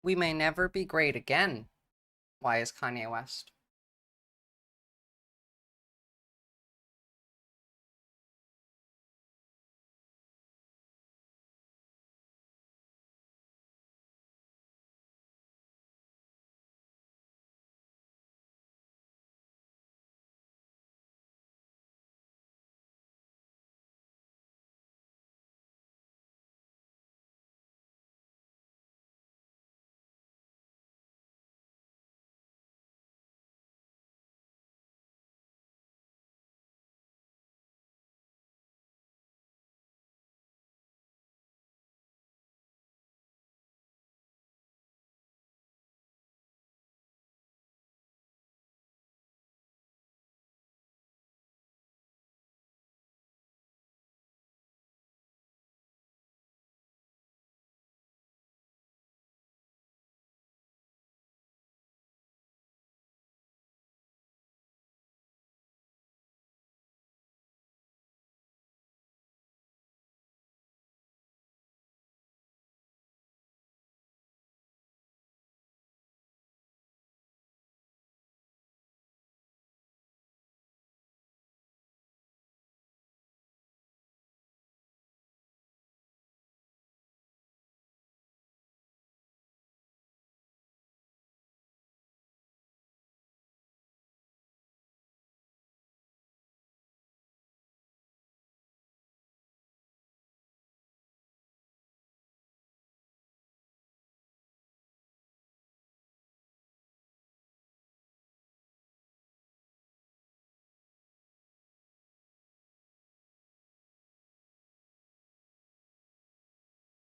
We may never be great again. Why is Kanye West?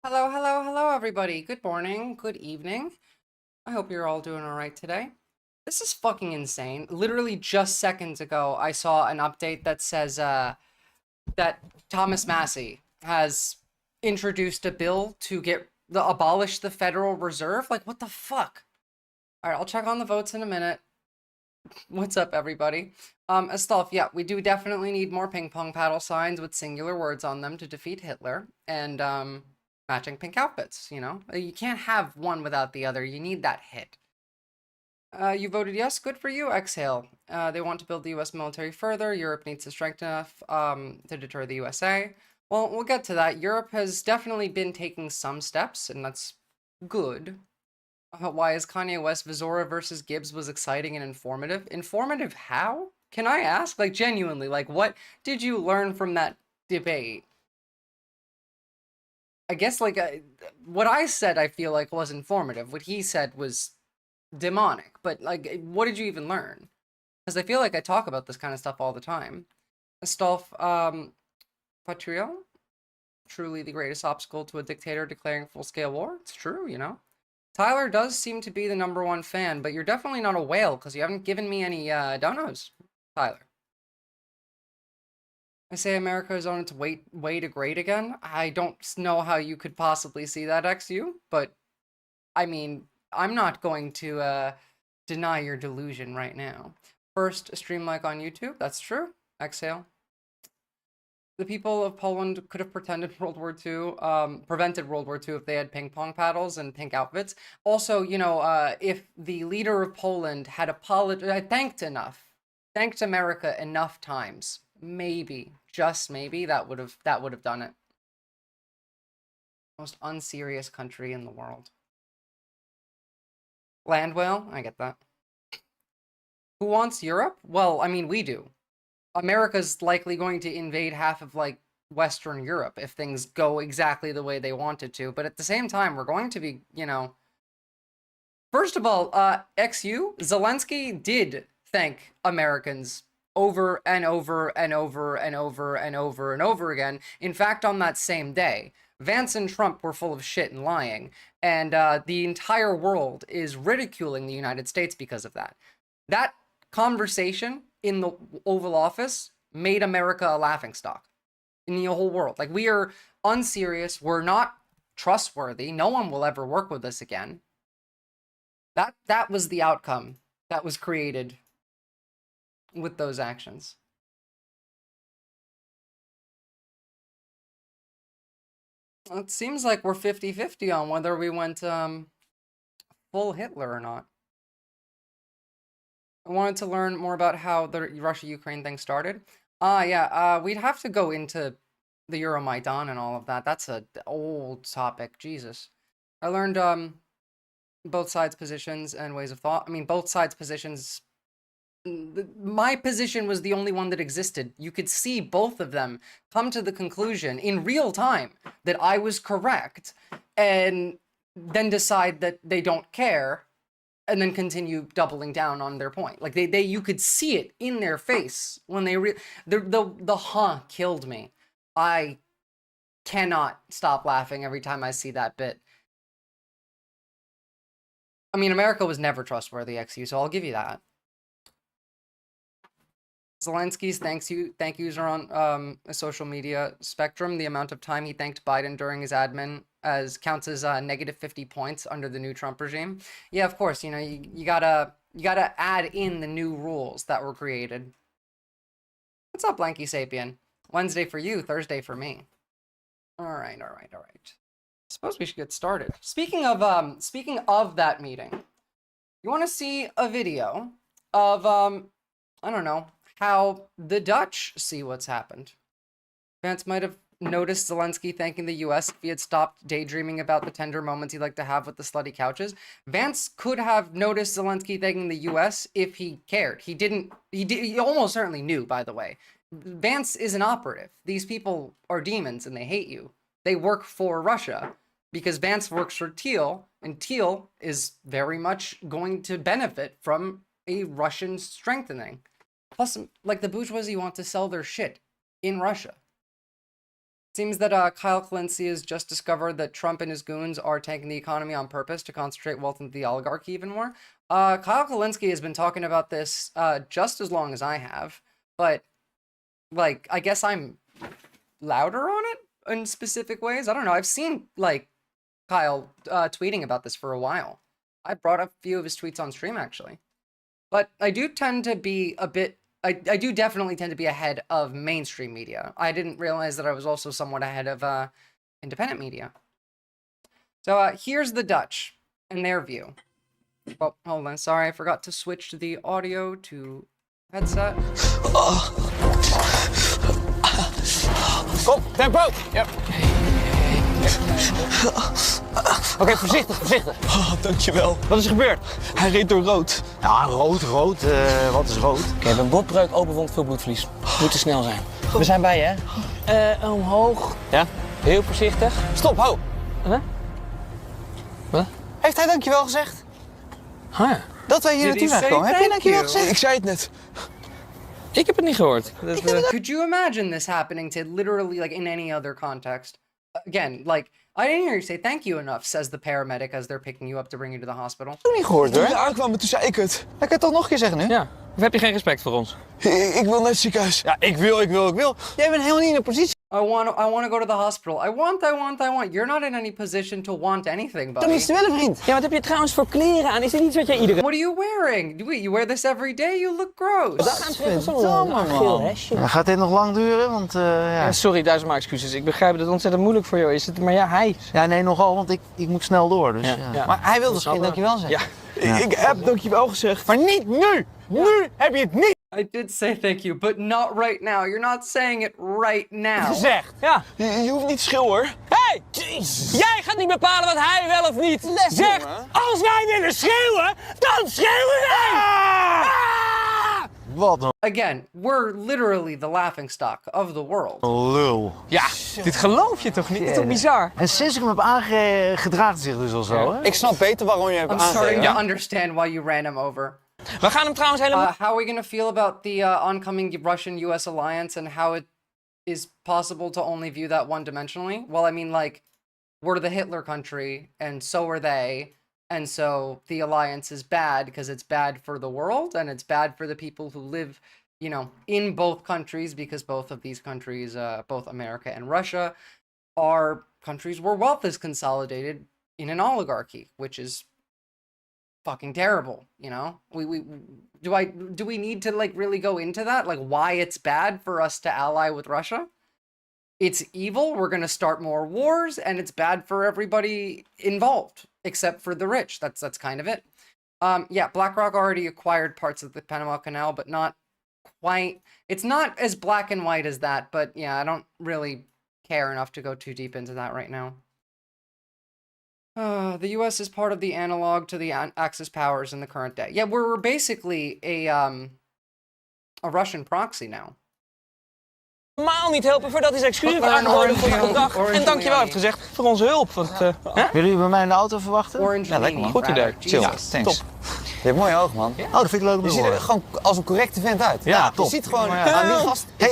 Hello, hello, hello, everybody. Good morning, good evening. I hope you're all doing all right today. This is fucking insane. Literally just seconds ago, I saw an update that says that Thomas Massey has introduced a bill to abolish the Federal Reserve. Like, what the fuck? All right, I'll check on the votes in a minute. What's up, everybody? Astolf, yeah, we do definitely need more ping pong paddle signs with singular words on them to defeat Hitler, and matching pink outfits, you know? You can't have one without the other. You need that hit. You voted yes. Good for you. Exhale. They want to build the U.S. military further. Europe needs to strengthen enough to deter the USA. Well, we'll get to that. Europe has definitely been taking some steps, and that's good. Why is Kanye West Visora versus Gibbs was exciting and informative? Informative how? Can I ask? Like, genuinely, like, what did you learn from that debate? I guess, like, what I said, I feel like was informative. What he said was demonic. But, like, what did you even learn? Because I feel like I talk about this kind of stuff all the time. Astolf, Patriot? Truly the greatest obstacle to a dictator declaring full-scale war? It's true, you know? Tyler does seem to be the #1 fan, but you're definitely not a whale because you haven't given me any donos, Tyler. I say America is on its way to great again. I don't know how you could possibly see that, XU, but I mean, I'm not going to deny your delusion right now. First stream like on YouTube, that's true. Exhale. The people of Poland could have prevented World War II if they had ping pong paddles and pink outfits. Also, you know, if the leader of Poland had thanked America enough times, maybe, just maybe, that would have done it. Most unserious country in the world. Land whale, I get that. Who wants Europe? Well, I mean, we do. America's likely going to invade half of, like, Western Europe if things go exactly the way they wanted to. But at the same time, we're going to be, you know... First of all, XU, Zelensky did thank Americans over and over and over and over and over and over again. In fact, on that same day, Vance and Trump were full of shit and lying, and the entire world is ridiculing the United States because of that. That conversation in the Oval Office made America a laughingstock in the whole world. Like, we are unserious. We're not trustworthy. No one will ever work with us again. That was the outcome that was created with those actions. It seems like we're 50-50 on whether we went full Hitler or not. I wanted to learn more about how the Russia-Ukraine thing started. Yeah, we'd have to go into the Euromaidan and all of that. That's an old topic, Jesus. I learned both sides' positions and ways of thought. I mean, both sides' positions. My position was the only one that existed. You could see both of them come to the conclusion in real time that I was correct, and then decide that they don't care, and then continue doubling down on their point. Like you could see it in their face when they the killed me. I cannot stop laughing every time I see that bit. I mean, America was never trustworthy, XU, so I'll give you that. Zelensky's thank yous are on a social media spectrum. The amount of time he thanked Biden during his admin counts as negative 50 points under the new Trump regime. Yeah, of course, you know, you gotta add in the new rules that were created. What's up, Blanky Sapien? Wednesday for you, Thursday for me. All right. Suppose we should get started. Speaking of that meeting, you want to see a video of I don't know, how the Dutch see what's happened. Vance might have noticed Zelensky thanking the US if he had stopped daydreaming about the tender moments he'd like to have with the slutty couches. Vance could have noticed Zelensky thanking the US if he cared. He didn't. He almost certainly knew, by the way. Vance is an operative. These people are demons and they hate you. They work for Russia because Vance works for Teal, and Teal is very much going to benefit from a Russian strengthening. Plus, like, the bourgeoisie want to sell their shit in Russia. It seems that Kyle Clancy has just discovered that Trump and his goons are tanking the economy on purpose to concentrate wealth into the oligarchy even more. Kyle Kalinske has been talking about this just as long as I have, but, like, I guess I'm louder on it in specific ways. I don't know. I've seen, like, Kyle tweeting about this for a while. I brought up a few of his tweets on stream, actually. But I do tend to be a bit... I do definitely tend to be ahead of mainstream media. I didn't realize that I was also somewhat ahead of independent media. So here's the Dutch and their view. Oh, hold on. Sorry, I forgot to switch the audio to headset. Kom, tempo! Yep. Oké, voorzichtig. Oh, dankjewel. Wat is er gebeurd? Hij reed door rood. Ja, rood. Wat is rood? Ik heb een botbreuk, open wond, veel bloedverlies. Moet te snel zijn. We zijn bij je, hè? Omhoog. Ja, heel voorzichtig. Stop, ho! Huh? Wat? Heeft hij dankjewel gezegd? Ah, ja. Dat wij hier naartoe zijn gekomen. Heb je dankjewel gezegd? Ik zei het net. Ik heb het niet gehoord. Could you imagine this happening to literally, like, in any other context? Again, like, I didn't hear you say thank you enough, says the paramedic as they're picking you up to bring you to the hospital. Toen niet gehoord, hoor. Toen je aankwam, toen zei ik het. Ik kan het toch nog een keer zeggen nu? Ja. Of heb je geen respect voor ons? Ik wil naar het ziekenhuis. Ja, ik wil. Jij bent helemaal niet in een positie. I want to go to the hospital. I want. You're not in any position to want anything, buddy. Om iets te willen, vriend. Ja, wat heb je trouwens voor kleren aan? Is dit iets wat jij iedere... What are you wearing? You wear this every day? You look gross. Dat gaan we Gaat dit nog lang duren? Want Ja, sorry, duizend maar excuses. Ik begrijp dat het ontzettend moeilijk voor jou is. Maar ja, hij... Ja, nee, nogal, want ik moet snel door. Dus, ja. Maar hij wil dus geen dankjewel zeggen. Ja. Ik heb dankjewel gezegd. Maar niet nu! Nu heb je het niet I did say thank you, but not right now. You're not saying it right now. gezegd. Ja. Je hoeft niet te schreeuwen, hoor. Hey! Jij gaat niet bepalen wat hij wel of niet zegt. jongen. Als wij willen schreeuwen, dan schreeuwen wij! Wat een Again, we're literally the laughingstock of the world. lul. Ja, dit geloof je toch niet? Dit is toch bizar? En sinds ik hem heb aangereden, gedraagt hij zich dus al zo, hè? Ik snap beter waarom je hebt I'm starting aangereden. to understand why you ran him over. We gaan hem trouwens helemaal... How are we going to feel about the oncoming Russian-US alliance and how it is possible to only view that one-dimensionally? Well, I mean, like, we're the Hitler country, and so are they, and so the alliance is bad because it's bad for the world, and it's bad for the people who live, you know, in both countries, because both of these countries, both America and Russia, are countries where wealth is consolidated in an oligarchy, which is fucking terrible, you know? Do we need to, like, really go into that? Like, why it's bad for us to ally with Russia? It's evil, we're gonna start more wars, and it's bad for everybody involved. except for the rich. That's kind of it. Yeah, BlackRock already acquired parts of the Panama Canal, but not quite. It's not as black and white as that, but yeah, I don't really care enough to go too deep into that right now. The U.S. is part of the analog to the Axis powers in the current day. Yeah, we're basically a Russian proxy now. Helemaal niet helpen voor dat is excuus aangeboden voor het gedrag. En dankjewel heeft gezegd voor onze hulp. Want, Willen jullie bij mij in de auto verwachten? Orange Ja, lekker man. Leaning, Goed idee. rather. Chill. Jesus. Thanks. top. Je hebt mooi oog, man. Oh, dat vind ik leuk om Je te ziet er horen. gewoon als een correcte vent uit. Ja, top. Je ziet gewoon Maar ja. aan die gast. Hey,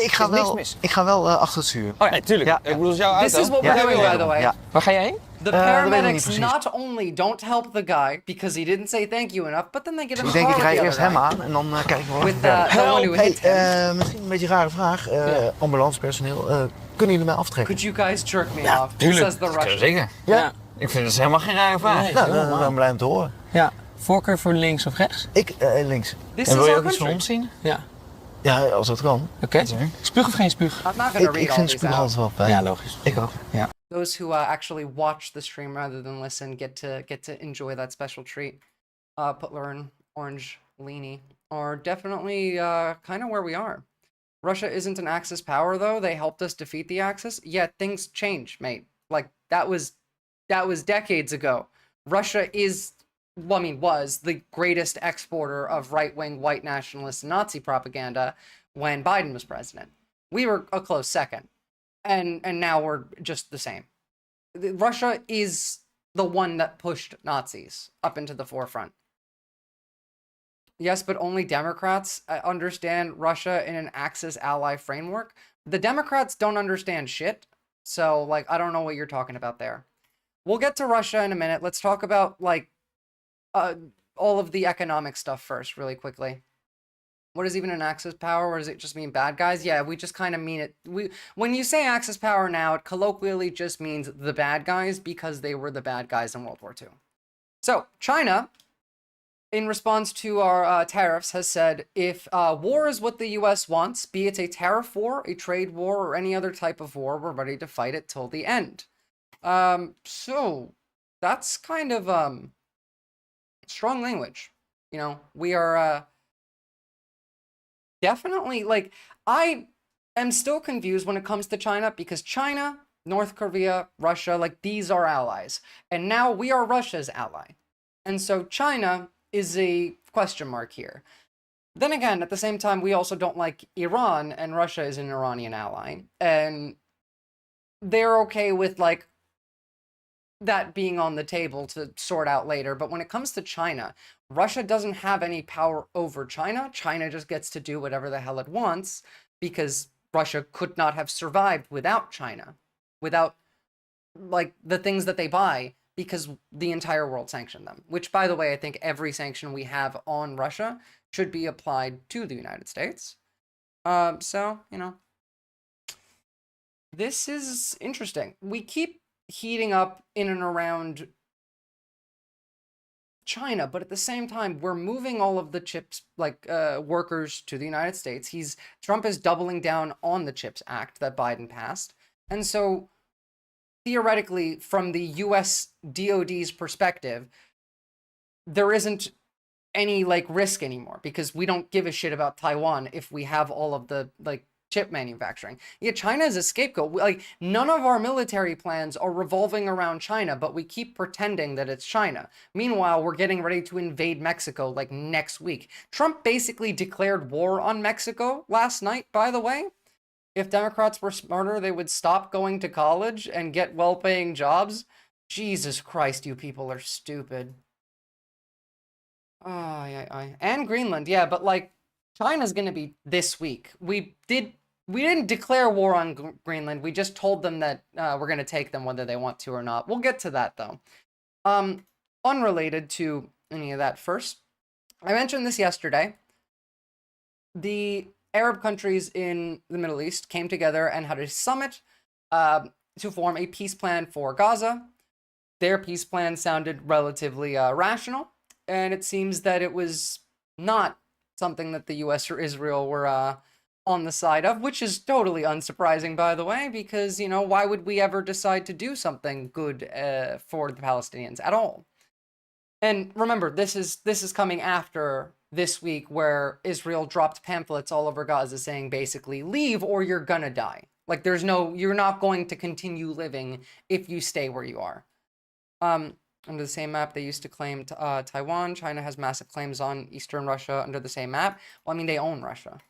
niks ik ga wel achter het stuur. Oh ja, tuurlijk. Ja. Ik bedoel, dat is jouw auto. This is what we're Ja. doing, by the way. Ja. Waar ga jij heen? The dat weet ik niet paramedics precies. not only don't help the guy because he didn't say thank you enough, but then they get in Ik the denk, car ik with rij the eerst other hem guy. aan en dan kijken we wel With verder. the one who hit him. Hey, misschien een beetje een rare vraag. Ambulancepersoneel, kunnen jullie mij aftrekken? Could you guys jerk me off? Tuurlijk. Says the Russian. Zeker. Ja. Ik vind het helemaal geen rare vraag. Nee. Nou, dan ben ik blij om te horen. Ja. Voorkeur voor links of rechts? Ik, links. This En is wil je our ook iets van country. ons zien? Ja. Ja, als dat kan. Oké. Spuug of geen spuug? I'm not gonna Ik read all vind these spuug out. altijd wel fijn. Ja, logisch. Ik ook. Those who actually watch the stream rather than listen get to enjoy that special treat. Putler and Orange Leanie are definitely kind of where we are. Russia isn't an Axis power though. They helped us defeat the Axis. Yeah, things change, mate. Like that was decades ago. Russia was the greatest exporter of right-wing white nationalist Nazi propaganda when Biden was president. We were a close second. And now we're just the same. Russia is the one that pushed Nazis up into the forefront. Yes, but only Democrats understand Russia in an Axis ally framework. The Democrats don't understand shit. So, like, I don't know what you're talking about there. We'll get to Russia in a minute. Let's talk about, like, all of the economic stuff first, really quickly. What is even an Axis power, or does it just mean bad guys? Yeah, we just kind of mean it. When you say Axis power now, it colloquially just means the bad guys because they were the bad guys in World War II. So, China, in response to our tariffs, has said, if war is what the U.S. wants, be it a tariff war, a trade war, or any other type of war, we're ready to fight it till the end. So, that's kind of strong language. You know, we are... definitely, like, I am still confused when it comes to China because China, North Korea, Russia, like, these are allies. And now we are Russia's ally. And so China is a question mark here. Then again, at the same time, we also don't like Iran, and Russia is an Iranian ally. And they're okay with, like, that being on the table to sort out later. But when it comes to China, Russia doesn't have any power over China. China just gets to do whatever the hell it wants because Russia could not have survived without China, without, like, the things that they buy, because the entire world sanctioned them. Which, by the way, I think every sanction we have on Russia should be applied to the United States. So, you know, this is interesting. We keep heating up in and around China, but at the same time, we're moving all of the chips, like, workers to the United States. Trump is doubling down on the CHIPS Act that Biden passed. And so, theoretically, from the US DoD's perspective, there isn't any, like, risk anymore because we don't give a shit about Taiwan if we have all of the, like, chip manufacturing. Yeah, China is a scapegoat. Like, none of our military plans are revolving around China, but we keep pretending that it's China. Meanwhile, we're getting ready to invade Mexico, like, next week. Trump basically declared war on Mexico last night, by the way. If Democrats were smarter, they would stop going to college and get well-paying jobs. Jesus Christ, you people are stupid. Oh, yeah. And Greenland, yeah, but, like, China's gonna be this week. We didn't declare war on Greenland. We just told them that we're going to take them whether they want to or not. We'll get to that, though. Unrelated to any of that first, I mentioned this yesterday. The Arab countries in the Middle East came together and had a summit to form a peace plan for Gaza. Their peace plan sounded relatively rational, and it seems that it was not something that the U.S. or Israel were on the side of, which is totally unsurprising, by the way, because, you know, why would we ever decide to do something good for the Palestinians at all? And remember, this is coming after this week where Israel dropped pamphlets all over Gaza saying basically leave or you're gonna die. Like you're not going to continue living if you stay where you are. Under the same map, they used to claim Taiwan. China has massive claims on Eastern Russia under the same map. Well, I mean, they own Russia.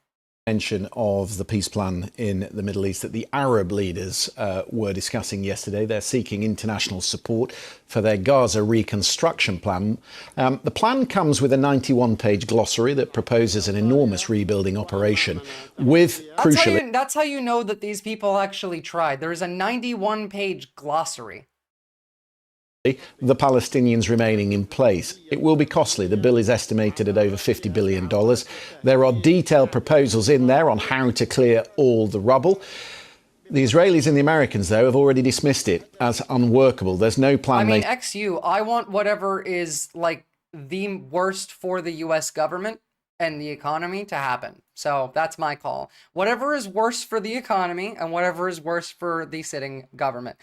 Mention of the peace plan in the Middle East that the Arab leaders were discussing yesterday. They're seeking international support for their Gaza reconstruction plan. The plan comes with a 91-page glossary that proposes an enormous rebuilding operation with crucially... That's how you know that these people actually tried. There is a 91-page glossary. The Palestinians remaining in place. It will be costly. The bill is estimated at over $50 billion. There are detailed proposals in there on how to clear all the rubble. The Israelis and the Americans, though, have already dismissed it as unworkable. There's no plan. I mean, I want whatever is like the worst for the US government and the economy to happen. So that's my call. Whatever is worse for the economy and whatever is worse for the sitting government.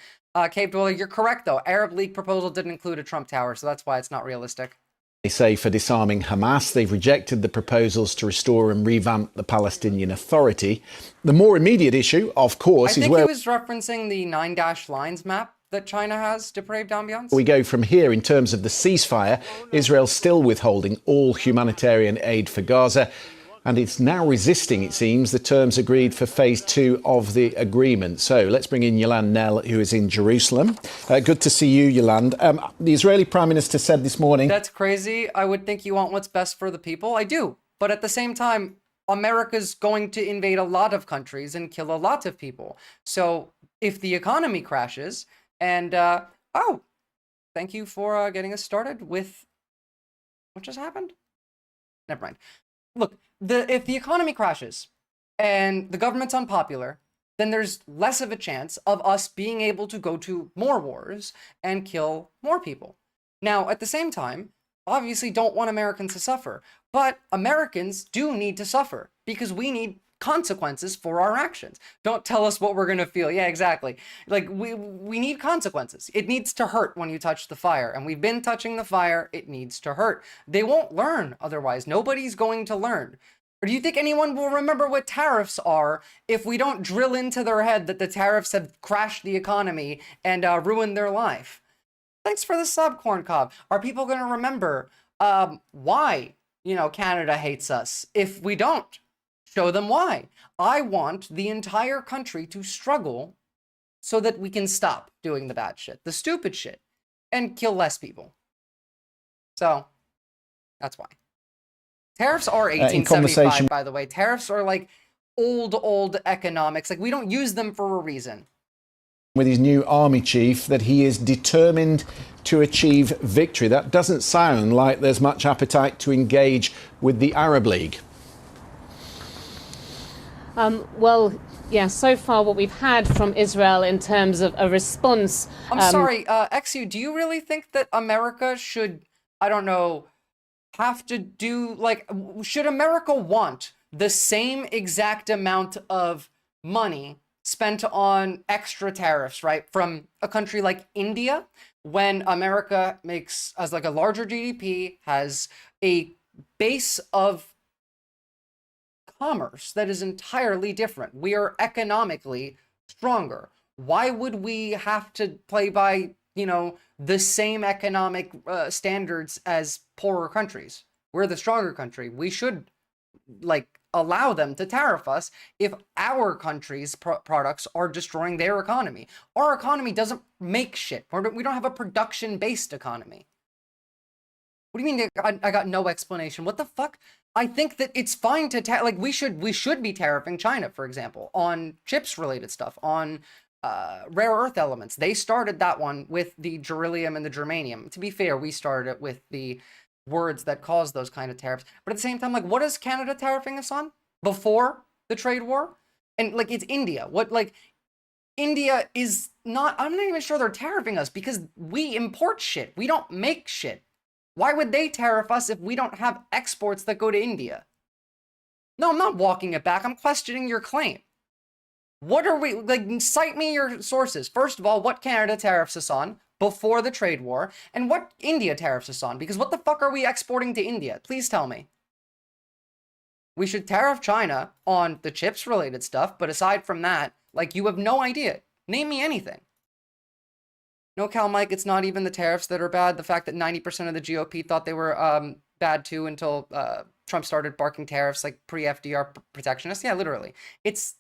Cave Dweller, you're correct, though. Arab League proposal didn't include a Trump Tower, so that's why it's not realistic. They say for disarming Hamas, they've rejected the proposals to restore and revamp the Palestinian Authority. The more immediate issue, of course, I think he was referencing the 9-dash lines map that China has, depraved ambiance. We go from here in terms of the ceasefire. Israel's still withholding all humanitarian aid for Gaza, and it's now resisting, it seems, the terms agreed for phase 2 of the agreement. So let's bring in Yolande Nell, who is in Jerusalem. Good to see you, Yolande. The Israeli Prime Minister said this morning... That's crazy. I would think you want what's best for the people. I do. But at the same time, America's going to invade a lot of countries and kill a lot of people. So if the economy crashes, and... oh, thank you for getting us started with... What just happened? Never mind. Look, if the economy crashes and the government's unpopular, then there's less of a chance of us being able to go to more wars and kill more people. Now, at the same time, obviously don't want Americans to suffer, but Americans do need to suffer because we need consequences for our actions. Don't tell us what we're going to feel. Yeah, exactly. Like we need consequences. It needs to hurt when you touch the fire, and we've been touching the fire. It needs to hurt. They won't learn otherwise. Nobody's going to learn. Or do you think anyone will remember what tariffs are if we don't drill into their head that the tariffs have crashed the economy and ruined their life? Thanks for the sub, Corn Cob. Are people going to remember why, Canada hates us if we don't? Show them why. I want the entire country to struggle so that we can stop doing the bad shit, the stupid shit, and kill less people. So, that's why. Tariffs are 1875, by the way. Tariffs are like old economics. Like, we don't use them for a reason. With his new army chief, that he is determined to achieve victory. That doesn't sound like there's much appetite to engage with the Arab League. Well, yeah, so far what we've had from Israel in terms of a response... I'm sorry, XU, do you really think that America should, I don't know, have to do, like, should America want the same exact amount of money spent on extra tariffs, right, from a country like India, when America has like a larger GDP, has a base of commerce that is entirely different? We are economically stronger. Why would we have to play by, the same economic standards as poorer countries? We're the stronger country. We should, allow them to tariff us if our country's products are destroying their economy. Our economy doesn't make shit. We don't have a production-based economy. What do you mean I got no explanation? What the fuck? I think that it's fine to we should be tariffing China, for example, on chips related stuff, on rare earth elements. They started that one with the beryllium and the germanium. To be fair, we started it with the words that caused those kind of tariffs. But at the same time, what is Canada tariffing us on before the trade war? And it's India. India is not, I'm not even sure they're tariffing us because we import shit. We don't make shit. Why would they tariff us if we don't have exports that go to India? No, I'm not walking it back. I'm questioning your claim. What are we, cite me your sources. First of all, what Canada tariffs us on? before the trade war, and what India tariffs us on. Because what the fuck are we exporting to India? Please tell me. We should tariff China on the chips related stuff, but aside from that, like, you have no idea. Name me anything. No, Cal Mike, it's not even the tariffs that are bad. The fact that 90% of the GOP thought they were bad too until Trump started barking tariffs like pre-FDR protectionists. Yeah, literally. It's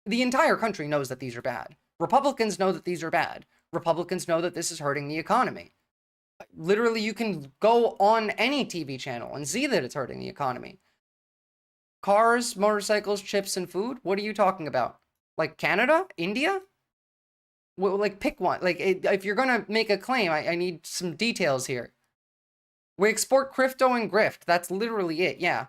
the entire country knows that these are bad. Republicans know that these are bad. Republicans know that this is hurting the economy. Literally, you can go on any TV channel and see that it's hurting the economy. Cars, motorcycles, chips, and food? What are you talking about? Like Canada? India? Well, like, pick one. Like, if you're going to make a claim, I need some details here. We export crypto and grift. That's literally it, yeah.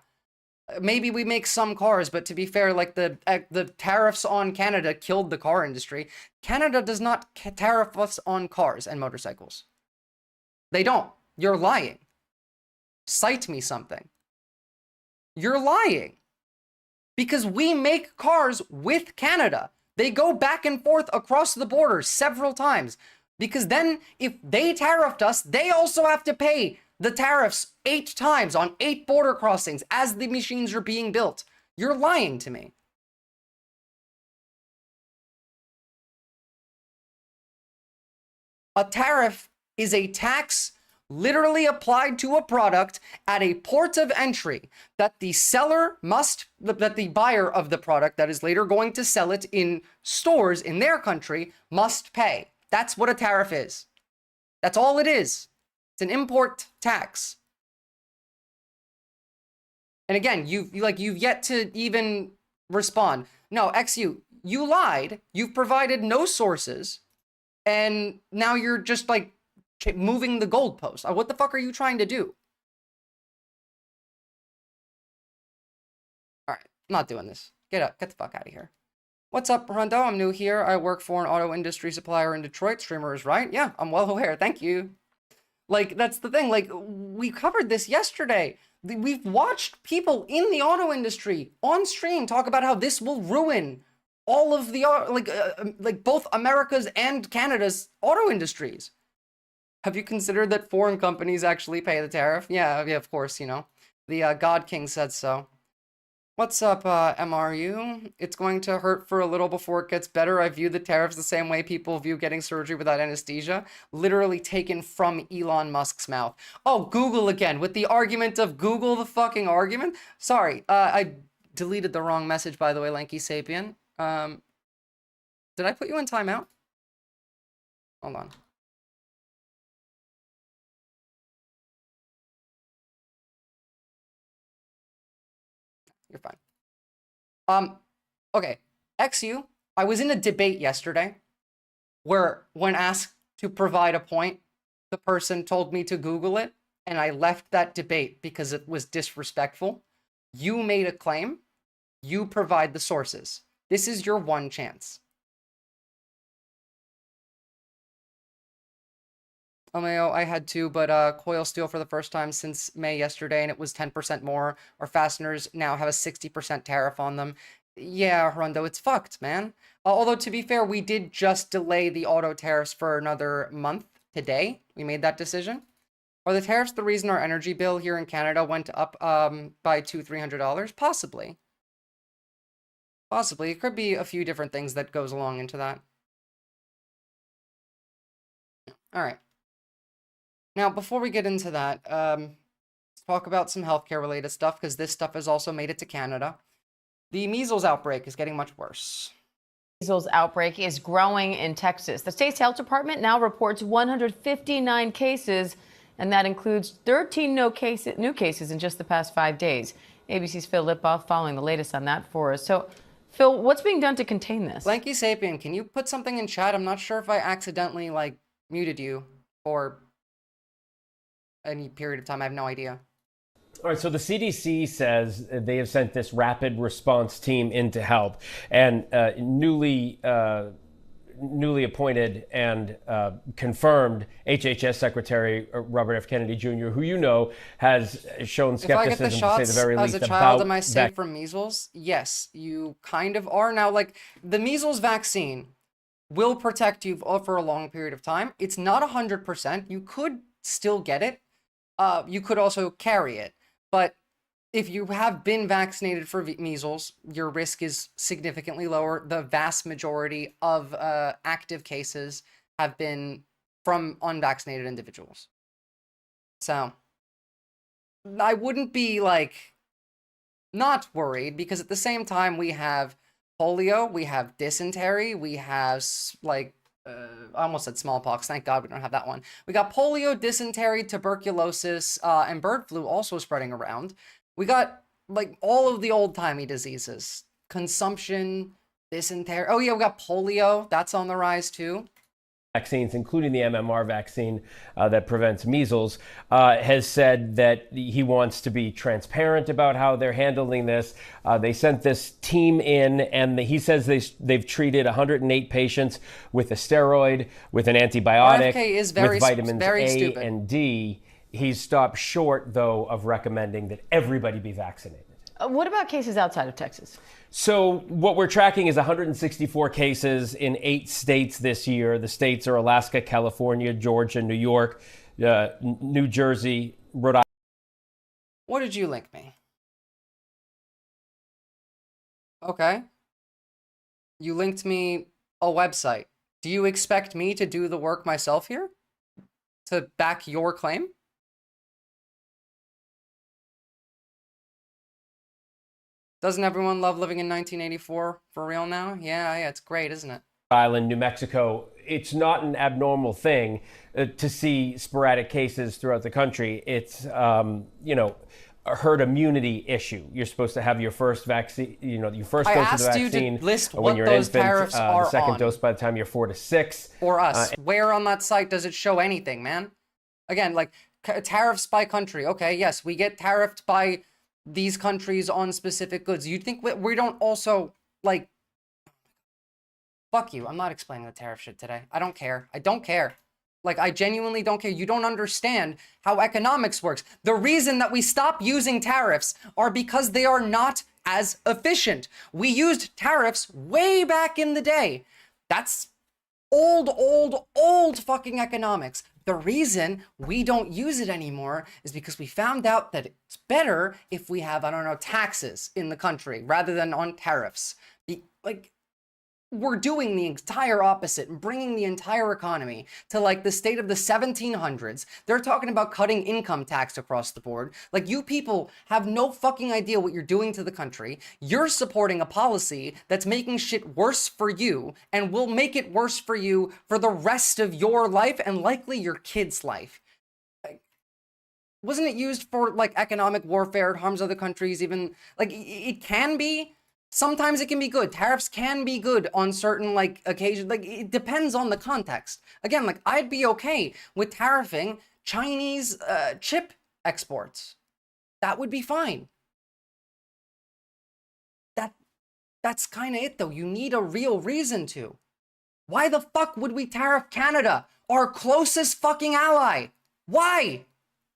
Maybe we make some cars, but to be fair, like, the tariffs on Canada killed the car industry. Canada does not tariff us on cars and motorcycles. They don't. You're lying. Cite me something. You're lying. Because we make cars with Canada. They go back and forth across the border several times. Because then, if they tariffed us, they also have to pay the tariffs 8 times on 8 border crossings as the machines are being built. You're lying to me. A tariff is a tax literally applied to a product at a port of entry that the seller must, that the buyer of the product that is later going to sell it in stores in their country must pay. That's what a tariff is. That's all it is. It's an import tax. And again, you've yet to even respond. No, XU, you lied. You've provided no sources. And now you're just like moving the goalpost. What the fuck are you trying to do? All right, I'm not doing this. Get the fuck out of here. What's up, Rondo? I'm new here. I work for an auto industry supplier in Detroit. Streamer is right. Yeah, I'm well aware. Thank you. Like, that's the thing. Like, we covered this yesterday. We've watched people in the auto industry on stream talk about how this will ruin all of the, like both America's and Canada's auto industries. Have you considered that foreign companies actually pay the tariff? Yeah, of course, you know. The God King said so. What's up, MRU? It's going to hurt for a little before it gets better. I view the tariffs the same way people view getting surgery without anesthesia. Literally taken from Elon Musk's mouth. Oh, Google again, with the argument of Google the fucking argument? Sorry, I deleted the wrong message, by the way, Lanky Sapien. Did I put you in timeout? Hold on. You're fine. Okay. XU, I was in a debate yesterday where when asked to provide a point, the person told me to Google it, and I left that debate because it was disrespectful. You made a claim. You provide the sources. This is your one chance. Omeo, I had to, but coil steel for the first time since May yesterday, and it was 10% more. Our fasteners now have a 60% tariff on them. Yeah, Rondo, it's fucked, man. Although, to be fair, we did just delay the auto tariffs for another month today. We made that decision. Are the tariffs the reason our energy bill here in Canada went up by $200-300? Possibly. Possibly. It could be a few different things that goes along into that. All right. Now, before we get into that, let's talk about some healthcare related stuff, because this stuff has also made it to Canada. The measles outbreak is getting much worse. Measles outbreak is growing in Texas. The state's health department now reports 159 cases, and that includes 13 new cases in just the past 5 days. ABC's Phil Lipoff following the latest on that for us. So, Phil, what's being done to contain this? Lanky Sapien, can you put something in chat? I'm not sure if I accidentally, muted you for any period of time. I have no idea. All right, so the CDC says they have sent this rapid response team in to help, and newly appointed and confirmed HHS Secretary Robert F. Kennedy Jr., who has shown skepticism, if I get the shots to say the very least, as a child, about am I safe from measles? Yes, you kind of are. Now, the measles vaccine will protect you for a long period of time. It's not 100%. You could still get it. You could also carry it. But if you have been vaccinated for measles, your risk is significantly lower. The vast majority of active cases have been from unvaccinated individuals. So I wouldn't be like not worried, because at the same time we have polio, we have dysentery, we have like I almost said smallpox. Thank God we don't have that one. We got polio, dysentery, tuberculosis, and bird flu also spreading around. We got like all of the old-timey diseases. Consumption, dysentery. Oh yeah, we got polio. That's on the rise too. Vaccines, including the MMR vaccine that prevents measles, has said that he wants to be transparent about how they're handling this. They sent this team in, and he says they've treated 108 patients with a steroid, with an antibiotic, RFK is with vitamins A stupid. and D. He's stopped short, though, of recommending that everybody be vaccinated. What about cases outside of Texas? So what we're tracking is 164 cases in 8 states this year. The states are Alaska, California, Georgia, New York, New Jersey, Rhode Island. What did you link me? Okay. You linked me a website. Do you expect me to do the work myself here? To back your claim? Doesn't everyone love living in 1984 for real now? Yeah, it's great, isn't it? Island, New Mexico. It's not an abnormal thing to see sporadic cases throughout the country. It's, a herd immunity issue. You're supposed to have your first vaccine, your first dose of the vaccine you to list when what you're an those infant, tariffs are the second on. dose by the time you're 4 to 6. For us. Where on that site does it show anything, man? Again, like tariffs by country. Okay, yes, we get tariffed by these countries on specific goods. You'd think we don't also, like, fuck you. I'm not explaining the tariff shit today. I don't care. I don't care. Like, I genuinely don't care. You don't understand how economics works. The reason that we stop using tariffs are because they are not as efficient. We used tariffs way back in the day. That's old fucking economics. The reason we don't use it anymore is because we found out that it's better if we have, I don't know, taxes in the country rather than on tariffs. We're doing the entire opposite and bringing the entire economy to like the state of the 1700s. They're talking about cutting income tax across the board. Like, you people have no fucking idea what you're doing to the country. You're supporting a policy that's making shit worse for you and will make it worse for you for the rest of your life and likely your kid's life. Wasn't it used for like economic warfare? It harms other countries. Even like it can be. Sometimes it can be good. Tariffs can be good on certain like occasions. Like, it depends on the context. Again, like, I'd be okay with tariffing Chinese chip exports. That would be fine. That's kind of it though. You need a real reason to. Why the fuck would we tariff Canada, our closest fucking ally? Why?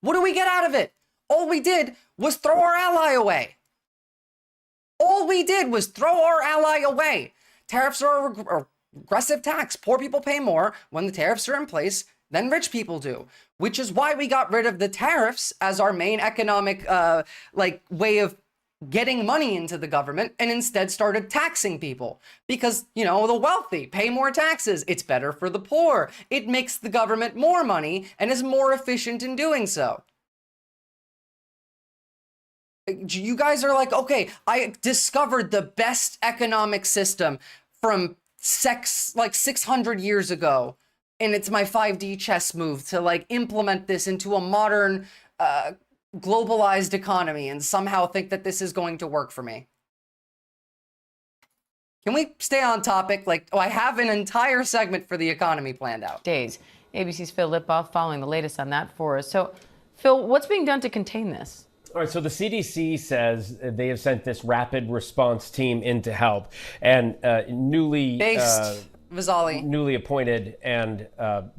What do we get out of it? All we did was throw our ally away. All we did was throw our ally away. Tariffs are a regressive tax. Poor people pay more when the tariffs are in place than rich people do, which is why we got rid of the tariffs as our main economic way of getting money into the government and instead started taxing people because, the wealthy pay more taxes. It's better for the poor. It makes the government more money and is more efficient in doing so. You guys are like, okay, I discovered the best economic system from 600 years ago, and it's my 5D chess move to like implement this into a modern globalized economy and somehow think that this is going to work for me. Can we stay on topic? I have an entire segment for the economy planned out. Days. ABC's Phil Lipoff following the latest on that for us. So, Phil, what's being done to contain this? All right, so the CDC says they have sent this rapid response team in to help. And newly... Vizali. Newly appointed and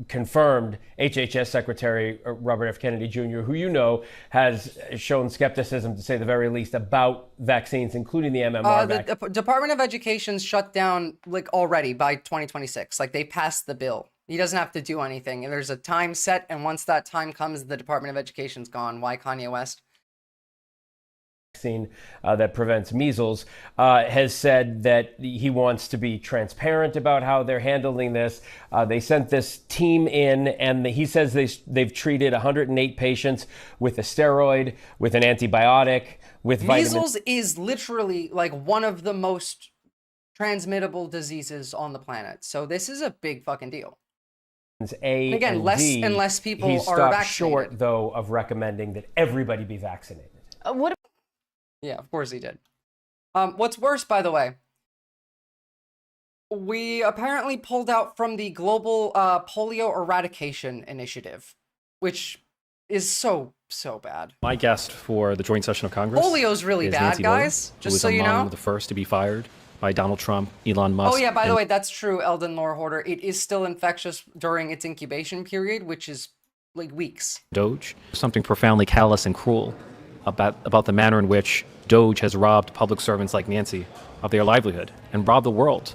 confirmed HHS Secretary Robert F. Kennedy Jr., who you know has shown skepticism, to say the very least, about vaccines, including the MMR vaccine. The Department of Education's shut down like already by 2026. Like they passed the bill. He doesn't have to do anything. And there's a time set, and once that time comes, the Department of Education's gone. Why Kanye West? Vaccine that prevents measles, has said that he wants to be transparent about how they're handling this. They sent this team in, and he says they've treated 108 patients with a steroid, with an antibiotic, with Measles is literally like one of the most transmittable diseases on the planet. So this is a big fucking deal. A and again, and less D. and less people He are stopped vaccinated. short, though, of recommending that everybody be vaccinated. What Yeah, of course he did. What's worse, by the way, we apparently pulled out from the global polio eradication initiative, which is so bad. My guest for the joint session of Congress Polio's really is bad, Nancy Miller, guys. who Just was so you among know. the first to be fired by Donald Trump, Elon Musk. Oh yeah, by the and way, that's true, Eldon Lorehoarder. It is still infectious during its incubation period, which is like weeks. Doge. Something profoundly callous and cruel about the manner in which Doge has robbed public servants like Nancy of their livelihood and robbed the world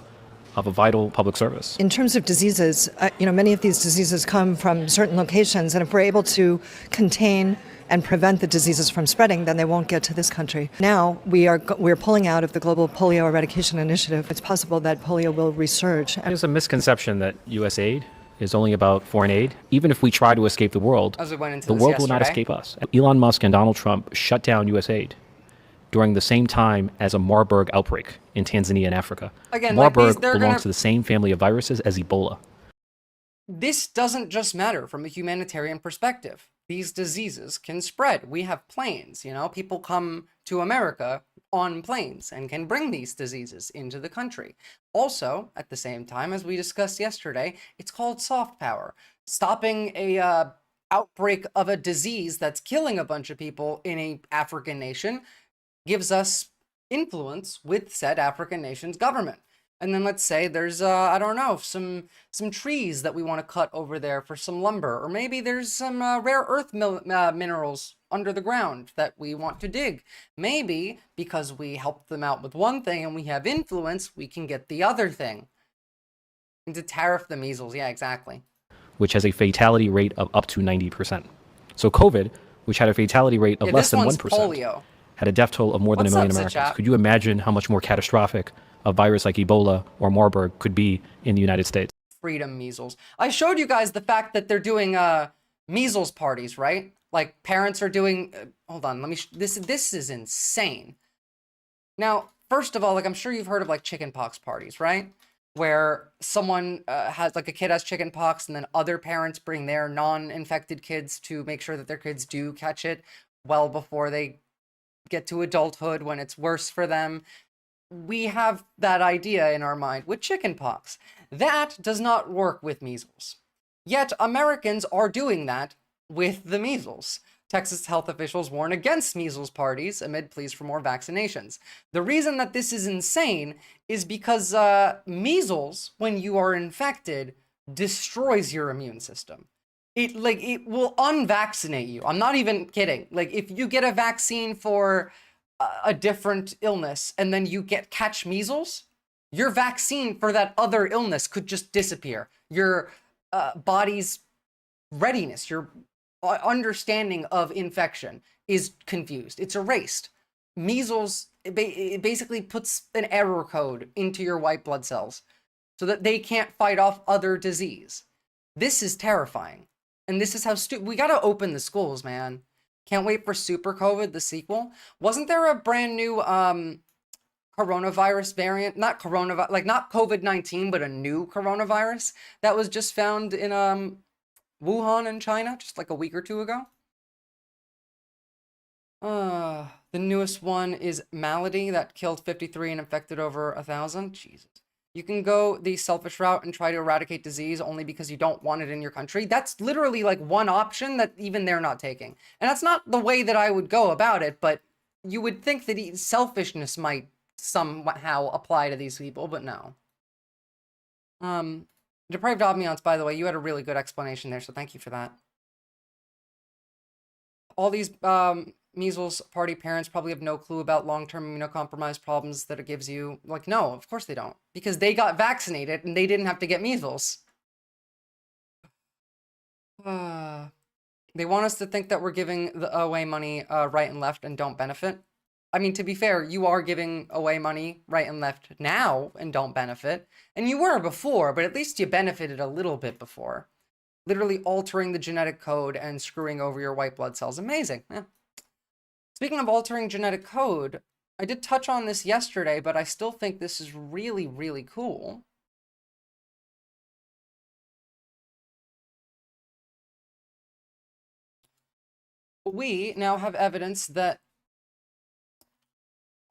of a vital public service. In terms of diseases, many of these diseases come from certain locations, and if we're able to contain and prevent the diseases from spreading, then they won't get to this country. Now we're pulling out of the global polio eradication initiative. It's possible that polio will resurge. There's a misconception that U.S. aid is only about foreign aid. Even if we try to escape the world, As we went into the this world will not yesterday. escape us. Elon Musk and Donald Trump shut down U.S. aid during the same time as a Marburg outbreak in Tanzania and Africa. Again, like Marburg these, they're belongs gonna- to the same family of viruses as Ebola. This doesn't just matter from a humanitarian perspective. These diseases can spread. We have planes, people come to America on planes and can bring these diseases into the country. Also, at the same time, as we discussed yesterday, it's called soft power. Stopping a outbreak of a disease that's killing a bunch of people in a African nation gives us influence with said African nation's government. And then let's say there's, I don't know, some trees that we want to cut over there for some lumber. Or maybe there's some rare earth minerals under the ground that we want to dig. Maybe because we helped them out with one thing and we have influence, we can get the other thing. And to tariff the measles, yeah, exactly. Which has a fatality rate of up to 90%. So COVID, which had a fatality rate of Yeah, less this than one's 1%, polio. had a death toll of more than What's 1 million up, Americans. Sitchap? Could you imagine how much more catastrophic a virus like Ebola or Marburg could be in the United States? Freedom measles. I showed you guys the fact that they're doing measles parties, right? Like parents are doing. Hold on, let me. This is insane. Now, first of all, like I'm sure you've heard of like chickenpox parties, right? Where someone has like a kid has chickenpox, and then other parents bring their non-infected kids to make sure that their kids do catch it well before they get to adulthood when it's worse for them. We have that idea in our mind with chickenpox. That does not work with measles. Yet Americans are doing that with the measles. Texas health officials warn against measles parties amid pleas for more vaccinations. The reason that this is insane is because measles, when you are infected, destroys your immune system. It will unvaccinate you. I'm not even kidding. Like if you get a vaccine for a different illness and then you catch measles, your vaccine for that other illness could just disappear. Your body's readiness, your understanding of infection is confused. It's erased. Measles, it basically puts an error code into your white blood cells so that they can't fight off other disease. This is terrifying. And this is how we got to open the schools, man. Can't wait for Super COVID, the sequel. Wasn't there a brand new coronavirus variant? Not coronavirus, like not COVID-19, but a new coronavirus that was just found in Wuhan in China just like a week or two ago. The newest one is Malady that killed 53 and infected over 1,000. Jesus. You can go the selfish route and try to eradicate disease only because you don't want it in your country. That's literally like one option that even they're not taking. And that's not the way that I would go about it, but you would think that selfishness might somehow apply to these people, but no. Depraved ambiance, by the way, you had a really good explanation there, so thank you for that. All these measles party parents probably have no clue about long-term immunocompromised problems that it gives you. Like, no, of course they don't, because they got vaccinated and they didn't have to get measles. They want us to think that we're giving away money right and left and don't benefit. I mean, to be fair, you are giving away money right and left now and don't benefit. And you were before, but at least you benefited a little bit before. Literally altering the genetic code and screwing over your white blood cells. Amazing. Yeah. Speaking of altering genetic code, I did touch on this yesterday, but I still think this is really, really cool. We now have evidence that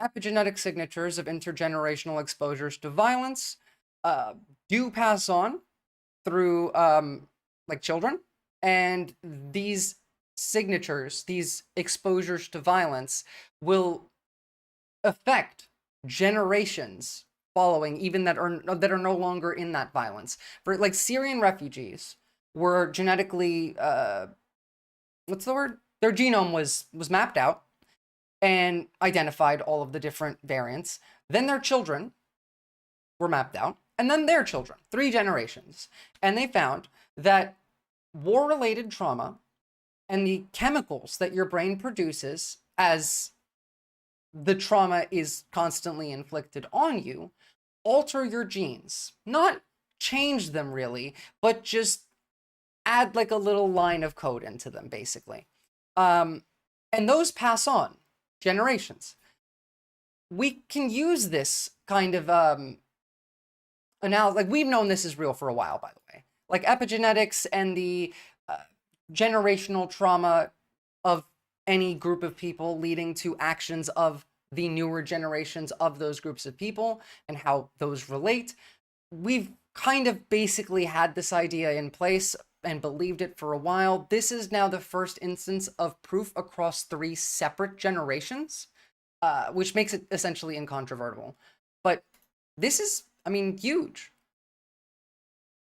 epigenetic signatures of intergenerational exposures to violence do pass on through like children, and these signatures, these exposures to violence, will affect generations following, even that are no longer in that violence. For like Syrian refugees were genetically what's the word? Their genome was mapped out and identified all of the different variants. Then their children were mapped out, and then their children, 3 generations. And they found that war-related trauma and the chemicals that your brain produces as the trauma is constantly inflicted on you alter your genes. Not change them really, but just add like a little line of code into them, basically. And those pass on generations. We can use this kind of analysis. Like, we've known this is real for a while, by the way. Like epigenetics and the generational trauma of any group of people leading to actions of the newer generations of those groups of people and how those relate. We've kind of basically had this idea in place and believed it for a while. This is now the first instance of proof across 3 separate generations, which makes it essentially incontrovertible. But this is, I mean, huge.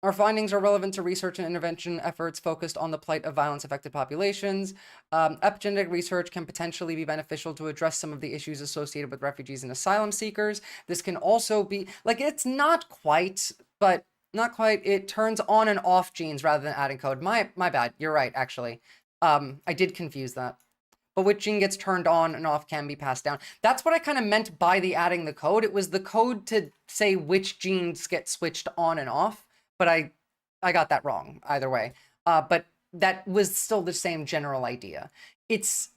Our findings are relevant to research and intervention efforts focused on the plight of violence-affected populations. Epigenetic research can potentially be beneficial to address some of the issues associated with refugees and asylum seekers. This can also be, like, it's not quite, but not quite. It turns on and off genes rather than adding code. My bad. You're right, actually. I did confuse that. But which gene gets turned on and off can be passed down. That's what I kind of meant by the adding the code. It was the code to say which genes get switched on and off. But I got that wrong either way. But that was still the same general idea. It's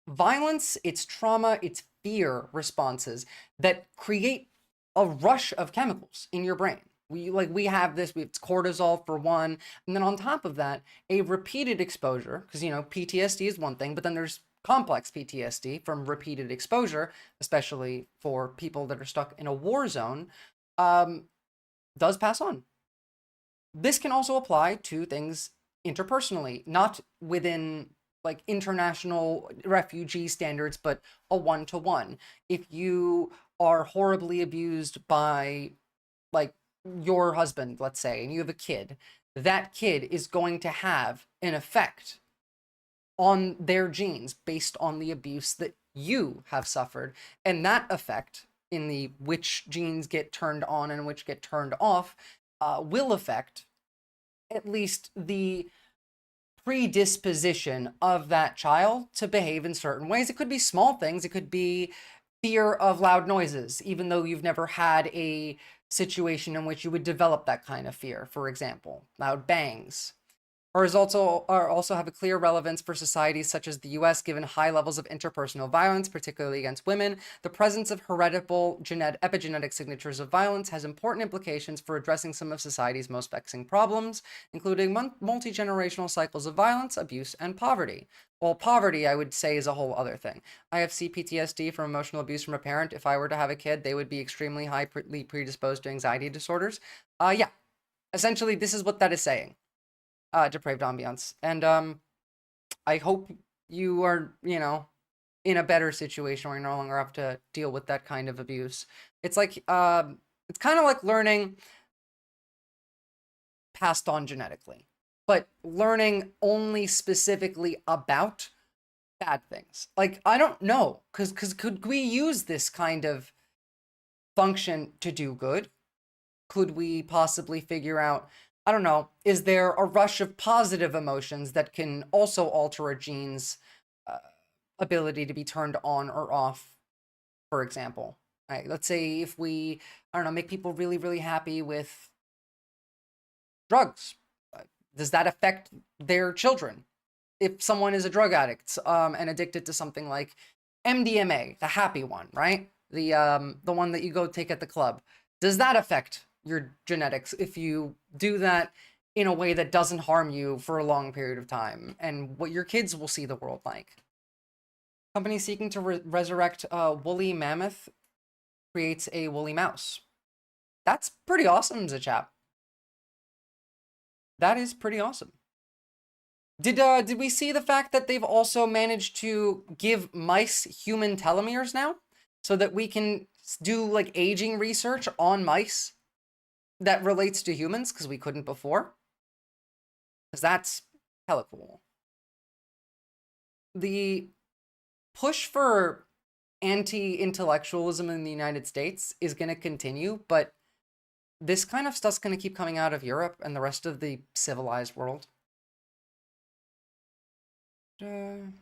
violence, it's trauma, it's fear responses that create a rush of chemicals in your brain. We have this, it's cortisol for one, and then on top of that, a repeated exposure, because, you know, PTSD is one thing, but then there's complex PTSD from repeated exposure, especially for people that are stuck in a war zone, does pass on. This can also apply to things interpersonally, not within like international refugee standards, but a one-to-one. If you are horribly abused by like your husband, let's say, and you have a kid, that kid is going to have an effect on their genes based on the abuse that you have suffered. And that effect in the which genes get turned on and which get turned off will affect at least the predisposition of that child to behave in certain ways. It could be small things. It could be fear of loud noises, even though you've never had a situation in which you would develop that kind of fear. For example, loud bangs. Our results also have a clear relevance for societies such as the US, given high levels of interpersonal violence, particularly against women. The presence of heritable epigenetic signatures of violence has important implications for addressing some of society's most vexing problems, including multi-generational cycles of violence, abuse, and poverty. Well, poverty, I would say, is a whole other thing. I have CPTSD from emotional abuse from a parent. If I were to have a kid, they would be extremely highly predisposed to anxiety disorders. Yeah, essentially, this is what that is saying. Depraved ambiance. And I hope you are, you know, in a better situation where you no longer have to deal with that kind of abuse. It's like, it's kind of like learning passed on genetically, but learning only specifically about bad things. Like, I don't know, because could we use this kind of function to do good? Could we possibly figure out, I don't know, is there a rush of positive emotions that can also alter a gene's ability to be turned on or off, for example? Right, let's say if we, I don't know, make people really, really happy with drugs, does that affect their children? If someone is a drug addict and addicted to something like MDMA, the happy one, right? The one that you go take at the club, does that affect your genetics if you do that in a way that doesn't harm you for a long period of time, and what your kids will see the world like? Company seeking to resurrect a woolly mammoth creates a woolly mouse. That's pretty awesome, Zachap. That is pretty awesome. Did we see the fact that they've also managed to give mice human telomeres now, so that we can do like aging research on mice that relates to humans, because we couldn't before? Because that's hella cool. The push for anti-intellectualism in the United States is going to continue, but this kind of stuff's going to keep coming out of Europe and the rest of the civilized world. You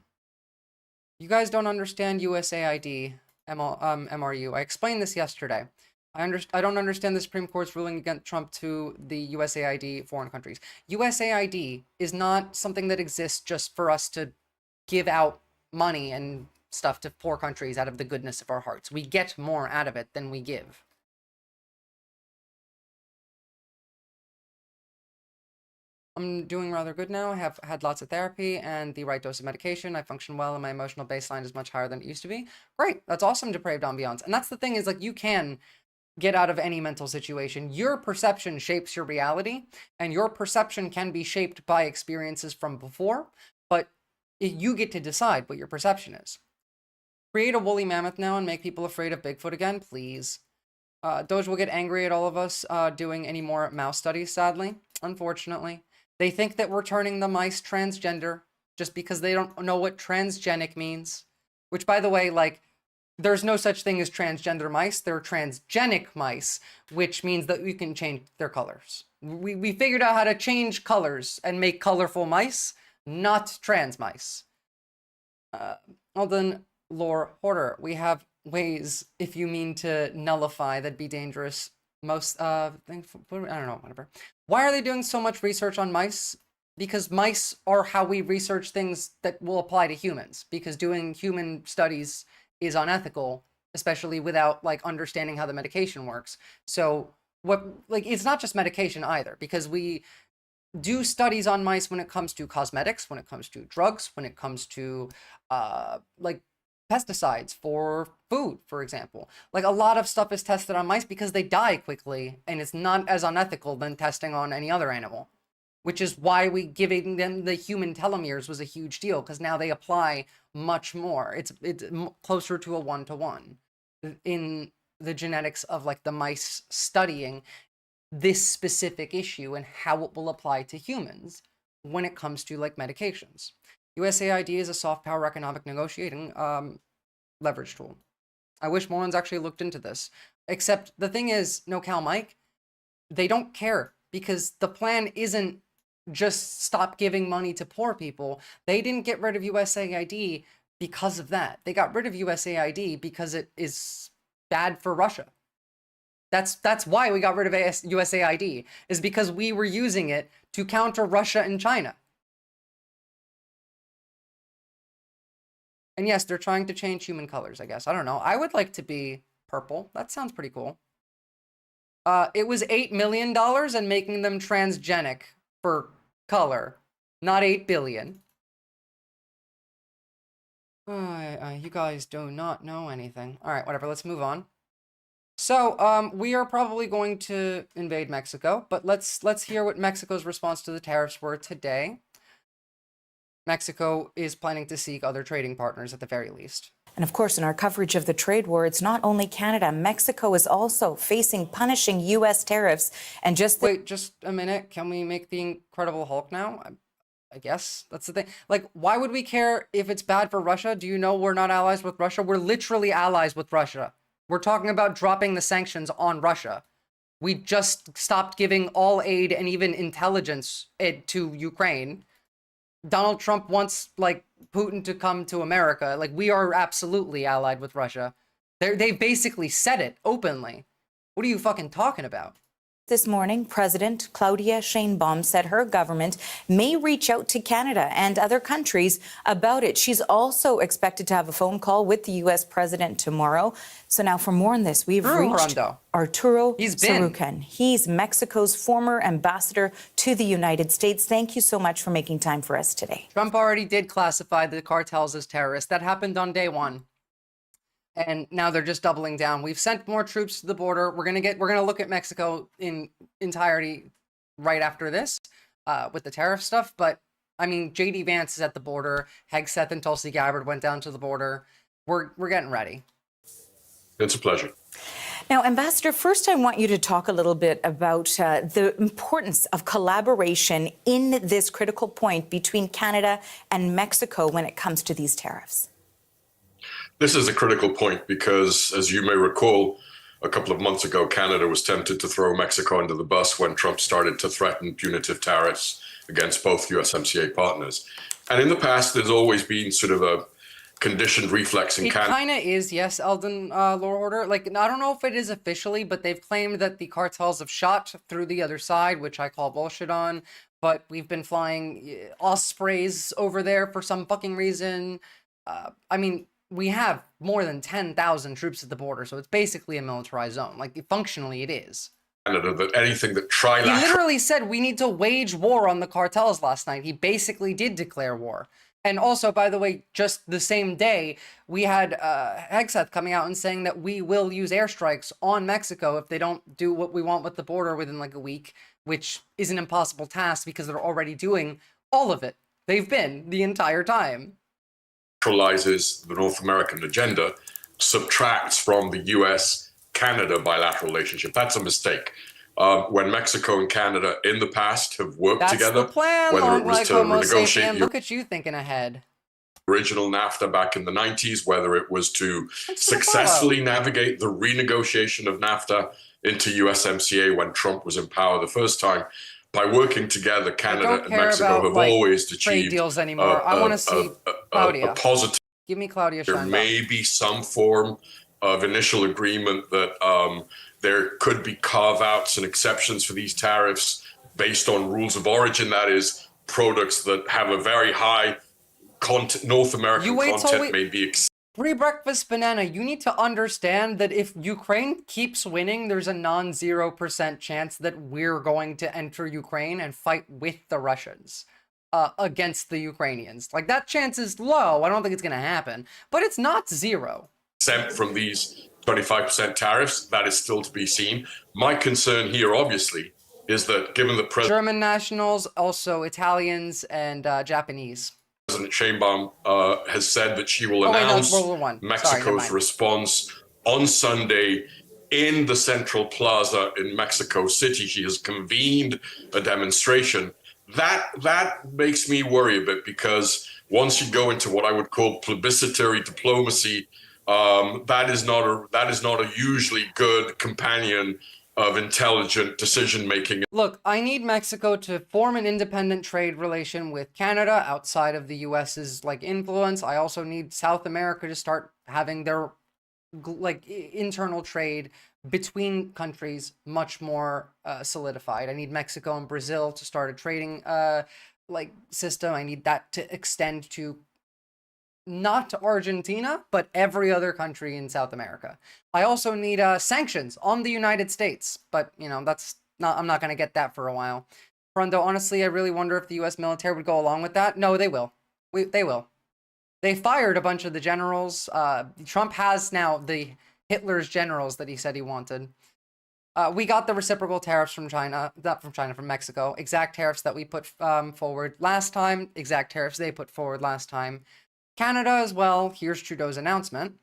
guys don't understand USAID, MRU. I explained this yesterday. I don't understand the Supreme Court's ruling against Trump to the USAID foreign countries. USAID is not something that exists just for us to give out money and stuff to poor countries out of the goodness of our hearts. We get more out of it than we give. I'm doing rather good now. I have had lots of therapy and the right dose of medication. I function well and my emotional baseline is much higher than it used to be. Great. That's awesome, depraved ambiance. And that's the thing, is like, you can get out of any mental situation. Your perception shapes your reality, and your perception can be shaped by experiences from before, but you get to decide what your perception is. Create a woolly mammoth now and make people afraid of Bigfoot again, please. Doge will get angry at all of us doing any more mouse studies, sadly, unfortunately. They think that we're turning the mice transgender just because they don't know what transgenic means. Which, by the way, like, there's no such thing as transgender mice. They're transgenic mice, which means that we can change their colors. We figured out how to change colors and make colorful mice, not trans mice. Alden Lore Hoarder, we have ways, if you mean to nullify, that'd be dangerous. Most, I don't know, whatever. Why are they doing so much research on mice? Because mice are how we research things that will apply to humans. Because doing human studies is unethical, especially without like understanding how the medication works. So it's not just medication either, because we do studies on mice when it comes to cosmetics, when it comes to drugs, when it comes to like pesticides for food, for example. Like, a lot of stuff is tested on mice because they die quickly, and it's not as unethical than testing on any other animal, which is why giving them the human telomeres was a huge deal, because now they apply much more. It's closer to a 1-to-1 in the genetics of like the mice studying this specific issue and how it will apply to humans when it comes to like medications. USAID is a soft power economic negotiating leverage tool. I wish more ones actually looked into this. Except the thing is, no Cal Mike, they don't care, because the plan isn't just stop giving money to poor people. They didn't get rid of USAID because of that. They got rid of USAID because it is bad for Russia. That's why we got rid of USAID, is because we were using it to counter Russia and China. And yes, they're trying to change human colors, I guess. I don't know. I would like to be purple. That sounds pretty cool. It was $8 million and making them transgenic for color, not 8 billion. You guys do not know anything. All right, whatever. Let's move on. So, we are probably going to invade Mexico, but let's hear what Mexico's response to the tariffs were today. Mexico is planning to seek other trading partners at the very least. And of course, in our coverage of the trade war, it's not only Canada. Mexico is also facing punishing U.S. tariffs. And Wait, just a minute. Can we make the Incredible Hulk now? I guess that's the thing. Like, why would we care if it's bad for Russia? Do you know we're not allies with Russia? We're literally allies with Russia. We're talking about dropping the sanctions on Russia. We just stopped giving all aid and even intelligence to Ukraine. Donald Trump wants, like, Putin to come to America. Like, we are absolutely allied with Russia. They basically said it openly. What are you fucking talking about? This morning, President Claudia Sheinbaum said her government may reach out to Canada and other countries about it. She's also expected to have a phone call with the U.S. president tomorrow. So now for more on this, we've reached Arturo Sarucan. He's Mexico's former ambassador to the United States. Thank you so much for making time for us today. Trump already did classify the cartels as terrorists. That happened on day one. And now they're just doubling down. We've sent more troops to the border. We're gonna look at Mexico in entirety right after this with the tariff stuff. But I mean, JD Vance is at the border. Hegseth and Tulsi Gabbard went down to the border. We're getting ready. It's a pleasure. Now, Ambassador, first I want you to talk a little bit about the importance of collaboration in this critical point between Canada and Mexico when it comes to these tariffs. This is a critical point because, as you may recall, a couple of months ago, Canada was tempted to throw Mexico under the bus when Trump started to threaten punitive tariffs against both USMCA partners. And in the past, there's always been sort of a conditioned reflex in Canada. It kind of is, yes, Eldon Law Order. Like, I don't know if it is officially, but they've claimed that the cartels have shot through the other side, which I call bullshit on. But we've been flying Ospreys over there for some fucking reason. I mean, we have more than 10,000 troops at the border, so it's basically a militarized zone. Like, functionally, it is. Canada, that anything that trilateral... He literally said we need to wage war on the cartels last night. He basically did declare war. And also, by the way, just the same day, we had Hegseth coming out and saying that we will use airstrikes on Mexico if they don't do what we want with the border within like a week, which is an impossible task because they're already doing all of it. They've been the entire time. Neutralizes the North American agenda, subtracts from the US-Canada bilateral relationship. That's a mistake. When Mexico and Canada in the past have worked together, the plan, whether it was to renegotiate look at you thinking ahead. Original NAFTA back in the 90s, whether it was to successfully navigate the renegotiation of NAFTA into USMCA when Trump was in power the first time. By working together, Canada and Mexico have always achieved trade deals anymore. I want to see Claudia. A positive. Give me Claudia. There may be some form of initial agreement that there could be carve-outs and exceptions for these tariffs based on rules of origin. That is, products that have a very high North American content may be accepted. Pre-breakfast banana, you need to understand that if Ukraine keeps winning, there's a non-0% chance that we're going to enter Ukraine and fight with the Russians against the Ukrainians. Like, that chance is low. I don't think it's going to happen, but it's not zero. Exempt from these 25% tariffs, that is still to be seen. My concern here, obviously, is that given the German nationals, also Italians and Japanese. President Sheinbaum has said that she will announce Mexico's response on Sunday in the Central Plaza in Mexico City. She has convened a demonstration. That makes me worry a bit, because once you go into what I would call plebiscitary diplomacy, that is not a usually good companion of intelligent decision-making. Look, I need Mexico to form an independent trade relation with Canada outside of the US's like influence. I also need South America to start having their like internal trade between countries much more solidified. I need Mexico and Brazil to start a trading like system. I need that to extend to not Argentina, but every other country in South America. I also need sanctions on the United States, but you know, I'm not going to get that for a while. Frondo, honestly, I really wonder if the US military would go along with that. No, they will. They will. They fired a bunch of the generals. Trump has now the Hitler's generals that he said he wanted. We got the reciprocal tariffs from China, not from China, from Mexico. Exact tariffs that we put forward last time. Exact tariffs they put forward last time. Canada as well. Here's Trudeau's announcement.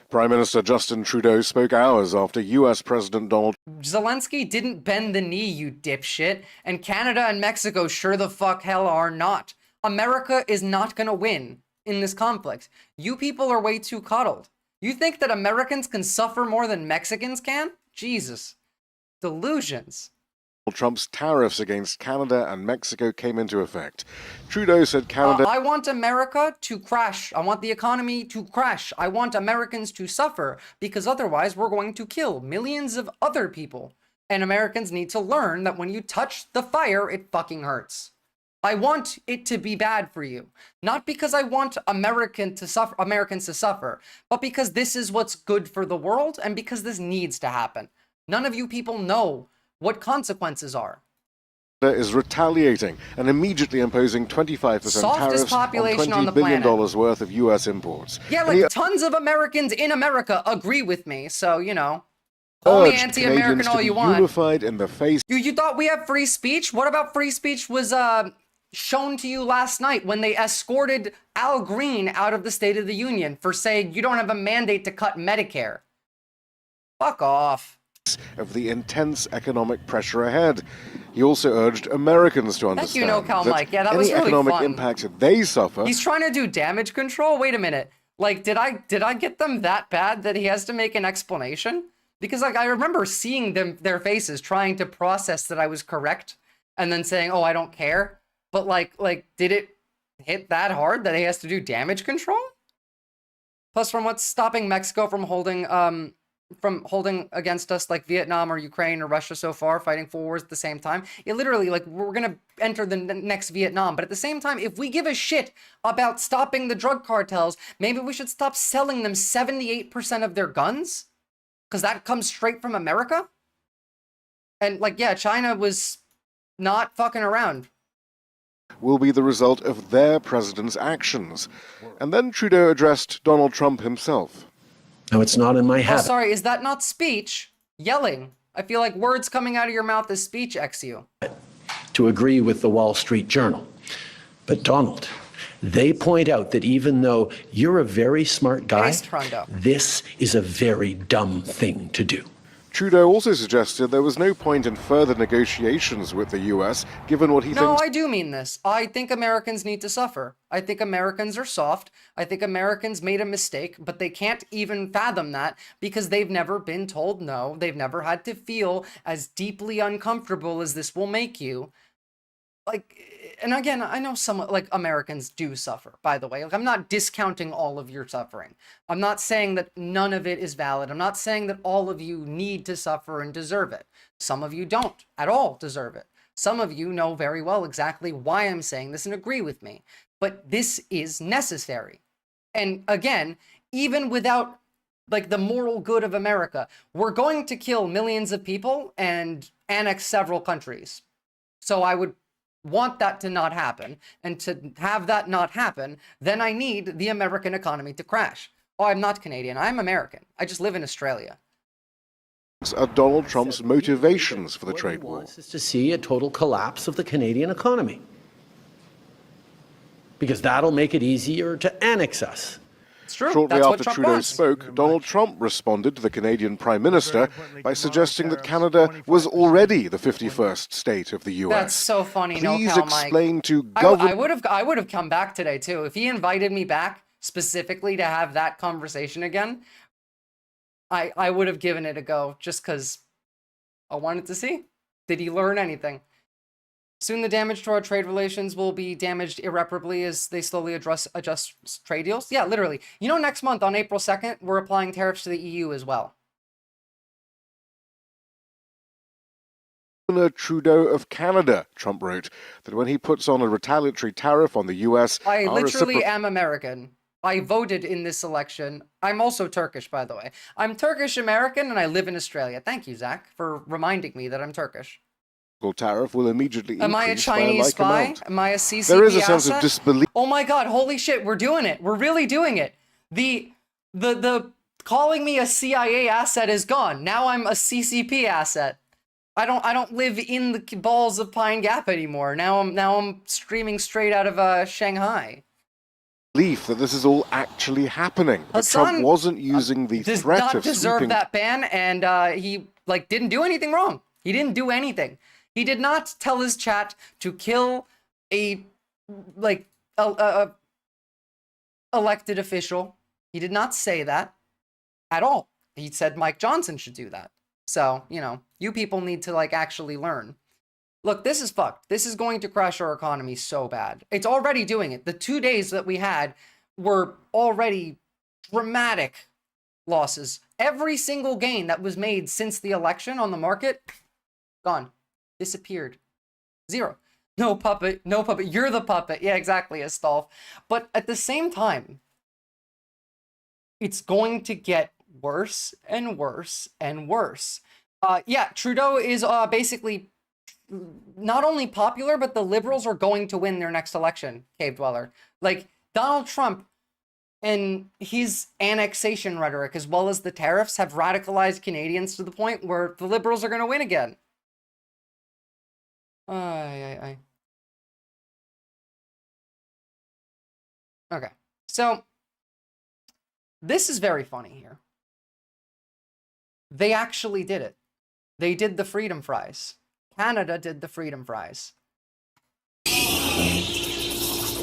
Prime Minister Justin Trudeau spoke hours after U.S. President Donald Zelensky didn't bend the knee, you dipshit, and Canada and Mexico sure the fuck hell are not. America is not gonna win in this conflict. You people are way too coddled. You think that Americans can suffer more than Mexicans can? Jesus. Delusions. Trump's tariffs against Canada and Mexico came into effect. Trudeau said Canada... I want America to crash. I want the economy to crash. I want Americans to suffer, because otherwise we're going to kill millions of other people. And Americans need to learn that when you touch the fire, it fucking hurts. I want it to be bad for you. Not because I want Americans to suffer, but because this is what's good for the world and because this needs to happen. None of you people know what consequences are. Is retaliating and immediately imposing 25% tariffs on $20 billion worth of U.S. imports. Yeah, like tons of Americans in America agree with me, so, you know, call me anti-American all you want. Unified in the face. You thought we have free speech? What about free speech was shown to you last night when they escorted Al Green out of the State of the Union for saying you don't have a mandate to cut Medicare? Fuck off. Of the intense economic pressure ahead. He also urged Americans to understand Mike. Yeah, that was really economic fun. impact they suffer. He's trying to do damage control? Wait a minute. Like, did I get them that bad that he has to make an explanation? Because, like, I remember seeing their faces trying to process that I was correct and then saying, oh, I don't care. But, like, did it hit that hard that he has to do damage control? Plus, from what's stopping Mexico from holding against us, like Vietnam or Ukraine or Russia so far, fighting 4 wars at the same time. It literally, like, we're gonna enter the next Vietnam. But at the same time, if we give a shit about stopping the drug cartels, maybe we should stop selling them 78% of their guns? Because that comes straight from America? And, like, yeah, China was not fucking around. Will be the result of their president's actions. And then Trudeau addressed Donald Trump himself. No, it's not in my habit. Oh, sorry, is that not speech? Yelling. I feel like words coming out of your mouth is speech, XU. To agree with the Wall Street Journal. But Donald, they point out that even though you're a very smart guy, this is a very dumb thing to do. Trudeau also suggested there was no point in further negotiations with the U.S., given what he thinks... No, I do mean this. I think Americans need to suffer. I think Americans are soft. I think Americans made a mistake, but they can't even fathom that because they've never been told no. They've never had to feel as deeply uncomfortable as this will make you. Like, and again, I know some, like, Americans do suffer, by the way. Like, I'm not discounting all of your suffering. I'm not saying that none of it is valid. I'm not saying that all of you need to suffer and deserve it. Some of you don't at all deserve it. Some of you know very well exactly why I'm saying this and agree with me. But this is necessary. And again, even without, like, the moral good of America, we're going to kill millions of people and annex several countries. So I would want that to not happen, and to have that not happen, then I need the American economy to crash. Oh, I'm not Canadian, I'm American. I just live in Australia. Are Donald Trump's motivations for the trade war. Is to see a total collapse of the Canadian economy. Because that'll make it easier to annex us. It's true. Shortly after Trudeau spoke, Donald Trump responded to the Canadian Prime Minister by suggesting that Canada was already the 51st state of the U.S. That's so funny. Please no, explain Mike. to government. I would have come back today too if he invited me back specifically to have that conversation again. I would have given it a go just because I wanted to see. Did he learn anything? Soon the damage to our trade relations will be damaged irreparably as they slowly adjust trade deals. Yeah, literally. You know, next month on April 2nd, we're applying tariffs to the EU as well. Trudeau of Canada, Trump wrote, that when he puts on a retaliatory tariff on the U.S. I literally am American. I voted in this election. I'm also Turkish, by the way. I'm Turkish-American and I live in Australia. Thank you, Zach, for reminding me that I'm Turkish. Tariff will immediately increase. Am I a Chinese spy? Am I a CCP There is a asset? sense of disbelief. Oh my God, holy shit, we're doing it. We're really doing it. The calling me a CIA asset is gone. Now I'm a CCP asset. I don't live in the balls of Pine Gap anymore. Now I'm streaming straight out of Shanghai. belief that this is all actually happening. That Trump wasn't using the does threat not of deserve sweeping that ban, and he didn't do anything wrong. He didn't do anything. He did not tell his chat to kill a elected official. He did not say that at all. He said Mike Johnson should do that. So, you know, you people need to actually learn. Look, this is fucked. This is going to crash our economy so bad. It's already doing it. The 2 days that we had were already dramatic losses. Every single gain that was made since the election on the market, gone. Disappeared. Zero. No puppet. No puppet. You're the puppet. Yeah, exactly, Astolf. But at the same time, it's going to get worse and worse and worse. Yeah, Trudeau is basically not only popular, but the Liberals are going to win their next election, Cave Dweller. Donald Trump and his annexation rhetoric, as well as the tariffs, have radicalized Canadians to the point where the Liberals are going to win again. Okay, so this is very funny here. They actually did it. They did the freedom fries. Canada did the freedom fries.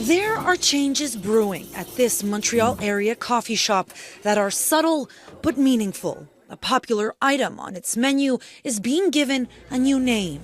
There are changes brewing at this Montreal area coffee shop that are subtle but meaningful. A popular item on its menu is being given a new name.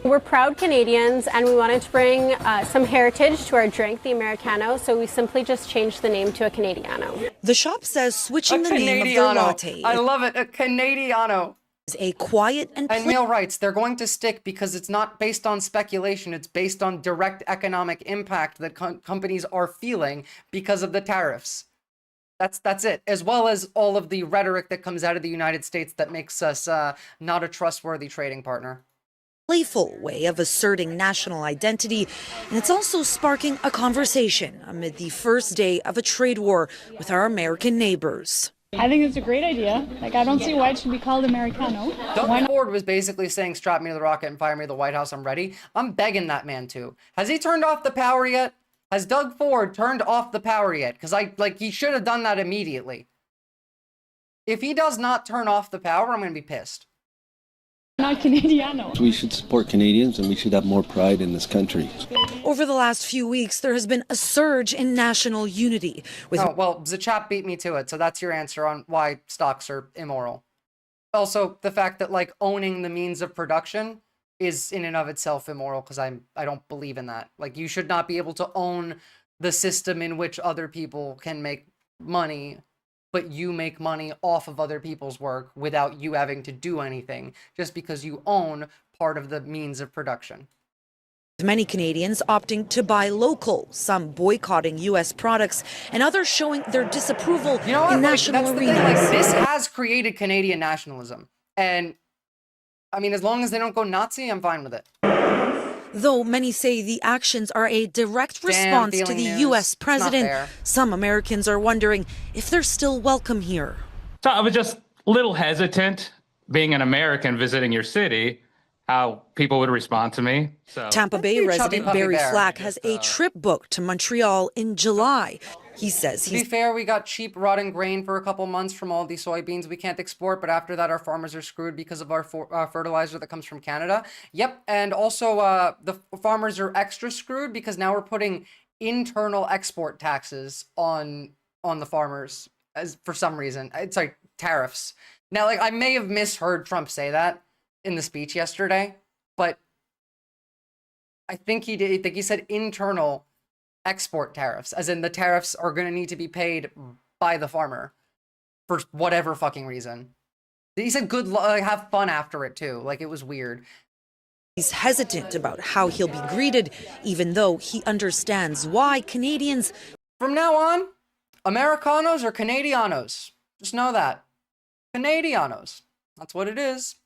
We're proud Canadians, and we wanted to bring some heritage to our drink, the Americano, so we simply just changed the name to a Canadiano. The shop says switching the name of their latte. I love it, a Canadiano. Is a quiet and Neil writes, they're going to stick because it's not based on speculation, it's based on direct economic impact that companies are feeling because of the tariffs. That's it, as well as all of the rhetoric that comes out of the United States that makes us not a trustworthy trading partner. Playful way of asserting national identity, and it's also sparking a conversation amid the first day of a trade war with our American neighbors. I think it's a great idea. I don't see why it should be called Americano. Doug Ford was basically saying, strap me to the rocket and fire me to the White House, I'm ready. I'm begging that man to. Has he turned off the power yet? Has Doug Ford turned off the power yet? Because he should have done that immediately. If he does not turn off the power, I'm going to be pissed. Not Canadiano. We should support Canadians and we should have more pride in this country. Over the last few weeks, there has been a surge in national unity. Well, the chat beat me to it, so that's your answer on why stocks are immoral. Also, the fact that owning the means of production is in and of itself immoral, because I don't believe in that. You should not be able to own the system in which other people can make money, but you make money off of other people's work without you having to do anything, just because you own part of the means of production. Many Canadians opting to buy local, some boycotting U.S. products, and others showing their disapproval in national arenas. This has created Canadian nationalism. And, I mean, as long as they don't go Nazi, I'm fine with it. Though many say the actions are a direct response to the U.S. president, some Americans are wondering if they're still welcome here. So I was just a little hesitant, being an American visiting your city, how people would respond to me. So. Tampa Bay resident Barry Flack has a trip booked to Montreal in July. He says to be fair, we got cheap rotten grain for a couple months from all the soybeans we can't export, but after that our farmers are screwed because of our fertilizer that comes from Canada. Yep, and also the farmers are extra screwed because now we're putting internal export taxes on the farmers as for some reason. It's like tariffs. Now, I may have misheard Trump say that in the speech yesterday, but I think he did. I think he said internal export tariffs, as in the tariffs are going to need to be paid by the farmer for whatever fucking reason. He said good luck, have fun after it too. It was weird. He's hesitant about how he'll be greeted, even though he understands why Canadians... From now on, Americanos or Canadianos. Just know that. Canadianos. That's what it is.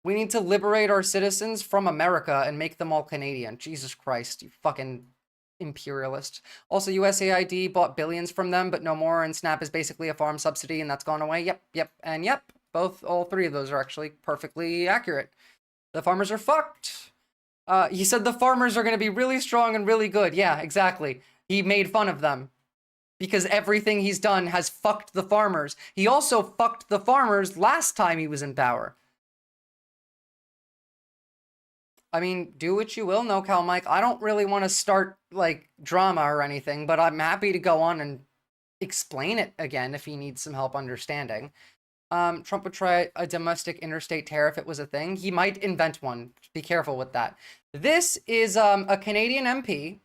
We need to liberate our citizens from America and make them all Canadian. Jesus Christ, you fucking imperialist. Also, USAID bought billions from them, but no more, and SNAP is basically a farm subsidy, and that's gone away. Yep, and yep. All three of those are actually perfectly accurate. The farmers are fucked. He said the farmers are going to be really strong and really good. Yeah, exactly. He made fun of them. because everything he's done has fucked the farmers. He also fucked the farmers last time he was in power. I mean, do what you will, No Cal Mike. I don't really want to start, like, drama or anything, but I'm happy to go on and explain it again if he needs some help understanding. Trump would try a domestic interstate tariff if it was a thing. He might invent one. Be careful with that. This is a Canadian MP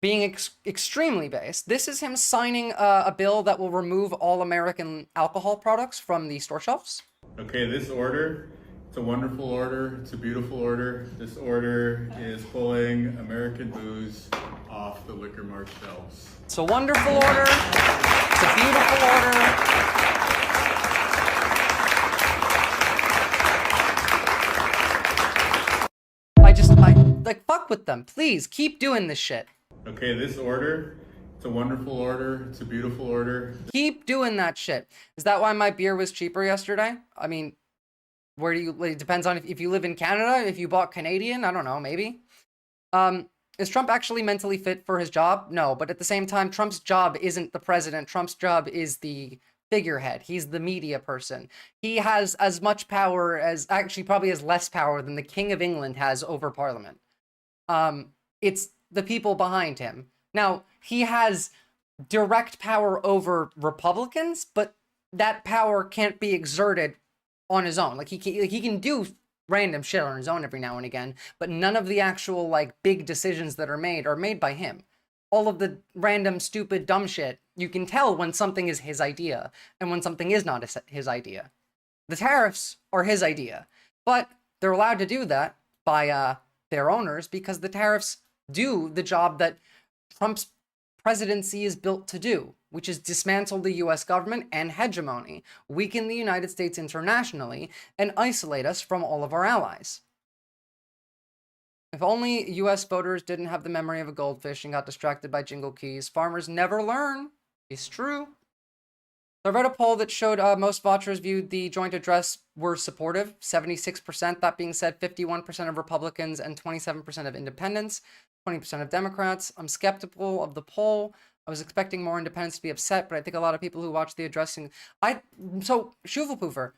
being extremely based. This is him signing a bill that will remove all American alcohol products from the store shelves. Okay, this order, it's a wonderful order. It's a beautiful order. This order is pulling American booze off the liquor mart shelves. It's a wonderful order. It's a beautiful order. Like, fuck with them. Please, keep doing this shit. Okay, this order, it's a wonderful order. It's a beautiful order. Keep doing that shit. Is that why my beer was cheaper yesterday? I mean, where do you, it depends on if you live in Canada, if you bought Canadian, I don't know, maybe. Is Trump actually mentally fit for his job? No, but at the same time, Trump's job isn't the president. Trump's job is the figurehead. He's the media person. He has as much power as, actually probably has less power than the King of England has over Parliament. It's the people behind him. Now, he has direct power over Republicans, but that power can't be exerted on his own. Like, he can do random shit on his own every now and again, but none of the actual, like, big decisions that are made by him. All of the random, stupid, dumb shit, you can tell when something is his idea and when something is not his idea. The tariffs are his idea, but they're allowed to do that by, their owners, because the tariffs do the job that Trump's presidency is built to do, which is dismantle the US government and hegemony, weaken the United States internationally, and isolate us from all of our allies. If only US voters didn't have the memory of a goldfish and got distracted by jingle keys. Farmers never learn. It's true. I read a poll that showed most voters viewed the joint address were supportive, 76%. That being said, 51% of Republicans and 27% of independents, 20% of Democrats. I'm skeptical of the poll. I was expecting more independents to be upset, but I think a lot of people who watched the address... So, Shuvelpoofer,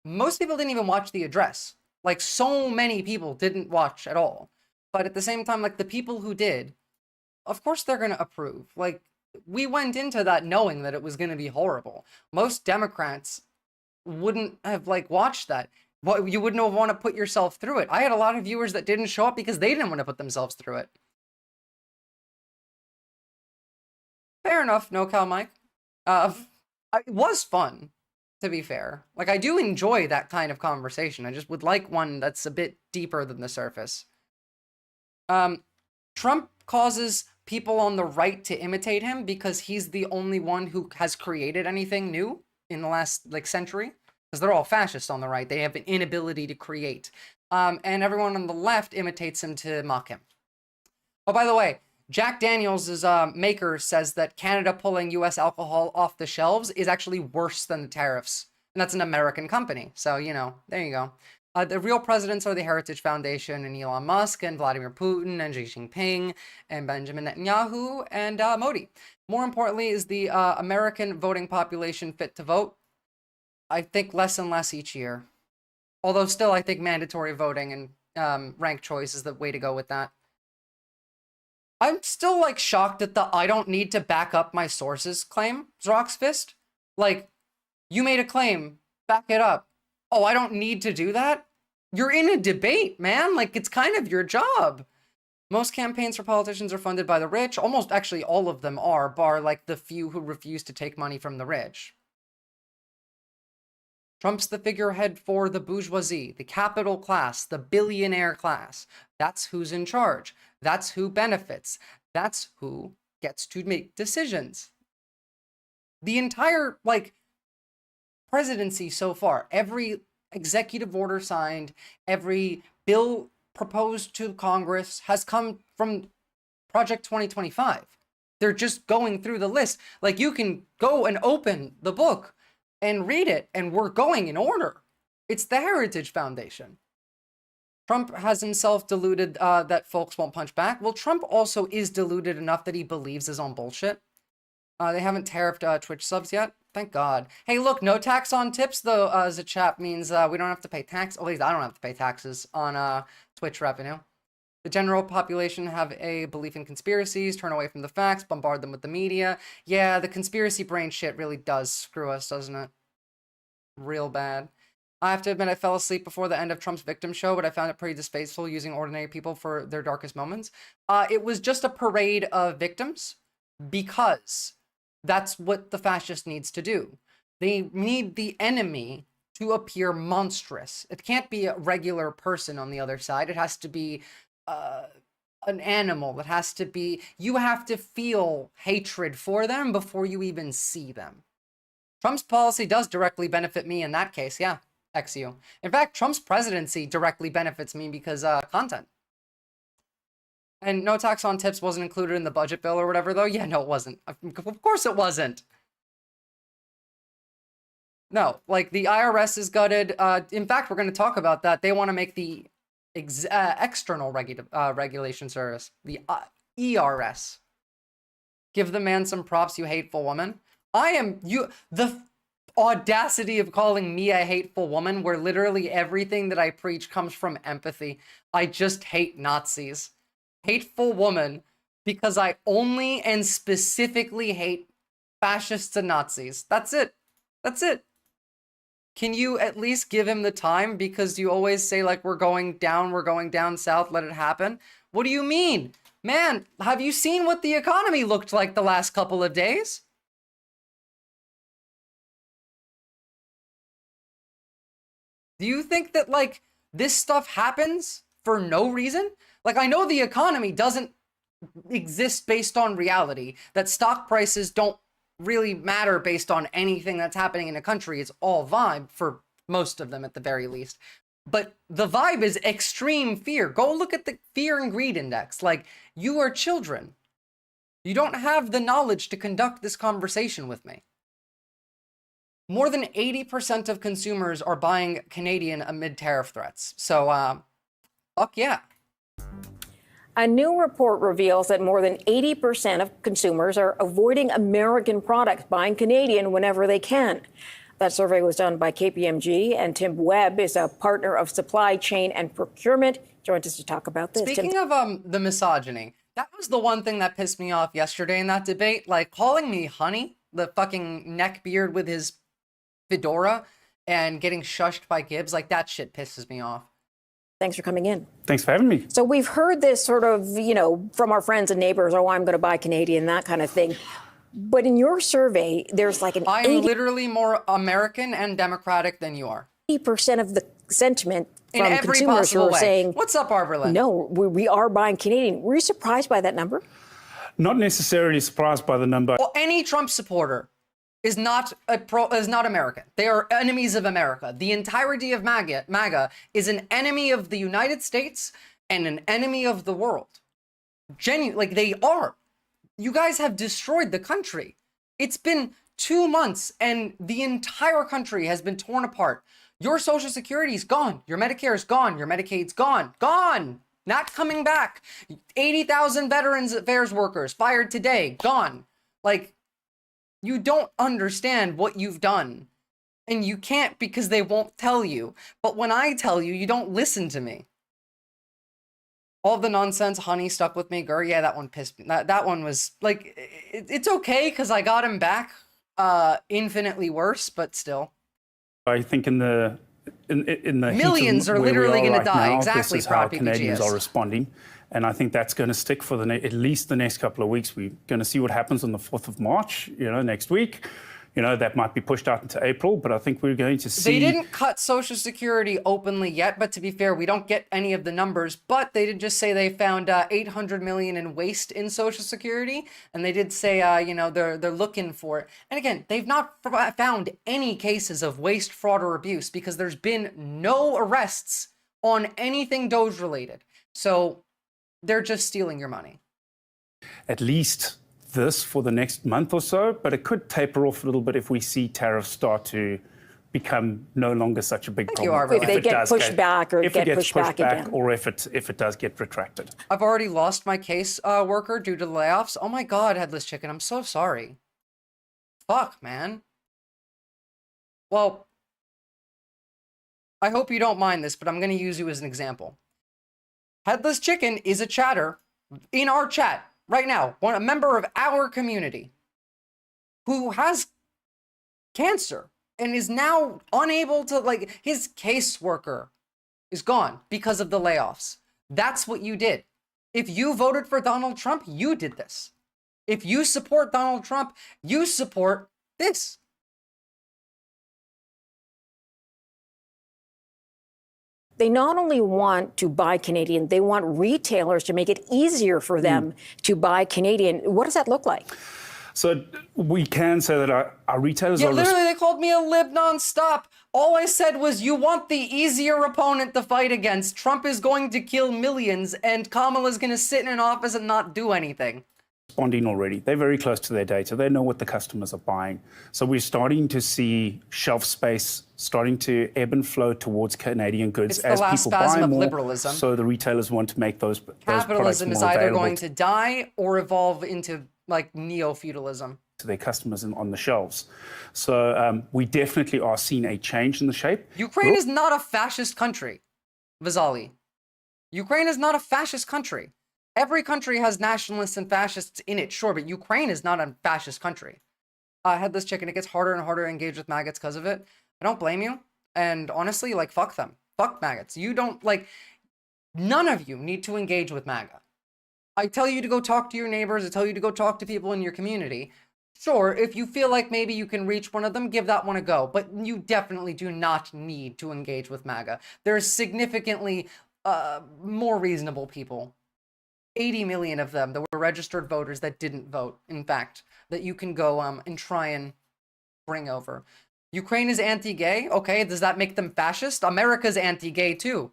most people didn't even watch the address. Like, so many people didn't watch at all. But at the same time, like, the people who did, of course they're going to approve. Like, we went into that knowing that it was going to be horrible. Most Democrats wouldn't have, like, watched that. You wouldn't have want to put yourself through it. I had a lot of viewers that didn't show up because they didn't want to put themselves through it. Fair enough, No Cal Mike. It was fun, to be fair. Like, I do enjoy that kind of conversation. I just would like one that's a bit deeper than the surface. Trump causes people on the right to imitate him because he's the only one who has created anything new in the last, like, century. Because they're all fascists on the right. They have an inability to create. And everyone on the left imitates him to mock him. Oh, by the way, Jack Daniels' maker says that Canada pulling U.S. alcohol off the shelves is actually worse than the tariffs. And that's an American company. So, you know, there you go. The real presidents are the Heritage Foundation and Elon Musk and Vladimir Putin and Xi Jinping and Benjamin Netanyahu and Modi. More importantly, is the American voting population fit to vote? I think less and less each year. Although still, I think mandatory voting and ranked choice is the way to go with that. I'm still, like, shocked at the I don't need to back up my sources claim, Zroxfist. Like, you made a claim, back it up. Oh, I don't need to do that? You're in a debate, man. Like, it's kind of your job. Most campaigns for politicians are funded by the rich. Almost, actually, all of them are, bar, like, the few who refuse to take money from the rich. Trump's the figurehead for the bourgeoisie, the capital class, the billionaire class. That's who's in charge. That's who benefits. That's who gets to make decisions. The entire, like, presidency so far, every executive order signed, every bill proposed to Congress has come from Project 2025. They're just going through the list. Like, you can go and open the book and read it, and we're going in order. It's the Heritage Foundation. Trump has himself deluded that folks won't punch back. Well, Trump also is deluded enough that he believes his own bullshit. They haven't tariffed Twitch subs yet. Thank God. Hey, look, no tax on tips, though, Zachap means we don't have to pay tax. At least I don't have to pay taxes on Twitch revenue. The general population have a belief in conspiracies, turn away from the facts, bombard them with the media. Yeah, the conspiracy brain shit really does screw us, doesn't it? Real bad. I have to admit I fell asleep before the end of Trump's victim show, but I found it pretty distasteful using ordinary people for their darkest moments. It was just a parade of victims because that's what the fascist needs to do. They need the enemy to appear monstrous. It can't be a regular person on the other side. It has to be an animal. It has to be, you have to feel hatred for them before you even see them. Trump's policy does directly benefit me in that case, yeah. XU. In fact, Trump's presidency directly benefits me because content. And no tax on tips wasn't included in the budget bill or whatever, though. Yeah, no, it wasn't. Of course it wasn't. No, like the IRS is gutted. In fact, we're going to talk about that. They want to make the external regulation service, the ERS. Give the man some props, you hateful woman. The audacity of calling me a hateful woman, where literally everything that I preach comes from empathy. I just hate Nazis. Hateful woman, because I only and specifically hate fascists and Nazis. That's it. That's it. Can you at least give him the time? Because you always say, like, we're going down south, let it happen. What do you mean? Man, have you seen what the economy looked like the last couple of days? Do you think that, like, this stuff happens for no reason? Like, I know the economy doesn't exist based on reality, that stock prices don't really matter based on anything that's happening in a country. It's all vibe, for most of them at the very least. But the vibe is extreme fear. Go look at the fear and greed index. Like, you are children. You don't have the knowledge to conduct this conversation with me. More than 80% of consumers are buying Canadian amid tariff threats. So, fuck yeah. A new report reveals that more than 80% of consumers are avoiding American products, buying Canadian whenever they can. That survey was done by KPMG, and Tim Webb is a partner of supply chain and procurement. Joined us to talk about this. Speaking of the misogyny, that was the one thing that pissed me off yesterday in that debate. Like, calling me honey, the fucking neckbeard with his fedora, and getting shushed by Gibbs, like, that shit pisses me off. Thanks for coming in. Thanks for having me. So we've heard this sort of, from our friends and neighbors, oh, I'm going to buy Canadian, that kind of thing. But in your survey, there's like I'm literally more American and democratic than you are. 80% of the sentiment in from every consumers who possible are way. saying, what's up, Arberlin? No, we are buying Canadian. Were you surprised by that number? Not necessarily surprised by the number. Well, any Trump supporter is not American. They are enemies of America. The entirety of MAGA is an enemy of the United States and an enemy of the world. Like, they are. You guys have destroyed the country. It's been 2 months and the entire country has been torn apart. Your Social Security's gone. Your Medicare is gone. Your Medicaid's gone. Gone. Not coming back. 80,000 Veterans Affairs workers fired today. Gone. Like, you don't understand what you've done. And you can't because they won't tell you. But when I tell you, you don't listen to me. All the nonsense, honey, stuck with me. Girl, yeah, that one pissed me. That one was, like, it's okay because I got him back infinitely worse, but still. I think in the millions are literally going to die. Exactly, this is how Canadians are responding. And I think that's going to stick for at least the next couple of weeks. We're going to see what happens on the 4th of March, next week. That might be pushed out into April, but I think we're going to see... They didn't cut Social Security openly yet, but to be fair, we don't get any of the numbers, but they did just say they found $800 million in waste in Social Security, and they did say, they're looking for it. And again, they've not found any cases of waste, fraud, or abuse because there's been no arrests on anything Doge related. So they're just stealing your money. At least this for the next month or so, but it could taper off a little bit if we see tariffs start to become no longer such a big problem. If they get pushed back or get pushed back again. Or if it does get retracted. I've already lost my case worker due to the layoffs. Oh my God, Headless Chicken, I'm so sorry. Fuck, man. Well, I hope you don't mind this, but I'm going to use you as an example. Headless Chicken is a chatter in our chat right now, a member of our community who has cancer and is now unable to, like, his caseworker is gone because of the layoffs. That's what you did. If you voted for Donald Trump, you did this. If you support Donald Trump, you support this. They not only want to buy Canadian, they want retailers to make it easier for them to buy Canadian. What does that look like? So we can say that our retailers are... literally, they called me a lib nonstop. All I said was, you want the easier opponent to fight against. Trump is going to kill millions, and Kamala's going to sit in an office and not do anything. Responding already. They're very close to their data. They know what the customers are buying. So we're starting to see shelf space starting to ebb and flow towards Canadian goods as people buy more. Liberalism. So the retailers want to make those capitalism is either going to die or evolve into like neo-feudalism to their customers on the shelves. So we definitely are seeing a change in the shape. Ukraine is not a fascist country, Vizali. Ukraine is not a fascist country. Every country has nationalists and fascists in it, sure, but Ukraine is not a fascist country. Headless Chicken, it gets harder and harder to engage with maggots because of it. I don't blame you. And honestly, like, fuck them. Fuck maggots. You don't, like, none of you need to engage with MAGA. I tell you to go talk to your neighbors. I tell you to go talk to people in your community. Sure, if you feel like maybe you can reach one of them, give that one a go. But you definitely do not need to engage with MAGA. There's significantly more reasonable people. 80 million of them that were registered voters that didn't vote, in fact, that you can go and try and bring over. Ukraine is anti-gay. Okay, does that make them fascist? America's anti-gay too.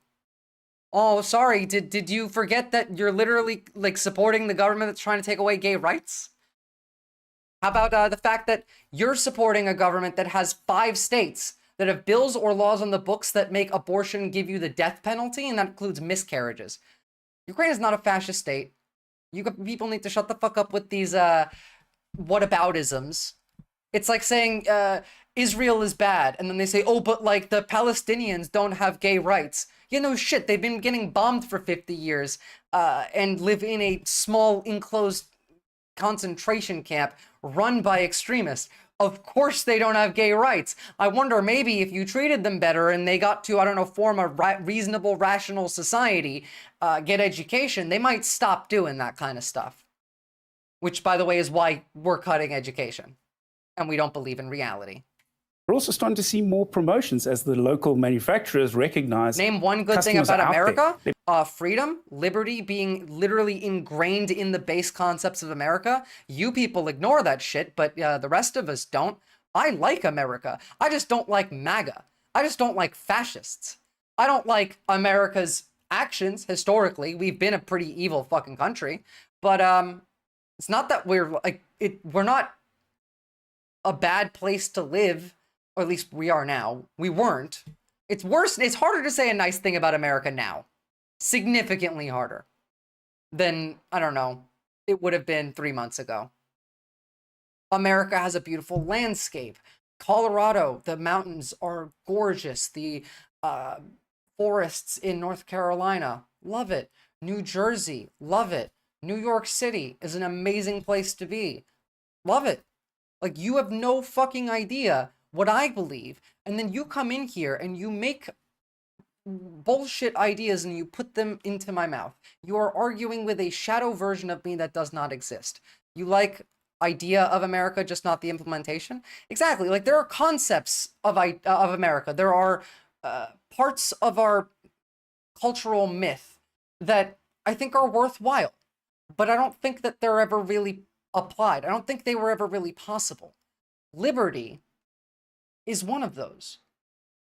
Oh, sorry, did you forget that you're literally like supporting the government that's trying to take away gay rights? How about the fact that you're supporting a government that has 5 states that have bills or laws on the books that make abortion give you the death penalty, and that includes miscarriages? Ukraine is not a fascist state. People need to shut the fuck up with these whataboutisms. It's like saying Israel is bad, and then they say, oh, but like the Palestinians don't have gay rights. You know, shit, they've been getting bombed for 50 years and live in a small enclosed concentration camp run by extremists. Of course they don't have gay rights. I wonder maybe if you treated them better and they got to, I don't know, form a reasonable, rational society, get education, they might stop doing that kind of stuff. Which, by the way, is why we're cutting education. And we don't believe in reality. We're also starting to see more promotions as the local manufacturers recognize. Name one good thing about America. Freedom, liberty being literally ingrained in the base concepts of America. You people ignore that shit, but the rest of us don't. I like America. I just don't like MAGA. I just don't like fascists. I don't like America's actions. Historically, we've been a pretty evil fucking country. But it's not that we're not a bad place to live. Or at least we are now. We weren't. It's worse. It's harder to say a nice thing about America now. Significantly harder than, I don't know, it would have been 3 months ago. America has a beautiful landscape. Colorado, the mountains are gorgeous. The forests in North Carolina, love it. New Jersey, love it. New York City is an amazing place to be. Love it. Like, you have no fucking idea what I believe, and then you come in here and you make bullshit ideas and you put them into my mouth. You are arguing with a shadow version of me that does not exist. You like idea of America, just not the implementation? Exactly. Like, there are concepts of America. There are parts of our cultural myth that I think are worthwhile, but I don't think that they're ever really applied. I don't think they were ever really possible. Liberty is one of those.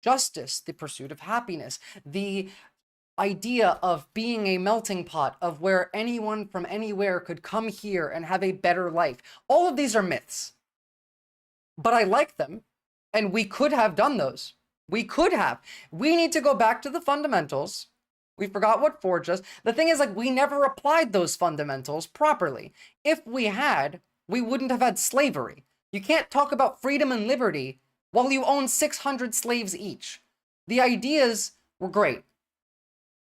Justice, the pursuit of happiness, the idea of being a melting pot of where anyone from anywhere could come here and have a better life. All of these are myths. But I like them, and we could have done those. We could have. We need to go back to the fundamentals. We forgot what forged us. The thing is, like, we never applied those fundamentals properly. If we had, we wouldn't have had slavery. You can't talk about freedom and liberty while you own 600 slaves each. The ideas were great,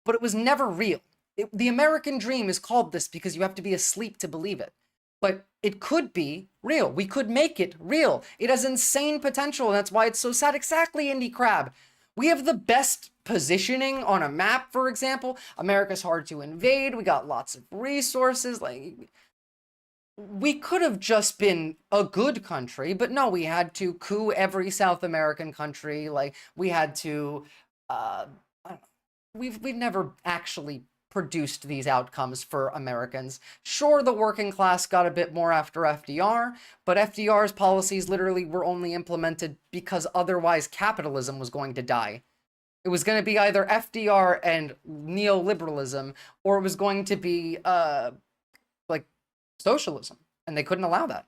but it was never real. The American dream is called this because you have to be asleep to believe it. But it could be real. We could make it real. It has insane potential, and that's why it's so sad. Exactly, Indie Crab. We have the best positioning on a map, for example. America's hard to invade. We got lots of resources. Like, we could have just been a good country, but no, we had to coup every South American country. Like, we had to, I don't know. We've never actually produced these outcomes for Americans. Sure, the working class got a bit more after FDR, but FDR's policies literally were only implemented because otherwise capitalism was going to die. It was going to be either FDR and neoliberalism, or it was going to be like socialism, and they couldn't allow that.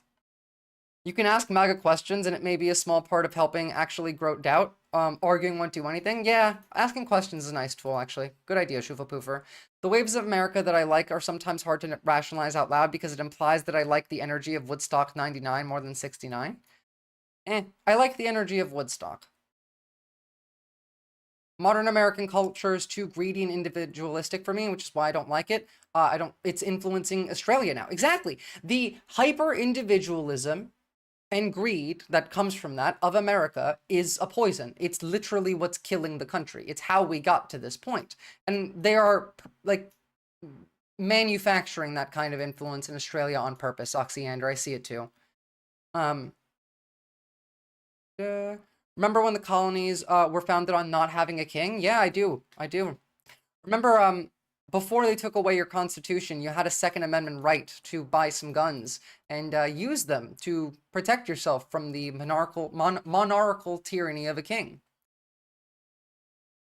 You can ask MAGA questions, and it may be a small part of helping actually grow doubt. Arguing won't do anything. Yeah, asking questions is a nice tool, actually. Good idea, Shufa Poofer. The waves of America that I like are sometimes hard to rationalize out loud because it implies that I like the energy of Woodstock 99 more than 69. I like the energy of Woodstock. Modern American culture is too greedy and individualistic for me, which is why I don't like it. It's influencing Australia now. Exactly. The hyper-individualism and greed that comes from that of America is a poison. It's literally what's killing the country. It's how we got to this point. And they are like manufacturing that kind of influence in Australia on purpose. Oxyander, I see it too. Remember when the colonies were founded on not having a king? Yeah, I do. Remember before they took away your constitution, you had a Second Amendment right to buy some guns and use them to protect yourself from the monarchical tyranny of a king.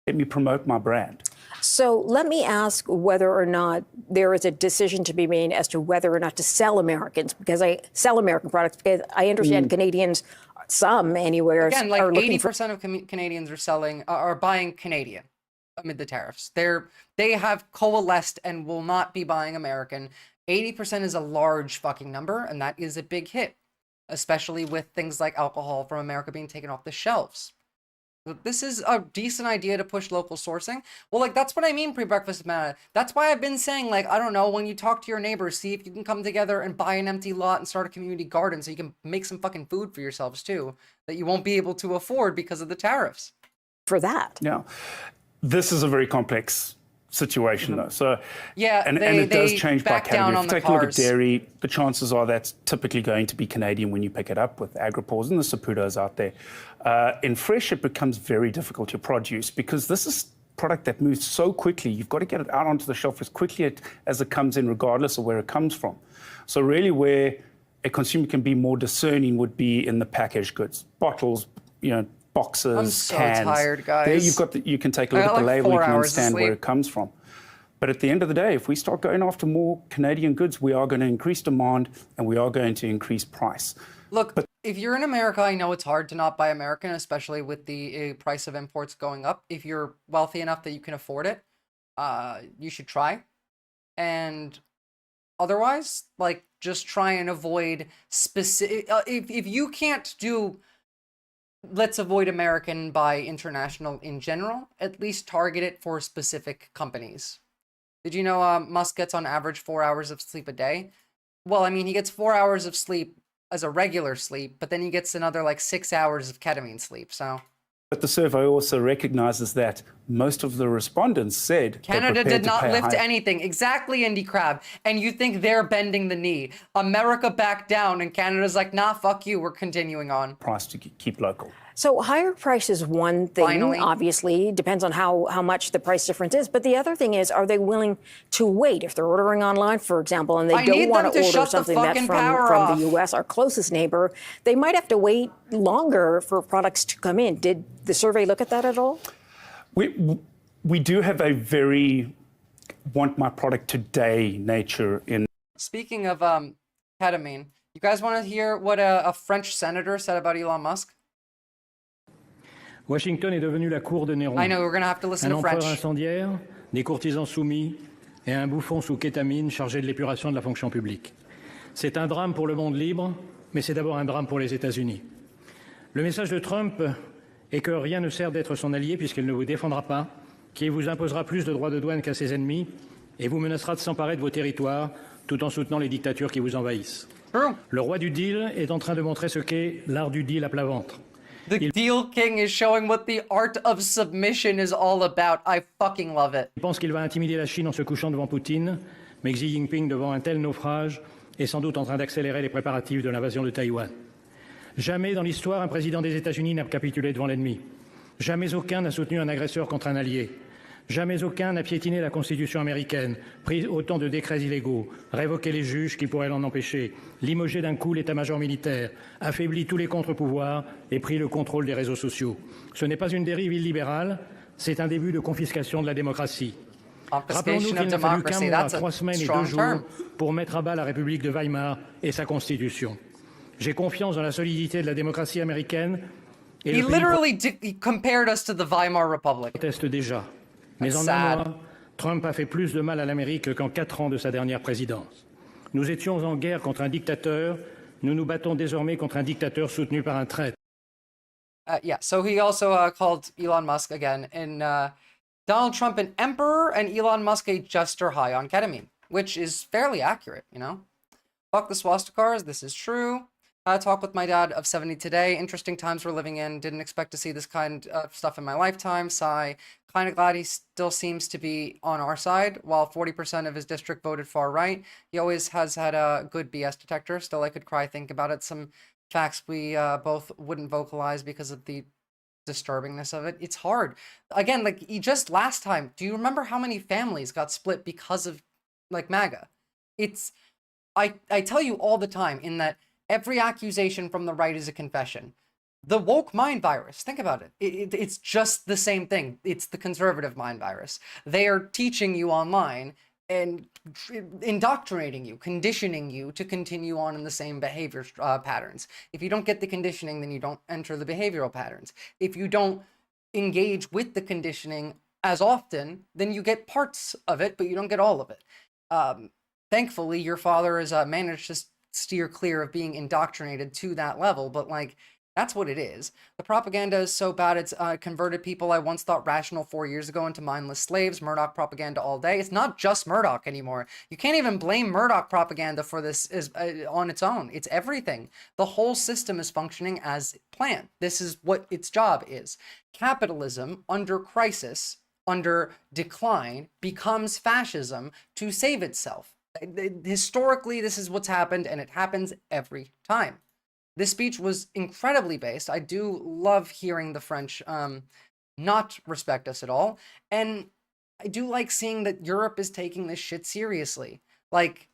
Let me promote my brand. So let me ask whether or not there is a decision to be made as to whether or not to sell American products, because I understand Canadians, some anywhere, again, like are 80% of Canadians are buying Canadian amid the tariffs. They have coalesced and will not be buying American. 80% is a large fucking number, and that is a big hit, especially with things like alcohol from America being taken off the shelves. This is a decent idea to push local sourcing. Well, like, that's what I mean, pre-breakfast manna. That's why I've been saying, like, I don't know, when you talk to your neighbors, see if you can come together and buy an empty lot and start a community garden so you can make some fucking food for yourselves, too, that you won't be able to afford because of the tariffs. For that. Yeah. This is a very complex situation, though. So, yeah, and it does change by category. If you take a look at dairy, the chances are that's typically going to be Canadian when you pick it up with Agripors and the Saputos out there. In fresh, it becomes very difficult to produce because this is product that moves so quickly. You've got to get it out onto the shelf as quickly as it comes in, regardless of where it comes from. So really where a consumer can be more discerning would be in the packaged goods, bottles, boxes, I'm so cans. tired, guys. There you can take a look at the label, you can understand where it comes from. But at the end of the day, if we start going after more Canadian goods, we are going to increase demand and we are going to increase price. Look, if you're in America, I know it's hard to not buy American, especially with the price of imports going up. If you're wealthy enough that you can afford it, you should try. And otherwise, like, just try and avoid specific... if you can't do... let's avoid American by international in general, at least target it for specific companies. Did you know Musk gets on average 4 hours of sleep a day? Well, I mean, he gets 4 hours of sleep as a regular sleep, but then he gets another like 6 hours of ketamine sleep, so... But the survey also recognizes that most of the respondents said Canada did not lift anything. Exactly, Indie Crab. And you think they're bending the knee. America backed down and Canada's like, nah, fuck you, we're continuing on. Price to keep local. So higher price is one thing, Finally. Obviously, depends on how much the price difference is. But the other thing is, are they willing to wait? If they're ordering online, for example, and they don't want to order something that's from the U.S., our closest neighbor, they might have to wait longer for products to come in. Did the survey look at that at all? We do have a very want my product today nature in. Speaking of ketamine, you guys want to hear what a French senator said about Elon Musk? Washington est devenu la cour de Néron. I know, we're going to have to listen to French. Un empereur incendiaire, des courtisans soumis et un bouffon sous kétamine chargé de l'épuration de la fonction publique. C'est un drame pour le monde libre, mais c'est d'abord un drame pour les États-Unis. Le message de Trump est que rien ne sert d'être son allié puisqu'il ne vous défendra pas, qu'il vous imposera plus de droits de douane qu'à ses ennemis et vous menacera de s'emparer de vos territoires tout en soutenant les dictatures qui vous envahissent. Le roi du deal est en train de montrer ce qu'est l'art du deal à plat ventre. The Deal King is showing what the art of submission is all about. I fucking love it. Il pense qu'il va intimider la Chine en se couchant devant Poutine, mais Xi Jinping, devant un tel naufrage, est sans doute en train d'accélérer les préparatifs de l'invasion de Taïwan. Jamais dans l'histoire, un président des États-Unis n'a capitulé devant l'ennemi. Jamais aucun n'a soutenu un agresseur contre un allié. Jamais aucun n'a piétiné la Constitution américaine, pris autant de décrets illégaux, révoqué les juges qui pourraient l'en empêcher, limogé d'un coup l'état-major militaire, affaibli tous les contre-pouvoirs et pris le contrôle des réseaux sociaux. Ce n'est pas une dérive illibérale, c'est un début de confiscation de la démocratie. Rappelons-nous qu'il n'a fallu qu'un mois, 3 semaines et 2 jours pour mettre à bas la République de Weimar et sa Constitution. J'ai confiance dans la solidité de la démocratie américaine et He literally compared us to the Weimar Republic. Proteste déjà. Mais en un mois, Trump a fait plus de mal à l'Amérique qu'en 4 ans de sa dernière présidence. Nous étions en guerre contre un dictateur, nous nous battons désormais contre un dictateur soutenu par un traître. Yeah, so he also called Elon Musk again, and Donald Trump an emperor and Elon Musk a jester high on ketamine, which is fairly accurate, you know? Fuck the swastikars, this is true. Talk with my dad of 70 today. Interesting times we're living in. Didn't expect to see this kind of stuff in my lifetime. Sigh. Kind of glad he still seems to be on our side. While 40% of his district voted far right, he always has had a good BS detector. Still, I could cry think about it. Some facts we both wouldn't vocalize because of the disturbingness of it. It's hard. Again, like just last time, do you remember how many families got split because of like MAGA? It's I tell you all the time in that every accusation from the right is a confession. The woke mind virus, think about it. It's just the same thing. It's the conservative mind virus. They are teaching you online and indoctrinating you, conditioning you to continue on in the same behavior patterns. If you don't get the conditioning, then you don't enter the behavioral patterns. If you don't engage with the conditioning as often, then you get parts of it, but you don't get all of it. Thankfully, your father has managed to steer clear of being indoctrinated to that level, but like, that's what it is. The propaganda is so bad it's converted people I once thought rational 4 years ago into mindless slaves. Murdoch propaganda all day. It's not just Murdoch anymore. You can't even blame Murdoch propaganda for this on its own. It's everything. The whole system is functioning as planned. This is what its job is. Capitalism under crisis, under decline, becomes fascism to save itself. Historically, this is what's happened, and it happens every time. This speech was incredibly based. I do love hearing the French not respect us at all. And I do like seeing that Europe is taking this shit seriously. Like,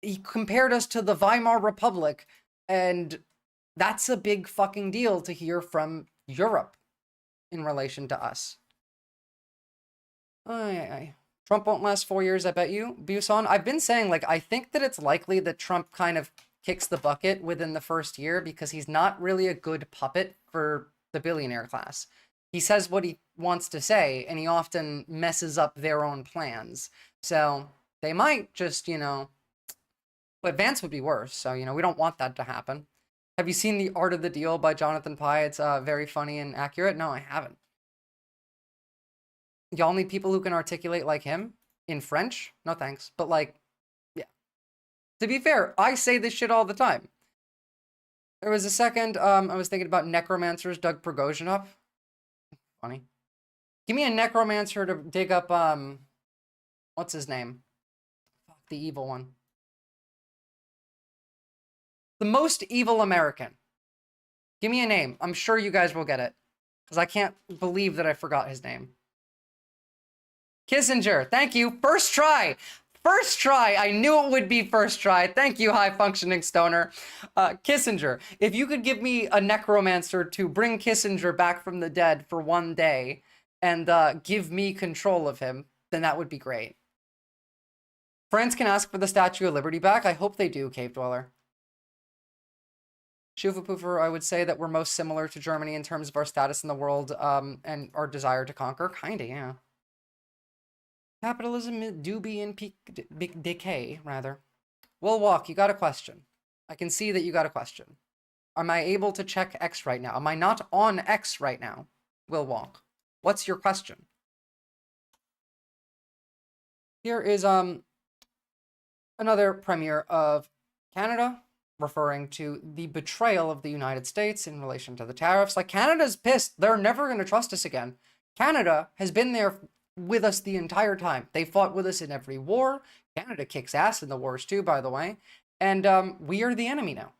he compared us to the Weimar Republic, and that's a big fucking deal to hear from Europe in relation to us. Trump won't last 4 years, I bet you. Busan, I've been saying, like, I think that it's likely that Trump kind of kicks the bucket within the first year because he's not really a good puppet for the billionaire class. He says what he wants to say, and he often messes up their own plans. So they might just, you know, but Vance would be worse. So, you know, we don't want that to happen. Have you seen The Art of the Deal by Jonathan Pye? It's very funny and accurate. No, I haven't. Y'all need people who can articulate like him in French? No thanks. But like, yeah. To be fair, I say this shit all the time. There was a second, I was thinking about necromancers dug Prigozhin up. Funny. Give me a necromancer to dig up, what's his name? Fuck, the evil one. The most evil American. Give me a name. I'm sure you guys will get it. Because I can't believe that I forgot his name. Kissinger, thank you. First try. First try. I knew it would be first try. Thank you, high-functioning stoner. Kissinger, if you could give me a necromancer to bring Kissinger back from the dead for one day and give me control of him, then that would be great. France can ask for the Statue of Liberty back. I hope they do, Cave Dweller. Shufa Poofer, I would say that we're most similar to Germany in terms of our status in the world and our desire to conquer. Kinda, yeah. Capitalism do be in peak decay, rather. Will Walk, you got a question. I can see that you got a question. Am I able to check X right now? Am I not on X right now? Will Wonk. What's your question? Here is another premier of Canada referring to the betrayal of the United States in relation to the tariffs. Like, Canada's pissed. They're never going to trust us again. Canada has been there with us the entire time. They fought with us in every war. Canada kicks ass in the wars too, by the way. And we are the enemy now.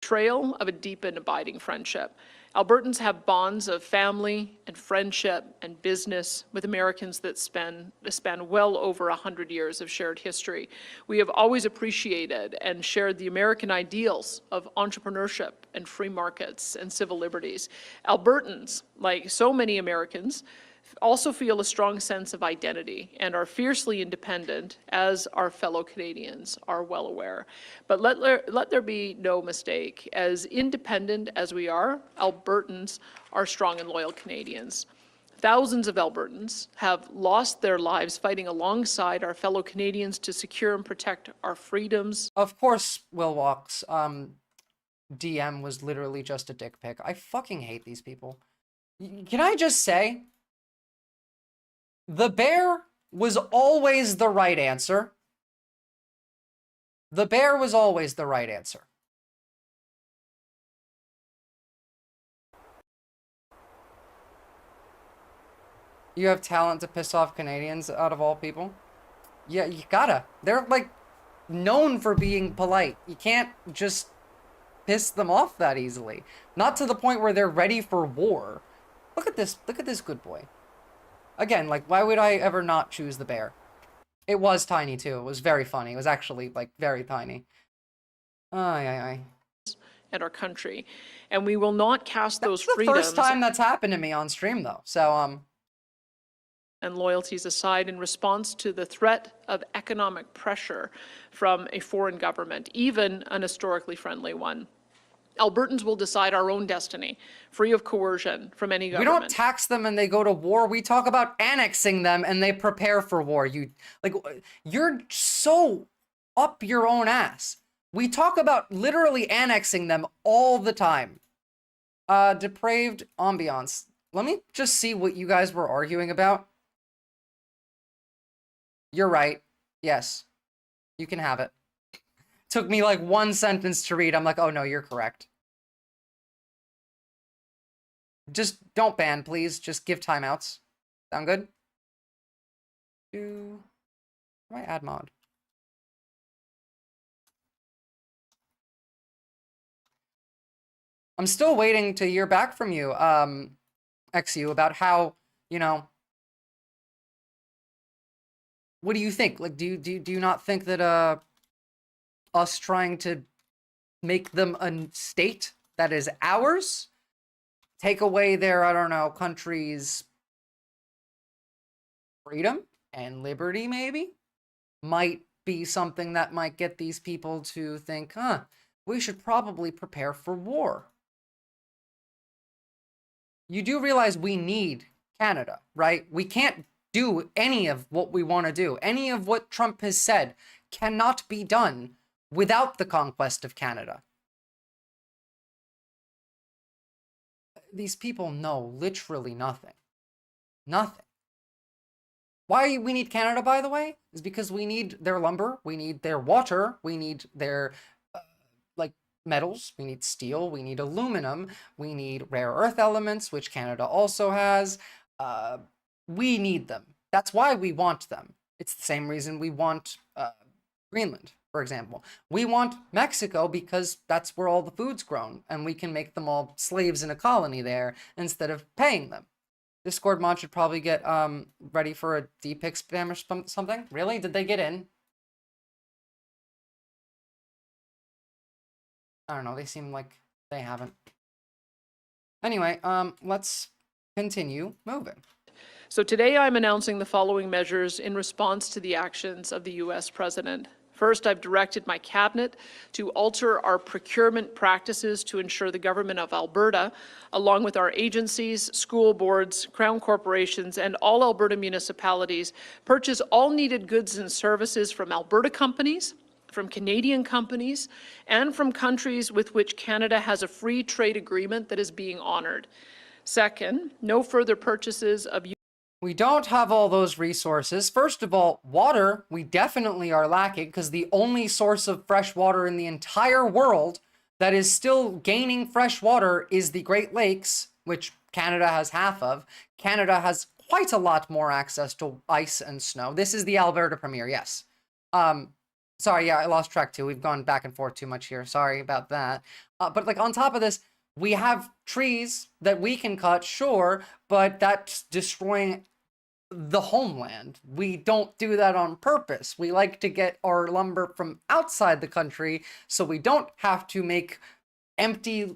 Betrayal of a deep and abiding friendship. Albertans have bonds of family and friendship and business with Americans that span well over 100 years of shared history. We have always appreciated and shared the American ideals of entrepreneurship and free markets and civil liberties. Albertans, like so many Americans, also feel a strong sense of identity and are fiercely independent, as our fellow Canadians are well aware. But let there be no mistake, as independent as we are, Albertans are strong and loyal Canadians. Thousands of Albertans have lost their lives fighting alongside our fellow Canadians to secure and protect our freedoms. Of course, Will Walk's DM was literally just a dick pic. I fucking hate these people. Can I just say, the bear was always the right answer. The bear was always the right answer. You have talent to piss off Canadians out of all people? Yeah, you gotta. They're, like, known for being polite. You can't just piss them off that easily. Not to the point where they're ready for war. Look at this good boy. Again, like, why would I ever not choose the bear? It was tiny, too. It was very funny. It was actually, like, very tiny. And our country. And we will not cast those freedoms. That's the first time that's happened to me on stream, though. So, and loyalties aside, in response to the threat of economic pressure from a foreign government, even an historically friendly one. Albertans will decide our own destiny, free of coercion from any government. We don't tax them and they go to war. We talk about annexing them and they prepare for war. You're so up your own ass. We talk about literally annexing them all the time. Depraved ambiance. Let me just see what you guys were arguing about. You're right. Yes. You can have it. Took me like one sentence to read. I'm like, oh no, you're correct. Just don't ban, please. Just give timeouts. Sound good? How do I add mod? I'm still waiting to hear back from you, XU, about how, you know, what do you think? Like, do you not think that, us trying to make them a state that is ours, take away their, I don't know, country's freedom and liberty, maybe, might be something that might get these people to think, huh, we should probably prepare for war. You do realize we need Canada, right? We can't do any of what we want to do. Any of what Trump has said cannot be done without the conquest of Canada. These people know literally nothing. Nothing. Why we need Canada, by the way, is because we need their lumber, we need their water, we need their, like, metals, we need steel, we need aluminum, we need rare earth elements, which Canada also has. We need them. That's why we want them. It's the same reason we want Greenland, for example. We want Mexico because that's where all the food's grown, and we can make them all slaves in a colony there instead of paying them. Discord mod should probably get ready for a DPIC spam or something. Really? Did they get in? I don't know. They seem like they haven't. Anyway, let's continue moving. So today I'm announcing the following measures in response to the actions of the U.S. President. First, I've directed my cabinet to alter our procurement practices to ensure the government of Alberta, along with our agencies, school boards, crown corporations, and all Alberta municipalities, purchase all needed goods and services from Alberta companies from Canadian companies and from countries with which Canada has a free trade agreement that is being honored. Second, no further purchases of We don't have all those resources. First of all, water, we definitely are lacking because the only source of fresh water in the entire world that is still gaining fresh water is the Great Lakes, which Canada has half of. Canada has quite a lot more access to ice and snow. This is the Alberta Premier, yes. Sorry, yeah, I lost track too. We've gone back and forth too much here. Sorry about that. But like on top of this, we have trees that we can cut, sure, but that's destroying the homeland. We don't do that on purpose. We like to get our lumber from outside the country so we don't have to make empty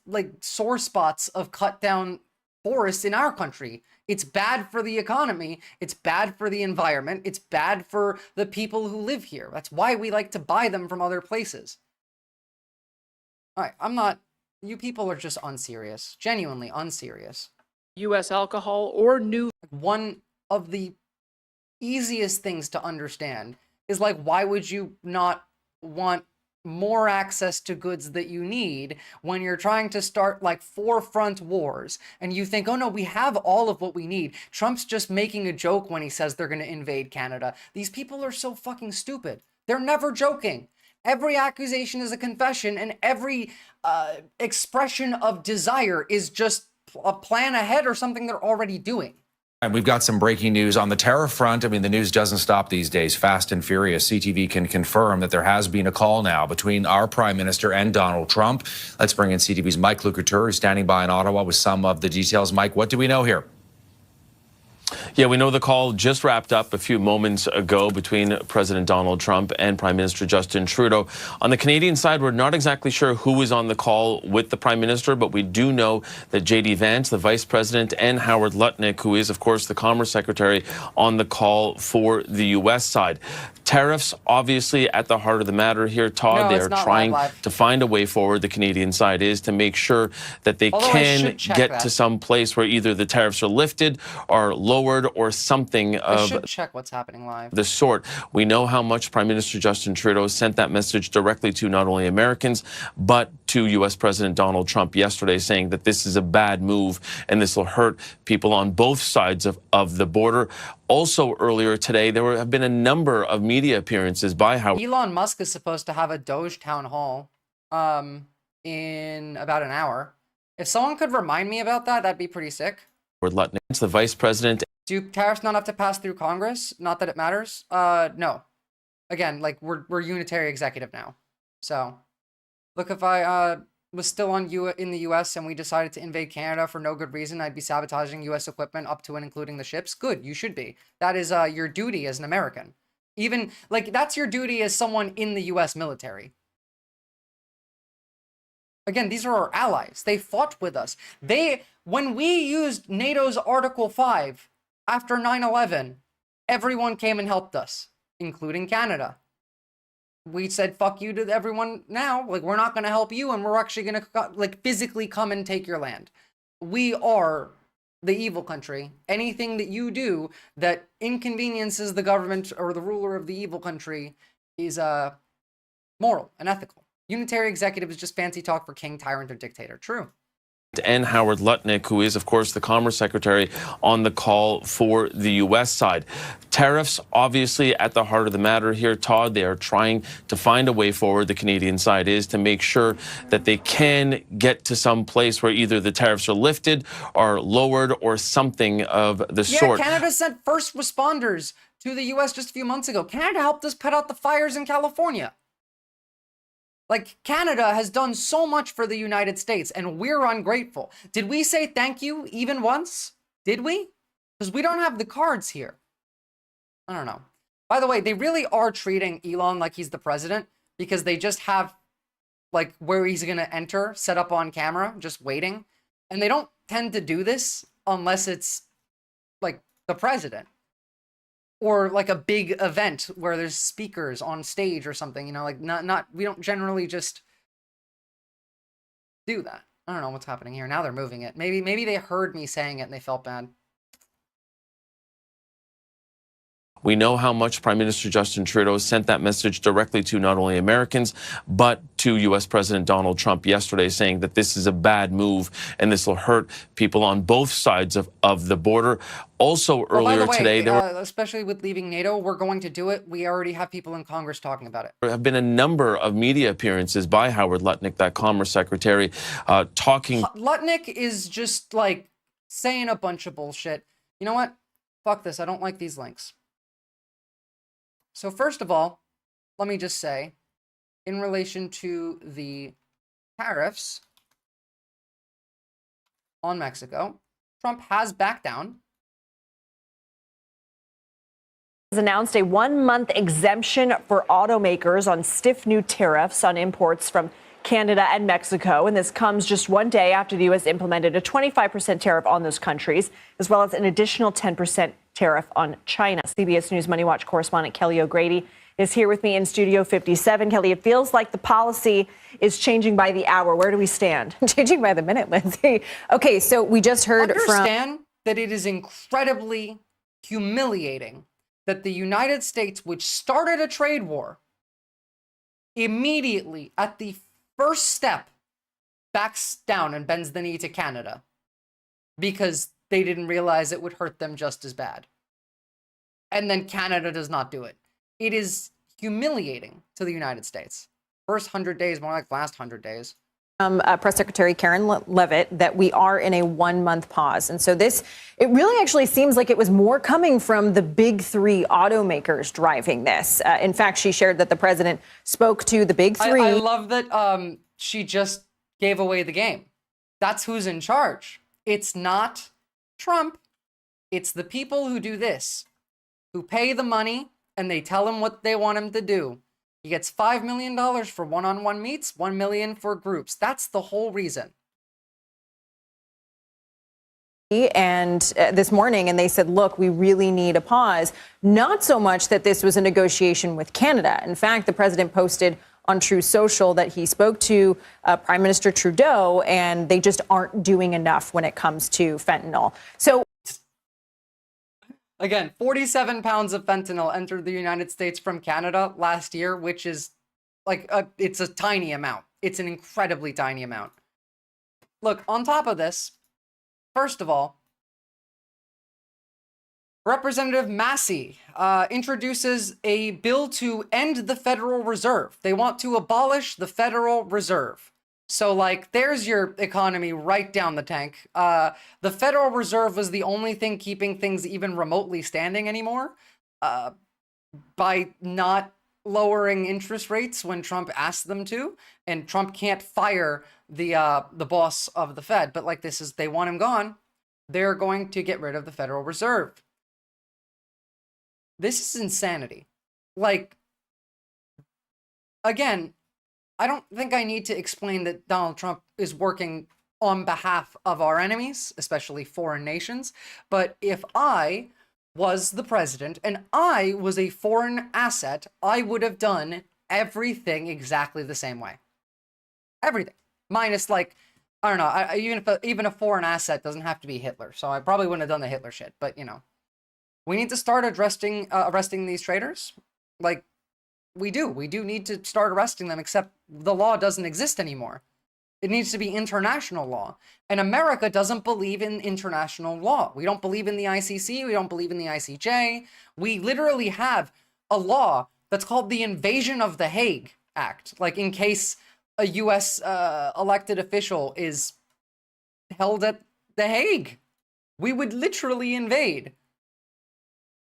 like sore spots of cut down forests in our country. It's bad for the economy. It's bad for the environment. It's bad for the people who live here. That's why we like to buy them from other places. All right, you people are just unserious. Genuinely unserious. U.S. alcohol or new. One of the easiest things to understand is like, why would you not want more access to goods that you need when you're trying to start like forefront wars and you think, oh no, we have all of what we need. Trump's just making a joke when he says they're going to invade Canada. These people are so fucking stupid. They're never joking. Every accusation is a confession, and every expression of desire is just a plan ahead or something they're already doing. And we've got some breaking news on the tariff front. I mean, the news doesn't stop these days. Fast and furious. CTV can confirm that there has been a call now between our prime minister and Donald Trump. Let's bring in CTV's Mike Lecouture, who's standing by in Ottawa with some of the details. Mike, what do we know here? Yeah, we know the call just wrapped up a few moments ago between President Donald Trump and Prime Minister Justin Trudeau. On the Canadian side, we're not exactly sure who was on the call with the Prime Minister, but we do know that J.D. Vance, the Vice President, and Howard Lutnick, who is, of course, the Commerce Secretary, on the call for the U.S. side. Tariffs, obviously, at the heart of the matter here, Todd. No, they it's are not trying live. to find a way forward. The Canadian side is to make sure that they Although I can should check get that. to some place where either the tariffs are lifted or lowered or something I of should check what's happening live. the sort. We know how much Prime Minister Justin Trudeau sent that message directly to not only Americans, but to U.S. President Donald Trump yesterday, saying that this is a bad move and this will hurt people on both sides of the border. Also, earlier today, there have been a number of media appearances by Howard. Elon Musk is supposed to have a Doge town hall in about an hour. If someone could remind me about that, that'd be pretty sick. Lutnick, the Vice President. Do tariffs not have to pass through Congress? Not that it matters. No. Again, like we're unitary executive now. So, look, if I was still in the U.S. and we decided to invade Canada for no good reason, I'd be sabotaging U.S. equipment up to and including the ships. Good, you should be. That is your duty as an American. Even like that's your duty as someone in the U.S. military. Again, these are our allies. They fought with us. When we used NATO's Article 5 after 9/11, everyone came and helped us, including Canada. We said, fuck you to everyone now. Like, we're not going to help you, and we're actually going to, like, physically come and take your land. We are the evil country. Anything that you do that inconveniences the government or the ruler of the evil country is moral and ethical. Unitary executive is just fancy talk for king, tyrant, or dictator. True. And Howard Lutnick, who is, of course, the Commerce Secretary, on the call for the U.S. side. Tariffs, obviously, at the heart of the matter here, Todd. They are trying to find a way forward. The Canadian side is to make sure that they can get to some place where either the tariffs are lifted or lowered or something of the sort. Yeah, Canada sent first responders to the U.S. just a few months ago. Canada helped us put out the fires in California. Like, Canada has done so much for the United States, and we're ungrateful. Did we say thank you even once? Did we? Because we don't have the cards here. I don't know. By the way, they really are treating Elon like he's the president, because they just have, like, where he's going to enter set up on camera, just waiting. And they don't tend to do this unless it's, like, the president. Or like a big event where there's speakers on stage or something, you know, like we don't generally just do that. I don't know what's happening here. Now they're moving it. Maybe they heard me saying it and they felt bad. We know how much Prime Minister Justin Trudeau sent that message directly to not only Americans, but to U.S. President Donald Trump yesterday, saying that this is a bad move and this will hurt people on both sides of the border. Also, By earlier the way, today, there especially with leaving NATO, we're going to do it. We already have people in Congress talking about it. have been a number of media appearances by Howard Lutnick, that Commerce Secretary, talking. Lutnick is just like saying a bunch of bullshit. You know what? Fuck this. I don't like these links. So first of all, let me just say, in relation to the tariffs on Mexico, Trump has backed down. Has announced a 1-month exemption for automakers on stiff new tariffs on imports from Canada and Mexico. And this comes just one day after the U.S. implemented a 25% tariff on those countries, as well as an additional 10% tariff on China. CBS News Money Watch correspondent Kelly O'Grady is here with me in Studio 57. Kelly, it feels like the policy is changing by the hour. Where do we stand? Changing by the minute, Lindsay. Okay, so we just heard Understand that it is incredibly humiliating that the United States, which started a trade war, immediately at the first step backs down and bends the knee to Canada because they didn't realize it would hurt them just as bad. And then Canada does not do it. It is humiliating to the United States. First 100 days, more like last 100 days. Press Secretary Karen Leavitt that we are in a 1-month pause. And so it really actually seems like it was more coming from the big three automakers driving this. In fact, she shared that the president spoke to the big three. I love that she just gave away the game. That's who's in charge. It's not Trump. It's the people who do this, who pay the money and they tell him what they want him to do. He gets $5 million for one-on-one meets, $1 million for groups. That's the whole reason. And this morning, and they said, look, we really need a pause. Not so much that this was a negotiation with Canada. In fact, the president posted on True Social that he spoke to Prime Minister Trudeau, and they just aren't doing enough when it comes to fentanyl. So again, 47 pounds of fentanyl entered the United States from Canada last year, which is like, it's a tiny amount. It's an incredibly tiny amount. Look, on top of this, first of all, Representative Massey introduces a bill to end the Federal Reserve. They want to abolish the Federal Reserve. So, like, there's your economy right down the tank. The Federal Reserve was the only thing keeping things even remotely standing anymore by not lowering interest rates when Trump asked them to. And Trump can't fire the boss of the Fed. But, like, they want him gone. They're going to get rid of the Federal Reserve. This is insanity. Like, again, I don't think I need to explain that Donald Trump is working on behalf of our enemies, especially foreign nations. But if I was the president and I was a foreign asset, I would have done everything exactly the same way. Everything. Minus, like, I don't know, even a foreign asset doesn't have to be Hitler. So I probably wouldn't have done the Hitler shit. But, you know, we need to start arresting these traitors. Like, we do need to start arresting them, except the law doesn't exist anymore. It needs to be international law. And America doesn't believe in international law. We don't believe in the ICC. We don't believe in the ICJ. We literally have a law that's called the Invasion of the Hague Act. Like, in case a U.S. Elected official is held at The Hague, we would literally invade.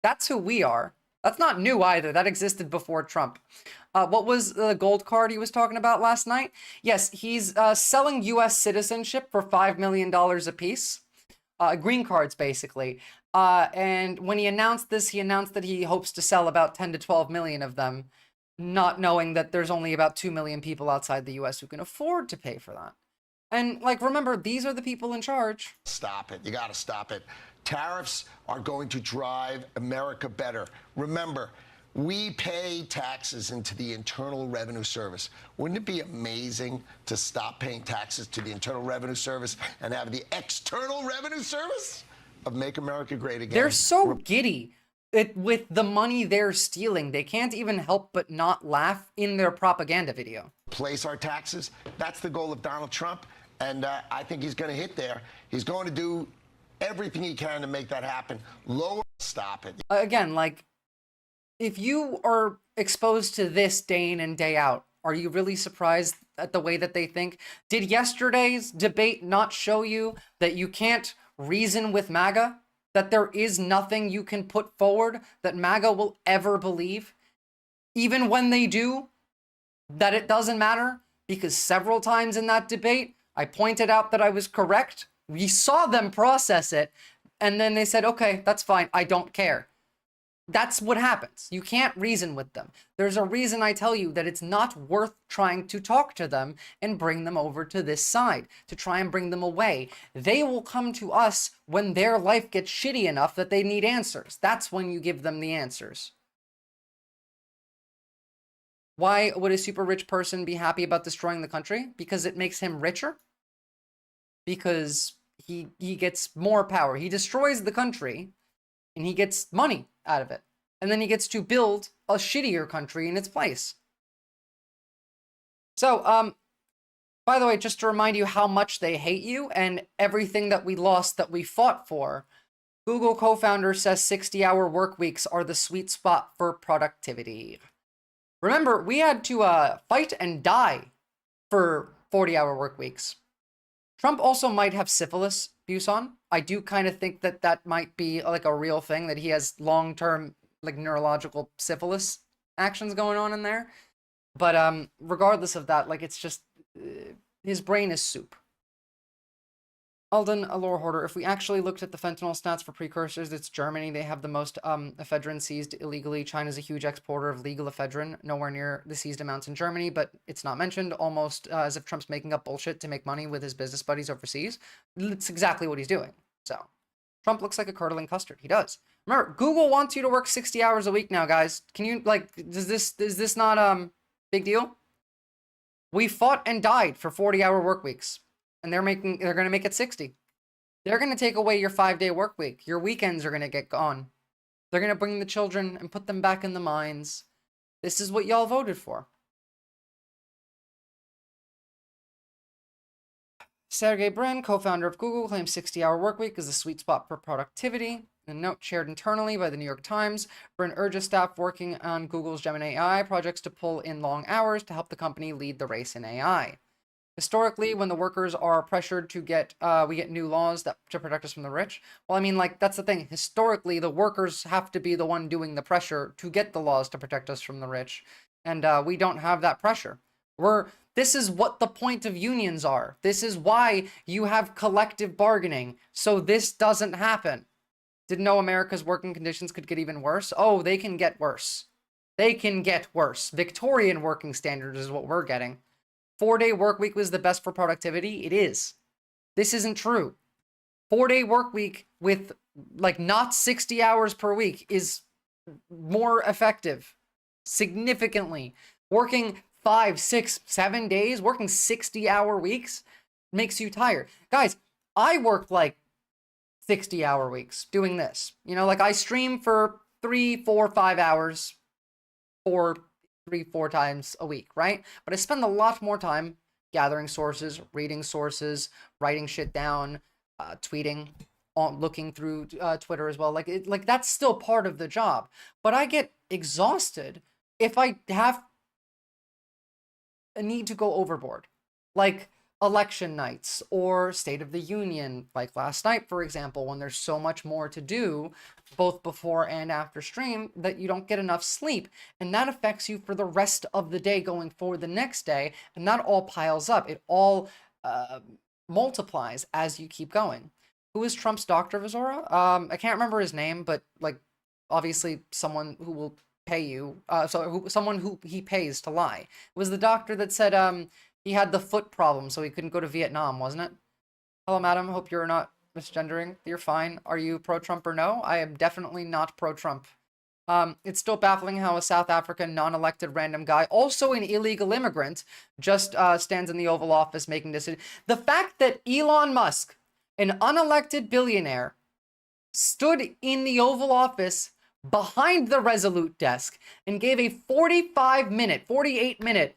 That's who we are. That's not new either. That existed before Trump. What was the gold card he was talking about last night? Yes, he's selling U.S. citizenship for $5 million a piece. Green cards, basically. And when he announced this, he announced that he hopes to sell about 10 to 12 million of them, not knowing that there's only about 2 million people outside the U.S. who can afford to pay for that. And, like, remember, these are the people in charge. Stop it. You got to stop it. Tariffs are going to drive America better. Remember, we pay taxes into the Internal Revenue Service. Wouldn't it be amazing to stop paying taxes to the Internal Revenue Service and have the External Revenue Service of Make America Great Again? They're so giddy. with the money they're stealing, they can't even help but not laugh in their propaganda video. Place our taxes. That's the goal of Donald Trump. And I think he's going to hit there. He's going to do everything he can to make that happen. Lower, stop it. Again, like, if you are exposed to this day in and day out, are you really surprised at the way that they think? Did yesterday's debate not show you that you can't reason with MAGA? That there is nothing you can put forward that MAGA will ever believe? Even when they do, that it doesn't matter? Because several times in that debate, I pointed out that I was correct. We saw them process it, and then they said, okay, that's fine, I don't care. That's what happens. You can't reason with them. There's a reason I tell you that it's not worth trying to talk to them and bring them over to this side, to try and bring them away. They will come to us when their life gets shitty enough that they need answers. That's when you give them the answers. Why would a super rich person be happy about destroying the country? Because it makes him richer? Because he gets more power. He destroys the country and he gets money out of it. And then he gets to build a shittier country in its place. So, by the way, just to remind you how much they hate you and everything that we lost that we fought for, Google co-founder says 60-hour work weeks are the sweet spot for productivity. Remember, we had to fight and die for 40-hour work weeks. Trump also might have syphilis, Busan. I do kind of think that that might be like a real thing, that he has long-term like neurological syphilis actions going on in there. But regardless of that, like, it's just his brain is soup. Alden, a lore hoarder. If we actually looked at the fentanyl stats for precursors, it's Germany. They have the most ephedrine seized illegally. China's a huge exporter of legal ephedrine, nowhere near the seized amounts in Germany, but it's not mentioned, almost as if Trump's making up bullshit to make money with his business buddies overseas. It's exactly what he's doing. So, Trump looks like a curdling custard. He does. Remember, Google wants you to work 60 hours a week now, guys. Can you, like, is this not big deal? We fought and died for 40-hour work weeks. And they're going to make it 60. They're going to take away your 5-day work week. Your weekends are going to get gone. They're going to bring the children and put them back in the mines. This is what y'all voted for. Sergey Brin, co-founder of Google, claims 60-hour work week is the sweet spot for productivity. In a note shared internally by the New York Times, Brin urges staff working on Google's Gemini AI projects to pull in long hours to help the company lead the race in AI. Historically, when the workers are pressured to get, we get new laws to protect us from the rich. Well, I mean, like, that's the thing. Historically, the workers have to be the one doing the pressure to get the laws to protect us from the rich. And we don't have that pressure. This is what the point of unions are. This is why you have collective bargaining. So this doesn't happen. Didn't know America's working conditions could get even worse? Oh, they can get worse. They can get worse. Victorian working standards is what we're getting. 4-day work week was the best for productivity? It is. This isn't true. 4-day work week with, like, not 60 hours per week is more effective. Significantly. Working 5, 6, 7 days, working 60-hour weeks makes you tired. Guys, I work, like, 60-hour weeks doing this. You know, like, I stream for 3, 4, 5 hours for 3-4 times a week, right? But I spend a lot more time gathering sources, reading sources, writing shit down, tweeting, looking through Twitter as well. Like that's still part of the job. But I get exhausted if I have a need to go overboard, like election nights or State of the Union, like last night, for example, when there's so much more to do both before and after stream that you don't get enough sleep, and that affects you for the rest of the day going forward the next day, and that all piles up. It all multiplies as you keep going. Who is Trump's doctor, Visora? I can't remember his name, but, like, obviously someone who will pay you, someone who he pays to lie. It was the doctor that said he had the foot problem, so he couldn't go to Vietnam, wasn't it? Hello, madam. Hope you're not misgendering. You're fine. Are you pro-Trump or no? I am definitely not pro-Trump. It's still baffling how a South African non-elected random guy, also an illegal immigrant, just stands in the Oval Office making decisions. The fact that Elon Musk, an unelected billionaire, stood in the Oval Office behind the Resolute desk and gave a 48-minute,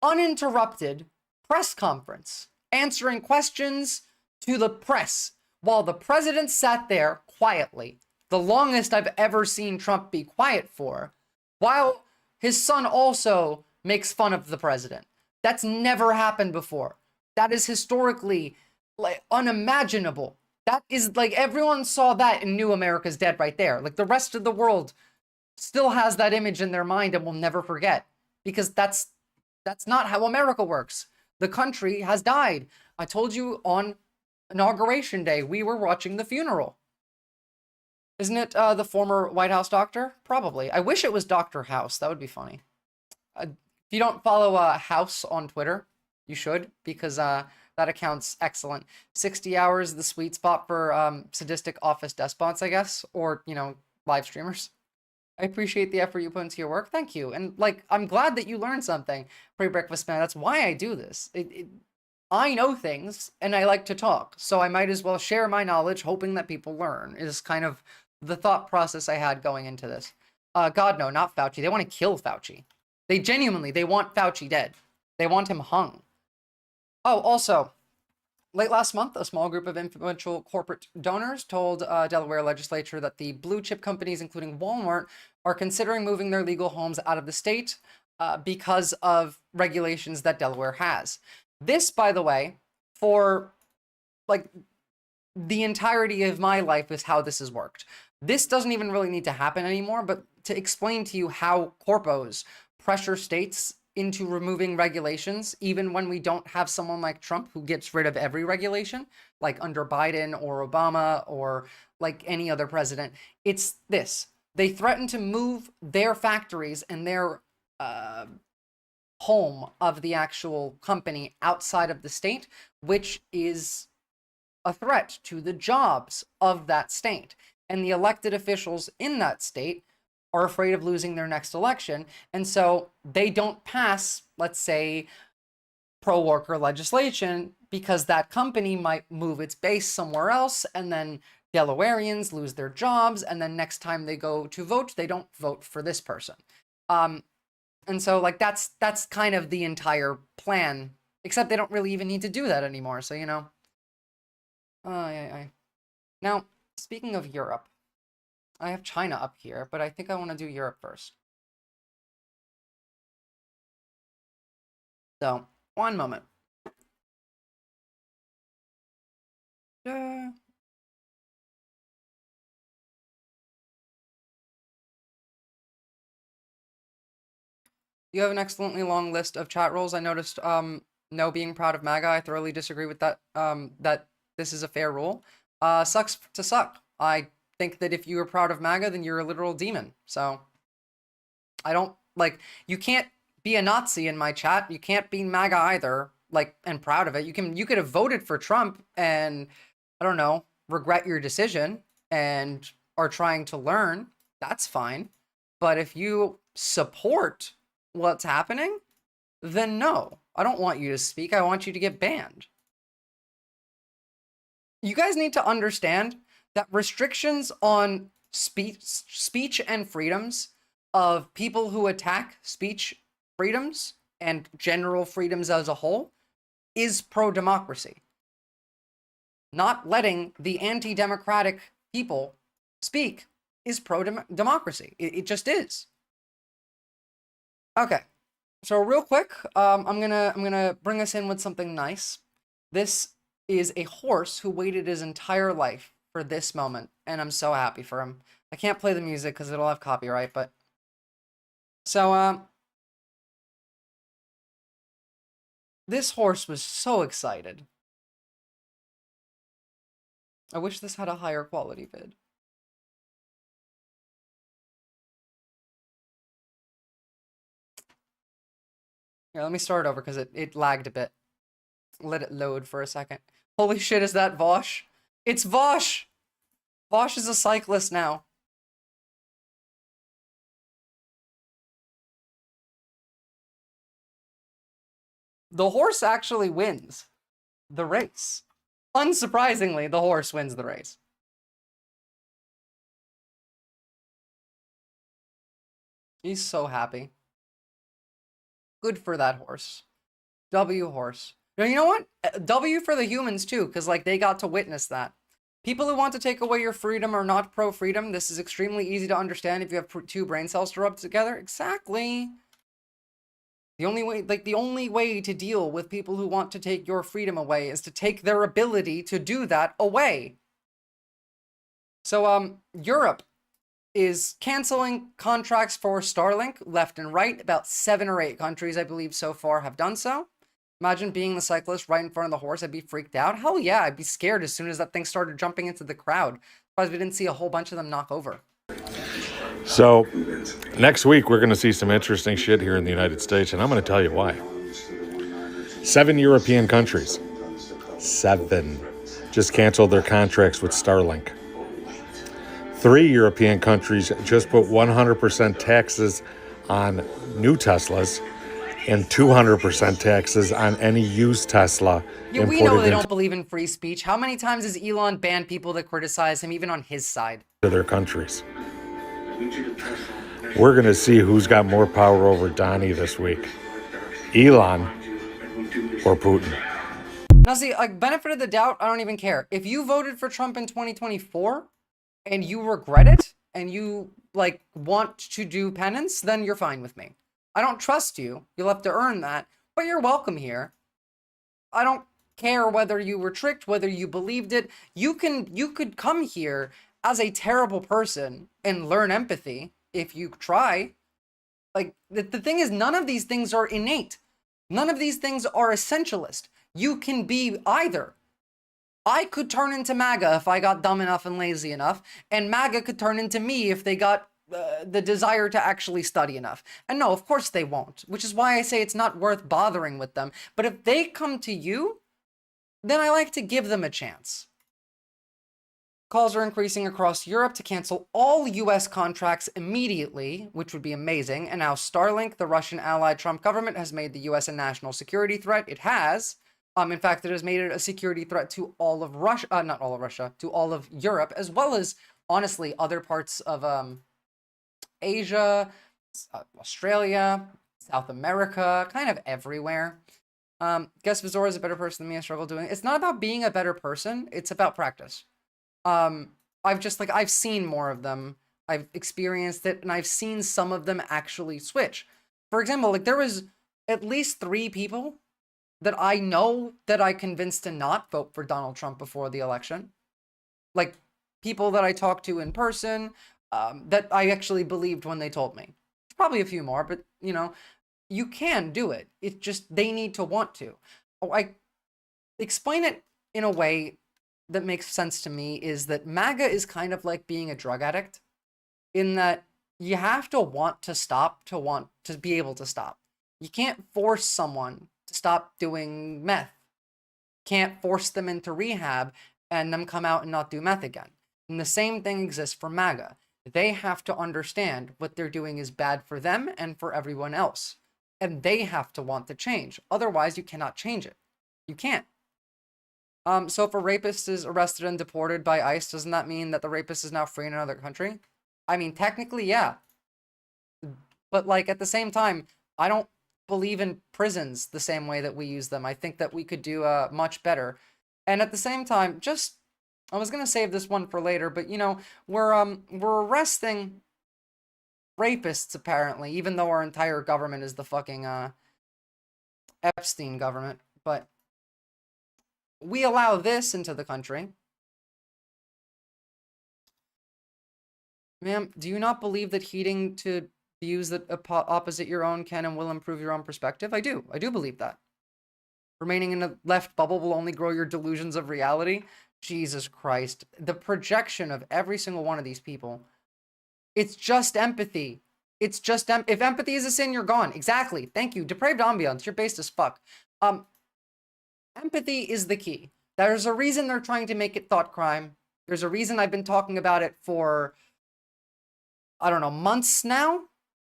uninterrupted press conference answering questions to the press while the president sat there quietly, the longest I've ever seen Trump be quiet for, while his son also makes fun of the president. That's never happened before. That is historically like unimaginable. That is like everyone saw that and knew America's dead right there. Like the rest of the world still has that image in their mind and will never forget, because that's not how America works. The country has died. I told you on Inauguration Day, we were watching the funeral. Isn't it the former White House doctor? Probably. I wish it was Dr. House. That would be funny. If you don't follow House on Twitter, you should, because that account's excellent. 60 hours, the sweet spot for sadistic office despots, I guess, or, you know, live streamers. I appreciate the effort you put into your work. Thank you. And, like, I'm glad that you learned something. Pre-breakfast man, that's why I do this. I know things, and I like to talk, so I might as well share my knowledge, hoping that people learn, is kind of the thought process I had going into this. God, no, not Fauci. They want to kill Fauci. They want Fauci dead. They want him hung. Oh, also, late last month, a small group of influential corporate donors told Delaware legislature that the blue chip companies, including Walmart, are considering moving their legal homes out of the state because of regulations that Delaware has. This, by the way, for like the entirety of my life is how this has worked. This doesn't even really need to happen anymore, but to explain to you how corpos pressure states into removing regulations, even when we don't have someone like Trump who gets rid of every regulation, like under Biden or Obama or like any other president. It's this. They threaten to move their factories and their home of the actual company outside of the state, which is a threat to the jobs of that state. And the elected officials in that state are afraid of losing their next election. And so they don't pass, let's say, pro-worker legislation because that company might move its base somewhere else, and then Delawareans lose their jobs, and then next time they go to vote, they don't vote for this person. And so, like, that's kind of the entire plan, except they don't really even need to do that anymore, so, you know. Now, speaking of Europe, I have China up here, but I think I want to do Europe first. So, one moment. You have an excellently long list of chat roles. I noticed no being proud of MAGA. I thoroughly disagree with that, that this is a fair rule. Sucks to suck. I think that if you are proud of MAGA, then you're a literal demon. So I don't, like, you can't be a Nazi in my chat. You can't be MAGA either, like, and proud of it. You could have voted for Trump and, I don't know, regret your decision and are trying to learn. That's fine. But if you support what's happening, then no, I don't want you to speak. I want you to get banned. You guys need to understand that restrictions on speech and freedoms of people who attack speech freedoms and general freedoms as a whole is pro-democracy. Not letting the anti-democratic people speak is pro-democracy. It just is. Okay, so real quick, I'm gonna bring us in with something nice. This is a horse who waited his entire life for this moment, and I'm so happy for him. I can't play the music because it'll have copyright, but so this horse was so excited. I wish this had a higher quality vid. Here, let me start over because it lagged a bit. Let it load for a second. Holy shit, is that Vosh? It's Vosh! Vosh is a cyclist now. The horse actually wins the race. Unsurprisingly, the horse wins the race. He's so happy. Good for that horse. W horse. Now, you know what? W for the humans too, because like they got to witness that. People who want to take away your freedom are not pro-freedom. This is extremely easy to understand if you have two brain cells to rub together. Exactly. The only way to deal with people who want to take your freedom away is to take their ability to do that away. So, Europe is canceling contracts for Starlink left and right. About 7 or 8 countries, I believe, so far have done so. Imagine being the cyclist right in front of the horse. I'd be freaked out. Hell yeah, I'd be scared as soon as that thing started jumping into the crowd. Surprised we didn't see a whole bunch of them knock over. So, next week we're going to see some interesting shit here in the United States, and I'm going to tell you why. 7 European countries, 7, just canceled their contracts with Starlink. 3 European countries just put 100% taxes on new Teslas and 200% taxes on any used Tesla Yeah, we know they don't believe in free speech. How many times has Elon banned people that criticize him, even on his side? To their countries. We're going to see who's got more power over Donnie this week. Elon or Putin. Now see, like, benefit of the doubt, I don't even care. If you voted for Trump in 2024 and you regret it and you, like, want to do penance, then you're fine with me. I don't trust you. You'll have to earn that, but you're welcome here. I don't care whether you were tricked, whether you believed it. You could come here as a terrible person and learn empathy if you try. Like, the thing is, none of these things are innate. None of these things are essentialist. You can be either. I could turn into MAGA if I got dumb enough and lazy enough, and MAGA could turn into me if they got the desire to actually study enough. And no, of course they won't, which is why I say it's not worth bothering with them. But if they come to you, then I like to give them a chance. Calls are increasing across Europe to cancel all US contracts immediately, which would be amazing. And now Starlink, the Russian allied Trump government, has made the US a national security threat. It has. In fact, it has made it a security threat to all of Russia, not all of Russia, to all of Europe, as well as, honestly, other parts of Asia, Australia, South America, kind of everywhere. Guess Visora is a better person than me. I struggle doing it. It's not about being a better person. It's about practice. I've seen more of them. I've experienced it, and I've seen some of them actually switch. For example, like, there was at least 3 people that I know that I convinced to not vote for Donald Trump before the election. Like, people that I talked to in person, that I actually believed when they told me. Probably a few more, but, you know, you can do it. It's just they need to want to. I explain it in a way that makes sense to me is that MAGA is kind of like being a drug addict, in that you have to want to stop to want to be able to stop. You can't force someone to stop doing meth. Can't force them into rehab and them come out and not do meth again. And the same thing exists for MAGA. They have to understand what they're doing is bad for them and for everyone else. And they have to want to change. Otherwise, you cannot change it. You can't. So if a rapist is arrested and deported by ICE, doesn't that mean that the rapist is now free in another country? I mean, technically, yeah. But, like, at the same time, I don't believe in prisons the same way that we use them. I think that we could do much better. And at the same time, I was going to save this one for later, but, you know, we're arresting rapists, apparently, even though our entire government is the fucking Epstein government. But we allow this into the country. Ma'am, do you not believe that heeding to views that opposite your own can and will improve your own perspective? I do. I do believe that. Remaining in a left bubble will only grow your delusions of reality. Jesus Christ. The projection of every single one of these people. It's just empathy. It's just if empathy is a sin, you're gone. Exactly. Thank you. Depraved ambiance. You're based as fuck. Empathy is the key. There's a reason they're trying to make it thought crime. There's a reason I've been talking about it for, I don't know, months now.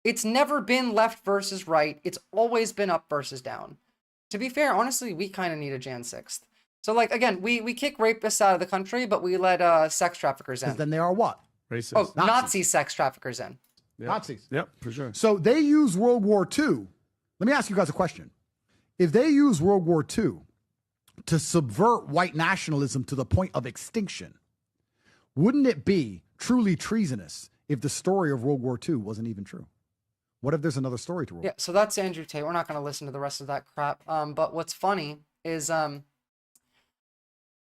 It's never been left versus right. It's always been up versus down. To be fair, honestly, we kind of need a Jan 6th. So, like, again, we kick rapists out of the country, but we let sex traffickers in. Then they are what? Racist. Oh, Nazi sex traffickers in. Nazis. Yep, for sure. So they use World War II. Let me ask you guys a question. If they use World War II to subvert white nationalism to the point of extinction, wouldn't it be truly treasonous if the story of World War II wasn't even true? What if there's another story to World War II? Yeah, so that's Andrew Tate. We're not going to listen to the rest of that crap. But what's funny is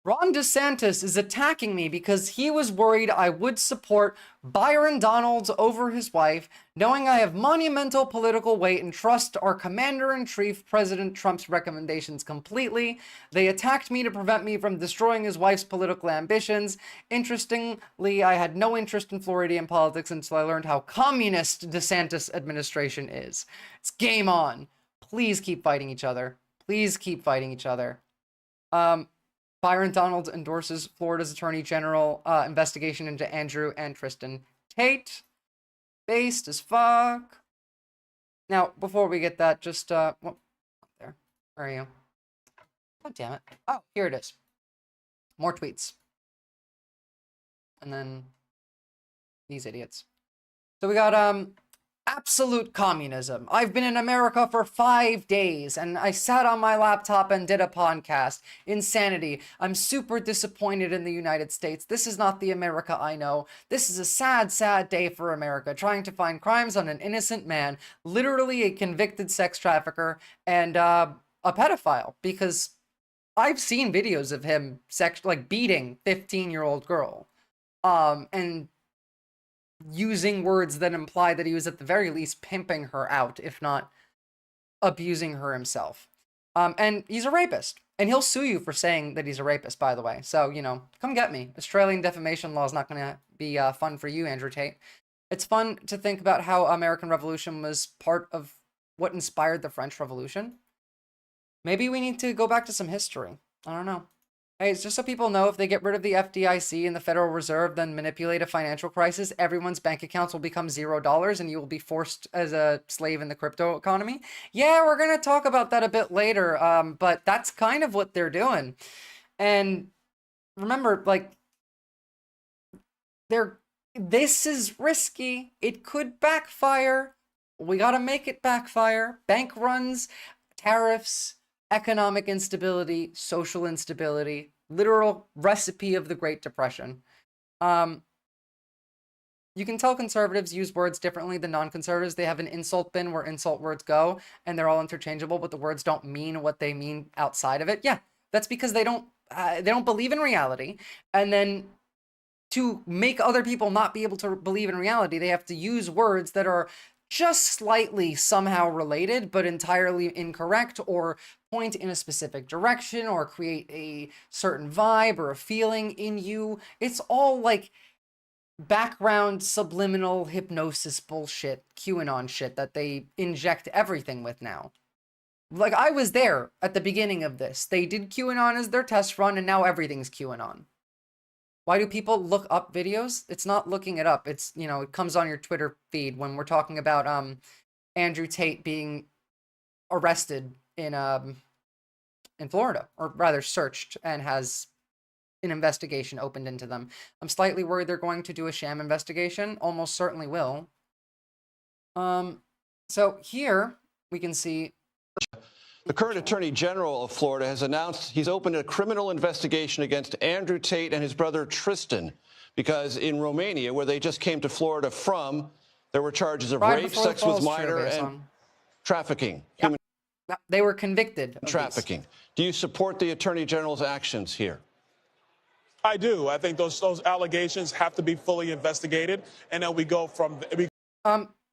Ron DeSantis is attacking me because he was worried I would support Byron Donalds over his wife, knowing I have monumental political weight and trust our commander-in-chief, President Trump's recommendations completely. They attacked me to prevent me from destroying his wife's political ambitions. Interestingly, I had no interest in Floridian politics until I learned how communist DeSantis administration is. It's game on. Please keep fighting each other. Please keep fighting each other. Byron Donalds endorses Florida's Attorney General investigation into Andrew and Tristan Tate. Based as fuck. Now, before we get that, just, there. Where are you? God damn it. Oh, here it is. More tweets. And then these idiots. So we got, absolute communism. I've been in America for 5 days and I sat on my laptop and did a podcast. Insanity. I'm super disappointed in the United States. This is not the America I know. This is a sad, sad day for America, trying to find crimes on an innocent man, literally a convicted sex trafficker and a pedophile, because I've seen videos of him beating 15-year-old girl. And using words that imply that he was at the very least pimping her out, if not abusing her himself. And he's a rapist. And he'll sue you for saying that he's a rapist, by the way. So, you know, come get me. Australian defamation law is not going to be fun for you, Andrew Tate. It's fun to think about how American Revolution was part of what inspired the French Revolution. Maybe we need to go back to some history. I don't know. Hey, it's just so people know, if they get rid of the FDIC and the Federal Reserve, then manipulate a financial crisis, everyone's bank accounts will become $0 and you will be forced as a slave in the crypto economy. Yeah, we're going to talk about that a bit later, but that's kind of what they're doing. And remember, like, this is risky. It could backfire. We got to make it backfire. Bank runs, tariffs, economic instability, social instability, literal recipe of the Great Depression. You can tell conservatives use words differently than non-conservatives. They have an insult bin where insult words go, and they're all interchangeable, but the words don't mean what they mean outside of it. Yeah, that's because they don't believe in reality. And then to make other people not be able to believe in reality, they have to use words that are just slightly somehow related, but entirely incorrect, or point in a specific direction, or create a certain vibe or a feeling in you. It's all like background subliminal hypnosis bullshit, QAnon shit that they inject everything with now. Like, I was there at the beginning of this. They did QAnon as their test run, and now everything's QAnon. Why do people look up videos? It's not looking it up. It's, you know, it comes on your Twitter feed when we're talking about Andrew Tate being arrested in Florida, or rather searched, and has an investigation opened into them. I'm slightly worried they're going to do a sham investigation. Almost certainly will. So here we can see the current Attorney General of Florida has announced he's opened a criminal investigation against Andrew Tate and his brother Tristan, because in Romania, where they just came to Florida from, there were charges of rape, sex with minor, and trafficking. Yep. They were convicted of trafficking. Do you support the Attorney General's actions here? I do. I think those allegations have to be fully investigated, and then we go from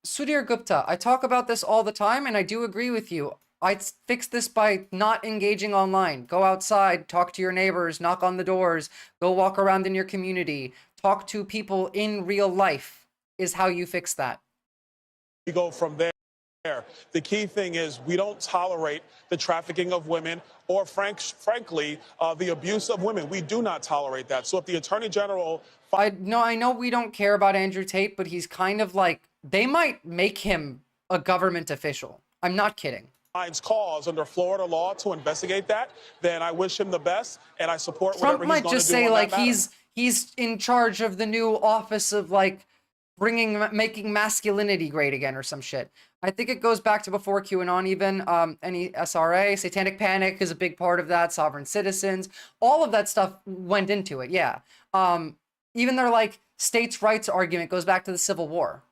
Sudhir Gupta, I talk about this all the time, and I do agree with you. I'd fix this by not engaging online. Go outside, talk to your neighbors, knock on the doors, go walk around in your community, talk to people in real life is how you fix that. We go from there. The key thing is we don't tolerate the trafficking of women or, frankly, the abuse of women. We do not tolerate that. So if the Attorney General... I know we don't care about Andrew Tate, but he's kind of like, they might make him a government official. I'm not kidding. Cause under Florida law to investigate that, then I wish him the best, and I support Trump whatever he's going to do. Trump might just say, like, he's in charge of the new office of, like, making masculinity great again or some shit. I think it goes back to before QAnon even. Any SRA, Satanic Panic is a big part of that. Sovereign citizens, all of that stuff went into it. Yeah. Even their like states' rights argument goes back to the Civil War.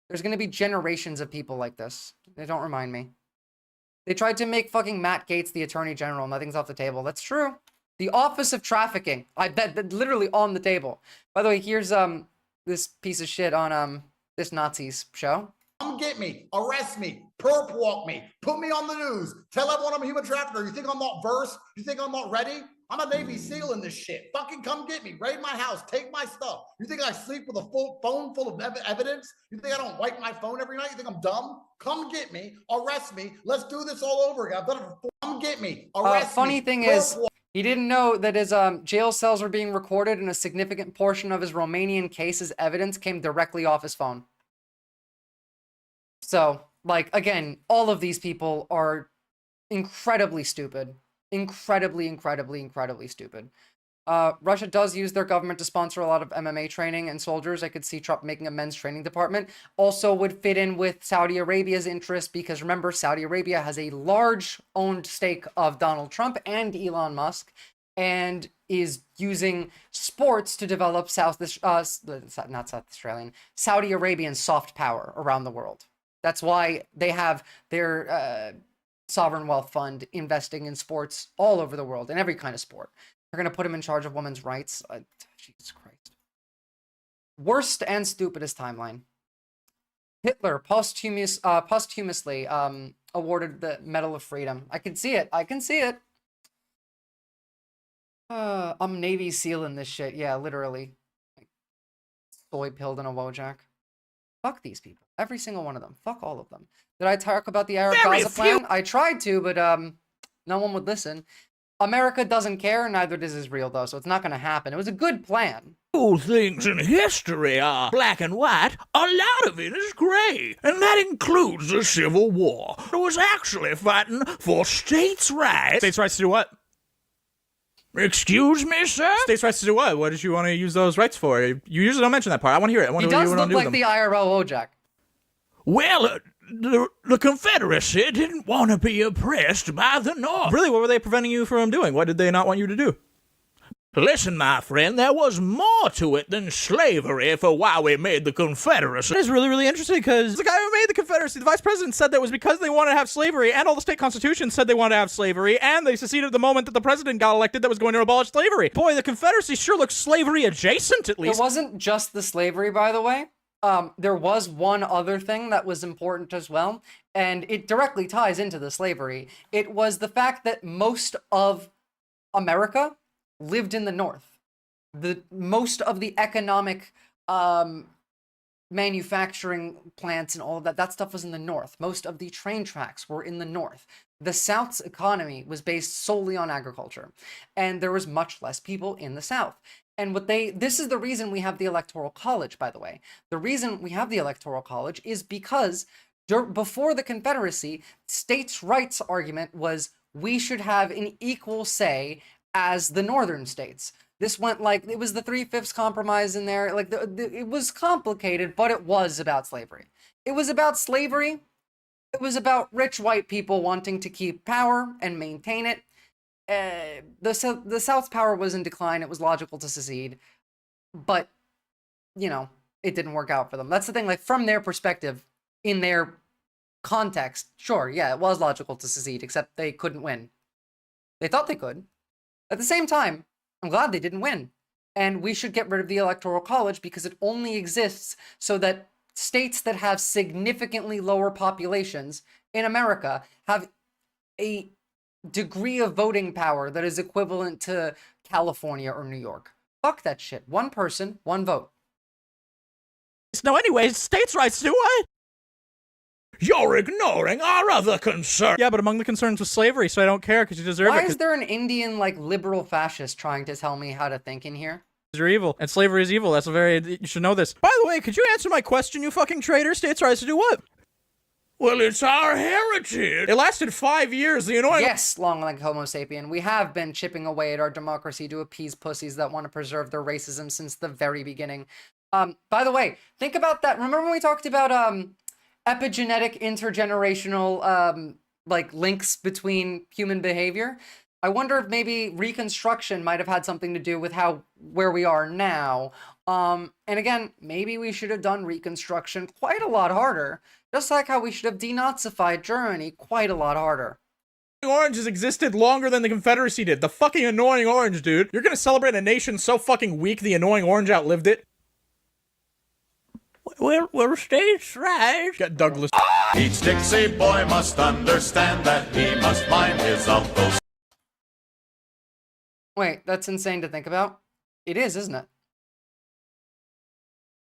There's gonna be generations of people like this. They don't remind me. They tried to make fucking Matt Gaetz the Attorney General. Nothing's off the table. That's true. The Office of Trafficking. I bet that literally on the table. By the way, here's this piece of shit on this Nazis show. Come get me, arrest me, perp walk me, put me on the news, tell everyone I'm a human trafficker. You think I'm not versed? You think I'm not ready? I'm a Navy SEAL in this shit. Fucking come get me, raid my house, take my stuff. You think I sleep with a full phone full of evidence? You think I don't wipe my phone every night? You think I'm dumb? Come get me, arrest me. Let's do this all over again. I've done it for come get me, arrest me. Funny thing is, he didn't know that his jail cells were being recorded, and a significant portion of his Romanian case's evidence came directly off his phone. So, like, again, all of these people are incredibly stupid. Incredibly stupid. Russia does use their government to sponsor a lot of MMA training and soldiers. I could see Trump making a men's training department. Also would fit in with Saudi Arabia's interest because remember, Saudi Arabia has a large owned stake of Donald Trump and Elon Musk and is using sports to develop Saudi Arabian soft power around the world. That's why they have their sovereign wealth fund investing in sports all over the world, in every kind of sport. They're going to put him in charge of women's rights. Jesus Christ. Worst and stupidest timeline. Hitler posthumously awarded the Medal of Freedom. I can see it. I can see it. I'm Navy SEAL in this shit. Yeah, literally. Soy pilled in a Wojak. Fuck these people. Every single one of them. Fuck all of them. Did I talk about the Arab Gaza plan? I tried to, but no one would listen. America doesn't care, neither does Israel, though, so it's not going to happen. It was a good plan. All things in history are black and white. A lot of it is gray, and that includes the Civil War. It was actually fighting for states' rights. States' rights to do what? Excuse me, sir? States' rights to do what? What did you want to use those rights for? You usually don't mention that part. I want to hear it. He does look like the IRL Wojak. Well, the Confederacy didn't want to be oppressed by the North. Really? What were they preventing you from doing? What did they not want you to do? Listen, my friend, there was more to it than slavery for why we made the Confederacy. It's really, really interesting because the guy who made the Confederacy, the vice president, said that it was because they wanted to have slavery, and all the state constitutions said they wanted to have slavery, and they seceded the moment that the president got elected that was going to abolish slavery. Boy, the Confederacy sure looks slavery adjacent, at least. It wasn't just the slavery, by the way. There was one other thing that was important as well, and it directly ties into the slavery. It was the fact that most of America lived in the North. Most of the economic manufacturing plants and all of that stuff was in the North. Most of the train tracks were in the North. The South's economy was based solely on agriculture, and there was much less people in the South. And this is the reason we have the Electoral College, by the way. The reason we have the Electoral College is because before the Confederacy, states' rights argument was we should have an equal say as the northern states. This went like, it was the 3/5 compromise in there. Like, it was complicated, but it was about slavery. It was about slavery. It was about rich white people wanting to keep power and maintain it. The South's power was in decline. It was logical to secede. But, you know, it didn't work out for them. That's the thing, like, from their perspective, in their context, sure, yeah, it was logical to secede, except they couldn't win. They thought they could. At the same time, I'm glad they didn't win. And we should get rid of the Electoral College because it only exists so that states that have significantly lower populations in America have a degree of voting power that is equivalent to California or New York. Fuck that shit. One person, one vote. No, anyways, states' rights do what? You're ignoring our other concern. Yeah, but among the concerns was slavery, so I don't care because you deserve it. Why is there an Indian, like, liberal fascist trying to tell me how to think in here? You're evil, and slavery is evil. You should know this. By the way, could you answer my question, you fucking traitor? States' rights to do what? Well, it's our heritage. It lasted 5 years, you know. Yes, long like Homo sapien. We have been chipping away at our democracy to appease pussies that want to preserve their racism since the very beginning. By the way, think about that. Remember when we talked about epigenetic intergenerational like links between human behavior? I wonder if maybe Reconstruction might have had something to do with where we are now. And again, maybe we should have done Reconstruction quite a lot harder, just like how we should have denazified Germany quite a lot harder. Orange has existed longer than the Confederacy did. The fucking annoying orange, dude. You're gonna celebrate a nation so fucking weak the annoying orange outlived it? We're states' rights. Got Douglas. Each Dixie boy must understand that he must mind his uncle's. Wait, that's insane to think about. It is, isn't it?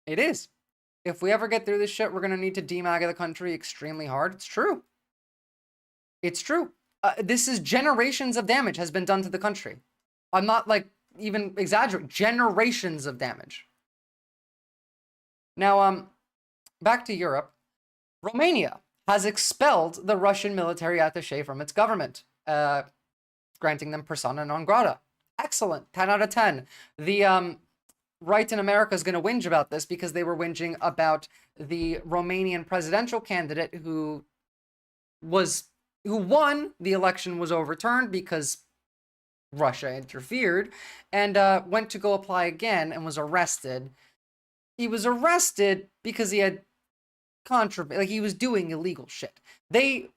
It is. If we ever get through this shit, we're gonna need to demag the country extremely hard. It's true. It's true. This is generations of damage has been done to the country. I'm not like even exaggerating. Generations of damage. Now, back to Europe. Romania has expelled the Russian military attaché from its government, granting them persona non grata. Excellent. 10 out of 10. The right in America is going to whinge about this because they were whinging about the Romanian presidential candidate who won the election was overturned because Russia interfered, and went to go apply again and was arrested. He was arrested because he had he was doing illegal shit. They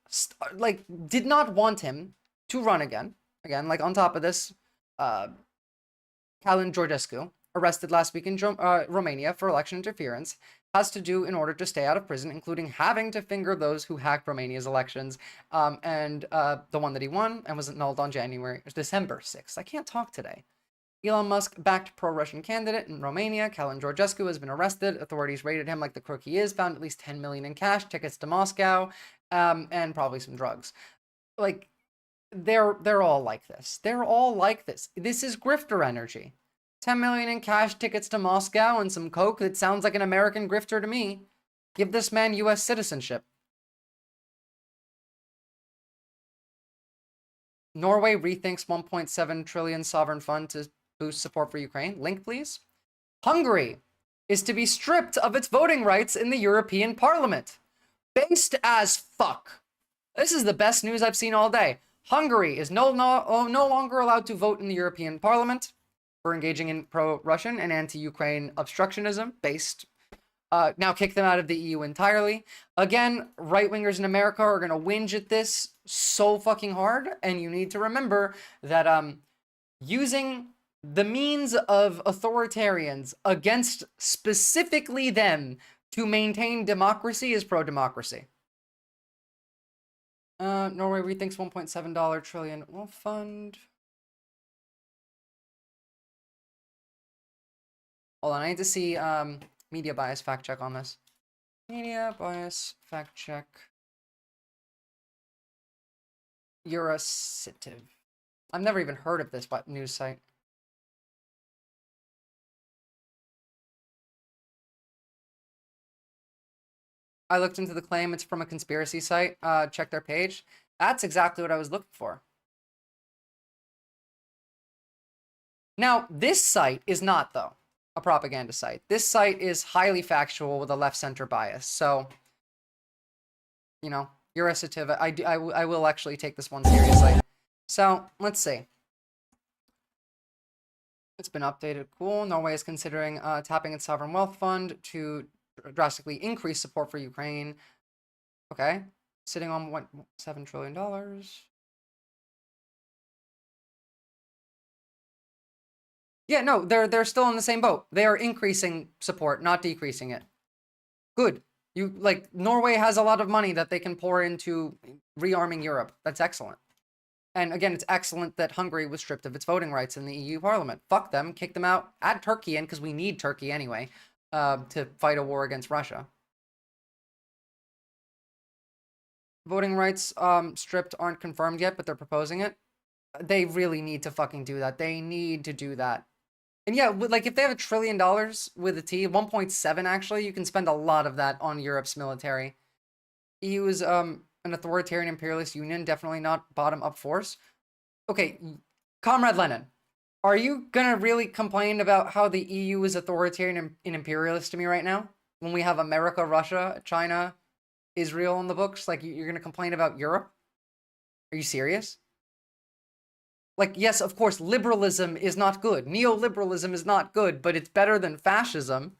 did not want him to run again. Again, like on top of this, Calin Georgescu, arrested last week in Romania for election interference, has to do in order to stay out of prison, including having to finger those who hacked Romania's elections, and the one that he won and was annulled on December 6th. I can't talk today. Elon Musk-backed pro-Russian candidate in Romania, Calin Georgescu, has been arrested. Authorities rated him like the crook he is, found at least 10 million in cash, tickets to Moscow, and probably some drugs. Like, they're all like this. They're all like this. This is grifter energy. 10 million in cash, tickets to Moscow, and some coke. That sounds like an American grifter to me. Give this man U.S. citizenship. Norway rethinks 1.7 trillion sovereign fund to boost support for Ukraine. Link, please. Hungary is to be stripped of its voting rights in the European Parliament. Based as fuck. This is the best news I've seen all day. Hungary is no longer allowed to vote in the European Parliament for engaging in pro-Russian and anti-Ukraine obstructionism. Now kick them out of the EU entirely. Again, right-wingers in America are going to whinge at this so fucking hard, and you need to remember that using the means of authoritarians against specifically them to maintain democracy is pro-democracy. Norway rethinks $1.7 trillion wealth fund. Hold on, I need to see media bias fact check on this. Media bias fact check. Eurocitive. I've never even heard of this news site. I looked into the claim. It's from a conspiracy site. Check their page. That's exactly what I was looking for. Now, this site is not, though, a propaganda site. This site is highly factual with a left-center bias. So, you know, Eurocitive, I will actually take this one seriously. So, let's see. It's been updated. Cool. Norway is considering tapping its sovereign wealth fund to drastically increase support for Ukraine. Okay. Sitting on $1.7 trillion. Yeah, no, they're still in the same boat. They are increasing support, not decreasing it. Good. Norway has a lot of money that they can pour into rearming Europe. That's excellent. And again, it's excellent that Hungary was stripped of its voting rights in the EU Parliament. Fuck them, kick them out, add Turkey in, because we need Turkey anyway, to fight a war against Russia. Voting rights stripped aren't confirmed yet, but they're proposing it. They really need to fucking do that. They need to do that. And yeah, like if they have $1 trillion with a T, 1.7 actually, you can spend a lot of that on Europe's military. EU is an authoritarian imperialist union, definitely not bottom-up force. Okay, Comrade Lenin, Are you gonna really complain about how the EU is authoritarian and imperialist to me right now? When we have America, Russia, China, Israel on the books? Like, you're gonna complain about Europe? Are you serious? Like, yes, of course, liberalism is not good. Neoliberalism is not good, but it's better than fascism.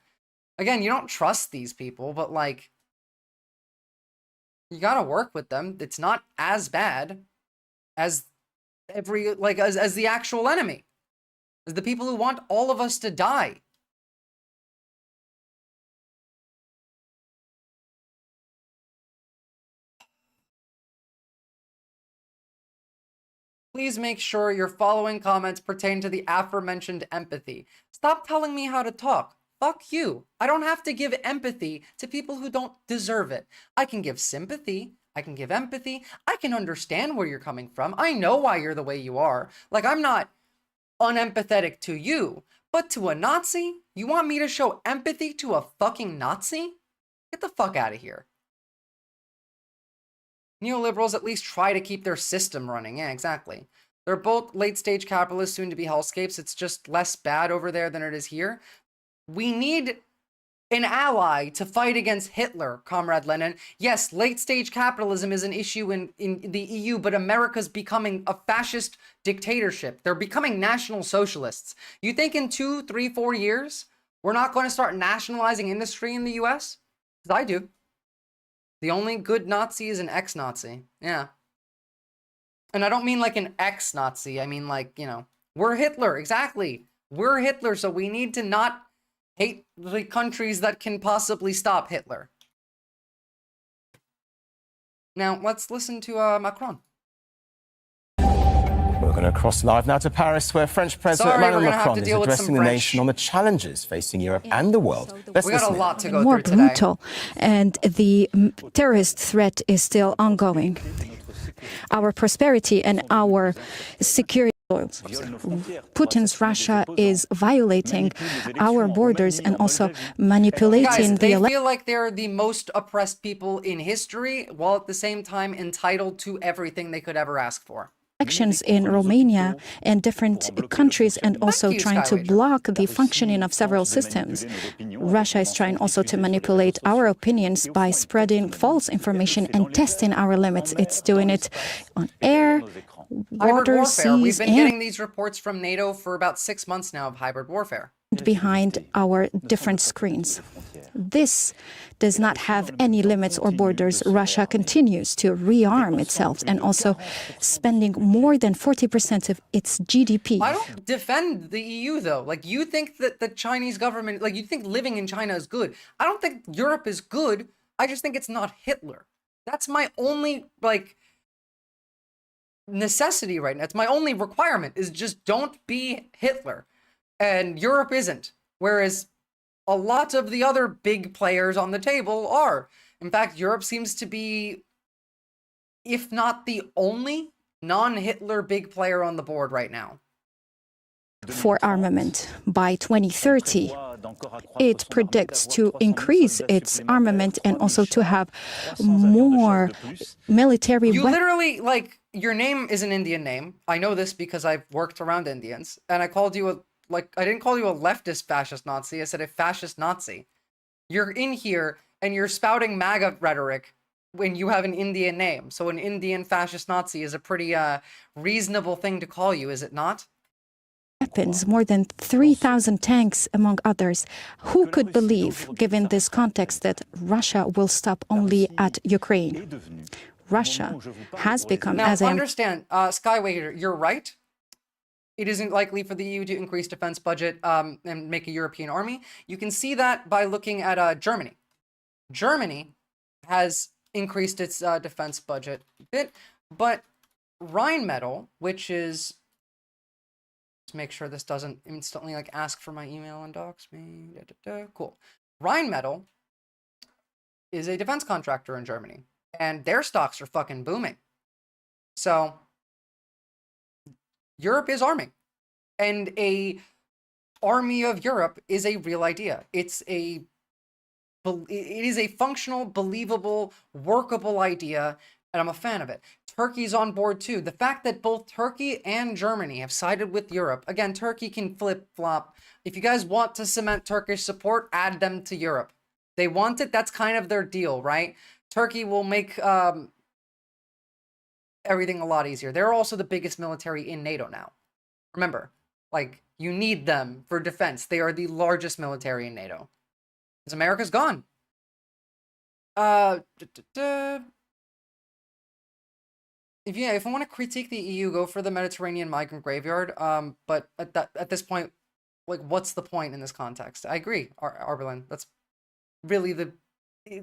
Again, you don't trust these people, but like, you gotta work with them. It's not as bad as as the actual enemy. As the people who want all of us to die. Please make sure your following comments pertain to the aforementioned empathy. Stop telling me how to talk. Fuck you. I don't have to give empathy to people who don't deserve it. I can give sympathy. I can give empathy. I can understand where you're coming from. I know why you're the way you are. Like, I'm not unempathetic to you, but to a Nazi? You want me to show empathy to a fucking Nazi? Get the fuck out of here. Neoliberals at least try to keep their system running. Yeah, exactly. They're both late-stage capitalists, soon to be hellscapes. It's just less bad over there than it is here. We need an ally to fight against Hitler, Comrade Lenin. Yes, late-stage capitalism is an issue in the EU, but America's becoming a fascist dictatorship. They're becoming national socialists. You think in 2, 3, 4 years, we're not going to start nationalizing industry in the US? Because I do. The only good Nazi is an ex-Nazi. Yeah. And I don't mean like an ex-Nazi. I mean like, you know, we're Hitler. Exactly. We're Hitler, so we need to not hate the countries that can possibly stop Hitler. Now, let's listen to Macron. We're going to cross live now to Paris, where French President Emmanuel Macron is addressing the nation on the challenges facing Europe and the world. We got a lot to go more through today. brutal, and the terrorist threat is still ongoing. Our prosperity and our security. Putin's Russia is violating our borders and also manipulating Guys, they feel like they're the most oppressed people in history, while at the same time entitled to everything they could ever ask for. elections in Romania and different countries, and also trying to block the functioning of several systems. Russia is trying also to manipulate our opinions by spreading false information and testing our limits. It's doing it on air, water, seas, We've been getting these reports from NATO for about 6 months now of hybrid warfare. Behind our different screens. This does not have any limits or borders. Russia continues to rearm itself and also spending more than 40% of its GDP. I don't defend the EU, though. Like, you think that the Chinese government, like, you think living in China is good. I don't think Europe is good. I just think it's not Hitler. That's my only, like, necessity right now. It's my only requirement, is just don't be Hitler. And Europe isn't. Whereas a lot of the other big players on the table are. In fact, Europe seems to be, if not the only non-Hitler big player on the board right now. For armament. By 2030, it predicts to increase its armament and also to have more military You literally, like, your name is an Indian name. I know this because I've worked around Indians. And I called you I didn't call you a leftist fascist Nazi. I said a fascist Nazi. You're in here and you're spouting MAGA rhetoric when you have an Indian name. So an Indian fascist Nazi is a pretty reasonable thing to call you, is it not? Weapons, more than 3,000 tanks, among others. Who could believe, given this context, that Russia will stop only at Ukraine? Russia has become, now, as I understand, Skywager, you're right. It isn't likely for the EU to increase defense budget and make a European army. You can see that by looking at Germany. Germany has increased its defense budget a bit, but Rheinmetall, which is, let's make sure this doesn't instantly like ask for my email and docs me. Cool. Rheinmetall is a defense contractor in Germany, and their stocks are fucking booming. So Europe is arming, and a army of Europe is a real idea. It is a functional, believable, workable idea, and I'm a fan of it. Turkey's on board too. The fact that both Turkey and Germany have sided with Europe. Again, Turkey can flip-flop. If you guys want to cement Turkish support, add them to Europe. They want it, that's kind of their deal, right? Turkey will make everything a lot easier. They're also the biggest military in NATO now. Remember, like, you need them for defense. They are the largest military in NATO. Because America's gone. If I want to critique the EU, go for the Mediterranean migrant graveyard. But at this point, like, what's the point in this context? I agree, Arberlin. That's really the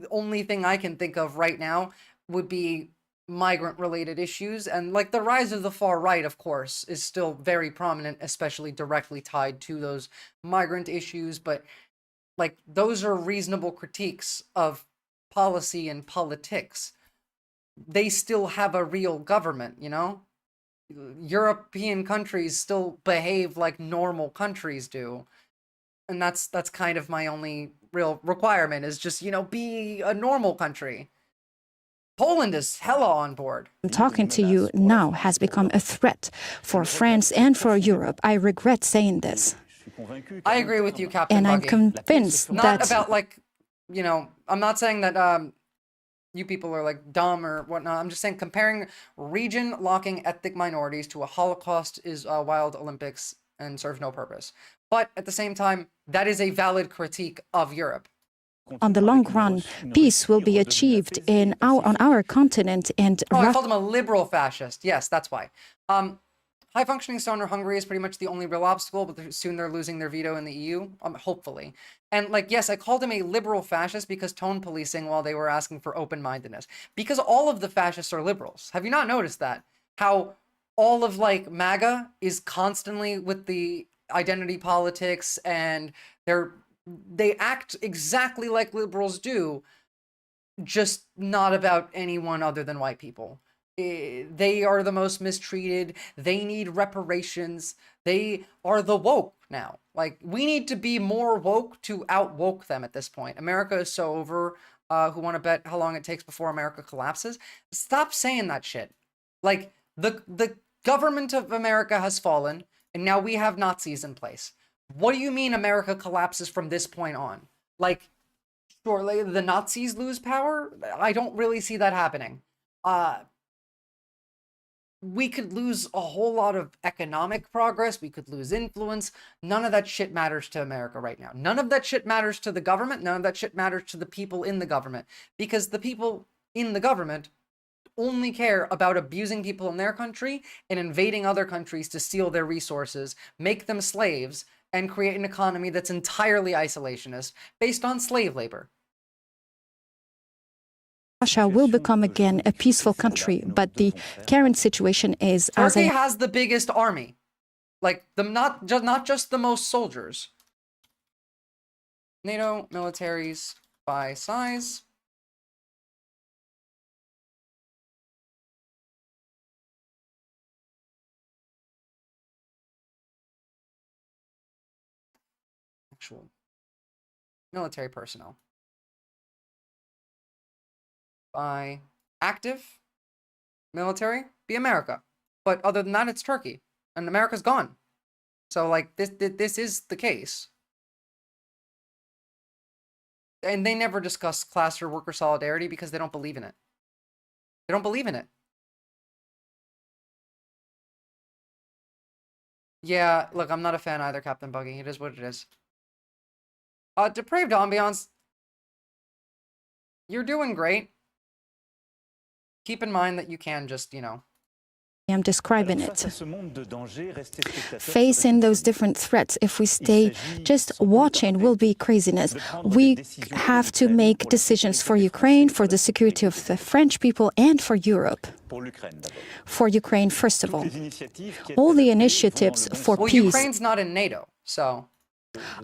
only thing I can think of right now would be migrant-related issues. And, like, the rise of the far right, of course, is still very prominent, especially directly tied to those migrant issues. But, like, those are reasonable critiques of policy and politics. They still have a real government, you know? European countries still behave like normal countries do. And that's kind of my only real requirement, is just, you know, be a normal country. Poland is hella on board. Talking to you now has become a threat for France and for Europe. I regret saying this. I agree with you, Captain And I'm Buggy. convinced Not that... about, like, you know, I'm not saying that you people are, like, dumb or whatnot. I'm just saying comparing region-locking ethnic minorities to a Holocaust is a wild Olympics and serves no purpose. But at the same time, that is a valid critique of Europe. On the long run, peace will be achieved on our continent, and Oh, I called him a liberal fascist. Yes, that's why. High-functioning stoner Hungary is pretty much the only real obstacle, but soon they're losing their veto in the EU, hopefully. And, like, yes, I called him a liberal fascist because tone policing while they were asking for open-mindedness. Because all of the fascists are liberals. Have you not noticed that? How all of, like, MAGA is constantly with the identity politics, and they act exactly like liberals do, just not about anyone other than white people. They are the most mistreated. They need reparations. They are the woke now. Like, we need to be more woke to out-woke them at this point. America is so over. Who want to bet how long it takes before America collapses? Stop saying that shit. Like, the government of America has fallen, and now we have Nazis in place. What do you mean America collapses from this point on? Like, surely the Nazis lose power? I don't really see that happening. We could lose a whole lot of economic progress. We could lose influence. None of that shit matters to America right now. None of that shit matters to the government. None of that shit matters to the people in the government. Because the people in the government only care about abusing people in their country and invading other countries to steal their resources, make them slaves, and create an economy that's entirely isolationist based on slave labor. Russia will become again a peaceful country, but the current situation is... Turkey has the biggest army. Like, not just the most soldiers. NATO militaries by size. Actual military personnel. By active military, be America. But other than that, it's Turkey. And America's gone. So, like, this is the case. And they never discuss class or worker solidarity because they don't believe in it. They don't believe in it. Yeah, look, I'm not a fan either, Captain Buggy. It is what it is. Depraved ambiance. You're doing great. Keep in mind that you can just, you know... I'm describing it. Facing those different threats, if we stay just watching, will be craziness. We have to make decisions for Ukraine, for the security of the French people, and for Europe. For Ukraine, first of all. All the initiatives for peace... Well, Ukraine's not in NATO, so...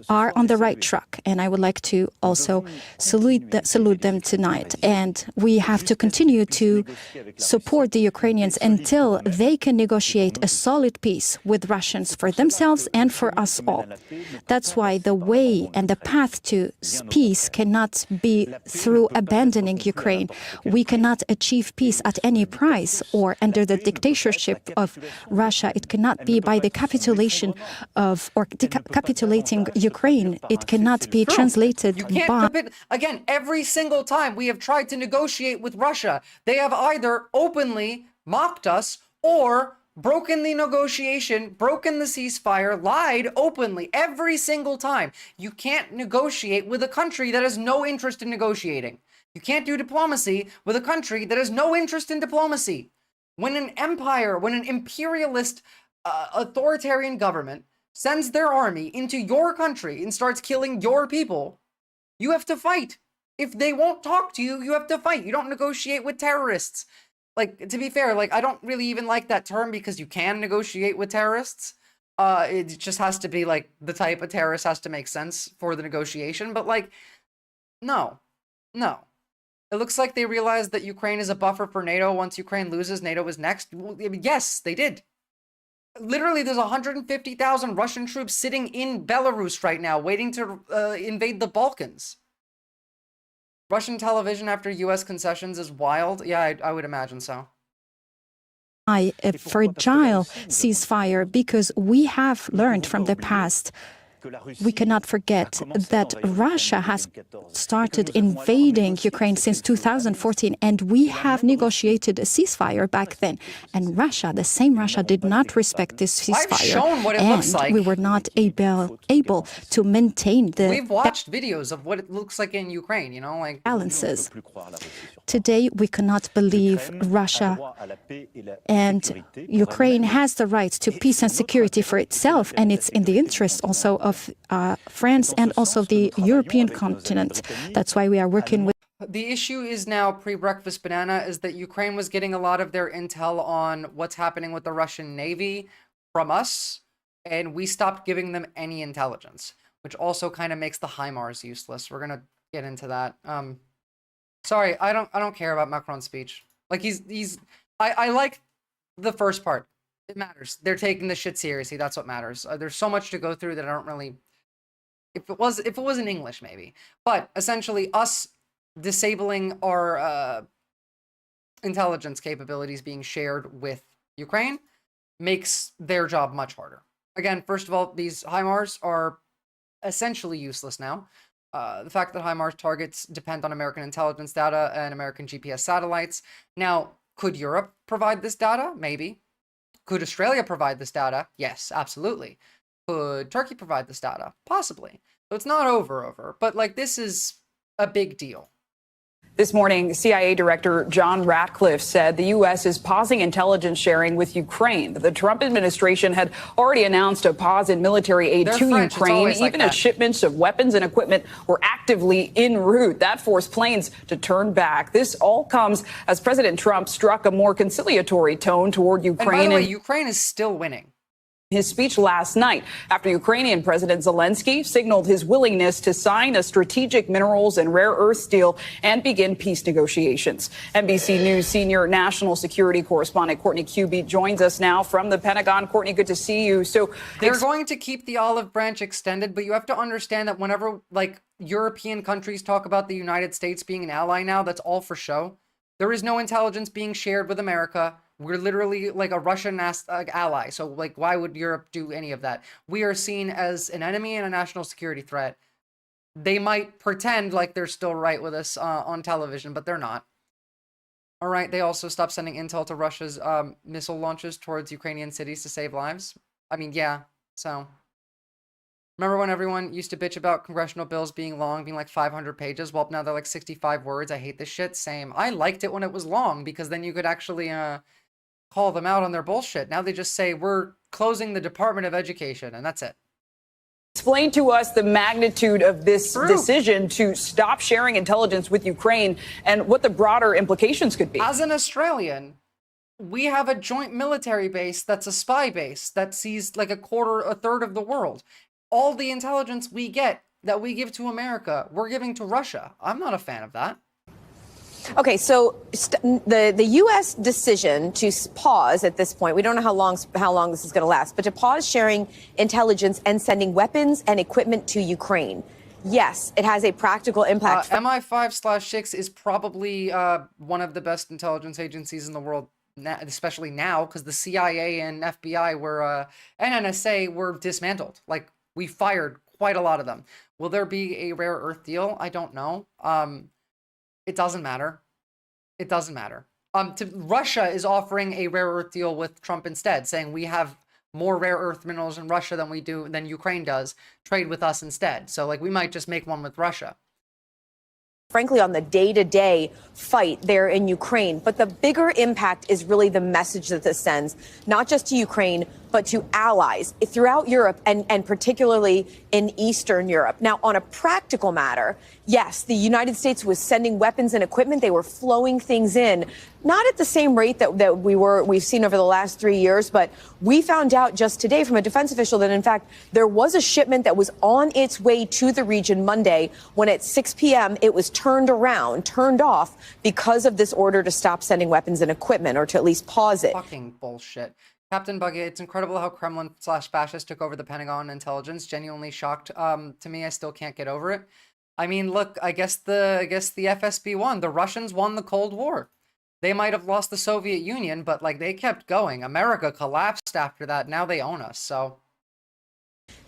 are on the right track, and I would like to also salute them tonight. And we have to continue to support the Ukrainians until they can negotiate a solid peace with Russians for themselves and for us all. That's why the way and the path to peace cannot be through abandoning Ukraine. We cannot achieve peace at any price or under the dictatorship of Russia. It cannot be by the capitulation of or capitulating Ukraine. It cannot be translated by... Again, every single time we have tried to negotiate with Russia, they have either openly mocked us or broken the negotiation, broken the ceasefire, lied openly every single time. You can't negotiate with a country that has no interest in negotiating. You can't do diplomacy with a country that has no interest in diplomacy. When an empire, when an imperialist authoritarian government sends their army into your country and starts killing your people, you have to fight. If they won't talk to you, you have to fight. You don't negotiate with terrorists. Like, to be fair, like, I don't really even like that term because you can negotiate with terrorists. It just has to be, like, the type of terrorist has to make sense for the negotiation. But, like, no. It looks like they realized that Ukraine is a buffer for NATO. Once Ukraine loses, NATO is next. Well, yes, they did. Literally, there's 150,000 Russian troops sitting in Belarus right now, waiting to invade the Balkans. Russian television after U.S. concessions is wild. Yeah, I would imagine so. A fragile ceasefire, because we have learned from the past. We cannot forget that Russia has started invading Ukraine since 2014, and we have negotiated a ceasefire back then. And Russia, the same Russia, did not respect this ceasefire. I've shown what it looks like. We were not able to maintain the... We've watched videos of what it looks like in Ukraine, you know, like... balances. Today, we cannot believe Russia and Ukraine has the right to peace and security for itself, and it's in the interest also of France and also the European continent. That's why we are working with... The issue is now pre-breakfast banana is that Ukraine was getting a lot of their intel on what's happening with the Russian Navy from us, and we stopped giving them any intelligence, which also kind of makes the HIMARS useless. We're gonna get into that. Sorry, I don't care about Macron's speech. Like I like the first part. It matters. They're taking this shit seriously. That's what matters. There's so much to go through that I don't really... If it was in English, maybe. But essentially, us disabling our intelligence capabilities being shared with Ukraine makes their job much harder. Again, first of all, these HIMARS are essentially useless now. The fact that HIMARS targets depend on American intelligence data and American GPS satellites. Now, could Europe provide this data? Maybe. Could Australia provide this data? Yes, absolutely. Could Turkey provide this data? Possibly. So it's not over, but like this is a big deal. This morning, CIA Director John Ratcliffe said the U.S. is pausing intelligence sharing with Ukraine. The Trump administration had already announced a pause in military aid to Ukraine, even as shipments of weapons and equipment were actively en route. That forced planes to turn back. This all comes as President Trump struck a more conciliatory tone toward Ukraine. And by the way, Ukraine is still winning. His speech last night after Ukrainian President Zelensky signaled his willingness to sign a strategic minerals and rare earths deal and begin peace negotiations. NBC News senior national security correspondent Courtney Kuby joins us now from the Pentagon. Courtney, good to see you. So they're going to keep the olive branch extended, but you have to understand that whenever like European countries talk about the United States being an ally now, that's all for show. There is no intelligence being shared with America. We're literally like a Russian ally. So like, why would Europe do any of that? We are seen as an enemy and a national security threat. They might pretend like they're still right with us on television, but they're not. All right. They also stopped sending intel to Russia's missile launches towards Ukrainian cities to save lives. I mean, yeah. So remember when everyone used to bitch about congressional bills being long, being like 500 pages? Well, now they're like 65 words. I hate this shit. Same. I liked it when it was long because then you could actually call them out on their bullshit. Now they just say, we're closing the Department of Education, and that's it. Explain to us the magnitude of this decision to stop sharing intelligence with Ukraine and what the broader implications could be. As an Australian, we have a joint military base that's a spy base that sees like a third of the world. all the intelligence we get that we give to America, we're giving to Russia. I'm not a fan of that. Okay, so the U.S. decision to pause at this point, we don't know how long this is going to last, but to pause sharing intelligence and sending weapons and equipment to Ukraine. Yes, it has a practical impact. MI5/6 is probably one of the best intelligence agencies in the world, especially now, because the CIA and FBI were and NSA were dismantled. Like, we fired quite a lot of them. Will there be a rare earth deal? I don't know. It doesn't matter. It doesn't matter. Russia is offering a rare earth deal with Trump instead, saying we have more rare earth minerals in Russia than Ukraine does. Trade with us instead. So, like, we might just make one with Russia. Frankly, on the day-to-day fight there in Ukraine. But the bigger impact is really the message that this sends, not just to Ukraine, but to allies throughout Europe and particularly in Eastern Europe. Now, on a practical matter, yes, the United States was sending weapons and equipment. They were flowing things in, not at the same rate that we've seen over the last 3 years, but we found out just today from a defense official that, in fact, there was a shipment that was on its way to the region Monday when at 6 p.m. it was turned off because of this order to stop sending weapons and equipment, or to at least pause it. Fucking bullshit. Captain Buggy, it's incredible how Kremlin/fascists took over the Pentagon intelligence. Genuinely shocked to me. I still can't get over it. I mean, look, I guess the FSB won. The Russians won the Cold War. They might have lost the Soviet Union, but, like, they kept going. America collapsed after that. Now they own us, so.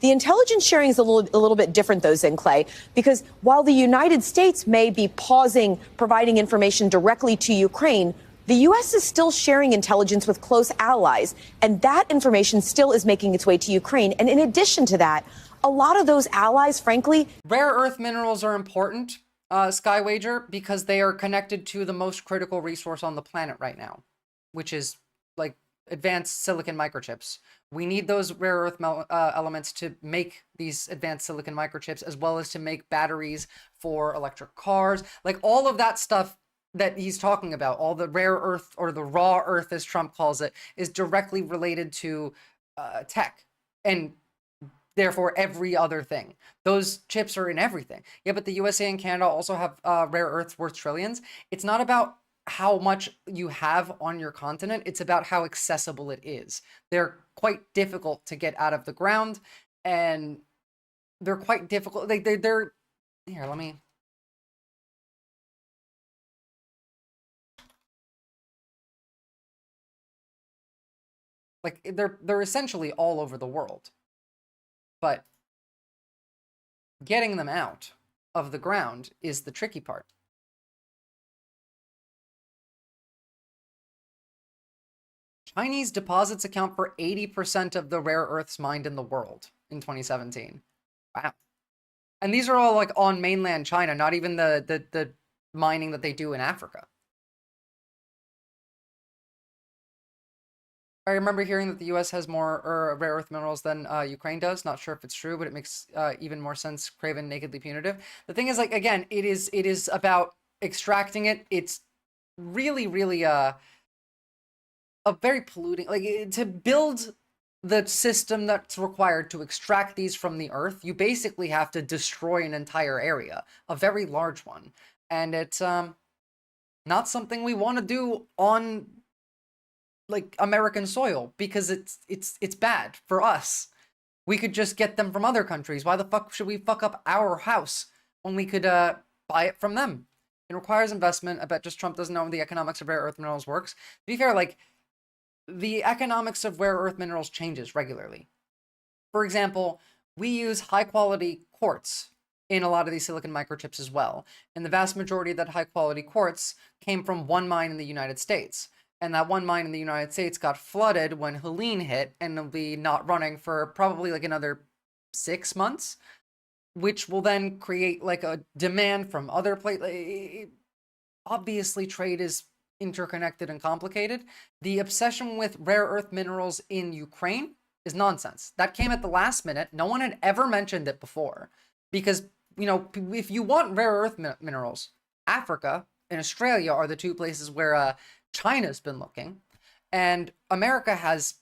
The intelligence sharing is a little bit different, though, Clay, because while the United States may be pausing providing information directly to Ukraine, the U.S. is still sharing intelligence with close allies, and that information still is making its way to Ukraine. And in addition to that, a lot of those allies, frankly... Rare earth minerals are important, Skywager, because they are connected to the most critical resource on the planet right now, which is, like, advanced silicon microchips. We need those rare earth elements to make these advanced silicon microchips, as well as to make batteries for electric cars. Like, all of that stuff that he's talking about, all the rare earth, or the raw earth as Trump calls it, is directly related to tech, and therefore every other thing. Those chips are in everything. Yeah, but the USA and Canada also have rare earths worth trillions. It's not about how much you have on your continent, it's about how accessible it is. They're quite difficult to get out of the ground, and they're quite difficult. They're here, let me... Like, they're essentially all over the world. But getting them out of the ground is the tricky part. Chinese deposits account for 80% of the rare earths mined in the world in 2017. Wow. And these are all, like, on mainland China, not even the mining that they do in Africa. I remember hearing that the U.S. has more rare earth minerals than Ukraine does. Not sure if it's true, but it makes even more sense. Craven, nakedly punitive. The thing is, like, again, it is about extracting it. It's really, really a very polluting. Like, to build the system that's required to extract these from the earth, you basically have to destroy an entire area, a very large one, and it's not something we want to do on, like, American soil, because it's bad for us. We could just get them from other countries. Why the fuck should we fuck up our house when we could buy it from them? It requires investment. I bet just Trump doesn't know how the economics of rare earth minerals works. To be fair, like, the economics of rare earth minerals changes regularly. For example, we use high quality quartz in a lot of these silicon microchips as well. And the vast majority of that high quality quartz came from one mine in the United States. And that one mine in the United States got flooded when Helene hit, and it'll be not running for probably like another 6 months, which will then create like a demand from other places. Obviously, trade is interconnected and complicated. The obsession with rare earth minerals in Ukraine is nonsense. That came at the last minute. No one had ever mentioned it before, because, you know, if you want rare earth minerals, Africa and Australia are the two places where China's been looking, and America has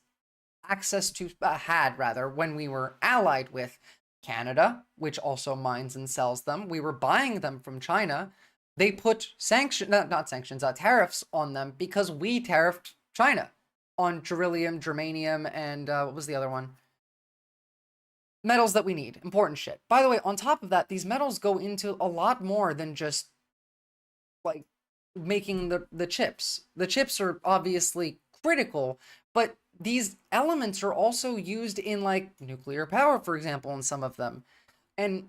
access to, had rather, when we were allied with Canada, which also mines and sells them. We were buying them from China. They put tariffs on them because we tariffed China on beryllium, germanium, and what was the other one? Metals that we need. Important shit. By the way, on top of that, these metals go into a lot more than just like making the chips. The chips are obviously critical, but these elements are also used in like nuclear power, for example, in some of them. And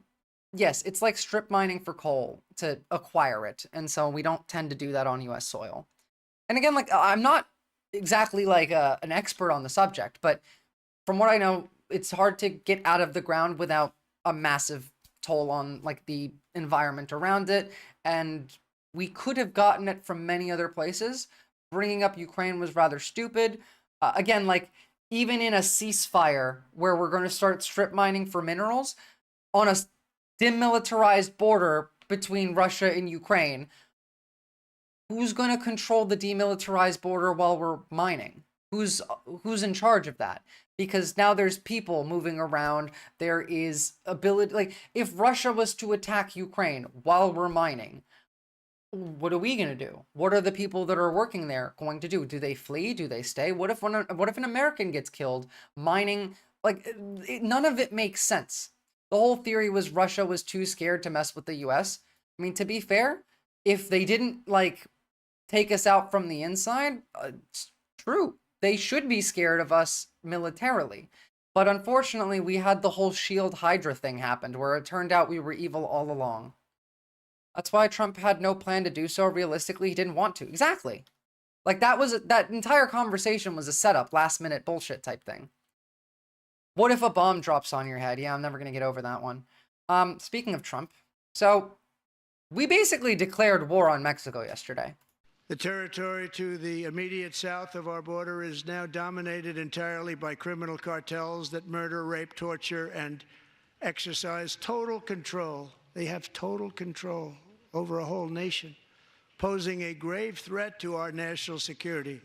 yes, it's like strip mining for coal to acquire it. And so we don't tend to do that on US soil. And again, like I'm not exactly like an expert on the subject, but from what I know, it's hard to get out of the ground without a massive toll on like the environment around it. And we could have gotten it from many other places. Bringing up Ukraine was rather stupid. Again, like even in a ceasefire where we're going to start strip mining for minerals on a demilitarized border between Russia and Ukraine, who's going to control the demilitarized border while we're mining? Who's in charge of that? Because now there's people moving around. There is ability, like if Russia was to attack Ukraine while we're mining, what are we going to do? What are the people that are working there going to do? Do they flee? Do they stay? What if an American gets killed mining? Like none of it makes sense. The whole theory was Russia was too scared to mess with the US. I mean, to be fair, if they didn't like take us out from the inside, it's true. They should be scared of us militarily. But unfortunately, we had the whole Shield Hydra thing happened where it turned out we were evil all along. That's why Trump had no plan to do so. Realistically, he didn't want to. Exactly. Like that entire conversation was a setup, last minute bullshit type thing. What if a bomb drops on your head? Yeah, I'm never going to get over that one. Speaking of Trump, so we basically declared war on Mexico yesterday. The territory to the immediate south of our border is now dominated entirely by criminal cartels that murder, rape, torture, and exercise total control. They have total control over a whole nation, posing a grave threat to our national security.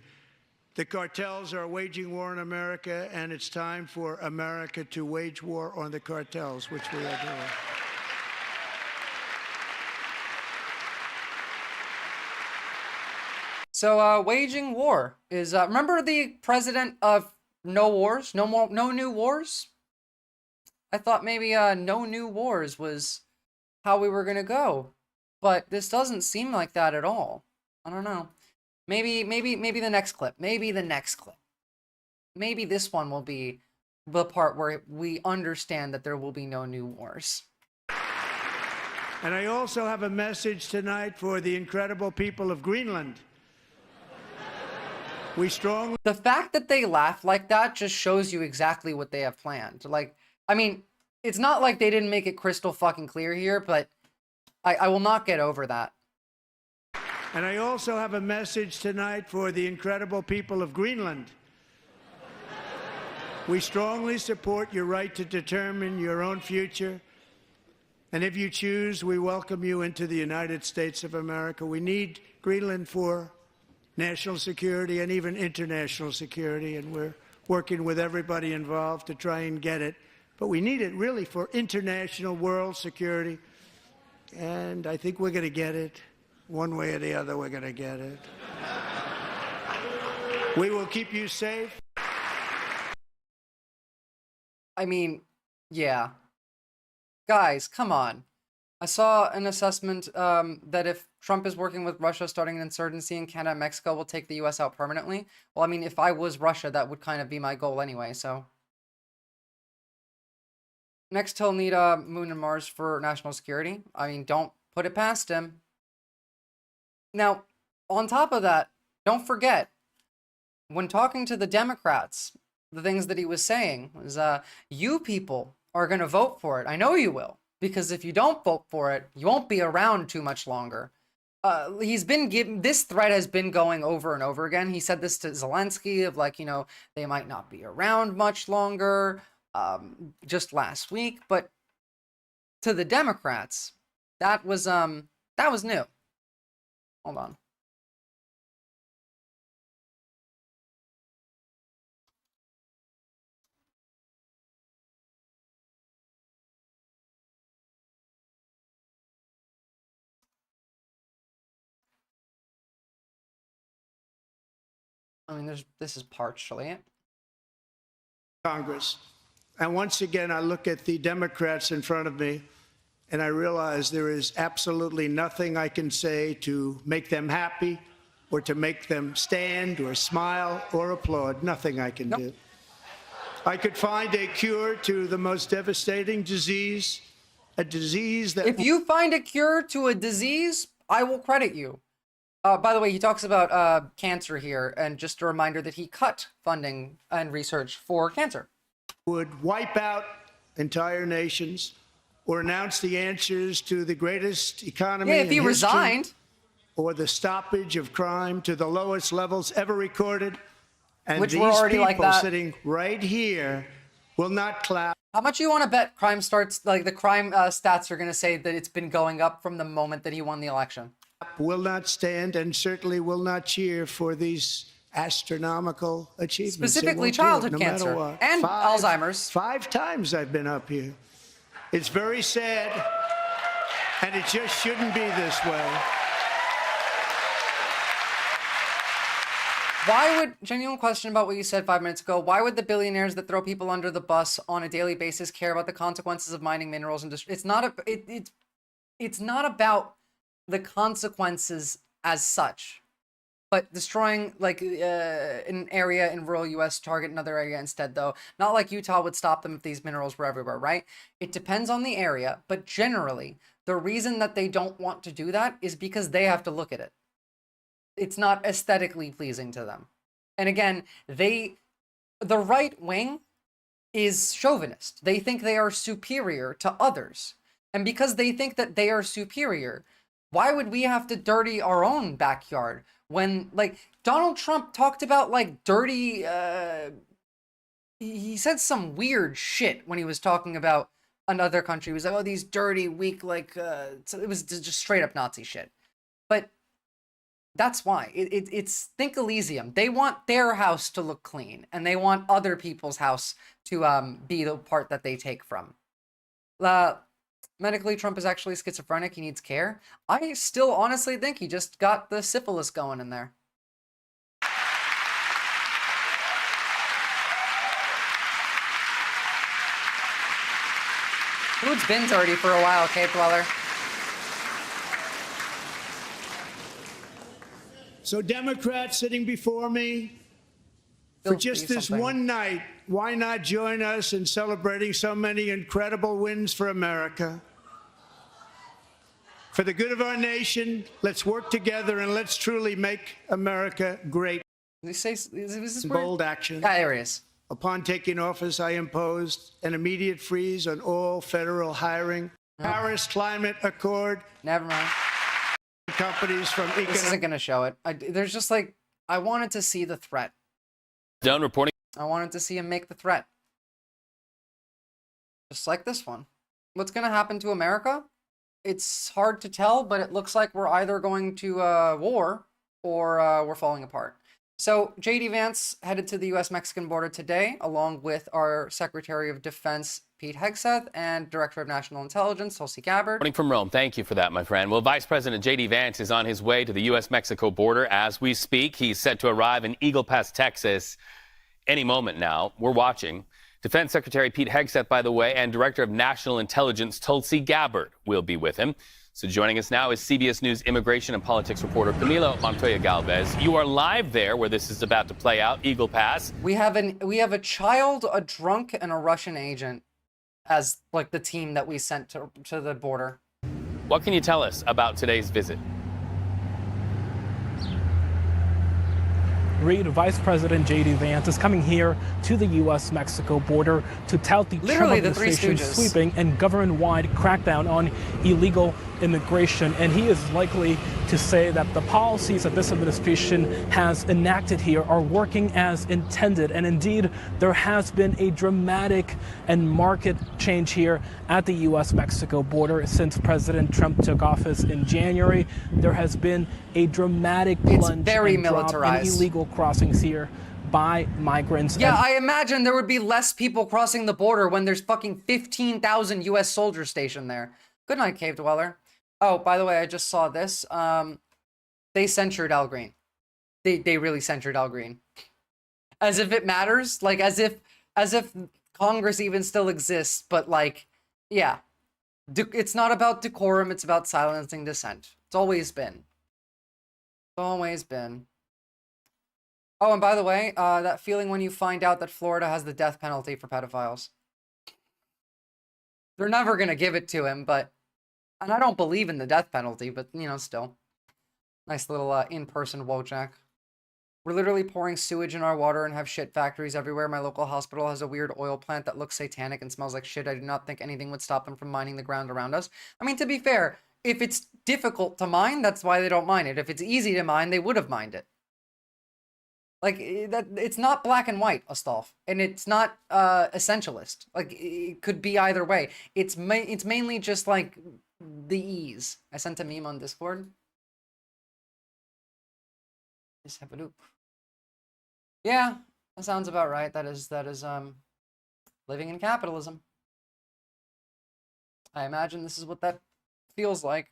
The cartels are waging war in America, and it's time for America to wage war on the cartels, which we are doing. So waging war is, remember the president of no wars, no new wars? I thought maybe no new wars was how we were going to go, but this doesn't seem like that at all. I don't know. Maybe the next clip, maybe this one will be the part where we understand that there will be no new wars. And I also have a message tonight for the incredible people of Greenland. The fact that they laugh like that just shows you exactly what they have planned. Like, I mean, it's not like they didn't make it crystal fucking clear here, but I will not get over that. And I also have a message tonight for the incredible people of Greenland. We strongly support your right to determine your own future. And if you choose, we welcome you into the United States of America. We need Greenland for national security and even international security, and we're working with everybody involved to try and get it. But we need it really for international world security, and I think we're going to get it. One way or the other, we're going to get it. We will keep you safe. I mean, yeah. Guys, come on. I saw an assessment that if Trump is working with Russia starting an insurgency in Canada and Mexico, will take the US out permanently. Well, I mean, if I was Russia, that would kind of be my goal anyway, so. Next, he'll need Moon and Mars for national security. I mean, don't put it past him. Now, on top of that, don't forget, when talking to the Democrats, the things that he was saying was, you people are going to vote for it. I know you will. Because if you don't vote for it, you won't be around too much longer. He's been given, this threat has been going over and over again. He said this to Zelensky of like, you know, they might not be around much longer, just last week. But to the Democrats, that was new. Hold on. mean, this is partially it. Congress. And once again, I look at the Democrats in front of me, and I realize there is absolutely nothing I can say to make them happy or to make them stand or smile or applaud. Nothing I can do. I could find a cure to the most devastating disease, a disease that... If you find a cure to a disease, I will credit you. By the way, he talks about cancer here, and just a reminder that he cut funding and research for cancer. Would wipe out entire nations or announce the answers to the greatest economy if he in history, resigned, or the stoppage of crime to the lowest levels ever recorded. And which these we're already people like that. sitting right here will not clap. How much you want to bet crime starts, like the crime stats are going to say that it's been going up from the moment that he won the election? Will not stand and certainly will not cheer for these astronomical achievements. They Specifically won't do it, childhood no matter cancer what. and Alzheimer's. 5 times I've been up here. It's very sad, and it just shouldn't be this way. Why would, genuine question about what you said 5 minutes ago, why would the billionaires that throw people under the bus on a daily basis care about the consequences of mining minerals and it's not about the consequences as such, but destroying like an area in rural US, target another area instead though. Not like Utah would stop them if these minerals were everywhere, right? It depends on the area, but generally the reason that they don't want to do that is because they have to look at it. It's not aesthetically pleasing to them. And again, the right wing is chauvinist. They think they are superior to others. And because they think that they are superior, why would we have to dirty our own backyard when, like, Donald Trump talked about, like, dirty, he said some weird shit when he was talking about another country. He was like, oh, these dirty, weak, like, so it was just straight up Nazi shit. But that's why. It's Think Elysium. They want their house to look clean, and they want other people's house to be the part that they take from. Medically, Trump is actually schizophrenic. He needs care. I still honestly think he just got the syphilis going in there. Food's been dirty for a while, Cave Dweller. So Democrats sitting before me, for just this one night, why not join us in celebrating so many incredible wins for America? For the good of our nation, let's work together and let's truly make America great. Did he say, is this bold action? Yeah, there he is. Upon taking office, I imposed an immediate freeze on all federal hiring. Paris Climate Accord. Never mind. Companies from This isn't going to show it. There's just like, I wanted to see the threat. Done reporting. I wanted to see him make the threat. Just like this one. What's going to happen to America? It's hard to tell, but it looks like we're either going to war or we're falling apart. So J.D. Vance headed to the U.S.-Mexican border today, along with our Secretary of Defense, Pete Hegseth, and Director of National Intelligence, Tulsi Gabbard. Morning from Rome. Thank you for that, my friend. Well, Vice President J.D. Vance is on his way to the U.S.-Mexico border as we speak. He's set to arrive in Eagle Pass, Texas, any moment now. We're watching. Defense Secretary Pete Hegseth, by the way, and Director of National Intelligence, Tulsi Gabbard, will be with him. So joining us now is CBS News immigration and politics reporter Camilo Montoya Galvez. You are live there where this is about to play out, Eagle Pass. We have a child, a drunk, and a Russian agent as like the team that we sent to the border. What can you tell us about today's visit? Reid, Vice President J.D. Vance is coming here to the U.S.-Mexico border to tout the Trump administration's sweeping and government-wide crackdown on illegal immigration. And he is likely to say that the policies that this administration has enacted here are working as intended. And indeed, there has been a dramatic and marked change here at the U.S.-Mexico border since President Trump took office in January. There has been a dramatic plunge and drop in illegal crossings here by migrants. Yeah, I imagine there would be less people crossing the border when there's fucking 15,000 U.S. soldiers stationed there. Good night, Cave Dweller. Oh, by the way, I just saw this. They censured Al Green. they really censured Al Green. As if it matters, like as if Congress even still exists, but like, yeah. It's not about decorum, it's about silencing dissent. It's always been. It's always been. Oh, and by the way, that feeling when you find out that Florida has the death penalty for pedophiles. They're never gonna give it to him, but... And I don't believe in the death penalty, but, you know, still. Nice little in-person Wojak. We're literally pouring sewage in our water and have shit factories everywhere. My local hospital has a weird oil plant that looks satanic and smells like shit. I do not think anything would stop them from mining the ground around us. I mean, to be fair, if it's difficult to mine, that's why they don't mine it. If it's easy to mine, they would have mined it. Like, it's not black and white, Astolf. And it's not essentialist. Like, it could be either way. It's mainly just, like, the ease. I sent a meme on Discord. Just have a loop. Yeah, that sounds about right. That is living in capitalism. I imagine this is what that feels like.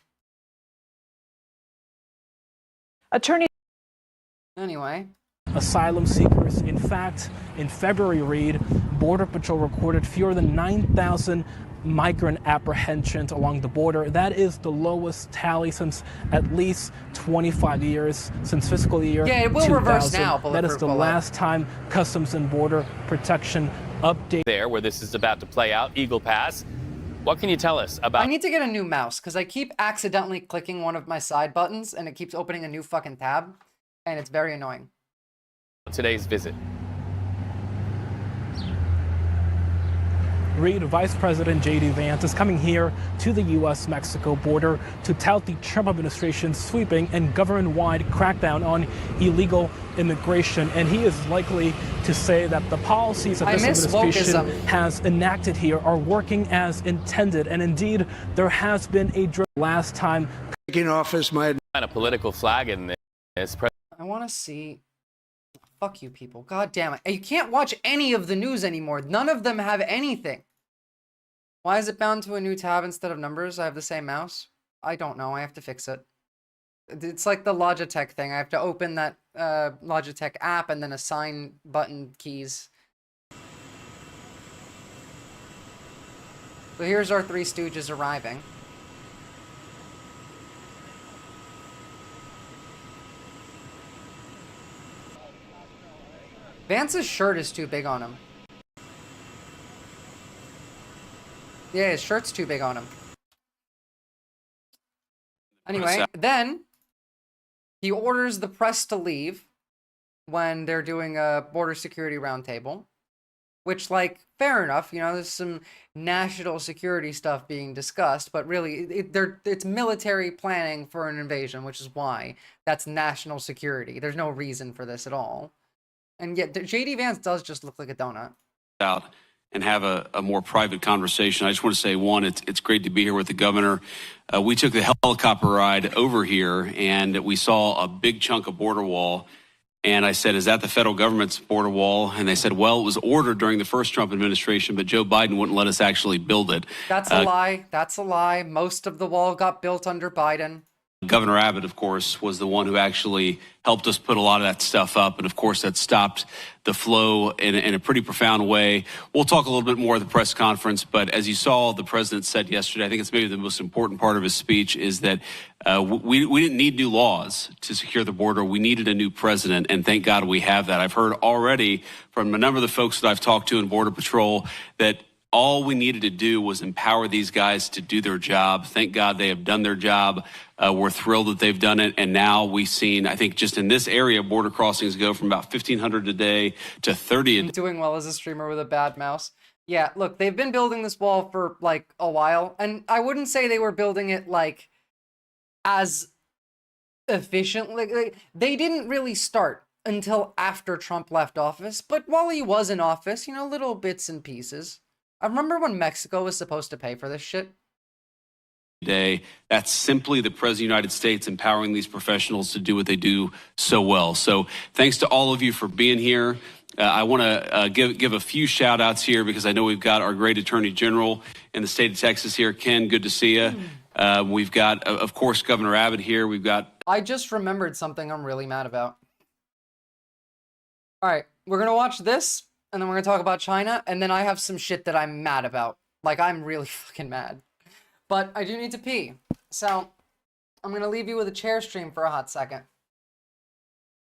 Attorney. Anyway. Asylum seekers. In fact, in February, Reid, Border Patrol recorded fewer than 9,000 migrant apprehensions along the border. That is the lowest tally since at least 25 years, since fiscal year 2000. Yeah, it will reverse now. That is the last time Customs and Border Protection update. There, where this is about to play out, Eagle Pass. What can you tell us about... I need to get a new mouse, because I keep accidentally clicking one of my side buttons, and it keeps opening a new fucking tab, and it's very annoying. Today's visit. Reid, Vice President J.D. Vance is coming here to the U.S.-Mexico border to tout the Trump administration's sweeping and government-wide crackdown on illegal immigration. And he is likely to say that the policies that this administration has enacted here are working as intended. And indeed, there has been a last time. Taking office, my kind of political flag in this. I want to see. Fuck you people. God damn it. You can't watch any of the news anymore. None of them have anything. Why is it bound to a new tab instead of numbers? I have the same mouse. I don't know. I have to fix it. It's like the Logitech thing. I have to open that Logitech app and then assign button keys. So here's our Three Stooges arriving. Vance's shirt is too big on him. Yeah, his shirt's too big on him. Anyway, then he orders the press to leave when they're doing a border security roundtable, which, like, fair enough. You know, there's some national security stuff being discussed, but really, it's military planning for an invasion, which is why that's national security. There's no reason for this at all. And yet, J.D. Vance does just look like a donut. Out and have a more private conversation. I just want to say, one, it's great to be here with the governor. We took the helicopter ride over here, and we saw a big chunk of border wall. And I said, is that the federal government's border wall? And they said, well, it was ordered during the first Trump administration, but Joe Biden wouldn't let us actually build it. That's a lie. That's a lie. Most of the wall got built under Biden. Governor Abbott, of course, was the one who actually helped us put a lot of that stuff up. And of course, that stopped the flow in a pretty profound way. We'll talk a little bit more at the press conference. But as you saw, the president said yesterday, I think it's maybe the most important part of his speech, is that we didn't need new laws to secure the border. We needed a new president. And thank God we have that. I've heard already from a number of the folks that I've talked to in Border Patrol that all we needed to do was empower these guys to do their job. Thank God they have done their job. We're thrilled that they've done it. And now we've seen, I think just in this area, border crossings go from about 1,500 a day to 30 a day. I'm doing well as a streamer with a bad mouse. Yeah, look, they've been building this wall for like a while. And I wouldn't say they were building it like as efficiently. They didn't really start until after Trump left office. But while he was in office, you know, little bits and pieces. I remember when Mexico was supposed to pay for this shit. Day. That's simply the President of the United States empowering these professionals to do what they do so well. So thanks to all of you for being here. I want to give a few shout outs here because I know we've got our great Attorney General in the state of Texas here. Ken, good to see you. We've got, of course, Governor Abbott here. We've got... I just remembered something I'm really mad about. All right, we're going to watch this, and then we're going to talk about China, and then I have some shit that I'm mad about. Like, I'm really fucking mad. But I do need to pee. So, I'm going to leave you with a chair stream for a hot second.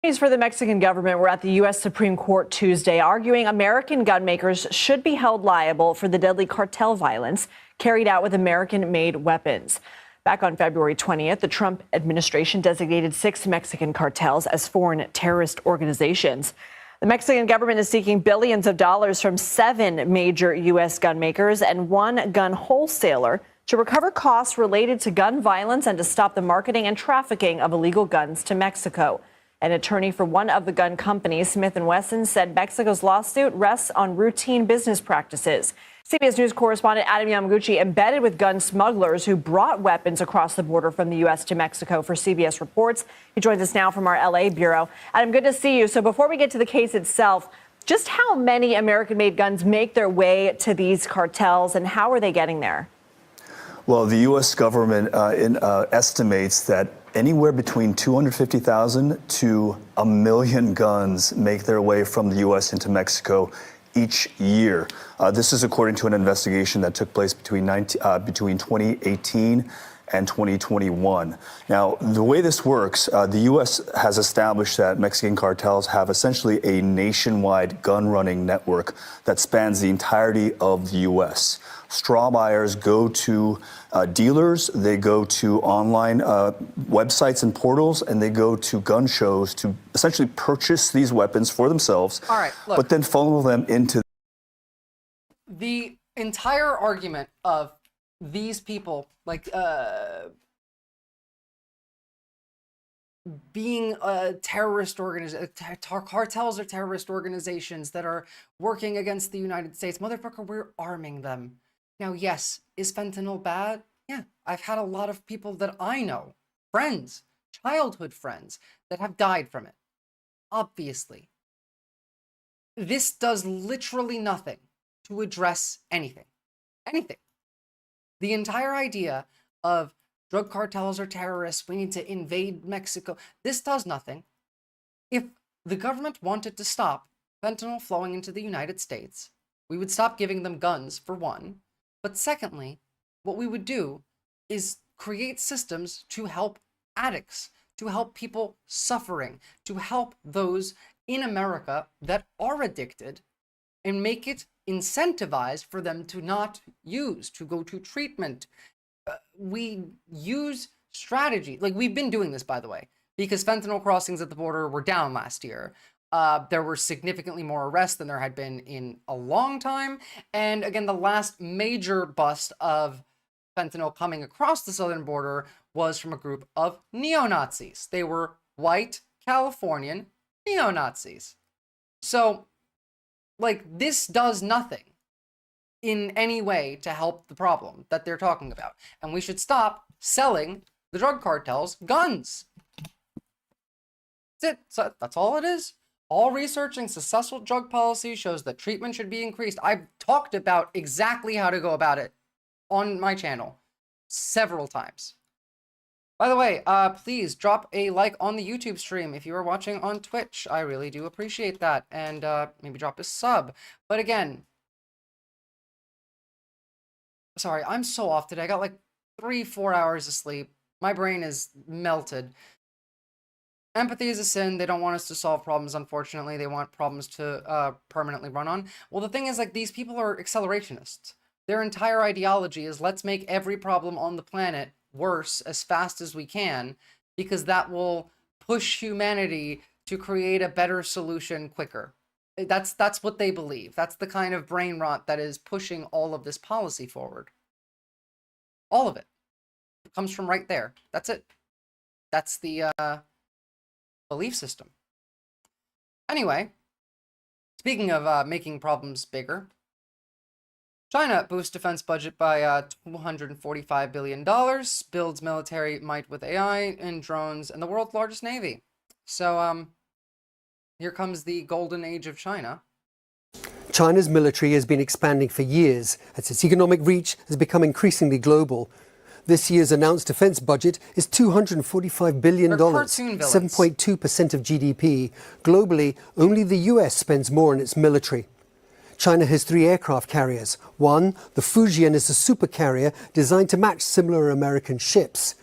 Attorneys for the Mexican government were at the U.S. Supreme Court Tuesday arguing American gun makers should be held liable for the deadly cartel violence carried out with American-made weapons. Back on February 20th, the Trump administration designated 6 Mexican cartels as foreign terrorist organizations. The Mexican government is seeking billions of dollars from 7 major U.S. gun makers and 1 gun wholesaler to recover costs related to gun violence and to stop the marketing and trafficking of illegal guns to Mexico. An attorney for one of the gun companies, Smith & Wesson, said Mexico's lawsuit rests on routine business practices. CBS News correspondent Adam Yamaguchi embedded with gun smugglers who brought weapons across the border from the U.S. to Mexico for CBS Reports. He joins us now from our L.A. bureau. Adam, good to see you. So before we get to the case itself, just how many American-made guns make their way to these cartels, and how are they getting there? Well, the U.S. government estimates that anywhere between 250,000 to 1 million guns make their way from the U.S. into Mexico each year. This is according to an investigation that took place between 2018 and 2021. Now, the way this works, the U.S. has established that Mexican cartels have essentially a nationwide gun-running network that spans the entirety of the U.S. Straw buyers go to dealers, they go to online websites and portals, and they go to gun shows to essentially purchase these weapons for themselves, all right, look, but then funnel them into the entire argument of these people, like, being a terrorist organization, cartels are terrorist organizations that are working against the United States. Motherfucker, we're arming them. Now, yes, is fentanyl bad? Yeah, I've had a lot of people that I know, friends, childhood friends, that have died from it. Obviously. This does literally nothing to address anything. Anything. The entire idea of drug cartels are terrorists, we need to invade Mexico, this does nothing. If the government wanted to stop fentanyl flowing into the United States, we would stop giving them guns, for one. But secondly, what we would do is create systems to help addicts, to help people suffering, to help those in America that are addicted, and make it incentivized for them to not use, to go to treatment. We use strategy. Like, we've been doing this, by the way, because fentanyl crossings at the border were down last year. There were significantly more arrests than there had been in a long time. And again, the last major bust of fentanyl coming across the southern border was from a group of neo-Nazis. They were white Californian neo-Nazis. So, like, this does nothing in any way to help the problem that they're talking about. And we should stop selling the drug cartels guns. That's it. So that's all it is. All researching successful drug policy shows that treatment should be increased. I've talked about exactly how to go about it on my channel several times. By the way, please drop a like on the YouTube stream if you are watching on Twitch. I really do appreciate that. And maybe drop a sub. But again, sorry, I'm so off today. I got like 3-4 hours of sleep. My brain is melted. Empathy is a sin. They don't want us to solve problems, unfortunately. They want problems to permanently run on. Well, the thing is, like, these people are accelerationists. Their entire ideology is, let's make every problem on the planet worse as fast as we can, because that will push humanity to create a better solution quicker. That's what they believe. That's the kind of brain rot that is pushing all of this policy forward. All of it. It comes from right there. That's it. That's the belief system. Anyway, speaking of making problems bigger, China boosts defense budget by $245 billion, builds military might with AI and drones, and the world's largest navy. So, here comes the golden age of China. China's military has been expanding for years as its economic reach has become increasingly global. This year's announced defense budget is $245 billion, They're cartoon villains. 7.2% of GDP. Globally, only the US spends more on its military. China has 3 aircraft carriers. One, the Fujian, is a supercarrier designed to match similar American ships.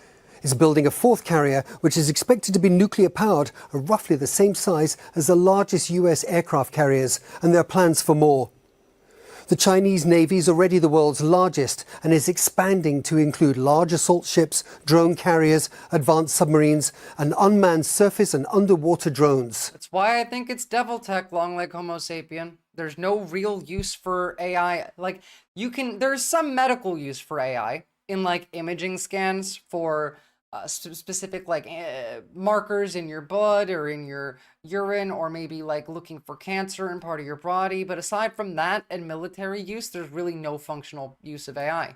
It's building a 4th carrier, which is expected to be nuclear-powered, roughly the same size as the largest US aircraft carriers, and there are plans for more. The Chinese Navy is already the world's largest and is expanding to include large assault ships, drone carriers, advanced submarines, and unmanned surface and underwater drones. That's why I think it's devil tech, long leg Homo sapien. There's no real use for AI. Like, there's some medical use for AI in like imaging scans for specific like markers in your blood or in your urine, or maybe like looking for cancer in part of your body. But aside from that and military use, there's really no functional use of AI.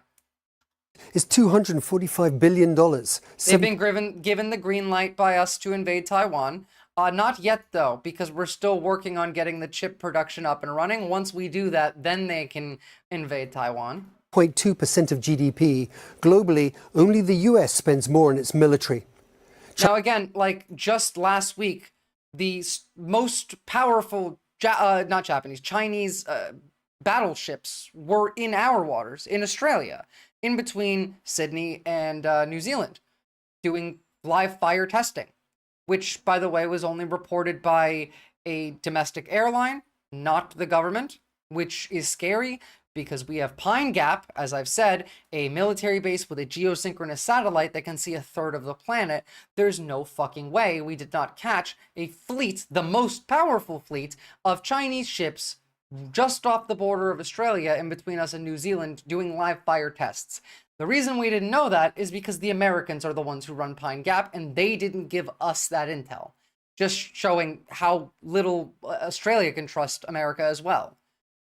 It's $245 billion. They've been given the green light by us to invade Taiwan. Not yet, though, because we're still working on getting the chip production up and running. Once we do that, then they can invade Taiwan. 0.2% of GDP. Globally, only the US spends more on its military. Now, again, like just last week, the most powerful, Chinese battleships were in our waters, in Australia, in between Sydney and New Zealand, doing live fire testing, which, by the way, was only reported by a domestic airline, not the government, which is scary. Because we have Pine Gap, as I've said, a military base with a geosynchronous satellite that can see 1/3 of the planet. There's no fucking way we did not catch a fleet, the most powerful fleet, of Chinese ships just off the border of Australia in between us and New Zealand doing live fire tests. The reason we didn't know that is because the Americans are the ones who run Pine Gap, and they didn't give us that intel. Just showing how little Australia can trust America as well.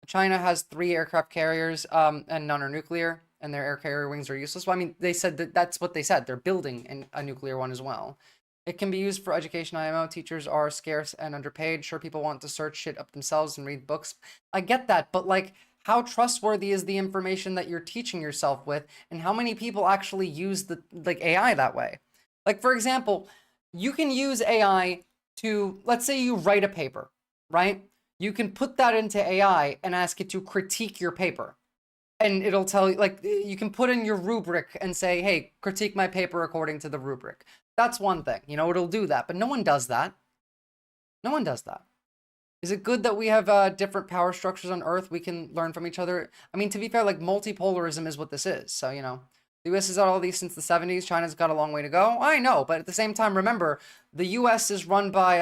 China has 3 aircraft carriers, and none are nuclear, and their air carrier wings are useless. Well, I mean, they said that's what they said. They're building a nuclear one as well. It can be used for education IMO. Teachers are scarce and underpaid. Sure, people want to search shit up themselves and read books. I get that, but like, how trustworthy is the information that you're teaching yourself with, and how many people actually use the AI that way? Like, for example, you can use AI to, let's say you write a paper, right? You can put that into AI and ask it to critique your paper. And it'll tell you, like, you can put in your rubric and say, hey, critique my paper according to the rubric. That's one thing, you know, it'll do that, but no one does that. No one does that. Is it good that we have different power structures on Earth? We can learn from each other. I mean, to be fair, like, multipolarism is what this is. So, you know, the US has had all these since the 70s. China's got a long way to go. I know, but at the same time, remember, the US is run by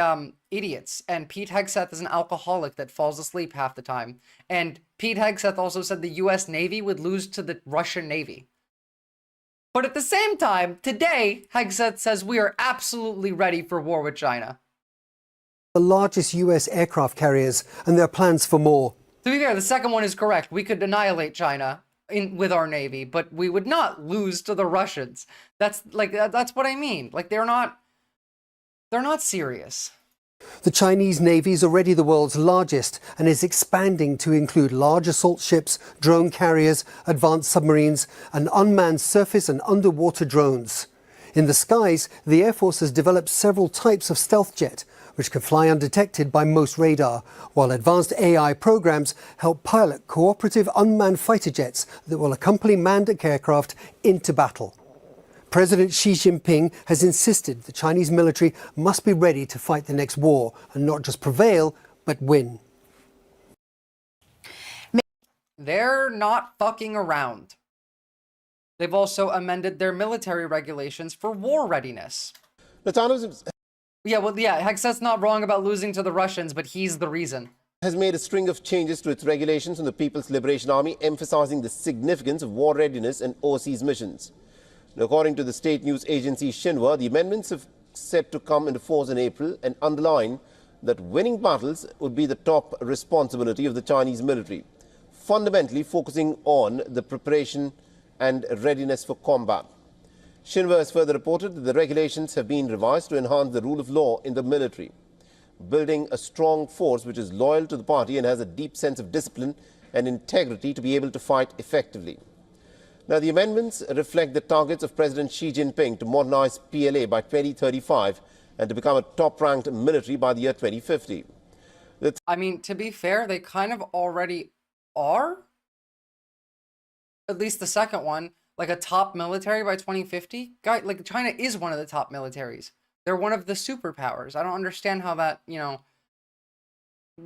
idiots, and Pete Hegseth is an alcoholic that falls asleep half the time. And Pete Hegseth also said the US Navy would lose to the Russian Navy. But at the same time, today, Hegseth says we are absolutely ready for war with China. The largest US aircraft carriers, and there are plans for more. To be fair, the second one is correct. We could annihilate China with our Navy, but we would not lose to the Russians. That's what I mean. Like, they're not serious. The Chinese Navy is already the world's largest and is expanding to include large assault ships, drone carriers, advanced submarines, and unmanned surface and underwater drones. In the skies, the Air Force has developed several types of stealth jet, which can fly undetected by most radar, while advanced AI programs help pilot cooperative unmanned fighter jets that will accompany manned aircraft into battle. President Xi Jinping has insisted the Chinese military must be ready to fight the next war and not just prevail, but win. They're not fucking around. They've also amended their military regulations for war readiness. Hegseth's not wrong about losing to the Russians, but he's the reason. Has made a string of changes to its regulations on the People's Liberation Army, emphasizing the significance of war readiness and overseas missions. According to the state news agency Xinhua, the amendments have set to come into force in April and underline that winning battles would be the top responsibility of the Chinese military, fundamentally focusing on the preparation and readiness for combat. Xinhua has further reported that the regulations have been revised to enhance the rule of law in the military, building a strong force which is loyal to the party and has a deep sense of discipline and integrity to be able to fight effectively. Now, the amendments reflect the targets of President Xi Jinping to modernize PLA by 2035 and to become a top-ranked military by the year 2050. I mean, to be fair, they kind of already are. At least the second one, like a top military by 2050. Guy, like China is one of the top militaries. They're one of the superpowers. I don't understand how that, you know,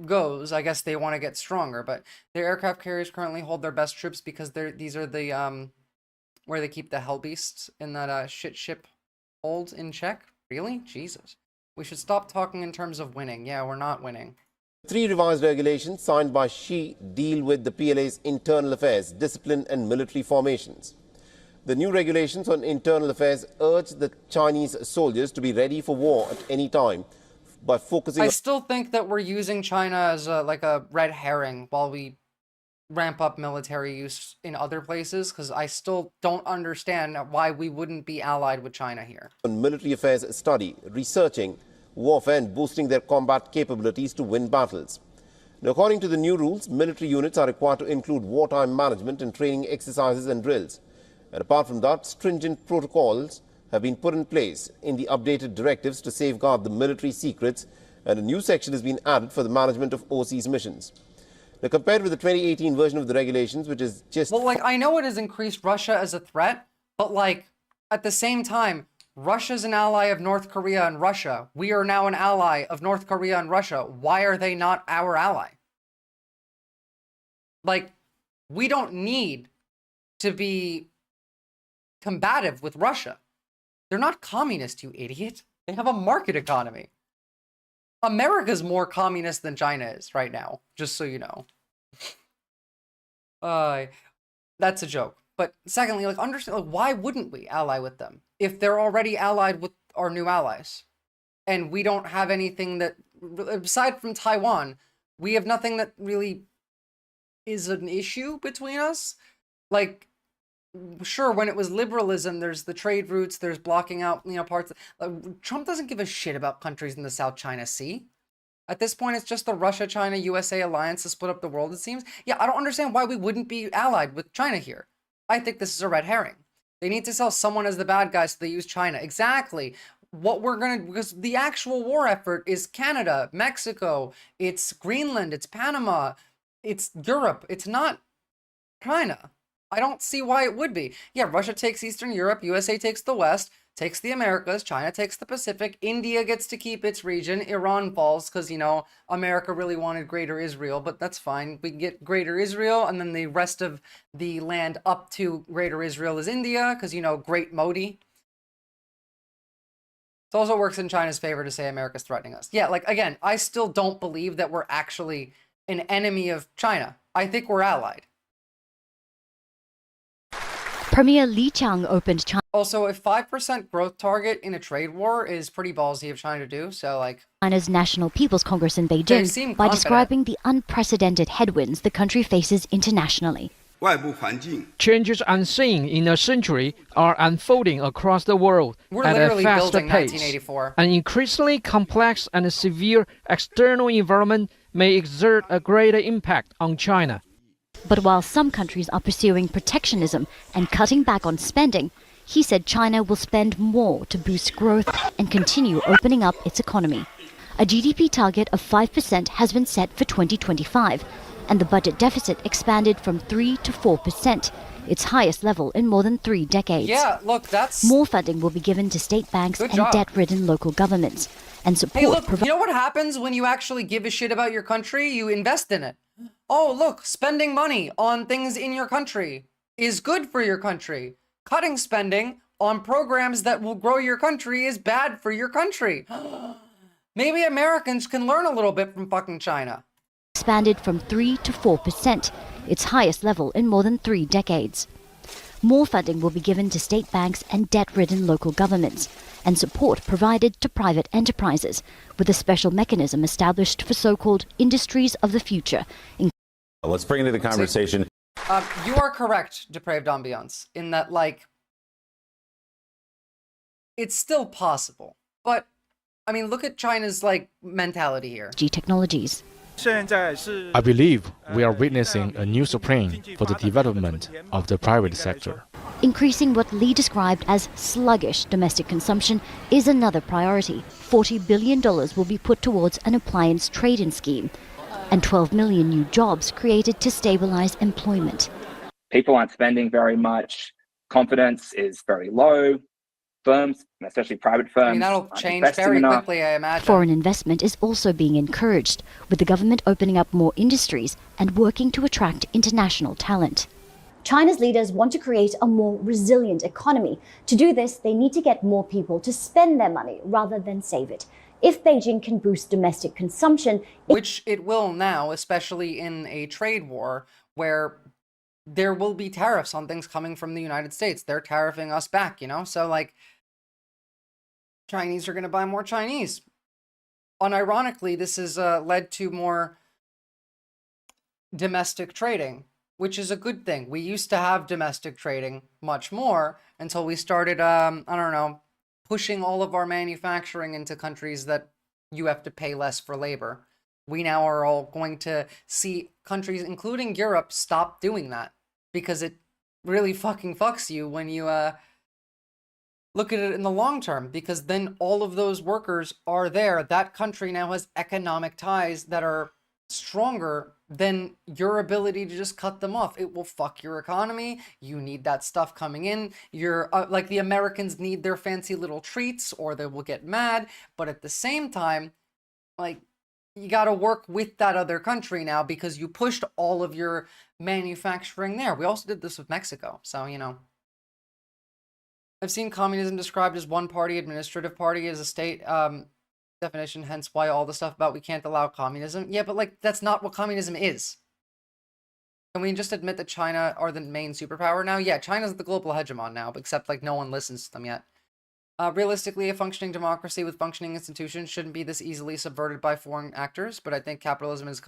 goes. I guess they want to get stronger, but their aircraft carriers currently hold their best troops because these are the where they keep the hell beasts in that shit ship hold in check. Really? Jesus. We should stop talking in terms of winning. Yeah, we're not winning. 3 revised regulations signed by Xi deal with the PLA's internal affairs, discipline and military formations. The new regulations on internal affairs urge the Chinese soldiers to be ready for war at any time by focusing. I still think that we're using China as like a red herring while we ramp up military use in other places, because I still don't understand why we wouldn't be allied with China here. On military affairs study, researching warfare and boosting their combat capabilities to win battles. Now, according to the new rules, military units are required to include wartime management and training exercises and drills. And apart from that, stringent protocols have been put in place in the updated directives to safeguard the military secrets, and a new section has been added for the management of overseas missions. Now, compared with the 2018 version of the regulations, which is just... Well, like, I know it has increased Russia as a threat, but, like, at the same time, Russia's an ally of North Korea and Russia. We are now an ally of North Korea and Russia. Why are they not our ally? Like, we don't need to be combative with Russia. They're not communist, you idiot. They have a market economy. America's more communist than China is right now, just so you know. That's a joke. But secondly, like, understand, like, why wouldn't we ally with them if they're already allied with our new allies? And we don't have anything that, aside from Taiwan, we have nothing that really is an issue between us. Like, sure, when it was liberalism, there's the trade routes, there's blocking out, you know, parts. Trump doesn't give a shit about countries in the South China Sea. At this point, it's just the Russia-China-USA alliance to split up the world, it seems. Yeah, I don't understand why we wouldn't be allied with China here. I think this is a red herring. They need to sell someone as the bad guy, so they use China. Exactly. What we're going to... Because the actual war effort is Canada, Mexico, it's Greenland, it's Panama, it's Europe. It's not China. I don't see why it would be. Yeah, Russia takes Eastern Europe, USA takes the West, takes the Americas, China takes the Pacific, India gets to keep its region, Iran falls because, you know, America really wanted Greater Israel, but that's fine. We get Greater Israel, and then the rest of the land up to Greater Israel is India, because, you know, Great Modi. It also works in China's favor to say America's threatening us. Yeah, like, again, I still don't believe that we're actually an enemy of China. I think we're allied. Premier Li Qiang opened China. Also, a 5% growth target in a trade war is pretty ballsy of China to do, so, like... China's National People's Congress in Beijing by describing the unprecedented headwinds the country faces internationally. Changes unseen in a century are unfolding across the world at a faster pace. An increasingly complex and severe external environment may exert a greater impact on China. But while some countries are pursuing protectionism and cutting back on spending, he said China will spend more to boost growth and continue opening up its economy. A GDP target of 5% has been set for 2025, and the budget deficit expanded from 3 to 4%, its highest level in more than 3 decades. Yeah, look, that's... More funding will be given to state banks and debt-ridden local governments, and support... Hey, look, you know what happens when you actually give a shit about your country? You invest in it. Oh, look, spending money on things in your country is good for your country. Cutting spending on programs that will grow your country is bad for your country. Maybe Americans can learn a little bit from fucking China. Expanded from 3 to 4%, its highest level in more than 3 decades. More funding will be given to state banks and debt-ridden local governments, and support provided to private enterprises, with a special mechanism established for so-called industries of the future. Let's bring into the conversation. You are correct, Depraved Ambiance, in that, like, it's still possible. But, I mean, look at China's, like, mentality here. Technologies. I believe we are witnessing a new spring for the development of the private sector. Increasing what Lee described as sluggish domestic consumption is another priority. $40 billion will be put towards an appliance trade-in scheme, and 12 million new jobs created to stabilize employment. People aren't spending very much. Confidence is very low. Firms, especially private firms, I mean, that'll change very quickly, I imagine. Foreign investment is also being encouraged, with the government opening up more industries and working to attract international talent. China's leaders want to create a more resilient economy. To do this, they need to get more people to spend their money rather than save it. If Beijing can boost domestic consumption... Which it will now, especially in a trade war where there will be tariffs on things coming from the United States. They're tariffing us back, you know? So, like, Chinese are going to buy more Chinese. Unironically, this has led to more domestic trading, which is a good thing. We used to have domestic trading much more until we started, I don't know, pushing all of our manufacturing into countries that you have to pay less for labor. We now are all going to see countries, including Europe, stop doing that because it really fucking fucks you when you look at it in the long term, because then all of those workers are there. That country now has economic ties that are stronger than your ability to just cut them off. It will fuck your economy. You need that stuff coming in. You're like, the Americans need their fancy little treats or they will get mad. But at the same time, like, you got to work with that other country now because you pushed all of your manufacturing there. We also did this with Mexico. So, you know, I've seen communism described as one party, administrative party as a state definition, hence why all the stuff about we can't allow communism. Yeah, but like, that's not what communism is. Can we just admit that China are the main superpower now? Yeah, China's the global hegemon now, except like no one listens to them yet. Realistically, a functioning democracy with functioning institutions shouldn't be this easily subverted by foreign actors, but I think capitalism is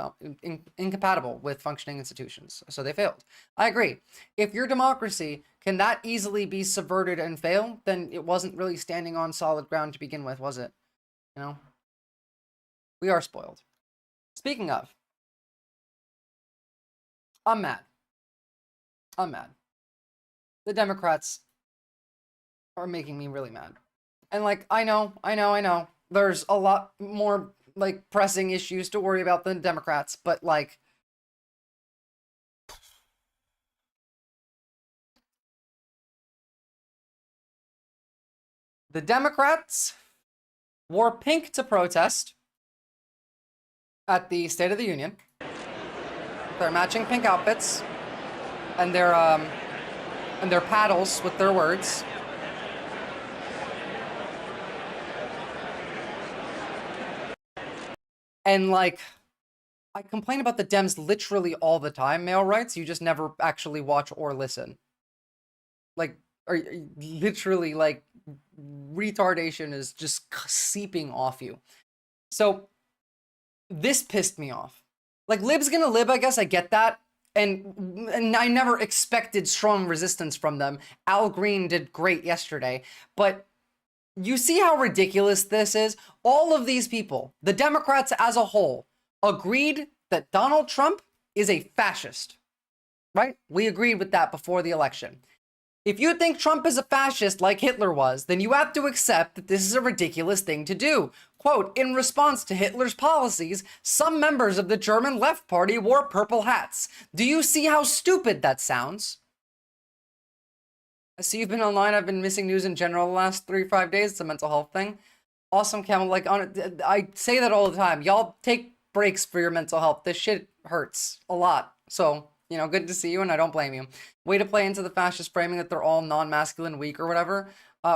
incompatible with functioning institutions, so they failed. I agree. If your democracy can that easily be subverted and fail, then it wasn't really standing on solid ground to begin with, was it? You know? We are spoiled. Speaking of, I'm mad. I'm mad. The Democrats are making me really mad. And like, I know. There's a lot more like pressing issues to worry about than Democrats, but like, the Democrats wore pink to protest at the State of the Union. They're matching pink outfits and their paddles with their words. And like, I complain about the Dems literally all the time, male rights. You just never actually watch or listen. Like, or literally, like, retardation is just seeping off you. So this pissed me off. Like, lib's gonna lib, I guess, I get that. And I never expected strong resistance from them. Al Green did great yesterday, but you see how ridiculous this is? All of these people, the Democrats as a whole, agreed that Donald Trump is a fascist, right? We agreed with that before the election. If you think Trump is a fascist like Hitler was, then you have to accept that this is a ridiculous thing to do. Quote, in response to Hitler's policies, some members of the German Left Party wore purple hats. Do you see how stupid that sounds? I see you've been online. I've been missing news in general the last 3 or 5 days. It's a mental health thing. Awesome, Camel. Like, I say that all the time. Y'all take breaks for your mental health. This shit hurts a lot. So, you know, good to see you, and I don't blame you. Way to play into the fascist framing that they're all non-masculine, weak, or whatever.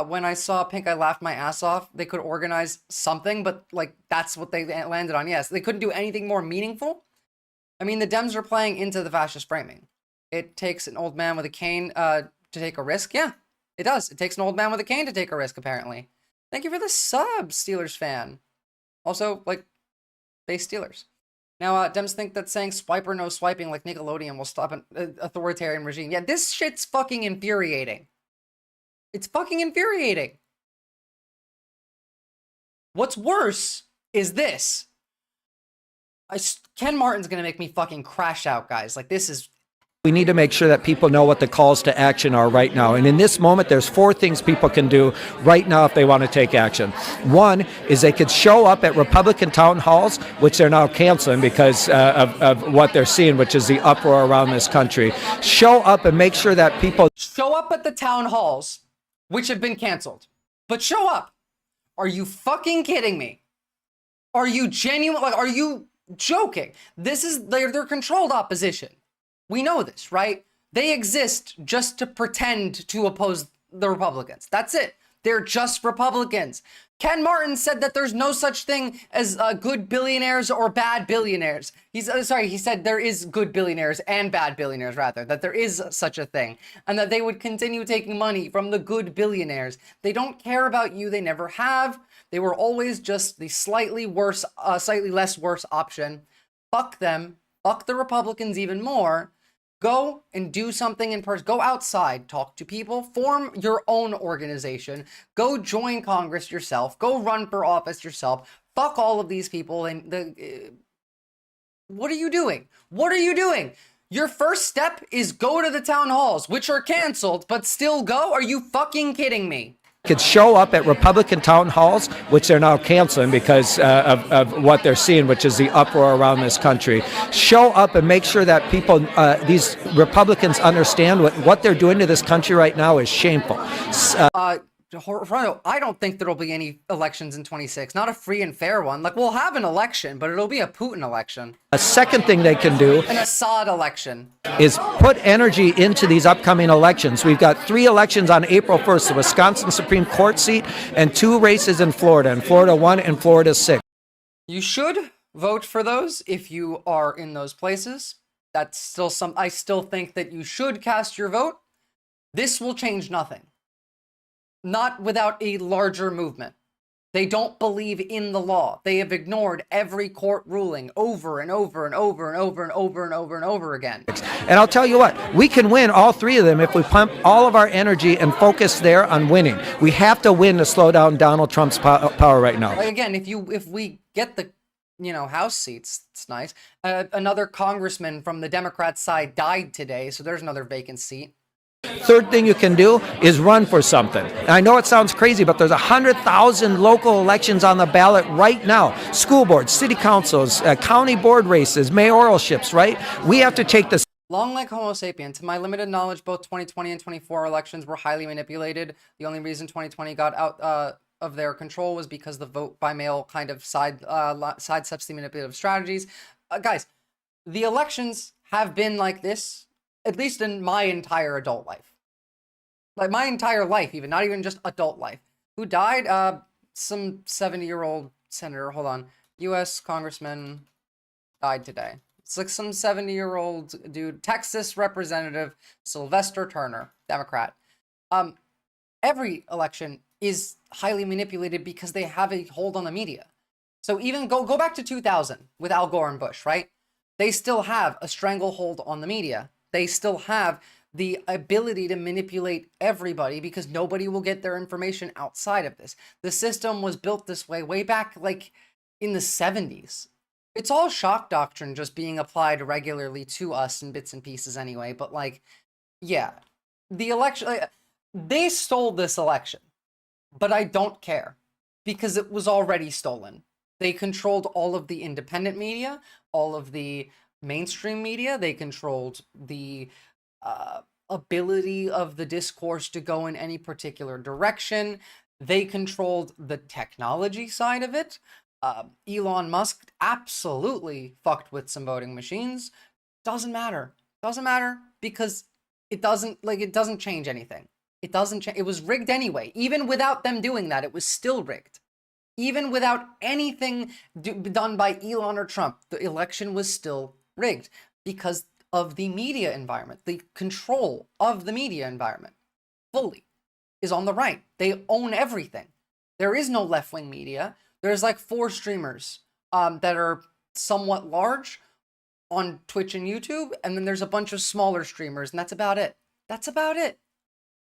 When I saw pink, I laughed my ass off. They could organize something, but, like, that's what they landed on. Yes, they couldn't do anything more meaningful. I mean, the Dems are playing into the fascist framing. It takes an old man with a cane to take a risk. Yeah, it does. It takes an old man with a cane to take a risk, apparently. Thank you for the sub, Steelers fan. Also, like, base Steelers. Now, Dems think that saying swipe or no swiping like Nickelodeon will stop an authoritarian regime. Yeah, this shit's fucking infuriating. It's fucking infuriating. What's worse is this. Ken Martin's gonna make me fucking crash out, guys. Like, this is We need to make sure that people know what the calls to action are right now. And in this moment, there's 4 things people can do right now if they want to take action. One is they could show up at Republican town halls, which they're now canceling because of what they're seeing, which is the uproar around this country. Show up and make sure that people show up at the town halls, which have been canceled. But show up. Are you fucking kidding me? Are you genuine? Like, are you joking? This is, they're controlled opposition. We know this, right? They exist just to pretend to oppose the Republicans. That's it. They're just Republicans. Ken Martin said that there's no such thing as good billionaires or bad billionaires. He said there is good billionaires and bad billionaires, rather, that there is such a thing, and that they would continue taking money from the good billionaires. They don't care about you. They never have. They were always just the slightly less worse option. Fuck them. Fuck the Republicans even more. Go and do something in person. Go outside, talk to people, form your own organization, go join Congress yourself, go run for office yourself. Fuck all of these people. And what are you doing? What are you doing? Your first step is go to the town halls, which are canceled, but still go? Are you fucking kidding me? could show up at Republican town halls, which they're now canceling because of what they're seeing, which is the uproar around this country. Show up and make sure that people, these Republicans, understand what they're doing to this country right now is shameful. I don't think there'll be any elections in 26, not a free and fair one. Like, we'll have an election, but it'll be a Putin election. A second thing they can do, an Assad election, is put energy into these upcoming elections. We've got 3 elections on April 1st, the Wisconsin Supreme Court seat, and 2 races in Florida 1 and Florida 6. You should vote for those if you are in those places. That's still I still think that you should cast your vote. This will change nothing. Not without a larger movement. They don't believe in the law. They have ignored every court ruling over and over and over and over and over and over and over again. And I'll tell you what, we can win all 3 of them if we pump all of our energy and focus there on winning. We have to win to slow down Donald Trump's power right now. Like, again, if we get the House seats, it's nice. Another congressman from the Democrat side died today, so there's another vacant seat. Third thing you can do is run for something. And I know it sounds crazy, but there's 100,000 local elections on the ballot right now. School boards, city councils, county board races, mayoralships, right? We have to take this. Long like Homo sapien. To my limited knowledge, both 2020 and 24 elections were highly manipulated. The only reason 2020 got out of their control was because the vote by mail kind of sidesteps the manipulative strategies. Guys, the elections have been like this, at least in my entire adult life. Like, my entire life, even, not even just adult life. Who died? Some 70-year-old senator, hold on. U.S. congressman died today. It's like some 70-year-old dude, Texas Representative Sylvester Turner, Democrat. Every election is highly manipulated because they have a hold on the media. So even go back to 2000 with Al Gore and Bush, right? They still have a stranglehold on the media. They still have the ability to manipulate everybody because nobody will get their information outside of this. The system was built this way back like in the 70s. It's all shock doctrine just being applied regularly to us in bits and pieces anyway. But like, yeah, the election, they stole this election, but I don't care because it was already stolen. They controlled all of the independent media, all of the mainstream media. They controlled the ability of the discourse to go in any particular direction. They controlled the technology side of it. Elon Musk absolutely fucked with some voting machines. Doesn't matter. Doesn't matter because it doesn't change anything. It doesn't change. It was rigged anyway. Even without them doing that, it was still rigged. Even without anything done by Elon or Trump, the election was still rigged because of the media environment. The control of the media environment fully is on the right. They own everything. There is no left-wing media. There's like 4 streamers that are somewhat large on Twitch and YouTube, and then there's a bunch of smaller streamers, and that's about it. That's about it.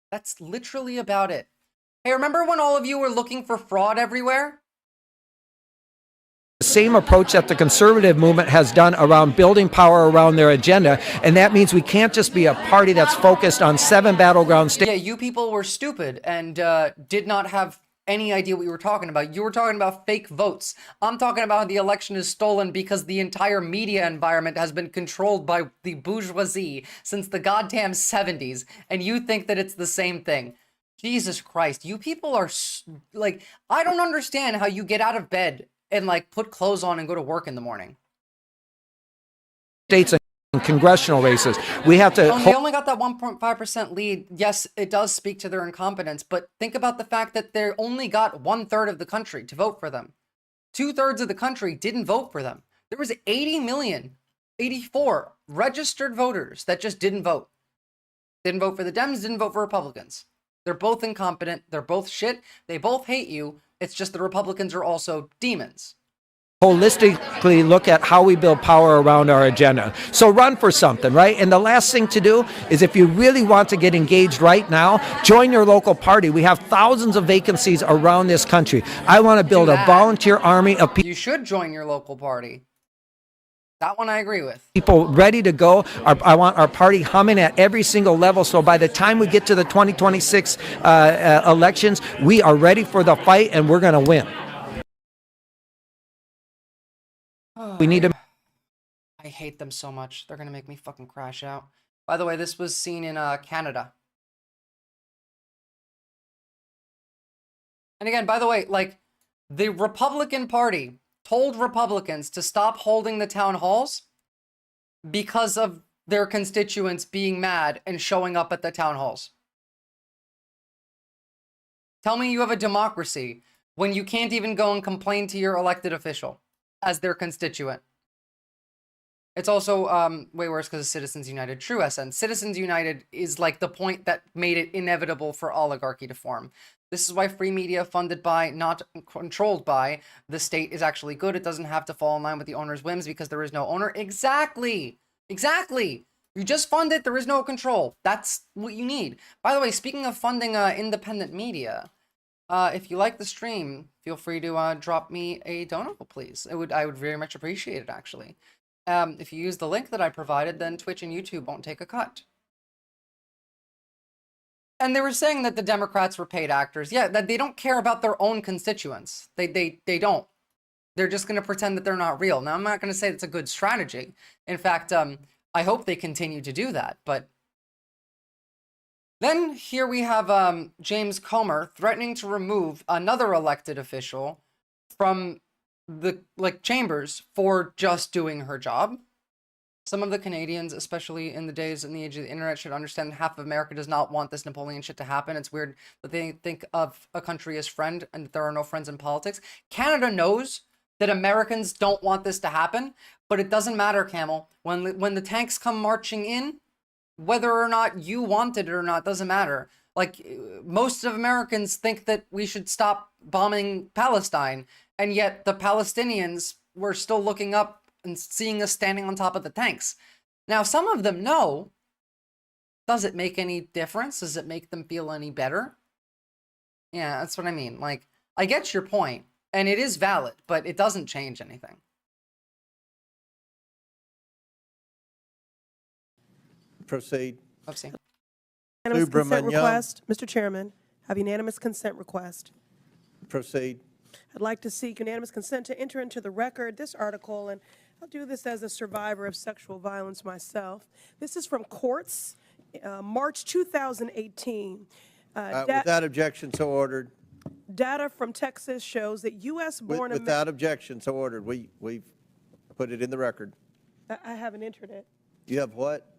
That's literally about it. Hey, remember when all of you were looking for fraud everywhere? the same approach that the conservative movement has done around building power around their agenda, and that means we can't just be a party that's focused on 7 battleground states. Yeah, you people were stupid and did not have any idea what you were talking about. You were talking about fake votes. I'm talking about how the election is stolen because the entire media environment has been controlled by the bourgeoisie since the goddamn 70s, and you think that it's the same thing. Jesus Christ, you people are, like, I don't understand how you get out of bed and, like, put clothes on and go to work in the morning. States and congressional races. We have to... They only got that 1.5% lead. Yes, it does speak to their incompetence, but think about the fact that they only got 1/3 of the country to vote for them. 2/3 of the country didn't vote for them. There was 84 registered voters that just didn't vote. Didn't vote for the Dems, didn't vote for Republicans. They're both incompetent. They're both shit. They both hate you. It's just the Republicans are also demons. Holistically look at how we build power around our agenda. So run for something, right? And the last thing to do is, if you really want to get engaged right now, join your local party. We have thousands of vacancies around this country. I want to build a volunteer army of people. You should join your local party. That one I agree with. People ready to go. I want our party humming at every single level, so by the time we get to the 2026 elections, we are ready for the fight and we're going to win. We need to... I hate them so much. They're going to make me fucking crash out. By the way, this was seen in Canada. And again, by the way, like, the Republican Party told Republicans to stop holding the town halls because of their constituents being mad and showing up at the town halls. Tell me you have a democracy when you can't even go and complain to your elected official as their constituent. It's also way worse because of Citizens United. True, SN. Citizens United is like the point that made it inevitable for oligarchy to form. This is why free media funded by, not controlled by, the state is actually good. It doesn't have to fall in line with the owner's whims because there is no owner. Exactly. Exactly. You just fund it. There is no control. That's what you need. By the way, speaking of funding independent media, if you like the stream, feel free to drop me a donut, please. I would very much appreciate it, actually. If you use the link that I provided, then Twitch and YouTube won't take a cut. And they were saying that the Democrats were paid actors. Yeah, that they don't care about their own constituents. They don't. They're just going to pretend that they're not real. Now, I'm not going to say it's a good strategy. In fact, I hope they continue to do that. But then here we have James Comer threatening to remove another elected official from the chambers for just doing her job. Some of the Canadians, especially in the days and the age of the internet, should understand that half of America does not want this Napoleon shit to happen. It's weird that they think of a country as friend and that there are no friends in politics. Canada knows that Americans don't want this to happen, but it doesn't matter, Camel. When the tanks come marching in, whether or not you want it or not, doesn't matter. Like, most of Americans think that we should stop bombing Palestine, and yet the Palestinians were still looking up and seeing us standing on top of the tanks. Now, some of them know. Does it make any difference? Does it make them feel any better? Yeah, that's what I mean. Like, I get your point, and it is valid, but it doesn't change anything. Proceed. Oopsie. Unanimous consent request. Mr. Chairman, have unanimous consent request. Proceed. I'd like to seek unanimous consent to enter into the record this article, and I'll do this as a survivor of sexual violence myself. This is from Courts, March 2018. Without objection, so ordered. Data from Texas shows that U.S.-born... Without objection, so ordered. We've put it in the record. I haven't entered it. You have what?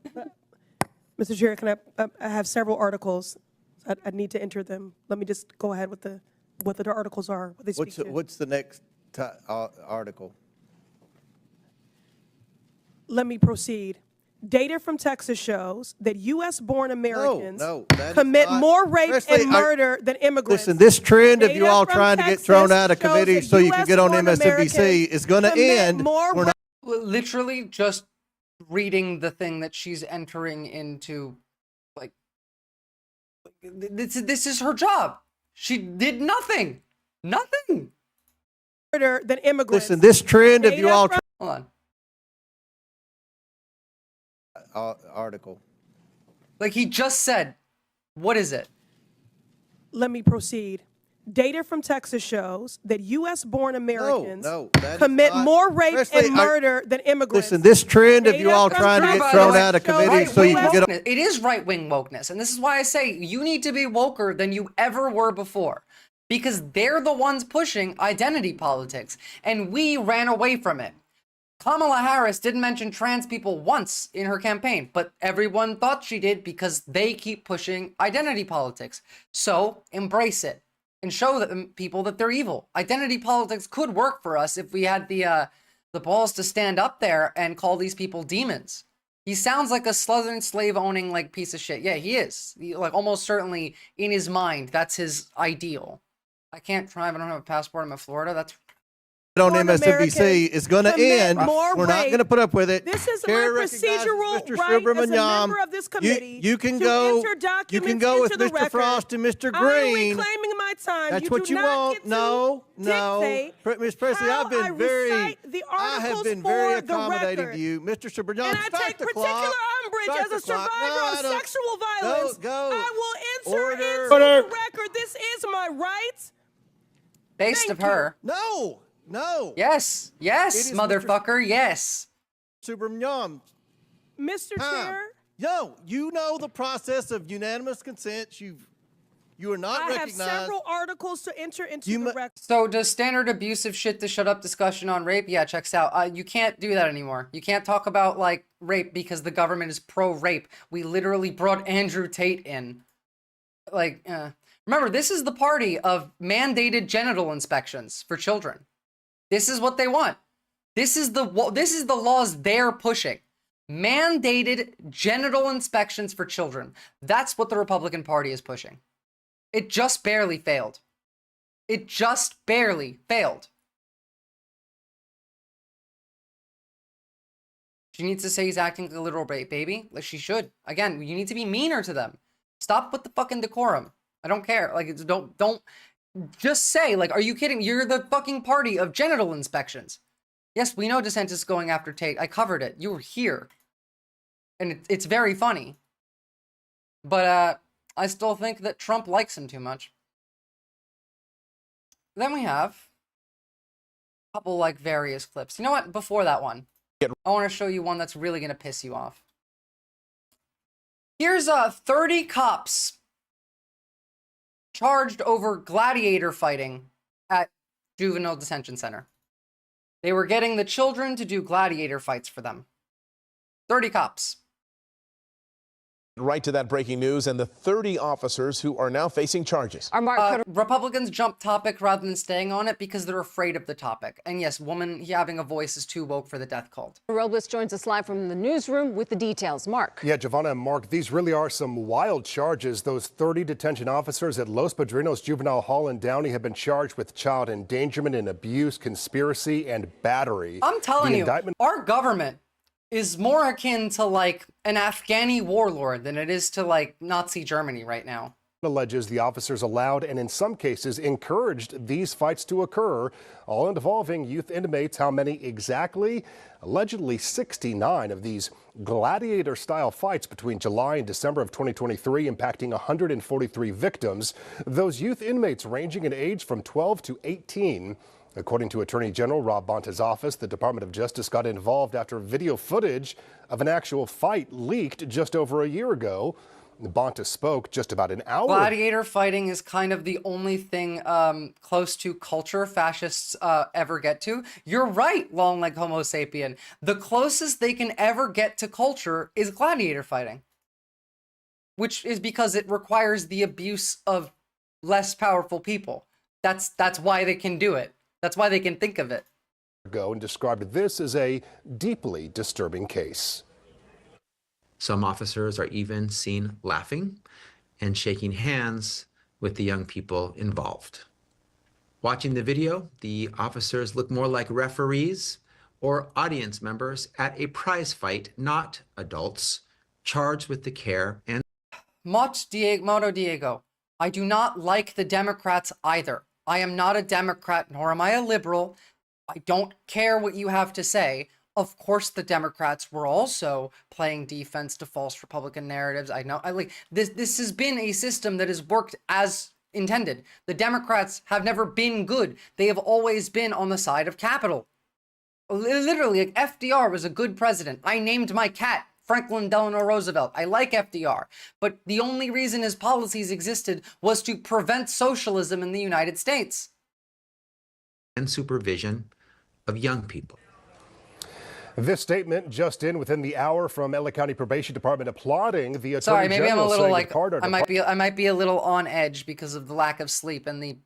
Mr. Chair, can I have several articles. I need to enter them. Let me just go ahead with what the articles are. What they speak to. What's the next article? Let me proceed. Data from Texas shows that U.S.-born Americans commit more rape and murder than immigrants. Listen, this trend of you all trying to get thrown out of committee so you can get on MSNBC is going to end. We're not literally just reading the thing that she's entering into. Like, this is her job. She did nothing. Nothing. murder than immigrants. Listen, this trend of you all... Hold on. Article. Like he just said, what is it? Let me proceed. Data from Texas shows that U.S.-born Americans that commit is not, more rape especially and murder than immigrants. Listen, this trend of you all trying to get thrown out of committee so you can get... It is right-wing wokeness, and this is why I say you need to be woker than you ever were before. Because they're the ones pushing identity politics, and we ran away from it. Kamala Harris didn't mention trans people once in her campaign, but everyone thought she did because they keep pushing identity politics. So embrace it and show people that they're evil. Identity politics could work for us if we had the balls to stand up there and call these people demons. He sounds like a Southern slave-owning like piece of shit. Yeah, he is. Like almost certainly in his mind, that's his ideal. I can't drive. I don't have a passport. I'm in Florida. That's on MSNBC is going to end. We're not going to put up with it. This is my procedural right as a member of this committee. You can go with Mr. Frost and Mr. Green. I'm reclaiming my time. That's what you want. No. Ms. Presley, I have been very accommodating to you. Mr. Subramanian, and I take particular umbrage as a survivor of sexual violence. I will enter into the record. This is my right. Based of her. No. Yes, motherfucker, yes. Subramanian. Mr. Chair. No, you know the process of unanimous consent. You are not recognized. I have several articles to enter into the record. So does standard abusive shit to shut up discussion on rape? Yeah, checks out. You can't do that anymore. You can't talk about like rape because the government is pro-rape. We literally brought Andrew Tate in. Like, remember, this is the party of mandated genital inspections for children. This is what they want. This is the laws they're pushing. Mandated genital inspections for children. That's what the Republican Party is pushing. It just barely failed. It just barely failed. She needs to say he's acting like a literal baby. Like she should. Again, you need to be meaner to them. Stop with the fucking decorum. I don't care. Like, it's, don't just say, like, are you kidding? You're the fucking party of genital inspections. Yes, we know DeSantis is going after Tate. I covered it. You were here. And it's very funny. But I still think that Trump likes him too much. Then we have a couple, like, various clips. You know what? Before that one, I want to show you one that's really going to piss you off. Here's 30 cops charged over gladiator fighting at juvenile detention center. They were getting the children to do gladiator fights for them. 30 cops. Right to that breaking news and the 30 officers who are now facing charges. Republicans jump topic rather than staying on it because they're afraid of the topic. And yes, woman having a voice is too woke for the death cult. Robles joins us live from the newsroom with the details. Mark. Yeah, Giovanna and Mark, these really are some wild charges. Those 30 detention officers at Los Padrinos Juvenile Hall in Downey have been charged with child endangerment and abuse, conspiracy, and battery. I'm telling you, our government is more akin to like an Afghani warlord than it is to like Nazi Germany right now. Alleges the officers allowed and in some cases encouraged these fights to occur, all involving youth inmates. How many exactly? Allegedly 69 of these gladiator-style fights between July and December of 2023, impacting 143 victims. Those youth inmates ranging in age from 12 to 18. According to Attorney General Rob Bonta's office, the Department of Justice got involved after video footage of an actual fight leaked just over a year ago. Bonta spoke just about an hour. Gladiator fighting is kind of the only thing close to culture fascists ever get to. You're right, long leg Homo sapien. The closest they can ever get to culture is gladiator fighting, which is because it requires the abuse of less powerful people. That's why they can do it. That's why they can think of it. And described this as a deeply disturbing case. Some officers are even seen laughing and shaking hands with the young people involved. Watching the video, the officers look more like referees or audience members at a prize fight, not adults charged with the care and... Moto Diego, I do not like the Democrats either. I am not a Democrat, nor am I a liberal. I don't care what you have to say. Of course, the Democrats were also playing defense to false Republican narratives. I know, this has been a system that has worked as intended. The Democrats have never been good. They have always been on the side of capital. Literally, like, FDR was a good president. I named my cat Franklin Delano Roosevelt. I like FDR, but the only reason his policies existed was to prevent socialism in the United States. And supervision of young people. This statement just in within the hour from LA County Probation Department applauding the Attorney Sorry, maybe I'm a General, little saying like, the Carter I might be a little on edge because of the lack of sleep and the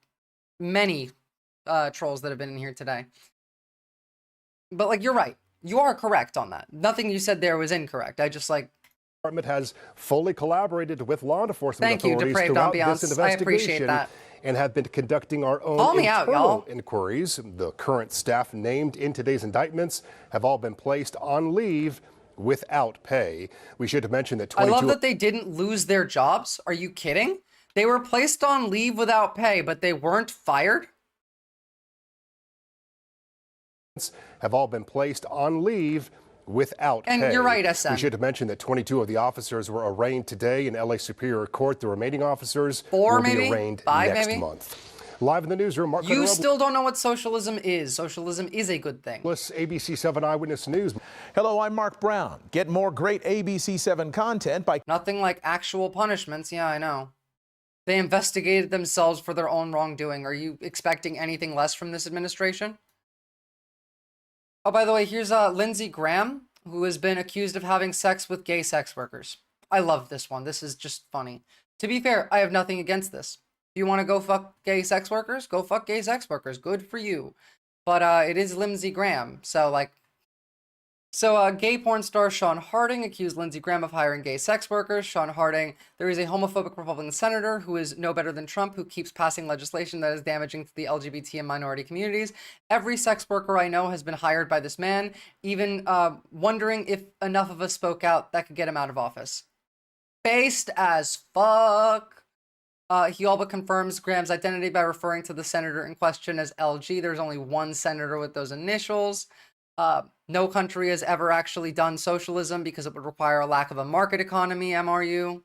many trolls that have been in here today. But like, you're right. You are correct on that. Nothing you said there was incorrect. I just like... Department has fully collaborated with law enforcement Thank you, authorities Depraved throughout Ambiance. this I appreciate investigation that. and have been conducting our own Call me out, internal y'all. inquiries. The current staff named in today's indictments have all been placed on leave without pay. We should have mentioned that 22... I love that they didn't lose their jobs. Are you kidding? They were placed on leave without pay, but they weren't fired? have all been placed on leave without pay. And you're right, SM. We should have mentioned that 22 of the officers were arraigned today in LA Superior Court. The remaining officers will be arraigned next month. Live in the newsroom, Mark. You still don't know what socialism is. Socialism is a good thing. ABC 7 Eyewitness News. Hello, I'm Mark Brown. Get more great ABC 7 content by... Nothing like actual punishments. Yeah, I know. They investigated themselves for their own wrongdoing. Are you expecting anything less from this administration? Oh, by the way, here's Lindsey Graham, who has been accused of having sex with gay sex workers. I love this one. This is just funny. To be fair, I have nothing against this. If you want to go fuck gay sex workers, go fuck gay sex workers. Good for you. But it is Lindsey Graham. So, like... So, gay porn star Sean Harding accused Lindsey Graham of hiring gay sex workers. Sean Harding, there is a homophobic Republican senator who is no better than Trump, who keeps passing legislation that is damaging to the LGBT and minority communities. Every sex worker I know has been hired by this man, even wondering if enough of us spoke out that could get him out of office. Based as fuck. He all but confirms Graham's identity by referring to the senator in question as LG. There's only one senator with those initials. No country has ever actually done socialism because it would require a lack of a market economy, MRU.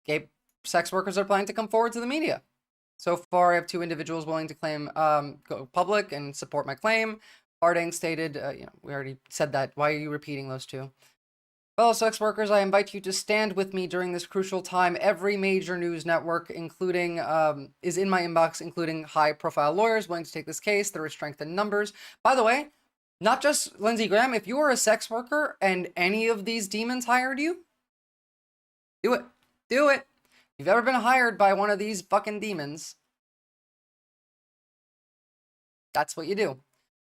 Gay sex workers are planning to come forward to the media. So far, I have 2 individuals willing to claim, go public and support my claim. Harding stated, you know, we already said that. Why are you repeating those 2? Fellow sex workers, I invite you to stand with me during this crucial time. Every major news network, including, is in my inbox, including high-profile lawyers willing to take this case. There is strength in numbers. By the way, not just Lindsey Graham. If you are a sex worker and any of these demons hired you, do it. Do it. If you've ever been hired by one of these fucking demons, that's what you do.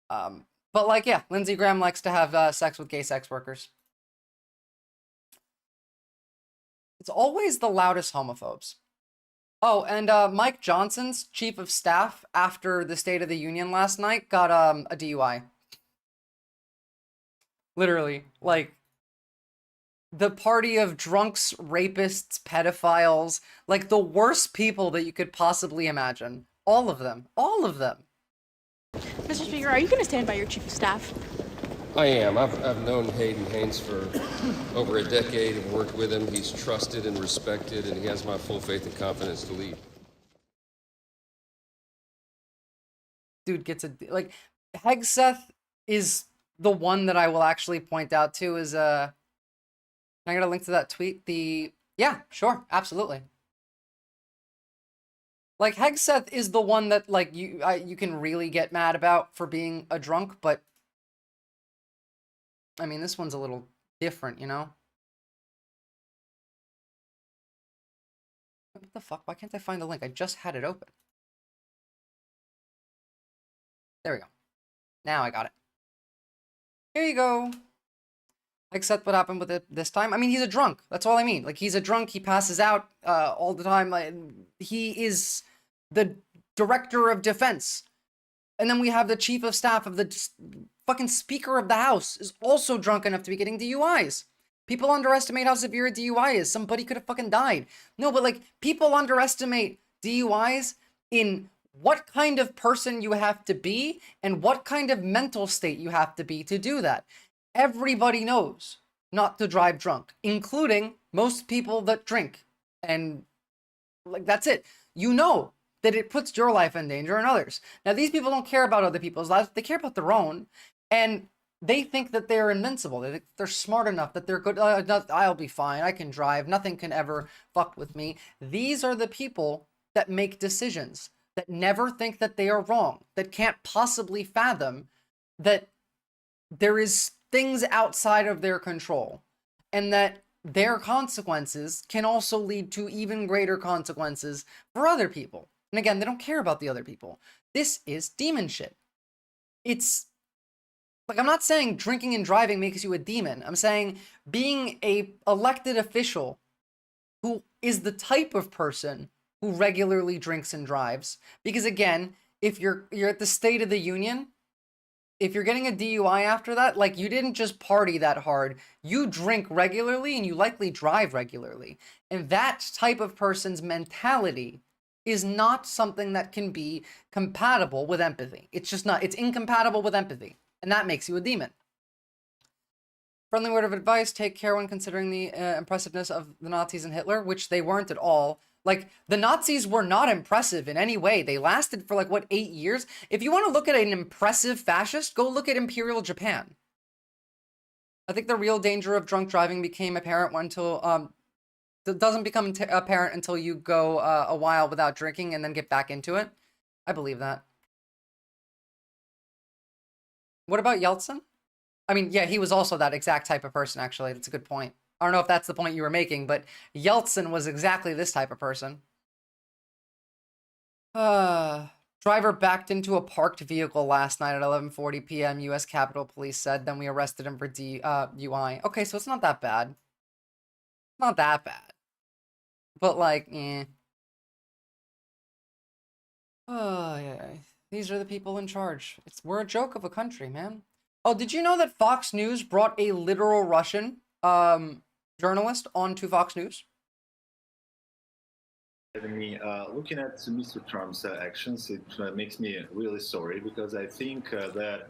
But, like, yeah, Lindsey Graham likes to have sex with gay sex workers. It's always the loudest homophobes. Oh, and Mike Johnson's chief of staff after the State of the Union last night got a DUI. Literally, like, the party of drunks, rapists, pedophiles, like the worst people that you could possibly imagine. All of them. All of them. Mr. Speaker, are you going to stand by your chief of staff? I am. I've known Hayden Haynes for over a decade and worked with him. He's trusted and respected, and he has my full faith and confidence to lead. Dude gets a... Like, Hegseth is the one that I will actually point out to is... Can I get a link to that tweet? Yeah, sure. Absolutely. Like, Hegseth is the one that, like, you can really get mad about for being a drunk, but... I mean, this one's a little different, you know? What the fuck? Why can't I find the link? I just had it open. There we go. Now I got it. Here you go. Except what happened with it this time. I mean, he's a drunk. That's all I mean. Like, he's a drunk. He passes out all the time. Like, he is the director of defense. And then we have the chief of staff of the... fucking Speaker of the House is also drunk enough to be getting DUIs. People underestimate how severe a DUI is. Somebody could have fucking died. No, but like, people underestimate DUIs in what kind of person you have to be and what kind of mental state you have to be to do that. Everybody knows not to drive drunk, including most people that drink. And like, that's it. You know that it puts your life in danger and others. Now, these people don't care about other people's lives. They care about their own. And they think that they're invincible. They think they're smart enough, that they're good. I'll be fine. I can drive. Nothing can ever fuck with me. These are the people that make decisions, that never think that they are wrong, that can't possibly fathom that there is things outside of their control, and that their consequences can also lead to even greater consequences for other people. And again, they don't care about the other people. This is demon shit. It's like, I'm not saying drinking and driving makes you a demon. I'm saying being a elected official who is the type of person who regularly drinks and drives. Because again, if you're at the State of the Union, if you're getting a DUI after that, like, you didn't just party that hard. You drink regularly and you likely drive regularly. And that type of person's mentality is not something that can be compatible with empathy. It's just not. It's incompatible with empathy. And that makes you a demon. Friendly word of advice, take care when considering the impressiveness of the Nazis and Hitler, which they weren't at all. Like, the Nazis were not impressive in any way. They lasted for, like, what, 8 years? If you want to look at an impressive fascist, go look at Imperial Japan. I think the real danger of drunk driving became apparent until, it doesn't become apparent until you go a while without drinking and then get back into it. I believe that. What about Yeltsin? I mean, yeah, he was also that exact type of person, actually. That's a good point. I don't know if that's the point you were making, but Yeltsin was exactly this type of person. Driver backed into a parked vehicle last night at 11:40 p.m., U.S. Capitol Police said. Then we arrested him for DUI. Okay, so it's not that bad. Not that bad. But, like, eh. Oh, yeah. These are the people in charge. We're a joke of a country, man. Oh, did you know that Fox News brought a literal Russian journalist onto Fox News? Looking at Mr. Trump's actions, it makes me really sorry, because I think that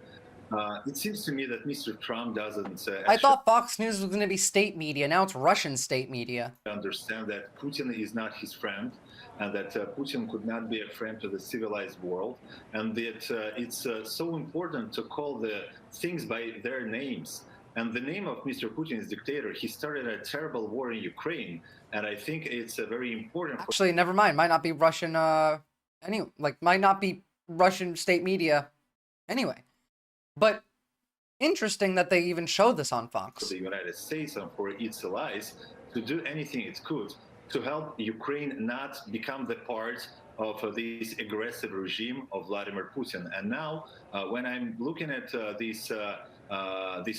it seems to me that Mr. Trump doesn't I thought Fox News was going to be state media. Now it's Russian state media. Understand that Putin is not his friend, and that Putin could not be a friend to the civilized world, and that it's so important to call the things by their names. And the name of Mr. Putin is dictator. He started a terrible war in Ukraine, and I think it's very important. Actually, never mind. Might not be Russian. Might not be Russian state media. Anyway, but interesting that they even showed this on Fox. For the United States and for its allies to do anything it could to help Ukraine not become the part of this aggressive regime of Vladimir Putin. And now, when I'm looking at these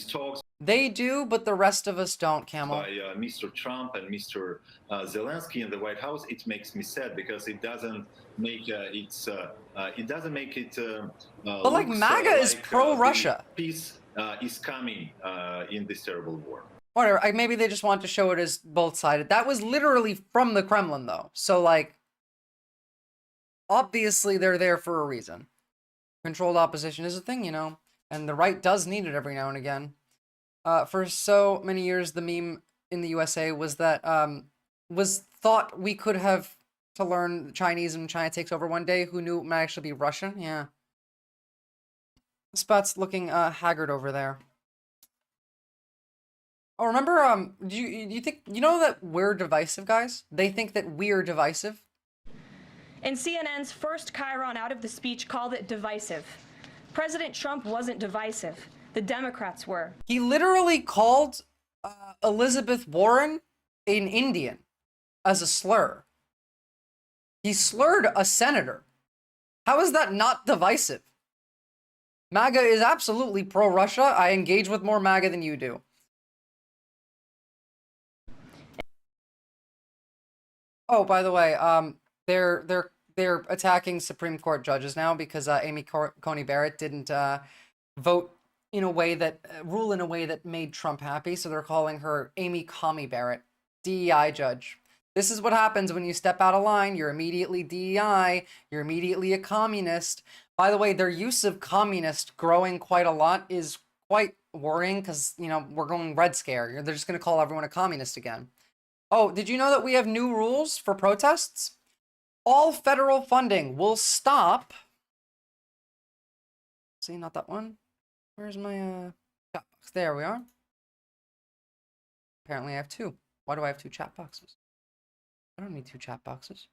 talks, they do, but the rest of us don't, Camel. By Mr. Trump and Mr. Zelensky in the White House, it makes me sad, because it doesn't make it doesn't make it. But like, MAGA is pro-Russia. Peace is coming in this terrible war. Whatever. Maybe they just want to show it as both-sided. That was literally from the Kremlin, though. So, like, obviously they're there for a reason. Controlled opposition is a thing, you know, and the right does need it every now and again. For so many years, the meme in the USA was that was thought we could have to learn Chinese when China takes over one day. Who knew it might actually be Russian? Yeah. Spot's looking haggard over there. Oh, remember, do you think, you know that we're divisive, guys? They think that we're divisive. And CNN's first Chiron out of the speech called it divisive. President Trump wasn't divisive. The Democrats were. He literally called Elizabeth Warren an Indian as a slur. He slurred a senator. How is that not divisive? MAGA is absolutely pro-Russia. I engage with more MAGA than you do. Oh, by the way, they're attacking Supreme Court judges now because Amy Coney Barrett didn't vote in a way that rule in a way that made Trump happy. So they're calling her Amy Coney Barrett, DEI judge. This is what happens when you step out of line. You're immediately DEI. You're immediately a communist. By the way, their use of communist growing quite a lot is quite worrying because, you know, we're going Red Scare. They're just going to call everyone a communist again. Oh, did you know that we have new rules for protests? All federal funding will stop. See, not that one. Where's my chat box? There we are. Apparently I have two. Why do I have two chat boxes? I don't need two chat boxes.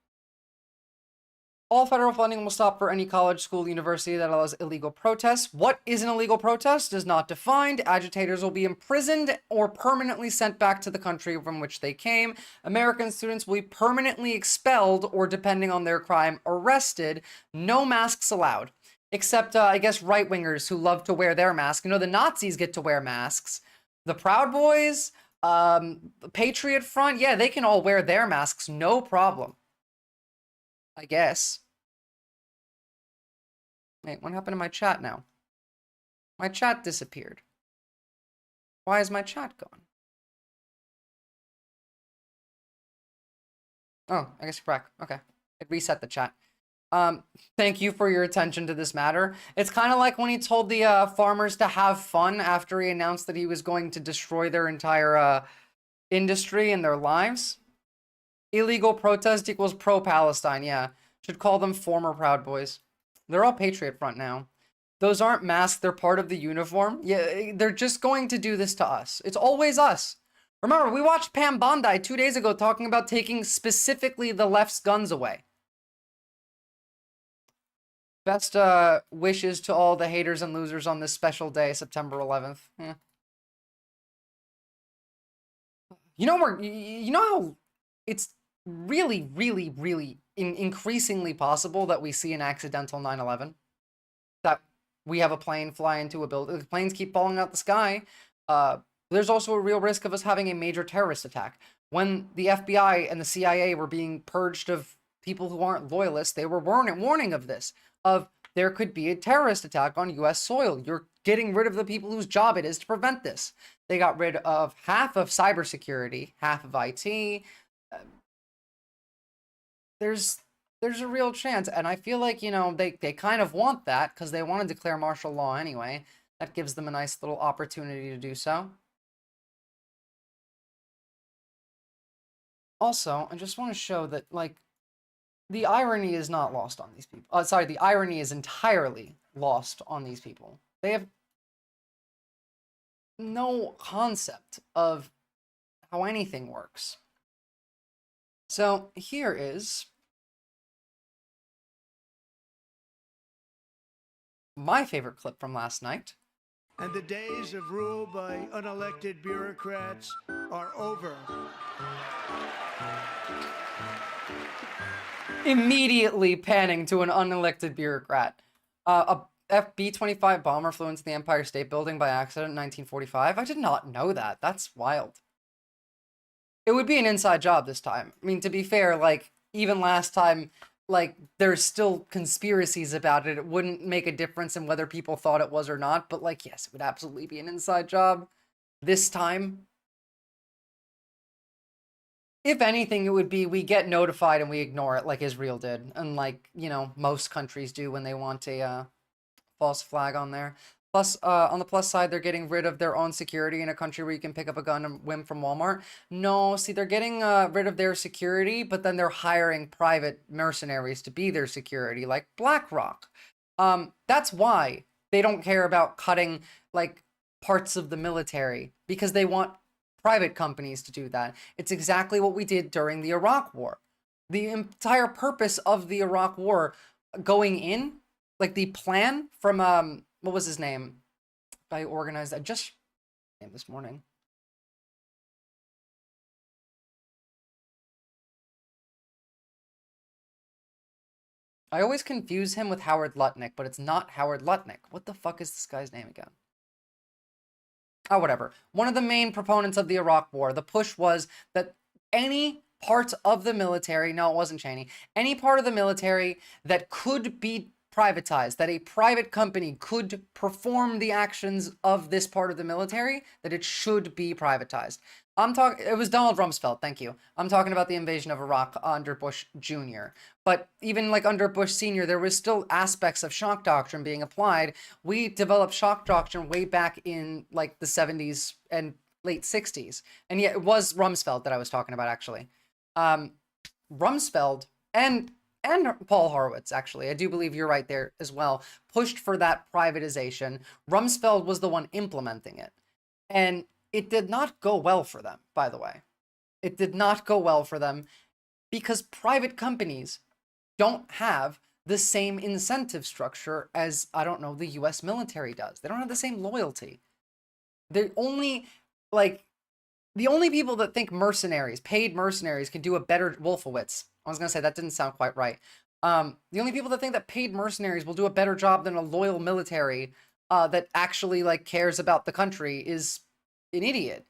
All federal funding will stop for any college, school, university that allows illegal protests. What is an illegal protest is not defined. Agitators will be imprisoned or permanently sent back to the country from which they came. American students will be permanently expelled or, depending on their crime, arrested. No masks allowed. Except, I guess, right-wingers who love to wear their masks. You know, the Nazis get to wear masks. The Proud Boys, Patriot Front, yeah, they can all wear their masks, no problem. I guess. Wait, what happened to my chat now? My chat disappeared. Why is my chat gone? Oh, I guess you're back. Okay. It reset the chat. Thank you for your attention to this matter. It's kind of like when he told the farmers to have fun after he announced that he was going to destroy their entire industry and their lives. Illegal protest equals pro-Palestine, yeah. Should call them former Proud Boys. They're all Patriot Front now. Those aren't masks, they're part of the uniform. Yeah, they're just going to do this to us. It's always us. Remember, we watched Pam Bondi 2 days ago talking about taking specifically the left's guns away. Best wishes to all the haters and losers on this special day, September 11th. Yeah. You know how it's really, really, really increasingly possible that we see an accidental 9/11? That we have a plane fly into a building. The planes keep falling out the sky. There's also a real risk of us having a major terrorist attack. When the FBI and the CIA were being purged of people who aren't loyalists, they were warning of this. Of there could be a terrorist attack on U.S. soil. You're getting rid of the people whose job it is to prevent this. They got rid of half of cybersecurity, half of IT. There's a real chance, and I feel like, you know, they kind of want that because they want to declare martial law anyway. That gives them a nice little opportunity to do so. Also, I just want to show that, like, the irony is not lost on these people. Sorry, the irony is entirely lost on these people. They have no concept of how anything works. So here is my favorite clip from last night. And the days of rule by unelected bureaucrats are over. Immediately panning to an unelected bureaucrat. A B-25 bomber flew into the Empire State Building by accident in 1945. I did not know that. That's wild. It would be an inside job this time. I mean, to be fair, like, even last time, like, there's still conspiracies about it. It wouldn't make a difference in whether people thought it was or not, but, like, yes, it would absolutely be an inside job. This time, if anything, it would be we get notified and we ignore it like Israel did. And like, you know, most countries do when they want a false flag on there. Plus, on the plus side, they're getting rid of their own security in a country where you can pick up a gun and whim from Walmart. No, see, they're getting rid of their security, but then they're hiring private mercenaries to be their security, like BlackRock. That's why they don't care about cutting, like, parts of the military, because they want private companies to do that. It's exactly what we did during the Iraq War. The entire purpose of the Iraq War going in, like the plan from, what was his name? I organized that just this morning. I always confuse him with Howard Lutnick, but it's not Howard Lutnick. What the fuck is this guy's name again? Oh, whatever. One of the main proponents of the Iraq War, the push was that any part of the military, no, it wasn't Cheney, any part of the military that could be privatized, that a private company could perform the actions of this part of the military, that it should be privatized. I'm talking, it was Donald Rumsfeld, thank you. I'm talking about the invasion of Iraq under Bush Jr. But even like under Bush Sr., there was still aspects of shock doctrine being applied. We developed shock doctrine way back in like the 70s and late 60s. And yet it was Rumsfeld that I was talking about, actually. Rumsfeld and Paul Horowitz, actually, I do believe you're right there as well, pushed for that privatization. Rumsfeld was the one implementing it. And it did not go well for them, by the way. It did not go well for them because private companies don't have the same incentive structure as, I don't know, the US military does. They don't have the same loyalty. They're only, like, the only people that think mercenaries, paid mercenaries, can do a better Wolfowitz. I was going to say, that didn't sound quite right. The only people that think that paid mercenaries will do a better job than a loyal military that actually, like, cares about the country is an idiot.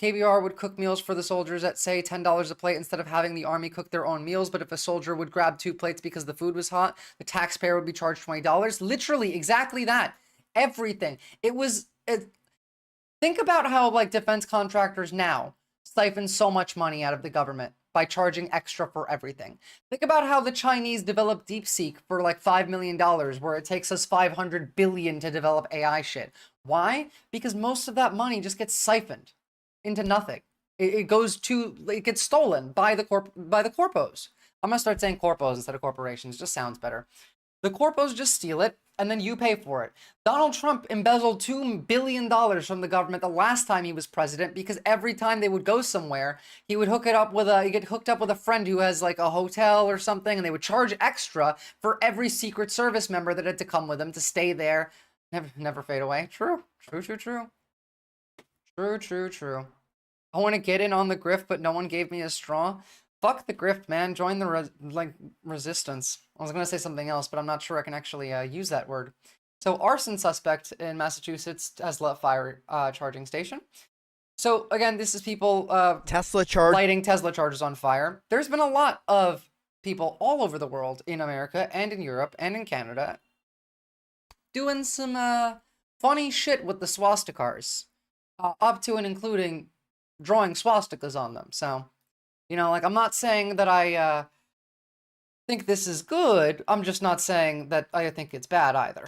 KBR would cook meals for the soldiers at, say, $10 a plate instead of having the army cook their own meals. But if a soldier would grab 2 plates because the food was hot, the taxpayer would be charged $20. Literally, exactly that. Everything. Think about how, like, defense contractors now siphon so much money out of the government by charging extra for everything. Think about how the Chinese developed DeepSeek for like $5 million, where it takes us $500 billion to develop AI shit. Why? Because most of that money just gets siphoned into nothing. It gets stolen by the corpos. I'm gonna start saying corpos instead of corporations. It just sounds better. The corpos just steal it, and then you pay for it. Donald Trump embezzled $2 billion from the government the last time he was president because every time they would go somewhere, he would get hooked up with a friend who has like a hotel or something, and they would charge extra for every Secret Service member that had to come with him to stay there. Never fade away. True. I want to get in on the grift, but no one gave me a straw. Fuck the grift, man. Join the resistance. I was going to say something else, but I'm not sure I can actually use that word. So, arson suspect in Massachusetts, Tesla fire charging station. So, again, this is people lighting Tesla chargers on fire. There's been a lot of people all over the world, in America and in Europe and in Canada, doing some funny shit with the swastikars, up to and including drawing swastikas on them. So, you know, like, I'm not saying that I think this is good. I'm just not saying that I think it's bad either.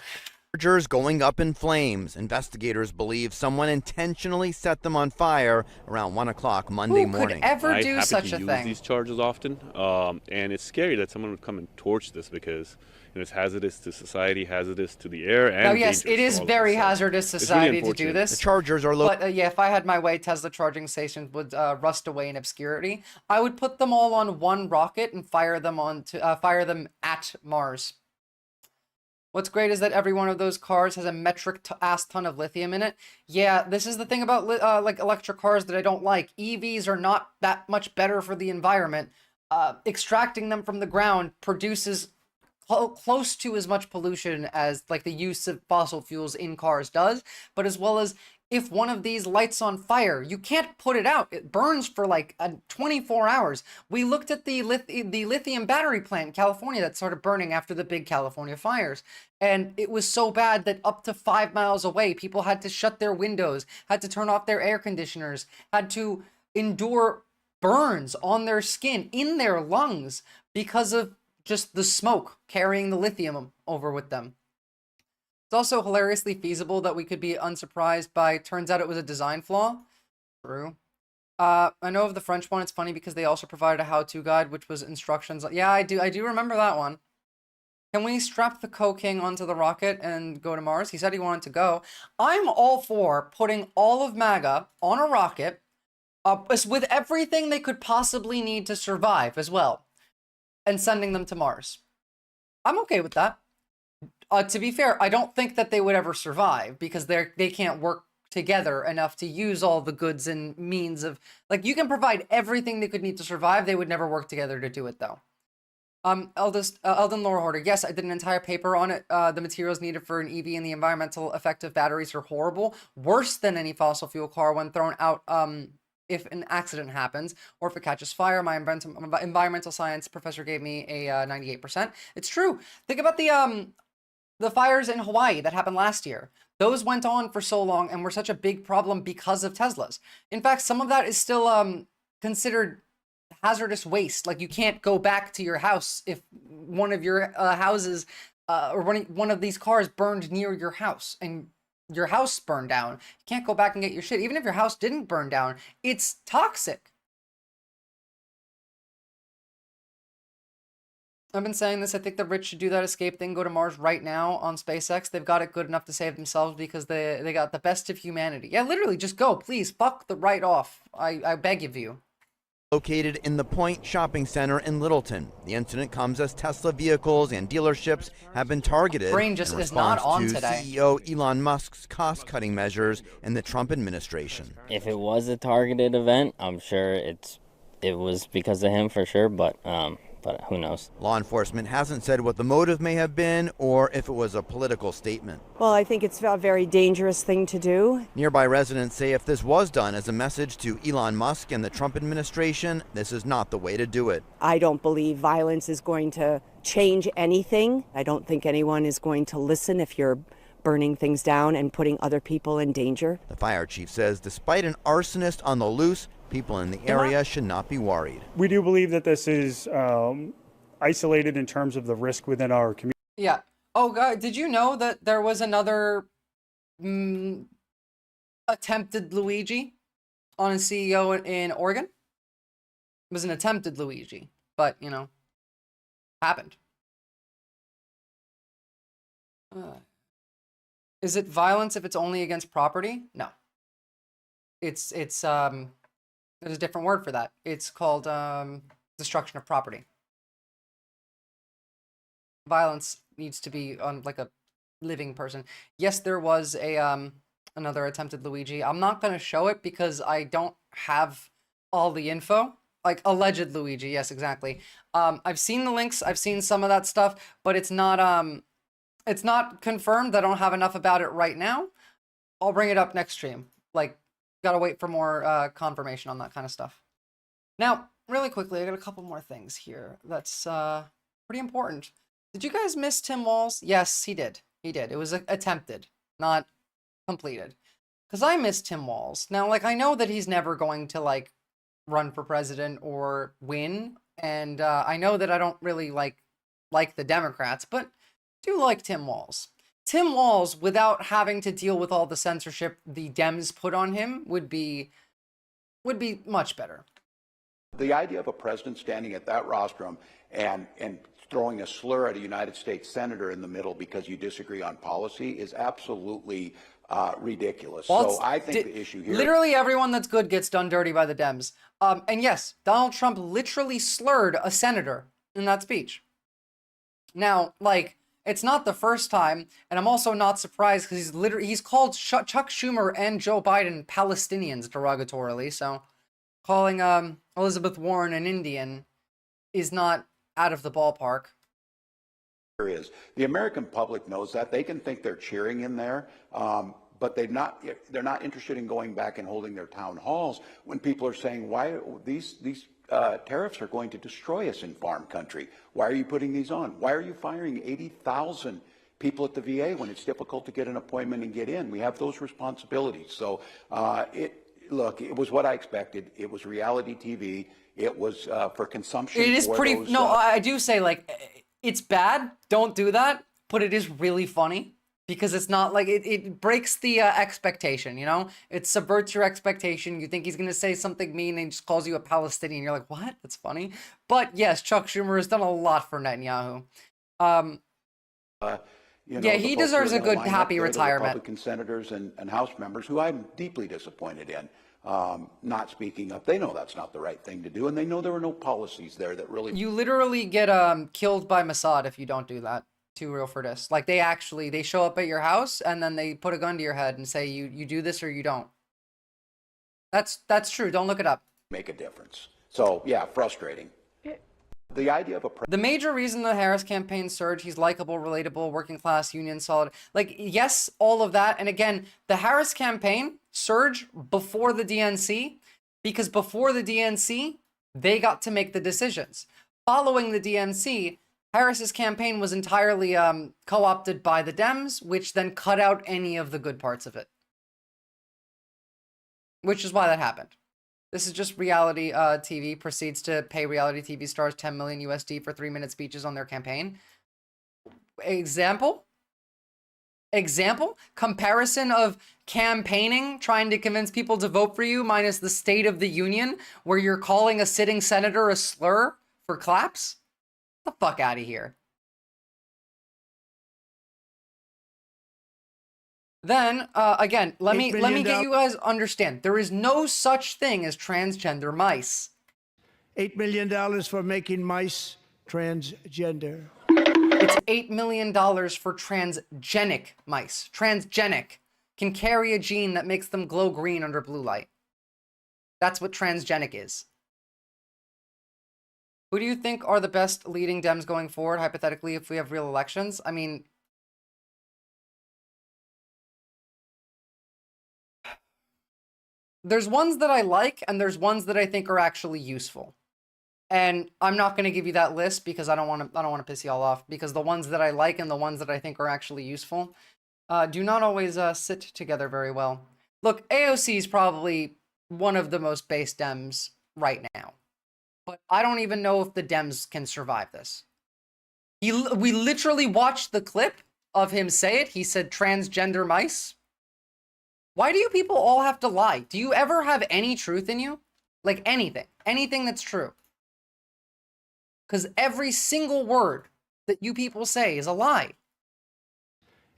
Chargers going up in flames. Investigators believe someone intentionally set them on fire around 1 o'clock Monday morning. Who could ever do such a thing? I use these chargers often, and it's scary that someone would come and torch this because it's hazardous to society, hazardous to the air, and yes, it is very hazardous to society to do this. The chargers are low. But yeah, if I had my way, Tesla charging stations would rust away in obscurity. I would put them all on one rocket and fire them at Mars. What's great is that every one of those cars has a metric ass ton of lithium in it. Yeah, this is the thing about like electric cars that I don't like. EVs are not that much better for the environment. Extracting them from the ground produces close to as much pollution as like the use of fossil fuels in cars does, but as well as if one of these lights on fire, you can't put it out. It burns for like 24 hours. We looked at the lithium battery plant in California that started burning after the big California fires. And it was so bad that up to 5 miles away, people had to shut their windows, had to turn off their air conditioners, had to endure burns on their skin, in their lungs, because of just the smoke carrying the lithium over with them. It's also hilariously feasible that we could be unsurprised by, turns out it was a design flaw. True. I know of the French one. It's funny because they also provided a how-to guide, which was instructions. Yeah, I do remember that one. Can we strap the Co-King onto the rocket and go to Mars? He said he wanted to go. I'm all for putting all of MAGA on a rocket with everything they could possibly need to survive as well, and sending them to Mars. I'm okay with that. To be fair, I don't think that they would ever survive because they can't work together enough to use all the goods and means of, like, you can provide everything they could need to survive. They would never work together to do it though. Eldon Lore Hoarder. Yes, I did an entire paper on it. The materials needed for an EV and the environmental effective batteries are horrible. Worse than any fossil fuel car when thrown out if an accident happens or if it catches fire. My environmental science professor gave me a 98%. It's true. Think about the fires in Hawaii that happened last year. Those went on for so long and were such a big problem because of Teslas. In fact, some of that is still considered hazardous waste. Like, you can't go back to your house if one of your houses or one of these cars burned near your house and your house burned down. You can't go back and get your shit. Even if your house didn't burn down, it's toxic. I've been saying this. I think the rich should do that escape thing, go to Mars right now on SpaceX. They've got it good enough to save themselves because they got the best of humanity. Yeah, literally, just go, please. Fuck the right off. I beg of you. Located in the Point Shopping Center in Littleton. The incident comes as Tesla vehicles and dealerships have been targeted Brain just in is not response on to today. CEO Elon Musk's cost-cutting measures in the Trump administration. If it was a targeted event, I'm sure it was because of him for sure, but who knows? Law enforcement hasn't said what the motive may have been or if it was a political statement. Well, I think it's a very dangerous thing to do. Nearby residents say if this was done as a message to Elon Musk and the Trump administration, this is not the way to do it. I don't believe violence is going to change anything. I don't think anyone is going to listen if you're burning things down and putting other people in danger. The fire chief says despite an arsonist on the loose, people in the area should not be worried. We do believe that this is isolated in terms of the risk within our community. Yeah. Oh, God, did you know that there was another attempted Luigi on a CEO in Oregon? It was an attempted Luigi, but, you know, happened. Is it violence if it's only against property? No. It's there's a different word for that. It's called destruction of property. Violence needs to be on like a living person. Yes, there was a another attempted Luigi. I'm not going to show it because I don't have all the info. Like alleged Luigi, yes, exactly. I've seen the links, I've seen some of that stuff, but it's not confirmed. I don't have enough about it right now. I'll bring it up next stream. Like, gotta wait for more confirmation on that kind of stuff. Now, really quickly, I got a couple more things here that's pretty important. Did you guys miss Tim Walz? Yes, he did. He did. It was attempted, not completed. Because I miss Tim Walz. Now, like, I know that he's never going to, like, run for president or win. And I know that I don't really like the Democrats, but I do like Tim Walz. Tim Walz, without having to deal with all the censorship the Dems put on him, would be much better. The idea of a president standing at that rostrum and throwing a slur at a United States senator in the middle because you disagree on policy is absolutely ridiculous. Well, so I think the issue here... Literally everyone that's good gets done dirty by the Dems. And yes, Donald Trump literally slurred a senator in that speech. Now, like... It's not the first time, and I'm also not surprised because he's called Chuck Schumer and Joe Biden Palestinians derogatorily, so calling Elizabeth Warren an Indian is not out of the ballpark. Is the American public knows that. They can think they're cheering in there, but they're not interested in going back and holding their town halls when people are saying, why these tariffs are going to destroy us in farm country. Why are you putting these on? Why are you firing 80,000 people at the VA when it's difficult to get an appointment and get in? We have those responsibilities. So look, it was what I expected. It was reality TV. It was for consumption. It is pretty, no, I do say, like, it's bad. Don't do that. But it is really funny. Because it's not like, it breaks the expectation, you know? It subverts your expectation. You think he's going to say something mean and he just calls you a Palestinian. You're like, what? That's funny. But yes, Chuck Schumer has done a lot for Netanyahu. Yeah, he deserves a good, happy retirement. Republican senators and House members who I'm deeply disappointed in not speaking up. They know that's not the right thing to do, and they know there were no policies there that really... You literally get killed by Mossad if you don't do that. Too real for this. Like, they show up at your house and then they put a gun to your head and say you do this or you don't. That's true. Don't look it up. Make a difference. So yeah, frustrating. The idea of the major reason the Harris campaign surged, he's likable, relatable, working class, union, solid. Like, yes, all of that. And again, the Harris campaign surge before the DNC Because before the DNC, they got to make the decisions. Following the DNC, Harris's campaign was entirely co-opted by the Dems, which then cut out any of the good parts of it. Which is why that happened. This is just reality TV proceeds to pay reality TV stars 10 million USD for 3-minute speeches on their campaign. Example? Comparison of campaigning, trying to convince people to vote for you, minus the State of the Union, where you're calling a sitting senator a slur for claps? Get the fuck out of here. Then, again, let me get you guys understand. There is no such thing as transgender mice. $8 million for making mice transgender. It's $8 million for transgenic mice. Transgenic can carry a gene that makes them glow green under blue light. That's what transgenic is. Who do you think are the best leading Dems going forward, hypothetically, if we have real elections? I mean, there's ones that I like, and there's ones that I think are actually useful. And I'm not going to give you that list because I don't want to piss y'all off, because the ones that I like and the ones that I think are actually useful do not always sit together very well. Look, AOC is probably one of the most base Dems right now, but I don't even know if the Dems can survive this. We literally watched the clip of him say it. He said transgender mice. Why do you people all have to lie? Do you ever have any truth in you? Like anything that's true. Because every single word that you people say is a lie.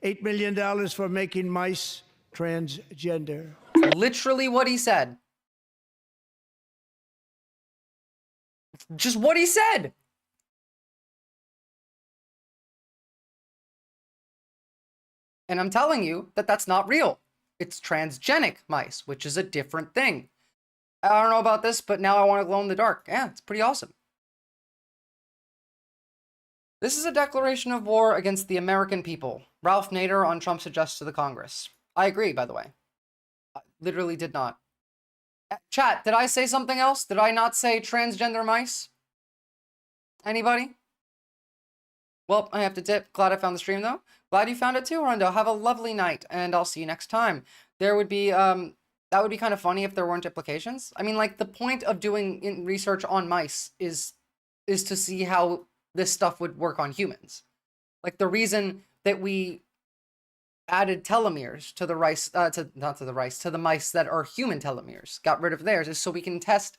$8 million for making mice transgender. Literally what he said. Just what he said. And I'm telling you that that's not real. It's transgenic mice, which is a different thing. I don't know about this, but now I want to glow in the dark. Yeah, it's pretty awesome. This is a declaration of war against the American people. Ralph Nader on Trump's address to the Congress. I agree, by the way. I literally did not. Chat, did I say something else? Did I not say transgender mice? Anybody? Well, I have to dip. Glad I found the stream, though. Glad you found it too, Rondo. Have a lovely night, and I'll see you next time. There would be, that would be kind of funny if there weren't implications. I mean, like, the point of doing research on mice is to see how this stuff would work on humans. Like, the reason that we added telomeres to the to the mice that are human telomeres, got rid of theirs, is so we can test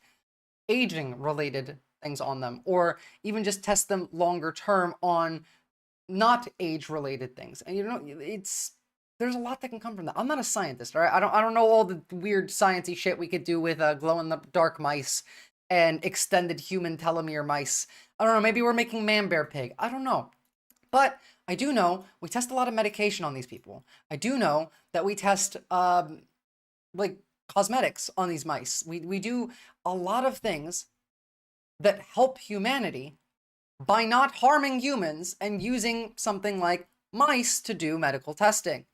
aging related things on them, or even just test them longer term on not age related things. And you know, there's a lot that can come from that. I'm not a scientist, all right? I don't know all the weird sciencey shit we could do with glow in the dark mice and extended human telomere mice. I don't know, maybe we're making man bear pig. I don't know. But I do know we test a lot of medication on these people. I do know that we test like cosmetics on these mice. We do a lot of things that help humanity by not harming humans and using something like mice to do medical testing.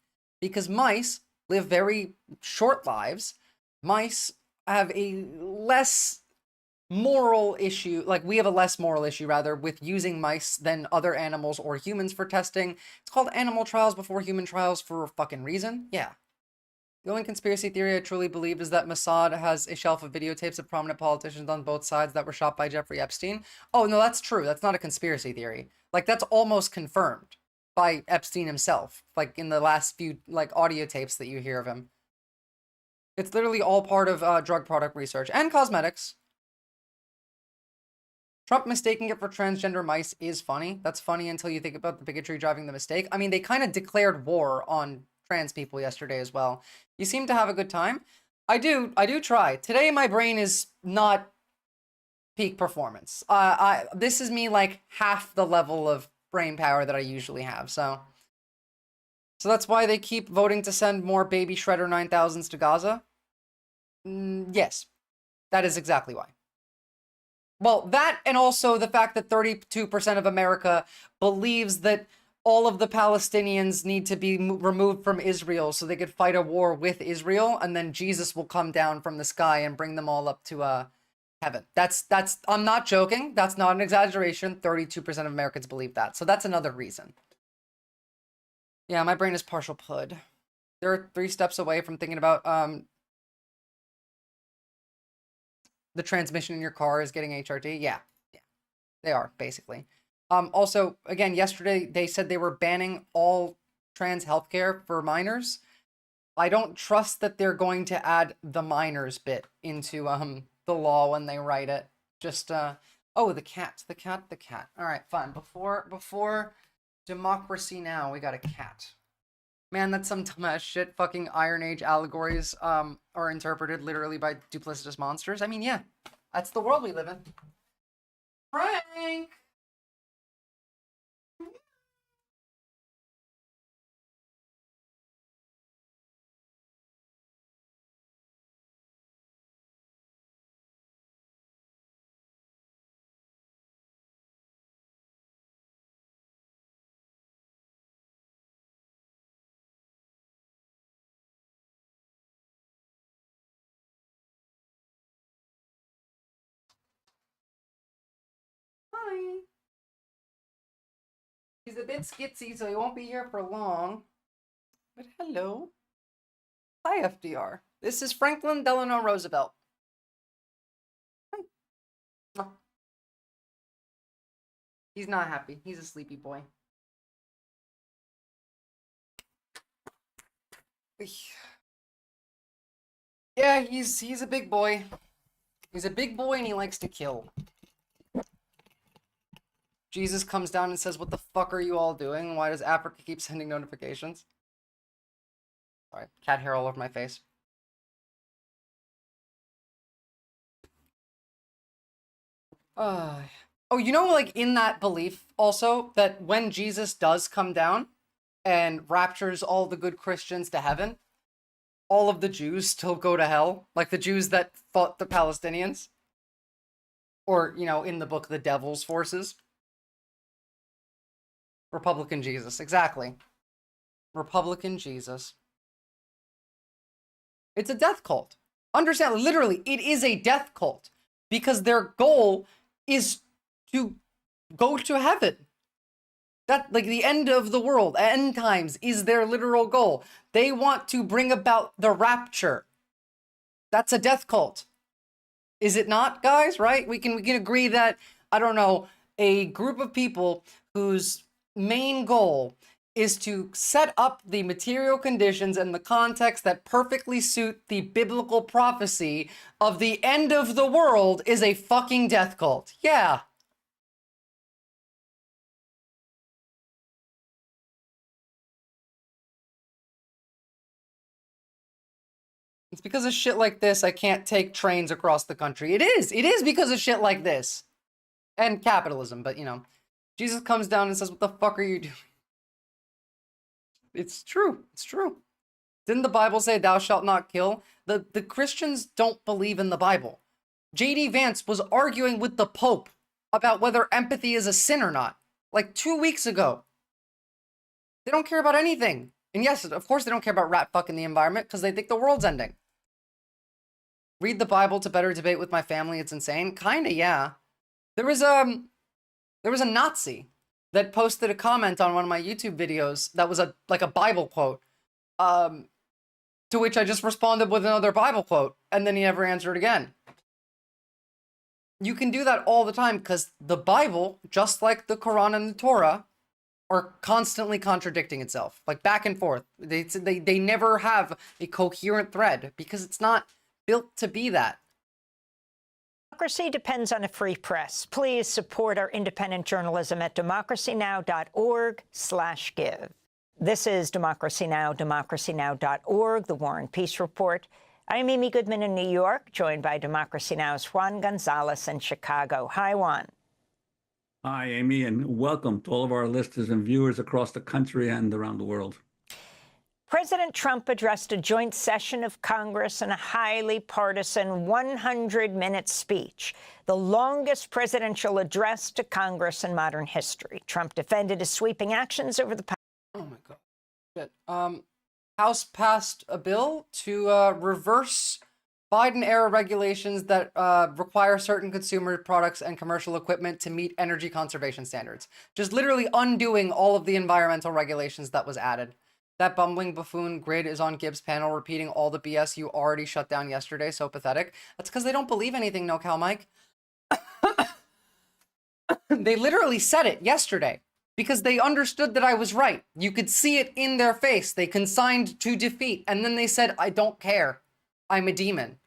Because mice live very short lives. Mice have a less moral issue, like we have a less moral issue rather with using mice than other animals or humans for testing. It's called animal trials before human trials for a fucking reason. Yeah. The only conspiracy theory I truly believe is that Mossad has a shelf of videotapes of prominent politicians on both sides that were shot by Jeffrey Epstein. Oh, no, that's true. That's not a conspiracy theory. Like, that's almost confirmed by Epstein himself, like in the last few like audio tapes that you hear of him. It's literally all part of drug product research and cosmetics. Trump mistaking it for transgender mice is funny. That's funny until you think about the bigotry driving the mistake. I mean, they kind of declared war on trans people yesterday as well. You seem to have a good time. I do try. Today my brain is not peak performance. This is me like half the level of brain power that I usually have. So that's why they keep voting to send more baby Shredder 9000s to Gaza. Yes, that is exactly why. Well, that and also the fact that 32% of America believes that all of the Palestinians need to be removed from Israel so they could fight a war with Israel, and then Jesus will come down from the sky and bring them all up to heaven. That's I'm not joking. That's not an exaggeration. 32% of Americans believe that. So that's another reason. Yeah, my brain is partial pud. They're 3 steps away from thinking about the transmission in your car is getting HRT. Yeah, they are, basically. Also, again, yesterday they said they were banning all trans healthcare for minors. I don't trust that they're going to add the minors bit into the law when they write it. Just oh, the cat. All right, fine. Before Democracy Now, we got a cat. Man, that's some dumbass shit. Fucking Iron Age allegories are interpreted literally by duplicitous monsters. I mean, yeah, that's the world we live in. Frank! Hi. He's a bit skitsy, so he won't be here for long. But hello. Hi, FDR. This is Franklin Delano Roosevelt. Hi. He's not happy. He's a sleepy boy. Yeah, he's a big boy. He's a big boy and he likes to kill. Jesus comes down and says, "What the fuck are you all doing? Why does Africa keep sending notifications?" Sorry, cat hair all over my face. Oh, you know, like, in that belief also, that when Jesus does come down and raptures all the good Christians to heaven, all of the Jews still go to hell, like the Jews that fought the Palestinians, or, you know, in the book, the Devil's Forces. Republican Jesus, exactly. Republican Jesus. It's a death cult. Understand, literally, it is a death cult because their goal is to go to heaven. That, like, the end of the world, end times, is their literal goal. They want to bring about the rapture. That's a death cult. Is it not, guys? Right? We can agree that, I don't know, a group of people whose main goal is to set up the material conditions and the context that perfectly suit the biblical prophecy of the end of the world is a fucking death cult. Yeah. It's because of shit like this I can't take trains across the country. It is because of shit like this. And capitalism, but, you know. Jesus comes down and says, "What the fuck are you doing?" It's true. It's true. Didn't the Bible say, "Thou shalt not kill"? The Christians don't believe in the Bible. J.D. Vance was arguing with the Pope about whether empathy is a sin or not, like 2 weeks ago. They don't care about anything. And yes, of course they don't care about rat fucking the environment because they think the world's ending. Read the Bible to better debate with my family. It's insane. Kinda, yeah. There was a Nazi that posted a comment on one of my YouTube videos that was like a Bible quote, to which I just responded with another Bible quote, and then he never answered again. You can do that all the time because the Bible, just like the Quran and the Torah, are constantly contradicting itself, like back and forth. They never have a coherent thread because it's not built to be that. Democracy depends on a free press. Please support our independent journalism at democracynow.org/give. This is Democracy Now!, democracynow.org, the War and Peace Report. I'm Amy Goodman in New York, joined by Democracy Now!'s Juan Gonzalez in Chicago. Hi, Juan. Hi, Amy, and welcome to all of our listeners and viewers across the country and around the world. President Trump addressed a joint session of Congress in a highly partisan 100-minute speech, the longest presidential address to Congress in modern history. Trump defended his sweeping actions over the past. Oh my God. Shit. House passed a bill to reverse Biden-era regulations that require certain consumer products and commercial equipment to meet energy conservation standards. Just literally undoing all of the environmental regulations that was added. That bumbling buffoon Grid is on Gibbs' panel repeating all the BS you already shut down yesterday. So pathetic. That's because they don't believe anything, no Cal Mike. They literally said it yesterday because they understood that I was right. You could see it in their face. They consigned to defeat. And then they said, I don't care. I'm a demon.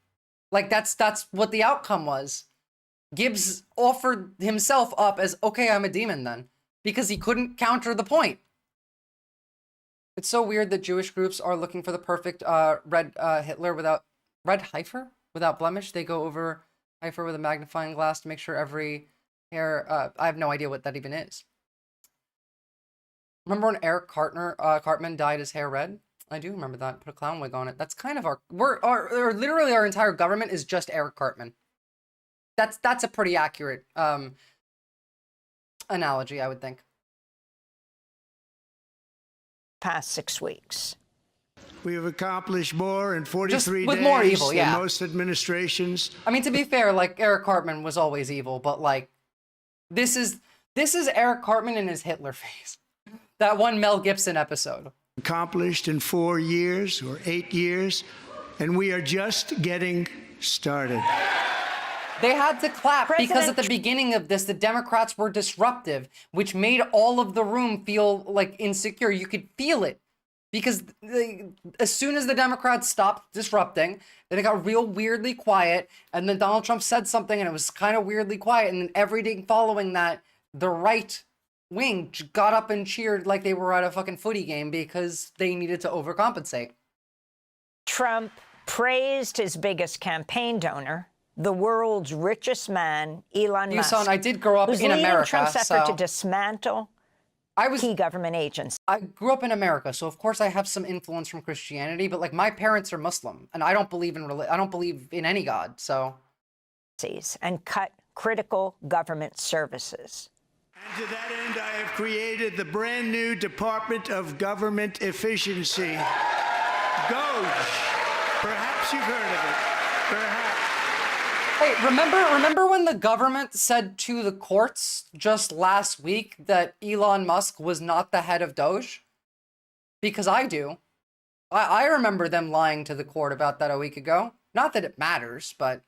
Like, that's what the outcome was. Gibbs offered himself up as, okay, I'm a demon then. Because he couldn't counter the point. It's so weird that Jewish groups are looking for the perfect red Hitler without... Red Heifer? Without blemish. They go over Heifer with a magnifying glass to make sure every hair... I have no idea what that even is. Remember when Eric Cartman dyed his hair red? I do remember that. Put a clown wig on it. That's kind of literally our entire government is just Eric Cartman. That's a pretty accurate analogy, I would think. Past 6 weeks. We have accomplished more in 43 Just with days more evil, yeah. than most administrations. I mean, to be fair, like, Eric Cartman was always evil, but, like, this is Eric Cartman in his Hitler phase. That one Mel Gibson episode. Accomplished in 4 years or 8 years, and we are just getting started. They had to clap because at the beginning of this, the Democrats were disruptive, which made all of the room feel like insecure. You could feel it because as soon as the Democrats stopped disrupting, then it got real weirdly quiet. And then Donald Trump said something and it was kind of weirdly quiet. And then everything following that, the right wing got up and cheered like they were at a fucking footy game because they needed to overcompensate. Trump praised his biggest campaign donor, the world's richest man, Elon Musk. Son, I did grow up in America, Trump's effort to so dismantle key government agencies. I grew up in America, so of course I have some influence from Christianity, but like my parents are Muslim, and I don't believe in any God, so. And cut critical government services. And to that end, I have created the brand new Department of Government Efficiency. DOGE. Perhaps you've heard of it. Perhaps. Hey, remember when the government said to the courts just last week that Elon Musk was not the head of Doge? Because I do. I remember them lying to the court about that a week ago. Not that it matters, but...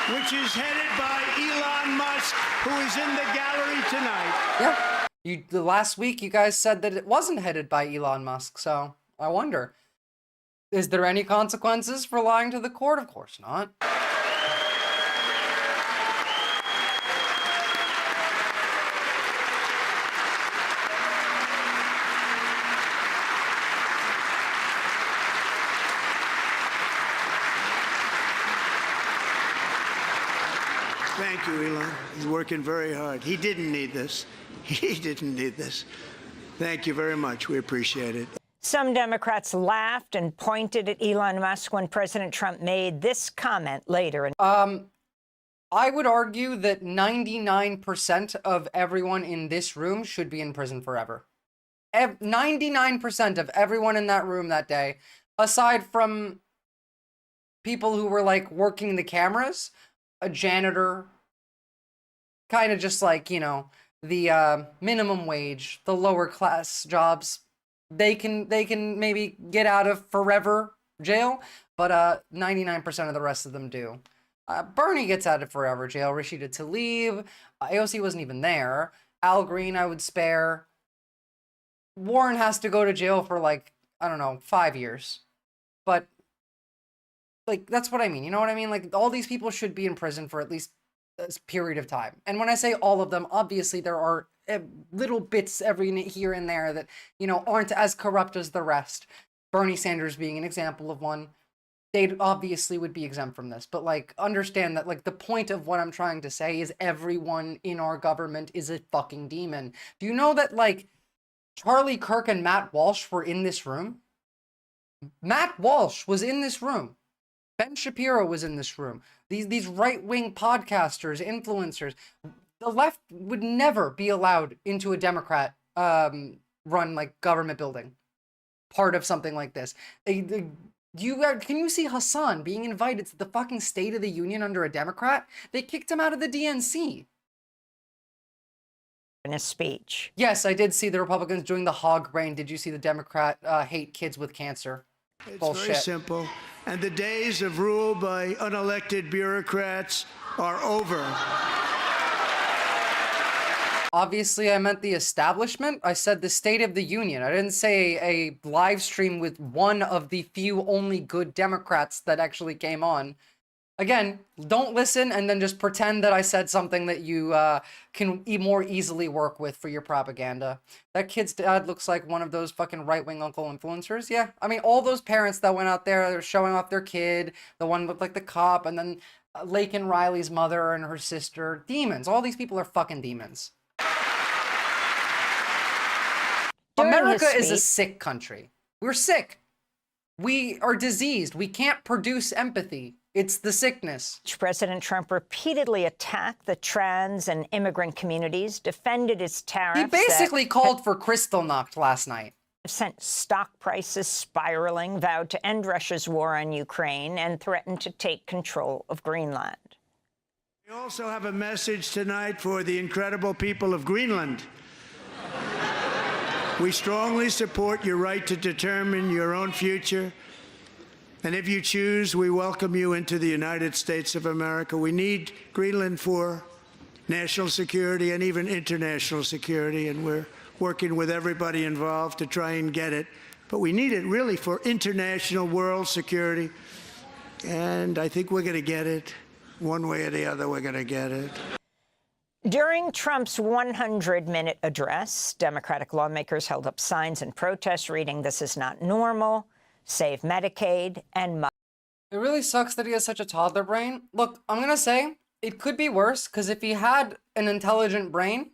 Which is headed by Elon Musk, who is in the gallery tonight. Yeah. The last week, you guys said that it wasn't headed by Elon Musk, so I wonder. Is there any consequences for lying to the court? Of course not. Thank you, Elon. He's working very hard. He didn't need this. He didn't need this. Thank you very much. We appreciate it. Some Democrats laughed and pointed at Elon Musk when President Trump made this comment later. I would argue that 99% of everyone in this room should be in prison forever. 99% of everyone in that room that day, aside from people who were like working the cameras, a janitor, kind of just like, you know, the minimum wage, the lower class jobs, they can maybe get out of forever jail, but 99% of the rest of them do. Bernie gets out of forever jail. Rashida Tlaib, AOC wasn't even there. Al Green, I would spare. Warren has to go to jail for like, I don't know, 5 years. But like, that's what I mean. You know what I mean? Like, all these people should be in prison for at least this period of time. And when I say all of them, obviously there are little bits every here and there that, you know, aren't as corrupt as the rest. Bernie Sanders being an example of one. they obviously would be exempt from this. But like, understand that like the point of what I'm trying to say is everyone in our government is a fucking demon. Do you know that like Charlie Kirk and Matt Walsh were in this room? Matt Walsh was in this room. Ben Shapiro was in this room. These right-wing podcasters, influencers, the left would never be allowed into a Democrat run like government building, part of something like this. Can you see Hassan being invited to the fucking State of the Union under a Democrat? They kicked him out of the DNC. In a speech. Yes, I did see the Republicans doing the hog brain. Did you see the Democrat hate kids with cancer? It's Bullshit. very simple. And the days of rule by unelected bureaucrats are over. Obviously, I meant the establishment. I said the State of the Union. I didn't say a live stream with one of the few only good Democrats that actually came on. Again, don't listen and then just pretend that I said something that you can more easily work with for your propaganda. That kid's dad looks like one of those fucking right-wing uncle influencers. Yeah, I mean, all those parents that went out there, they're showing off their kid. The one looked like the cop, and then Laken Riley's mother and her sister. Demons. All these people are fucking demons. America is a sick country. We're sick. We are diseased. We can't produce empathy. It's the sickness. President Trump repeatedly attacked the trans and immigrant communities, defended his tariffs. He basically called for Kristallnacht last night. Sent stock prices spiraling, vowed to end Russia's war on Ukraine, and threatened to take control of Greenland. We also have a message tonight for the incredible people of Greenland. We strongly support your right to determine your own future. And if you choose, we welcome you into the United States of America. We need Greenland for national security and even international security, and we're working with everybody involved to try and get it. But we need it really for international world security, and I think we're going to get it. One way or the other, we're going to get it. During Trump's 100-minute address, Democratic lawmakers held up signs in protest reading, "This is not normal," "Save Medicaid," and It really sucks that he has such a toddler brain. Look, I'm gonna say it could be worse, because if he had an intelligent brain,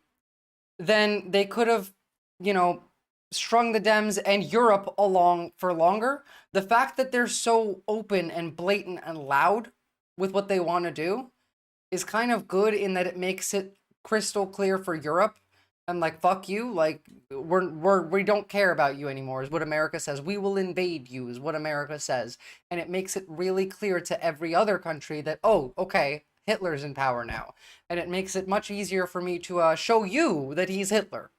then they could have, you know, strung the Dems and Europe along for longer. The fact that they're so open and blatant and loud with what they want to do is kind of good in that it makes it crystal clear for Europe. And like, fuck you, like, we don't care about you anymore, is what America says. We will invade you, is what America says. And it makes it really clear to every other country that, oh, okay, Hitler's in power now. And it makes it much easier for me to show you that he's Hitler.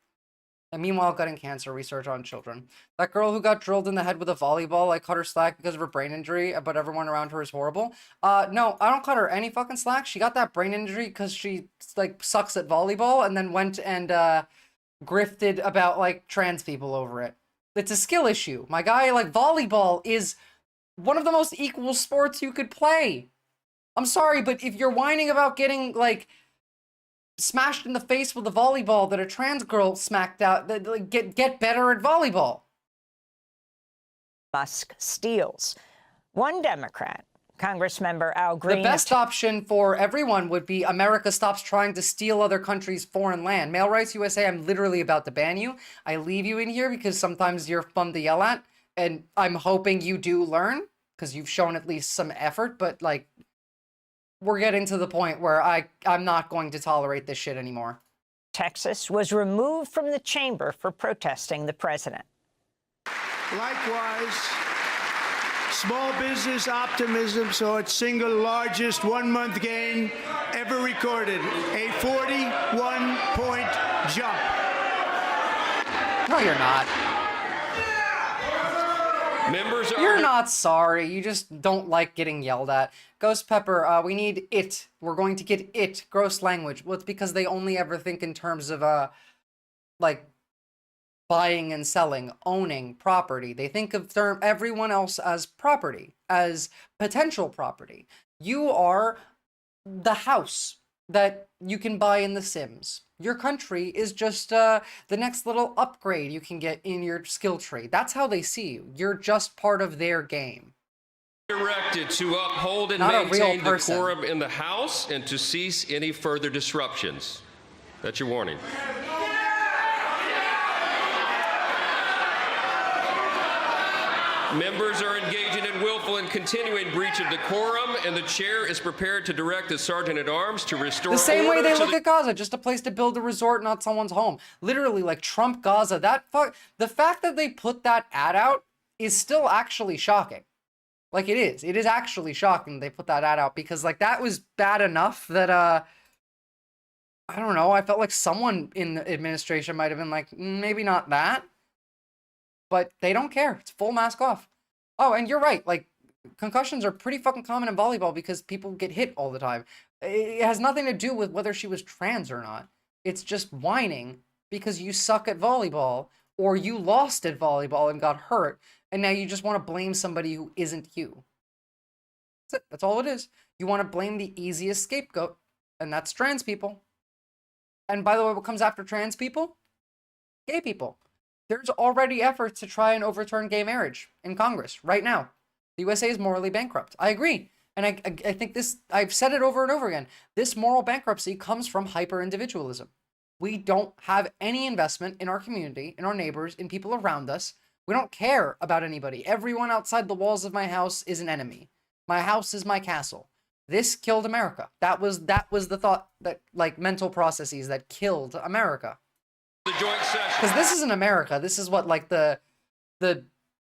And meanwhile, gutting cancer research on children. That girl who got drilled in the head with a volleyball, I cut her slack because of her brain injury, but everyone around her is horrible. No, I don't cut her any fucking slack. She got that brain injury because she, like, sucks at volleyball and then went and grifted about, like, trans people over it. It's a skill issue. My guy, like, volleyball is one of the most equal sports you could play. I'm sorry, but if you're whining about getting, like, smashed in the face with a volleyball that a trans girl smacked out, that like, get better at volleyball. Musk steals. One Democrat, Congressmember Al Green. The best option for everyone would be America stops trying to steal other countries' foreign land. Male Rights USA, I'm literally about to ban you. I leave you in here because sometimes you're fun to yell at, and I'm hoping you do learn, because you've shown at least some effort, but like, we're getting to the point where I'm not going to tolerate this shit anymore. Texas was removed from the chamber for protesting the president. Likewise, small business optimism saw its single largest one-month gain ever recorded, a 41-point jump. No, you're not. Members are... You're not sorry. You just don't like getting yelled at. Ghost Pepper, we need it. We're going to get it. Gross language. Well, it's because they only ever think in terms of, like, buying and selling, owning property. They think of everyone else as property, as potential property. You are the house that you can buy in The Sims. Your country is just the next little upgrade you can get in your skill tree. That's how they see you. You're just part of their game. Directed to uphold and Not a real maintain the person. quorum in the House and to cease any further disruptions. That's your warning. Members are engaging in willful and continuing breach of decorum, and the chair is prepared to direct the sergeant-at-arms to restore The same way order they to look the at Gaza, just a place to build a resort, not someone's home. Literally, like Trump Gaza, the fact that they put that ad out is still actually shocking. Like it is. It is actually shocking they put that ad out because like that was bad enough that I don't know, I felt like someone in the administration might have been like, maybe not that. But they don't care. It's full mask off. Oh, and you're right. Like, concussions are pretty fucking common in volleyball because people get hit all the time. It has nothing to do with whether she was trans or not. It's just whining because you suck at volleyball or you lost at volleyball and got hurt, and now you just want to blame somebody who isn't you. That's it. That's all it is. You want to blame the easiest scapegoat, and that's trans people. And by the way, what comes after trans people? Gay people. There's already efforts to try and overturn gay marriage in Congress right now. The USA is morally bankrupt. I agree. And I think this, I've said it over and over again, this moral bankruptcy comes from hyper-individualism. We don't have any investment in our community, in our neighbors, in people around us. We don't care about anybody. Everyone outside the walls of my house is an enemy. My house is my castle. This killed America. That was the thought, that like mental processes that killed America. The joint session. Because this isn't America. This is what, like, the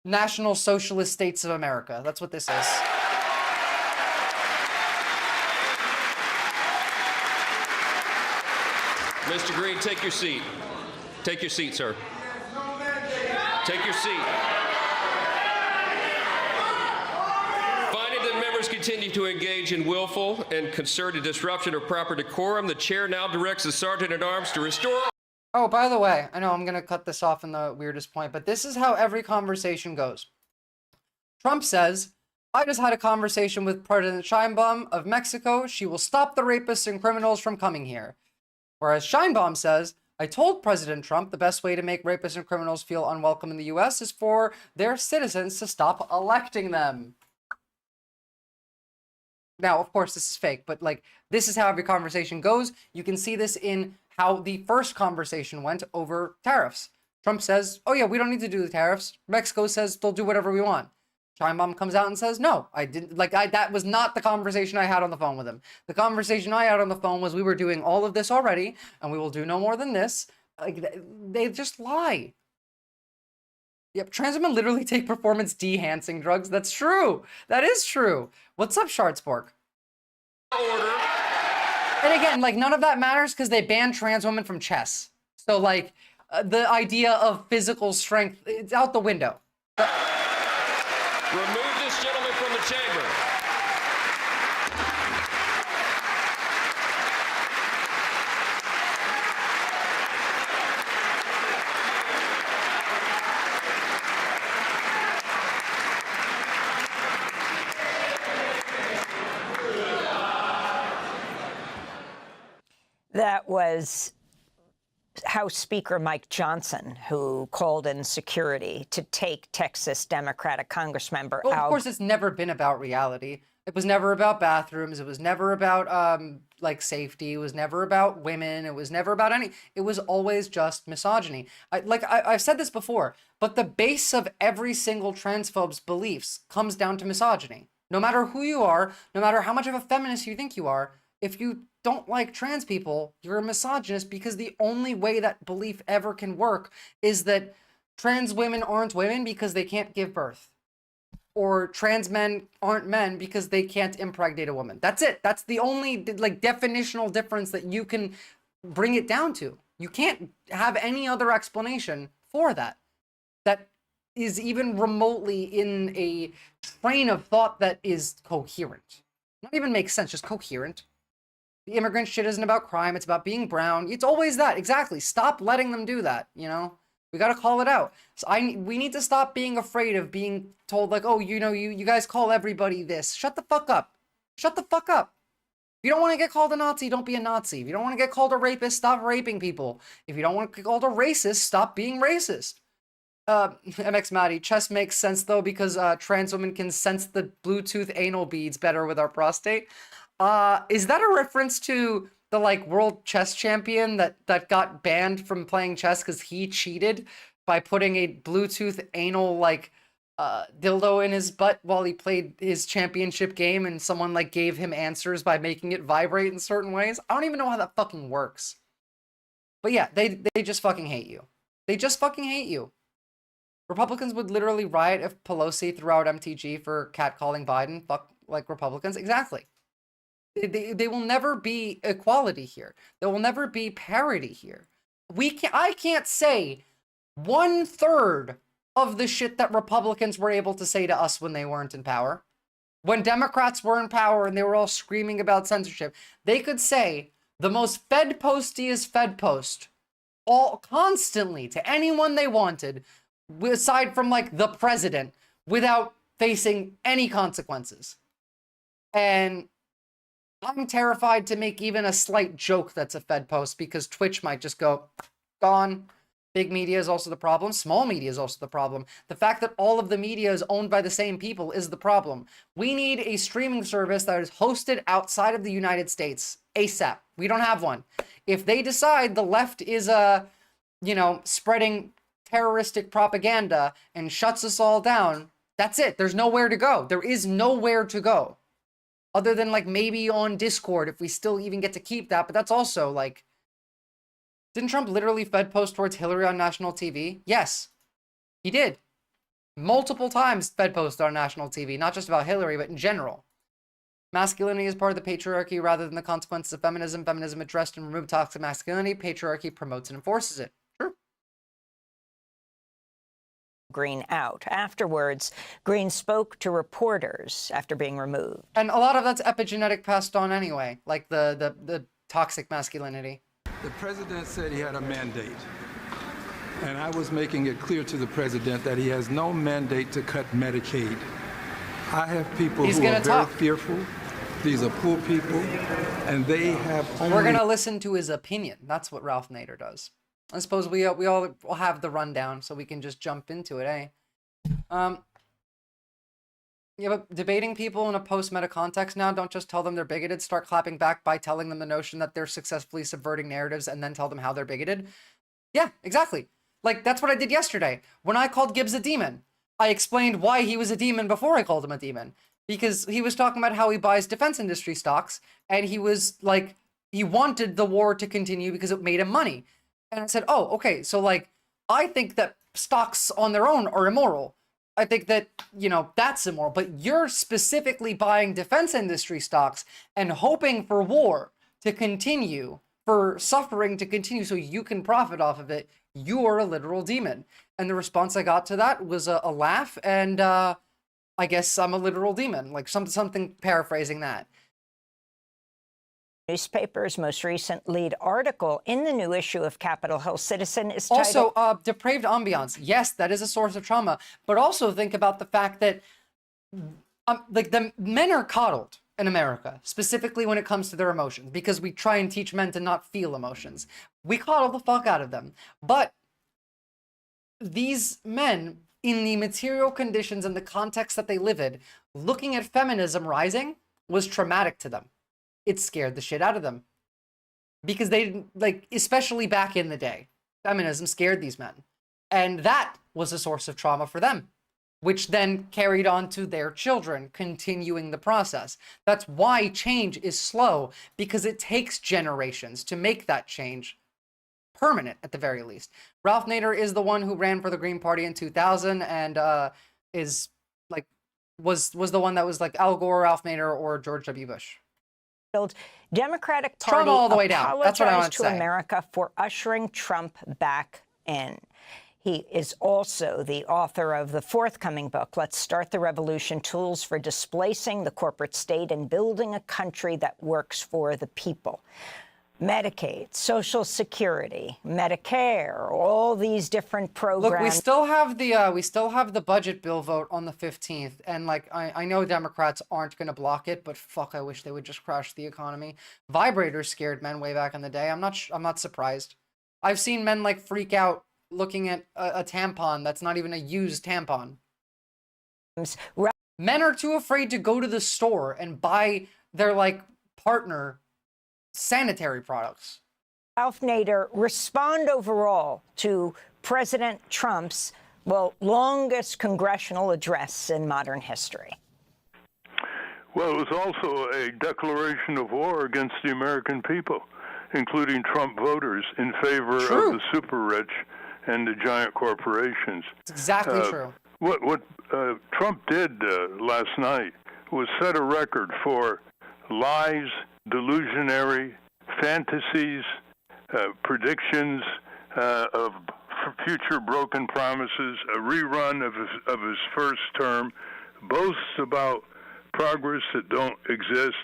National Socialist States of America. That's what this is. Mr. Green, take your seat. Take your seat, sir. Take your seat. Finding that members continue to engage in willful and concerted disruption of proper decorum, the chair now directs the sergeant-at-arms to restore. Oh, by the way, I know I'm going to cut this off in the weirdest point, but this is how every conversation goes. Trump says, I just had a conversation with President Sheinbaum of Mexico. She will stop the rapists and criminals from coming here. Whereas Sheinbaum says, I told President Trump the best way to make rapists and criminals feel unwelcome in the U.S. is for their citizens to stop electing them. Now, of course, this is fake, but like, this is how every conversation goes. You can see this in how the first conversation went over tariffs. Trump says, oh yeah, we don't need to do the tariffs. Mexico says they'll do whatever we want. Sheinbaum comes out and says, no, I didn't, that was not the conversation I had on the phone with him. The conversation I had on the phone was we were doing all of this already, and we will do no more than this. Like, they just lie. Yep, trans women literally take performance-enhancing drugs. That's true. That is true. What's up, Shartspork? Order. And again, like, none of that matters because they banned trans women from chess. So, like, the idea of physical strength, it's out the window. Remove this gentleman from the chamber. That was House Speaker Mike Johnson, who called in security to take Texas Democratic Congressmember Well, out. of course, it's never been about reality. It was never about bathrooms. It was never about, like, safety. It was never about women. It was never about any... It was always just misogyny. I've said this before, but the base of every single transphobe's beliefs comes down to misogyny. No matter who you are, no matter how much of a feminist you think you are, if you don't like trans people, you're a misogynist, because the only way that belief ever can work is that trans women aren't women because they can't give birth. Or trans men aren't men because they can't impregnate a woman. That's it. That's the only, like, definitional difference that you can bring it down to. You can't have any other explanation for that. That is even remotely in a train of thought that is coherent. Not even makes sense, just coherent. The immigrant shit isn't about crime, it's about being brown. It's always that, exactly. Stop letting them do that, you know? We gotta call it out. So we need to stop being afraid of being told, like, oh, you know, you guys call everybody this. Shut the fuck up. Shut the fuck up. If you don't want to get called a Nazi, don't be a Nazi. If you don't want to get called a rapist, stop raping people. If you don't want to get called a racist, stop being racist. MX Maddie, chess makes sense though because trans women can sense the Bluetooth anal beads better with our prostate. Is that a reference to the like world chess champion that got banned from playing chess because he cheated by putting a Bluetooth anal like dildo in his butt while he played his championship game, and someone like gave him answers by making it vibrate in certain ways? I don't even know how that fucking works. But yeah, they just fucking hate you. They just fucking hate you. Republicans would literally riot if Pelosi threw out MTG for catcalling Biden. Fuck like Republicans. Exactly. They will never be equality here. There will never be parity here. I can't say 1/3 of the shit that Republicans were able to say to us when they weren't in power. When Democrats were in power and they were all screaming about censorship, they could say the most Fed postiest Fed post all constantly to anyone they wanted, aside from like the president, without facing any consequences. And I'm terrified to make even a slight joke that's a Fed post because Twitch might just go, gone. Big media is also the problem. Small media is also the problem. The fact that all of the media is owned by the same people is the problem. We need a streaming service that is hosted outside of the United States ASAP. We don't have one. If they decide the left is, spreading terroristic propaganda and shuts us all down, that's it. There's nowhere to go. There is nowhere to go. Other than like maybe on Discord, if we still even get to keep that. But that's also like, didn't Trump literally Fed post towards Hillary on national TV? Yes, he did. Multiple times Fed post on national TV, not just about Hillary, but in general. Masculinity is part of the patriarchy rather than the consequences of feminism. Feminism addressed and removed toxic masculinity. Patriarchy promotes and enforces it. True. Green out. Afterwards, Green spoke to reporters after being removed. And a lot of that's epigenetic passed on anyway, like the toxic masculinity. The president said he had a mandate, and I was making it clear to the president that he has no mandate to cut Medicaid. I have people who are very fearful. These are poor people, and they have only... We're going to listen to his opinion. That's what Ralph Nader does. I suppose we all will have the rundown, so we can just jump into it, eh? Yeah, but debating people in a post-meta context now, don't just tell them they're bigoted. Start clapping back by telling them the notion that they're successfully subverting narratives and then tell them how they're bigoted. Yeah, exactly. Like, that's what I did yesterday. When I called Gibbs a demon, I explained why he was a demon before I called him a demon. Because he was talking about how he buys defense industry stocks, and he was like, he wanted the war to continue because it made him money. And I said, oh, okay, so like, I think that stocks on their own are immoral. I think that, that's immoral, but you're specifically buying defense industry stocks and hoping for war to continue, for suffering to continue so you can profit off of it. You are a literal demon. And the response I got to that was a laugh, and I guess I'm a literal demon, like something paraphrasing that. Newspaper's most recent lead article in the new issue of Capitol Hill Citizen is titled... Also, depraved ambiance. Yes, that is a source of trauma. But also think about the fact that the men are coddled in America, specifically when it comes to their emotions, because we try and teach men to not feel emotions. We coddle the fuck out of them. But these men, in the material conditions and the context that they live in, looking at feminism rising was traumatic to them. It scared the shit out of them. Because they didn't, like, especially back in the day, feminism scared these men. And that was a source of trauma for them, which then carried on to their children, continuing the process. That's why change is slow, because it takes generations to make that change permanent, at the very least. Ralph Nader is the one who ran for the Green Party in 2000 and was the one that was like Al Gore, Ralph Nader, or George W. Bush. Democratic Party all the way down. That's what I want to America for ushering Trump back in. He is also the author of the forthcoming book, Let's Start the Revolution: Tools for Displacing the Corporate State and Building a Country That Works for the People. Medicaid, Social Security, Medicare, all these different programs. Look, we still have the budget bill vote on the 15th, and like I know Democrats aren't going to block it, but fuck, I wish they would just crash the economy. Vibrators scared men way back in the day. I'm not surprised. I've seen men like freak out looking at a tampon that's not even a used tampon. Men are too afraid to go to the store and buy their, like, partner sanitary products. Ralph Nader, respond overall to President Trump's, well, longest congressional address in modern history. Well, it was also a declaration of war against the American people, including Trump voters in favor of the super rich and the giant corporations. It's exactly true. What Trump did last night was set a record for lies, delusionary fantasies, predictions of future broken promises, a rerun of his first term, boasts about progress that don't exist.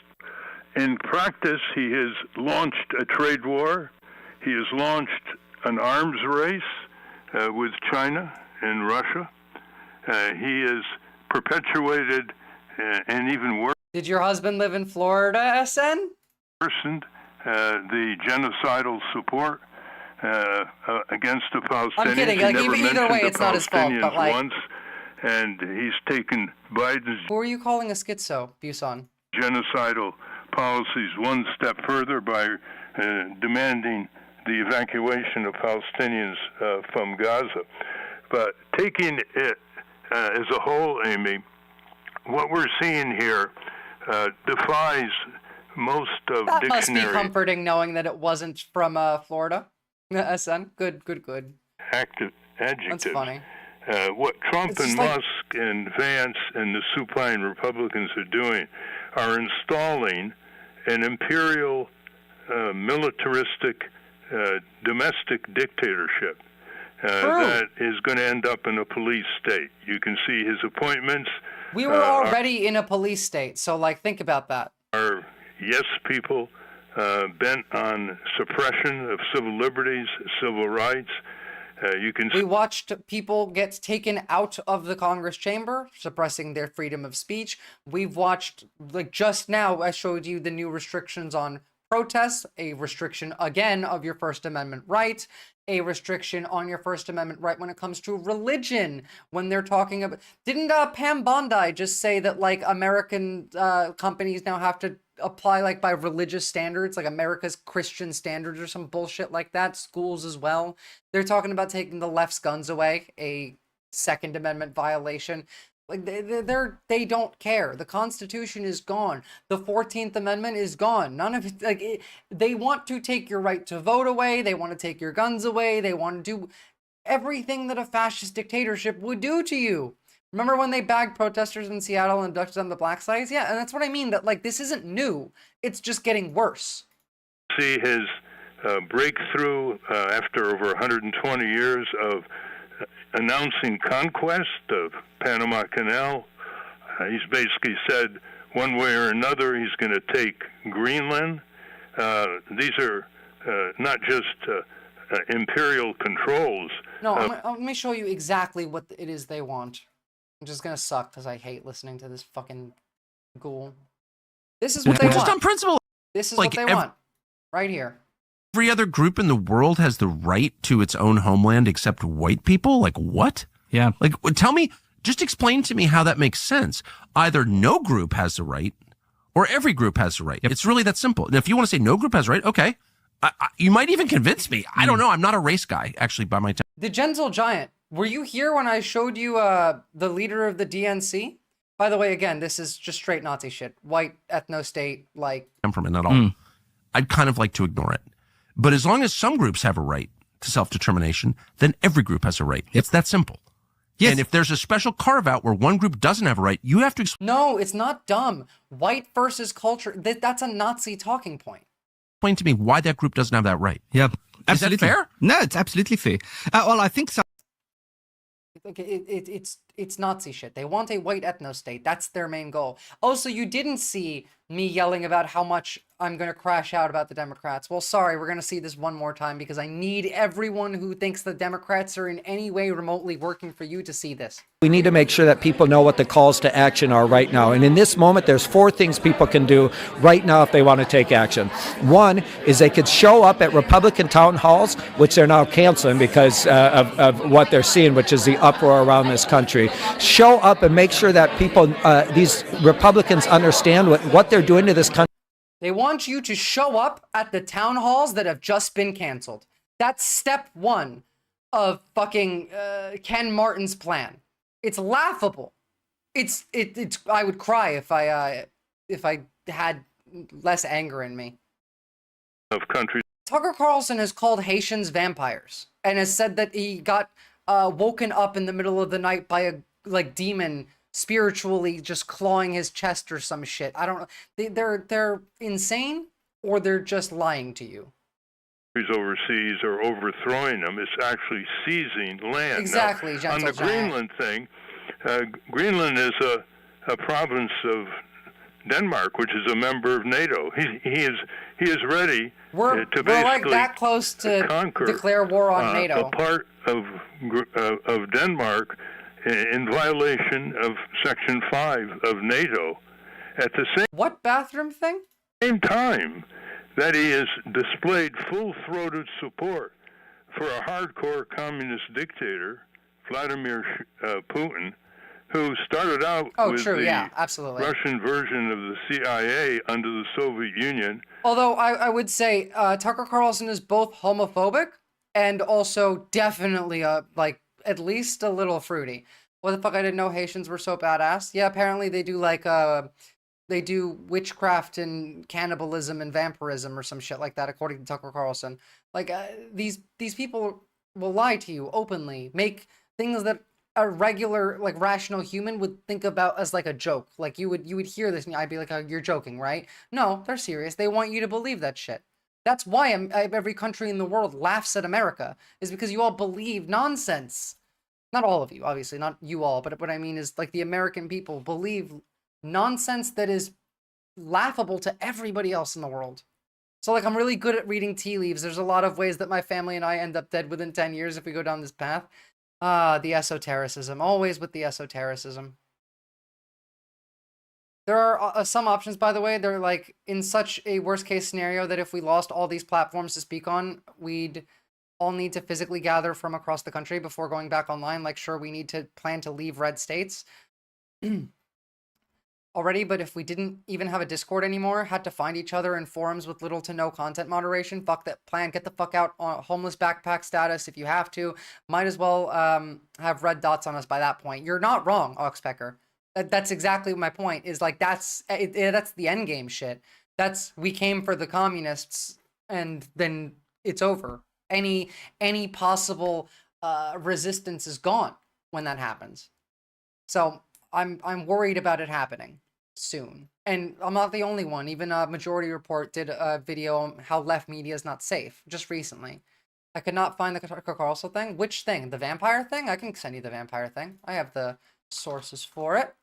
In practice, he has launched a trade war. He has launched an arms race with China and Russia. He has perpetuated and even worse. Did your husband live in Florida, SN? Worsened the genocidal support against the Palestinians. I'm kidding. Like, either way, it's not his fault. But like, once, and he's taken Biden's. Who are you calling a schizo, Busan? Genocidal policies one step further by demanding the evacuation of Palestinians from Gaza. But taking it as a whole, Amy, what we're seeing here defies most of that dictionary. Must be comforting knowing that it wasn't from Florida. SN, good. Adjective. That's funny. What Trump and Musk and Vance and the supine Republicans are doing are installing an imperial, militaristic, domestic dictatorship that is going to end up in a police state. You can see his appointments. We were already in a police state, so like think about that. Are yes people bent on suppression of civil liberties, civil rights. We watched people get taken out of the Congress chamber, suppressing their freedom of speech. We've watched, like just now, I showed you the new restrictions on protests, a restriction again of your First Amendment right, a restriction on your First Amendment right when it comes to religion. When they're talking about, didn't Pam Bondi just say that like American companies now have to apply like by religious standards, like America's Christian standards or some bullshit like that? Schools as well. They're talking about taking the left's guns away, a Second Amendment violation. Like they don't care. The Constitution is gone. The 14th Amendment is gone. None of it, like they want to take your right to vote away. They want to take your guns away. They want to do everything that a fascist dictatorship would do to you. Remember when they bagged protesters in Seattle and abducted them to black sites? Yeah, and that's what I mean, that like this isn't new. It's just getting worse. See his breakthrough after over 120 years of announcing conquest of Panama Canal. He's basically said one way or another he's going to take Greenland. These are not just imperial controls. No, let me show you exactly what it is they want. I'm just going to suck because I hate listening to this fucking ghoul. This is what they want. Just on principle. This is what they want. Right here. Every other group in the world has the right to its own homeland except white people? Like what? Yeah. Like tell me, just explain to me how that makes sense. Either no group has the right or every group has the right. Yep. It's really that simple. And if you want to say no group has the right, okay. You might even convince me. I don't know. I'm not a race guy, actually, by my time. The Gentle Giant. Were you here when I showed you the leader of the DNC? By the way, again, this is just straight Nazi shit. White ethno-state, like... Temperament at all. I'd kind of like to ignore it. But as long as some groups have a right to self-determination, then every group has a right. It's that simple. Yes. And if there's a special carve-out where one group doesn't have a right, you have to... No, it's not dumb. White versus culture, that's a Nazi talking point. Explain to me why that group doesn't have that right. Yeah, absolutely. Is that fair? No, it's absolutely fair. Well, I think so. Like it's Nazi shit. They want a white ethno-state. That's their main goal. Also, you didn't see me yelling about how much I'm going to crash out about the Democrats. Well, sorry, we're going to see this one more time because I need everyone who thinks the Democrats are in any way remotely working for you to see this. We need to make sure that people know what the calls to action are right now. And in this moment, there's 4 things people can do right now if they want to take action. One is they could show up at Republican town halls, which they're now canceling because of what they're seeing, which is the uproar around this country. Show up and make sure that people, these Republicans understand what they're doing to this country. They want you to show up at the town halls that have just been canceled. That's step 1 of fucking Ken Martin's plan. It's laughable. It's I would cry if I had less anger in me. Of countries. Tucker Carlson has called Haitians vampires and has said that he got woken up in the middle of the night by a demon spiritually just clawing his chest or some shit. I don't know. They're insane or they're just lying to you. Overseas are overthrowing them. It's actually seizing land. Exactly, now, on the Greenland thing, Greenland is a province of Denmark, which is a member of NATO. He is ready to basically we're like that close to conquer, declare war on NATO. A part of Denmark in violation of Section 5 of NATO. At the what bathroom thing? Same time that he has displayed full-throated support for a hardcore communist dictator, Vladimir Putin, who started out with absolutely. Russian version of the CIA under the Soviet Union. Although I would say Tucker Carlson is both homophobic and also definitely at least a little fruity. What the fuck? I didn't know Haitians were so badass. Yeah, apparently they do they do witchcraft and cannibalism and vampirism or some shit like that, according to Tucker Carlson. These people will lie to you openly, make things that a regular rational human would think about as a joke. You would hear this and I'd be like, oh, you're joking, right? No, they're serious. They want you to believe that shit. That's why every country in the world laughs at America, is because you all believe nonsense. Not all of you, obviously, not you all, but what I mean is the American people believe nonsense that is laughable to everybody else in the world. So I'm really good at reading tea leaves. There's a lot of ways that my family and I end up dead within 10 years if we go down this path. The esotericism, always with the esotericism. There are some options, by the way. They're in such a worst case scenario that if we lost all these platforms to speak on, we'd all need to physically gather from across the country before going back online. Sure, we need to plan to leave red states already, but if we didn't even have a Discord anymore, had to find each other in forums with little to no content moderation, fuck that plan. Get the fuck out on homeless backpack status if you have to. Might as well have red dots on us by that point. You're not wrong, Oxpecker. That's exactly my point, is that's the end game shit. We came for the communists and then it's over. Any possible resistance is gone when that happens. So I'm worried about it happening soon. And I'm not the only one. Even Majority Report did a video on how left media is not safe just recently. I could not find the Tucker Carlson thing. Which thing? The vampire thing? I can send you the vampire thing. I have the sources for it.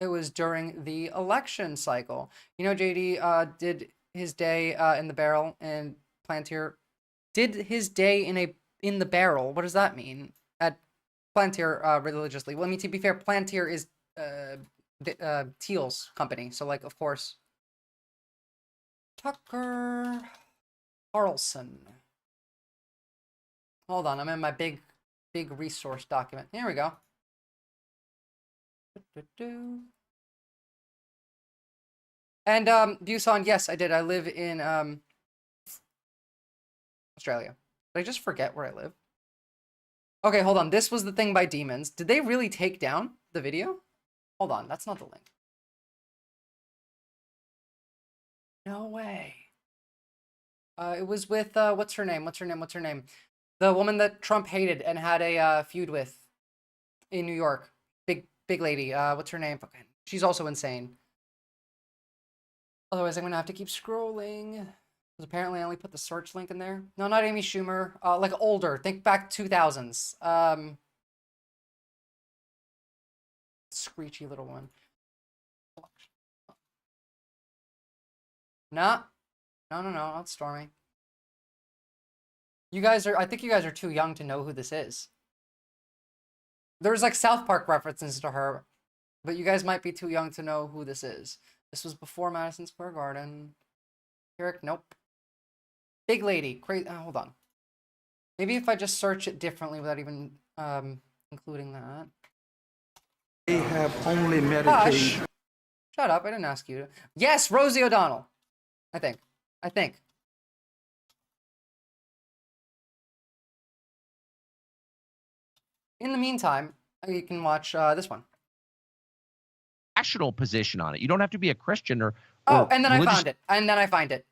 It was during the election cycle. You know, JD did his day in the barrel, and Plantier did his day in the barrel. What does that mean? At Plantier religiously. Well, I mean, to be fair, Plantier is Teal's company, so of course. Tucker Carlson. Hold on, I'm in my big resource document. Here we go. And Busan, yes, I did. I live in Australia. Did I just forget where I live? Okay, hold on. This was the thing by Demons. Did they really take down the video? Hold on, that's not the link. No way. It was with, what's her name? The woman that Trump hated and had a feud with in New York. Big lady. What's her name? She's also insane. Otherwise, I'm going to have to keep scrolling. Because apparently I only put the search link in there. No, not Amy Schumer. Older. Think back 2000s. Screechy little one. Nah. No, not Stormy. You guys are, I think you guys are too young to know who this is. There's like South Park references to her, but you guys might be too young to know who this is. This was before Madison Square Garden. Eric, nope. Big lady, crazy, hold on. Maybe if I just search it differently without even including that. They have only Medicaid. Hush. Shut up, I didn't ask you to. Yes, Rosie O'Donnell. I think. In the meantime, you can watch this one. National position on it. You don't have to be a Christian or and then religious. I found it. And then I find it.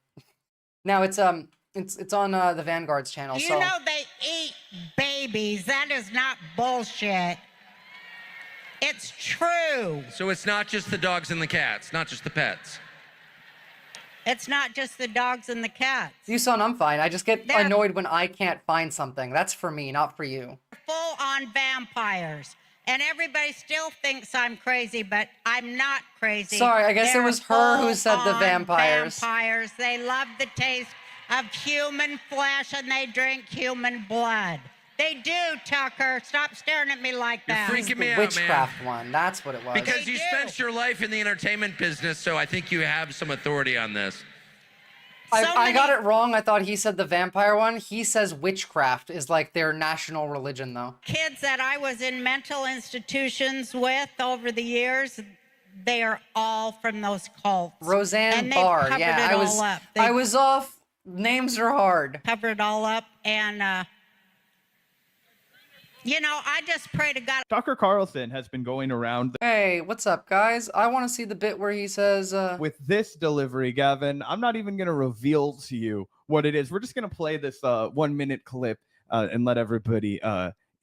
Now it's on the Vanguard's channel. You so know they eat babies. That is not bullshit. It's true. So it's not just the dogs and the cats, not just the pets. It's not just the dogs and the cats. you saw, I'm fine. I just get annoyed when I can't find something. That's for me, not for you. Full on vampires. And everybody still thinks I'm crazy, but I'm not crazy. Sorry, I guess it was her who said the full-on vampires. Vampires. They love the taste of human flesh and they drink human blood. They do, Tucker. Stop staring at me like that. You're freaking me out, Witchcraft one. That's what it was. Because you spent your life in the entertainment business, so I think you have some authority on this. I got it wrong. I thought he said the vampire one. He says witchcraft is like their national religion, though. Kids that I was in mental institutions with over the years, they are all from those cults. Roseanne and Barr. Covered Yeah, it all up. I was off. Names are hard. Covered it all up, and you know, I just pray to God. Tucker Carlson has been going around. Hey, what's up, guys? I want to see the bit where he says, with this delivery, Gavin, I'm not even going to reveal to you what it is. We're just going to play this 1 minute clip and let everybody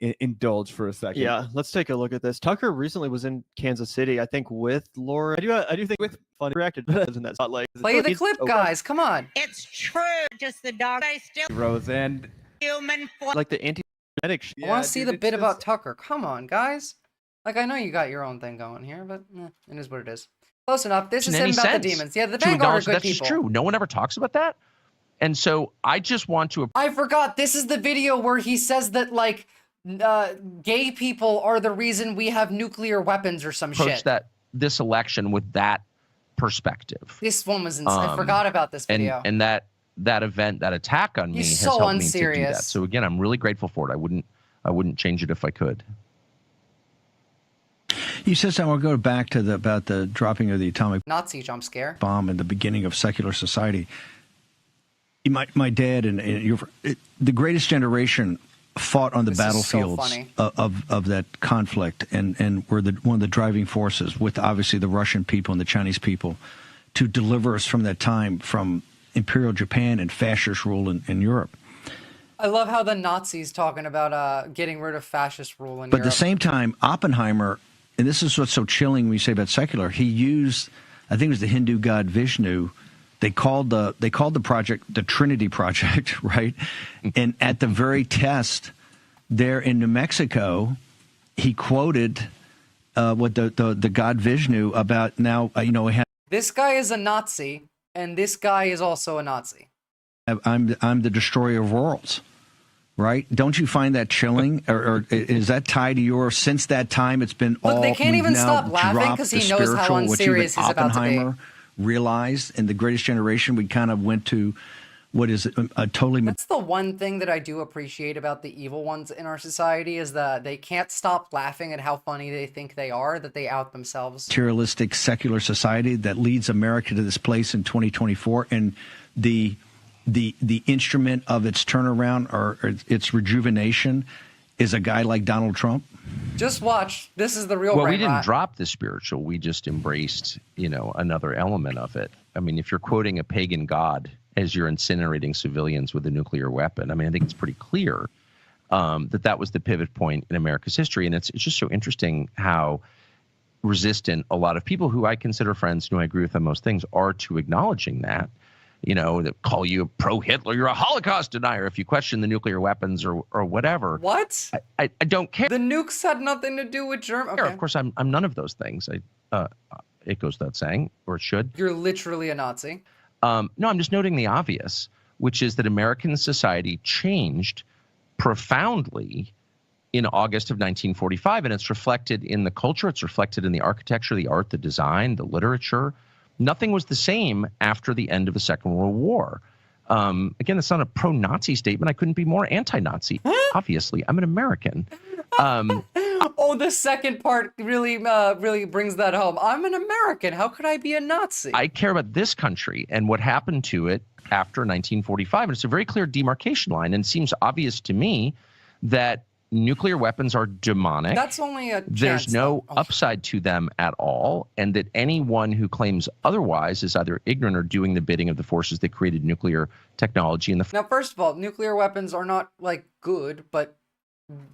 indulge for a second. Yeah, let's take a look at this. Tucker recently was in Kansas City, I think, with Laura. I do think with Funny reacted in that spotlight. Play the clip, guys. Come on. It's true. Just the dog. I still. Roseanne. Human flesh. Like the anti. I want to see the bit about Tucker. Come on, guys. Like, I know you got your own thing going here, but it is what it is. Close enough. This is him about the demons. Yeah, the Vanguard are good that's people. True. No one ever talks about that. And so I just want to. I forgot. This is the video where he says that, like, gay people are the reason we have nuclear weapons or some shit. This election with that perspective. This one was insane. I forgot about this video. And that event, that attack on me has so helped me to do unserious. that. So again, I'm really grateful for it. I wouldn't change it if I could. He says, I want to go back to about the dropping of the atomic Nazi jump scare bomb in the beginning of secular society. My dad and the greatest generation fought on the battlefields of that conflict and were one of the driving forces with obviously the Russian people and the Chinese people to deliver us from that time from Imperial Japan and fascist rule in Europe. I love how the Nazis talking about getting rid of fascist rule in But Europe. at the same time, Oppenheimer, and this is what's so chilling when you say about secular, he used, I think it was the Hindu god Vishnu. They called the project the Trinity Project, right? And at the very test there in New Mexico, he quoted what the god Vishnu about now. This guy is a Nazi, and this guy is also a Nazi. I'm the destroyer of worlds, right? Don't you find that chilling, or is that tied to your? Since that time, it's been all. Look, they can't even stop laughing because he knows how unserious he's about to be. Oppenheimer realized in The Greatest Generation, we kind of went to what is a totally. That's the one thing that I do appreciate about the evil ones in our society is that they can't stop laughing at how funny they think they are, that they out themselves. Materialistic secular society that leads America to this place in 2024, and the instrument of its turnaround or its rejuvenation is a guy like Donald Trump. Just watch. This is the real. Well, we didn't drop the spiritual. We just embraced, another element of it. I mean, if you're quoting a pagan god as you're incinerating civilians with a nuclear weapon, I mean, I think it's pretty clear that was the pivot point in America's history. And it's just so interesting how resistant a lot of people who I consider friends, who I agree with on most things, are to acknowledging that. That call you a pro-Hitler, you're a Holocaust denier if you question the nuclear weapons or whatever. What? I don't care. The nukes had nothing to do with Germany. Okay. Of course, I'm none of those things. It goes without saying, or it should. You're literally a Nazi. No, I'm just noting the obvious, which is that American society changed profoundly in August of 1945, and it's reflected in the culture, it's reflected in the architecture, the art, the design, the literature. Nothing was the same after the end of the Second World War. Again, it's not a pro-Nazi statement. I couldn't be more anti-Nazi. Obviously, I'm an American. Oh, the second part really brings that home. I'm an American. How could I be a Nazi? I care about this country and what happened to it after 1945. And it's a very clear demarcation line. And it seems obvious to me that nuclear weapons are demonic. That's only a There's chance, no though. upside to them at all. And that anyone who claims otherwise is either ignorant or doing the bidding of the forces that created nuclear technology in the Now, first of all, nuclear weapons are not, like, good, but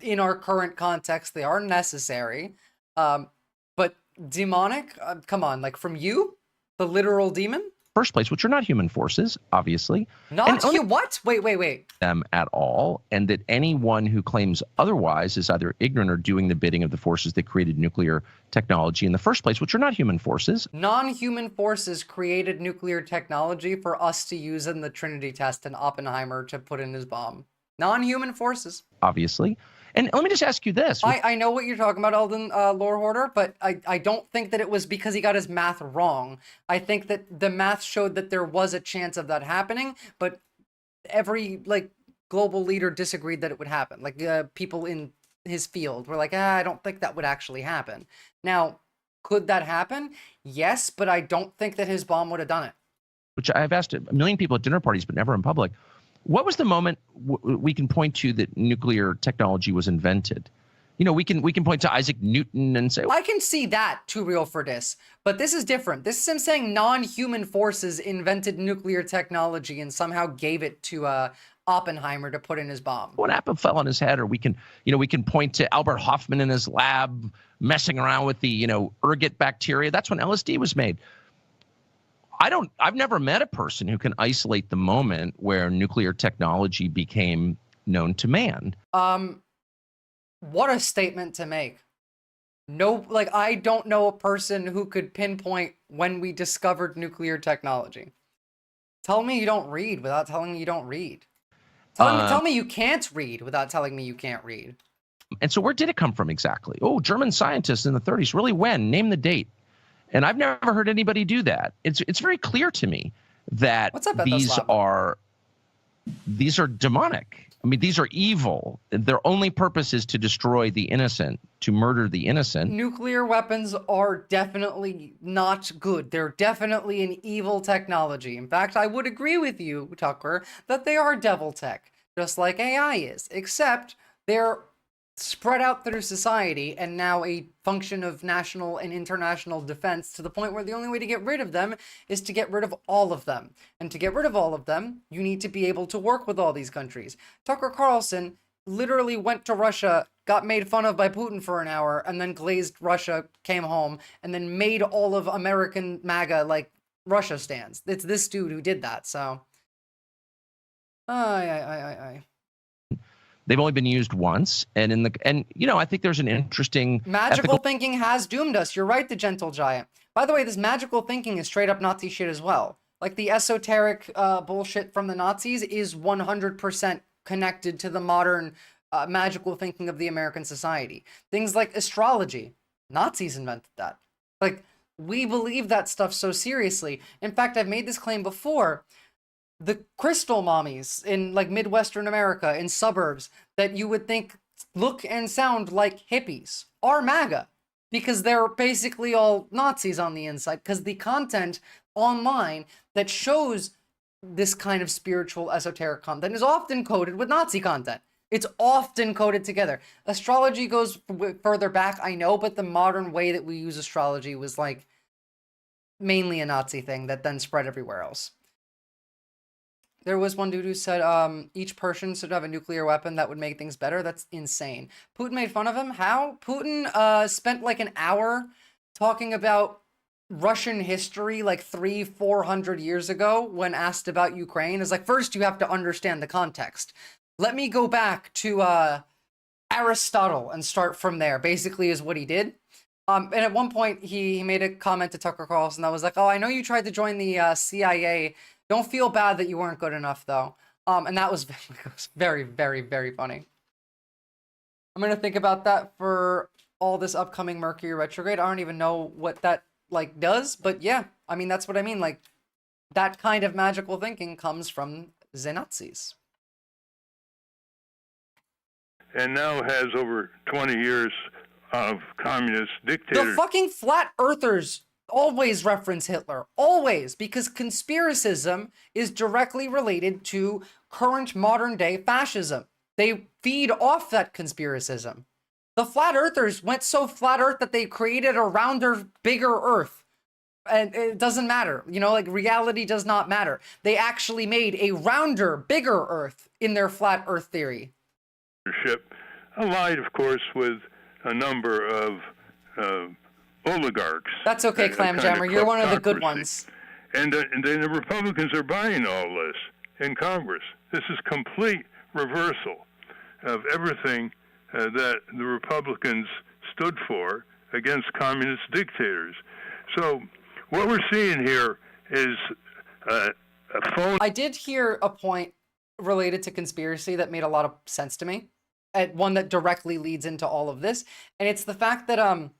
in our current context, they are necessary. But demonic? Come on, like, from you? The literal demon? first place, which are not human forces, obviously. Not what? Wait. Them at all, and that anyone who claims otherwise is either ignorant or doing the bidding of the forces that created nuclear technology in the first place, which are not human forces. Non-human forces created nuclear technology for us to use in the Trinity test and Oppenheimer to put in his bomb. Non-human forces. Obviously. And let me just ask you this. I know what you're talking about, Eldon Lore Hoarder, but I don't think that it was because he got his math wrong. I think that the math showed that there was a chance of that happening, but every, like, global leader disagreed that it would happen. Like, people in his field were like, I don't think that would actually happen. Now, could that happen? Yes, but I don't think that his bomb would have done it. Which I've asked a million people at dinner parties, but never in public. What was the moment we can point to that nuclear technology was invented? You know, we can point to Isaac Newton and say, I can see that too real for this, but this is different. This is him saying non-human forces invented nuclear technology and somehow gave it to Oppenheimer to put in his bomb. What apple fell on his head? Or we can point to Albert Hoffman in his lab messing around with the, ergot bacteria. That's when LSD was made. I've never met a person who can isolate the moment where nuclear technology became known to man. What a statement to make. No, like, I don't know a person who could pinpoint when we discovered nuclear technology. Tell me you don't read without telling me you don't read. Tell me you can't read without telling me you can't read. And so where did it come from exactly? Oh, German scientists in the 30s. Really, when? Name the date. And I've never heard anybody do that. It's very clear to me that these are demonic. I mean, these are evil. Their only purpose is to destroy the innocent, to murder the innocent. Nuclear weapons are definitely not good. They're definitely an evil technology. In fact, I would agree with you, Tucker, that they are devil tech, just like AI is, except they're spread out through society and now a function of national and international defense to the point where the only way to get rid of them is to get rid of all of them. And to get rid of all of them, you need to be able to work with all these countries. Tucker Carlson literally went to Russia, got made fun of by Putin for an hour, and then glazed Russia, came home, and then made all of American MAGA, like, Russia stands. It's this dude who did that, so. They've only been used once, and I think there's an interesting magical thinking has doomed us. You're right, the gentle giant. By the way, this magical thinking is straight up Nazi shit as well. Like, the esoteric bullshit from the Nazis is 100% connected to the modern magical thinking of the American society. Things like astrology, Nazis invented that. Like, we believe that stuff so seriously. In fact, I've made this claim before. The crystal mommies in, like, Midwestern America, in suburbs, that you would think look and sound like hippies are MAGA, because they're basically all Nazis on the inside, because the content online that shows this kind of spiritual esoteric content is often coded with Nazi content. It's often coded together. Astrology goes further back, I know, but the modern way that we use astrology was, like, mainly a Nazi thing that then spread everywhere else. There was one dude who said each person should have a nuclear weapon that would make things better. That's insane. Putin made fun of him. How? Putin spent like an hour talking about Russian history like 300-400 years ago when asked about Ukraine. It's like, first you have to understand the context. Let me go back to Aristotle and start from there, basically is what he did. And at one point he made a comment to Tucker Carlson that was like, oh, I know you tried to join the CIA Don't feel bad that you weren't good enough, though. And that was very, very, very funny. I'm going to think about that for all this upcoming Mercury retrograde. I don't even know what that, like, does, but yeah. I mean, that's what I mean. Like, that kind of magical thinking comes from the Nazis. And now has over 20 years of communist dictators. The fucking flat earthers always reference Hitler. Always. Because conspiracism is directly related to current modern day fascism. They feed off that conspiracism. The flat earthers went so flat earth that they created a rounder, bigger earth. And it doesn't matter. You know, like, reality does not matter. They actually made a rounder, bigger earth in their flat earth theory. Allied, of course, with a number of oligarchs. That's okay, Clam Jammer. You're one of the good ones. And then the Republicans are buying all this in Congress. This is complete reversal of everything that the Republicans stood for against communist dictators. So what we're seeing here is a phone. I did hear a point related to conspiracy that made a lot of sense to me. One that directly leads into all of this. And it's the fact that,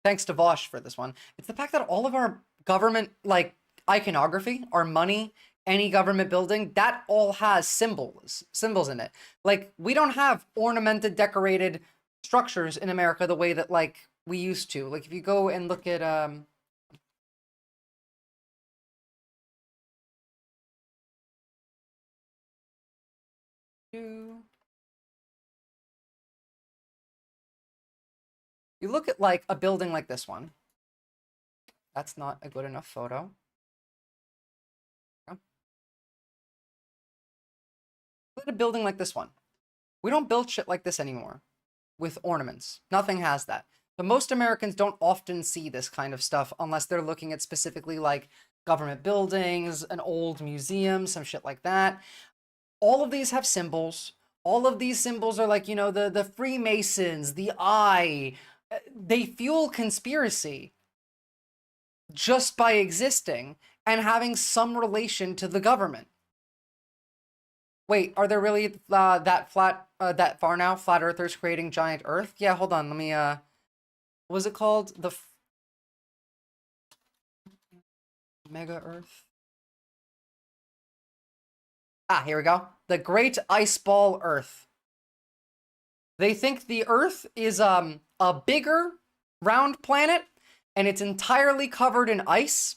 thanks to Vosh for this one, it's the fact that all of our government, like, iconography, our money, any government building, that all has symbols in it. Like, we don't have ornamented, decorated structures in America the way that, like, we used to. Like, if you go and look at, you look at, like, a building like this one. That's not a good enough photo. Look at a building like this one. We don't build shit like this anymore with ornaments. Nothing has that. But most Americans don't often see this kind of stuff unless they're looking at specifically, like, government buildings, an old museum, some shit like that. All of these have symbols. All of these symbols are like, you know, the Freemasons, the eye. They fuel conspiracy just by existing and having some relation to the government. Wait, are there really that far now? Flat earthers creating giant earth? Yeah, hold on. Let me, what was it called? The Mega Earth? Ah, here we go. The Great Ice Ball Earth. They think the Earth is a bigger round planet, and it's entirely covered in ice,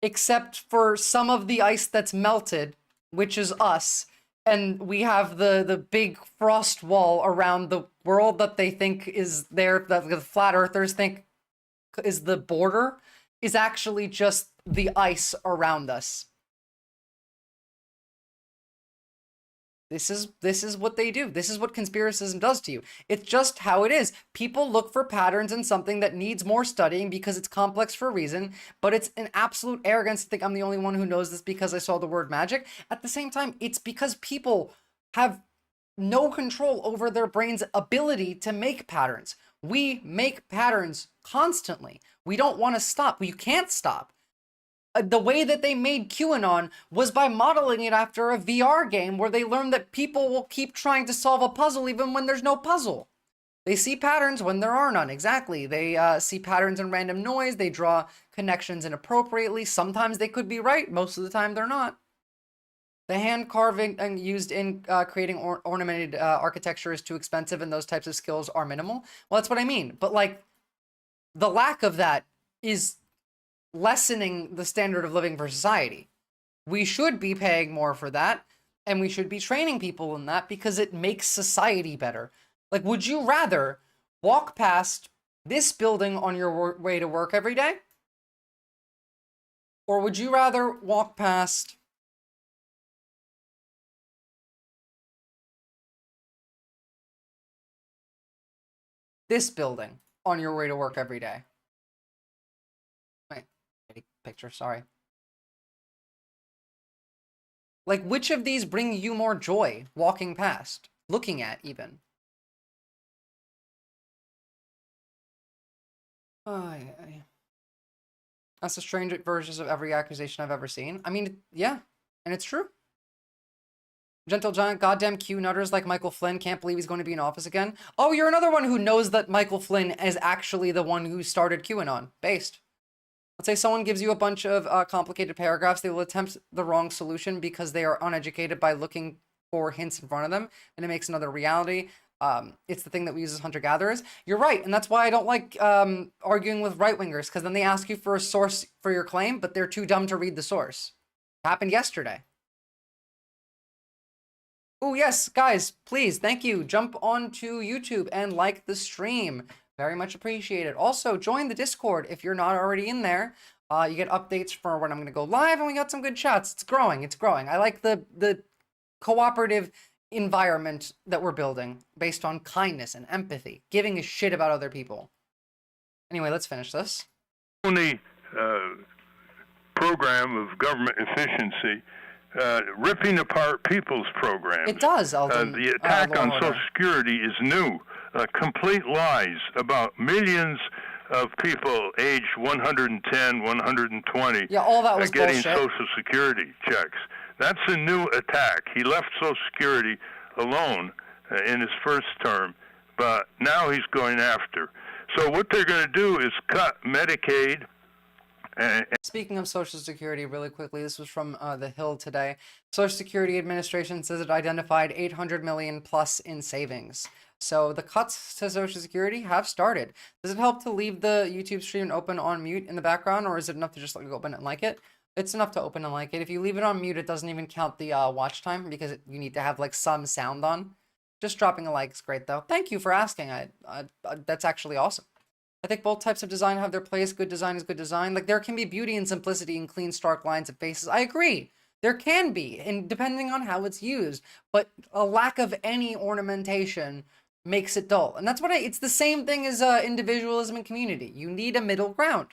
except for some of the ice that's melted, which is us. And we have the big frost wall around the world that they think is there, that the flat earthers think is the border, is actually just the ice around us. This is what they do. This is what conspiracism does to you. It's just how it is. People look for patterns in something that needs more studying because it's complex for a reason, but it's an absolute arrogance to think I'm the only one who knows this because I saw the word magic. At the same time, it's because people have no control over their brain's ability to make patterns. We make patterns constantly. We don't want to stop. You can't stop. The way that they made QAnon was by modeling it after a VR game where they learned that people will keep trying to solve a puzzle even when there's no puzzle. They see patterns when there are none. Exactly. They see patterns in random noise. They draw connections inappropriately. Sometimes they could be right. Most of the time they're not. The hand carving used in creating ornamented architecture is too expensive, and those types of skills are minimal. Well, that's what I mean. But, like, the lack of that is lessening the standard of living for society. We should be paying more for that, and we should be training people in that because it makes society better. Like, would you rather walk past this building on your way to work every day? Or would you rather walk past this building on your way to work every day? Picture, sorry. Like, which of these bring you more joy walking past, looking at even? That's the strange versions of every accusation I've ever seen. I mean, yeah, and it's true. Gentle Giant, goddamn Q nutters like Michael Flynn can't believe he's going to be in office again. Oh, you're another one who knows that Michael Flynn is actually the one who started QAnon. Based. Let's say someone gives you a bunch of complicated paragraphs. They will attempt the wrong solution because they are uneducated by looking for hints in front of them, and it makes another reality. It's the thing that we use as hunter-gatherers. You're right, and that's why I don't like arguing with right-wingers, because then they ask you for a source for your claim, but they're too dumb to read the source. It happened yesterday. Oh, yes, guys, please, thank you. Jump onto YouTube and like the stream. Very much appreciated. Also, join the Discord if you're not already in there. You get updates for when I'm going to go live, and we got some good chats. It's growing. It's growing. I like the cooperative environment that we're building based on kindness and empathy, giving a shit about other people. Anyway, let's finish this. Only program of government efficiency, ripping apart people's programs. It does, Alden. The attack on Social Security is new. Complete lies about millions of people aged 110, 120 yeah, all that was getting bullshit. Social Security checks. That's a new attack. He left Social Security alone in his first term, but now he's going after. So what they're going to do is cut Medicaid. Speaking of Social Security, really quickly, this was from The Hill today. Social Security Administration says it identified $800 million plus in savings. So the cuts to Social Security have started. Does it help to leave the YouTube stream open on mute in the background, or is it enough to just open it and like it? It's enough to open and like it. If you leave it on mute, it doesn't even count the watch time because you need to have like some sound on. Just dropping a like is great though. Thank you for asking. That's actually awesome. I think both types of design have their place. Good design is good design. Like there can be beauty and simplicity in clean, stark lines of faces. I agree. There can be, and depending on how it's used. But a lack of any ornamentation makes it dull. And that's what it's the same thing as individualism and community. You need a middle ground.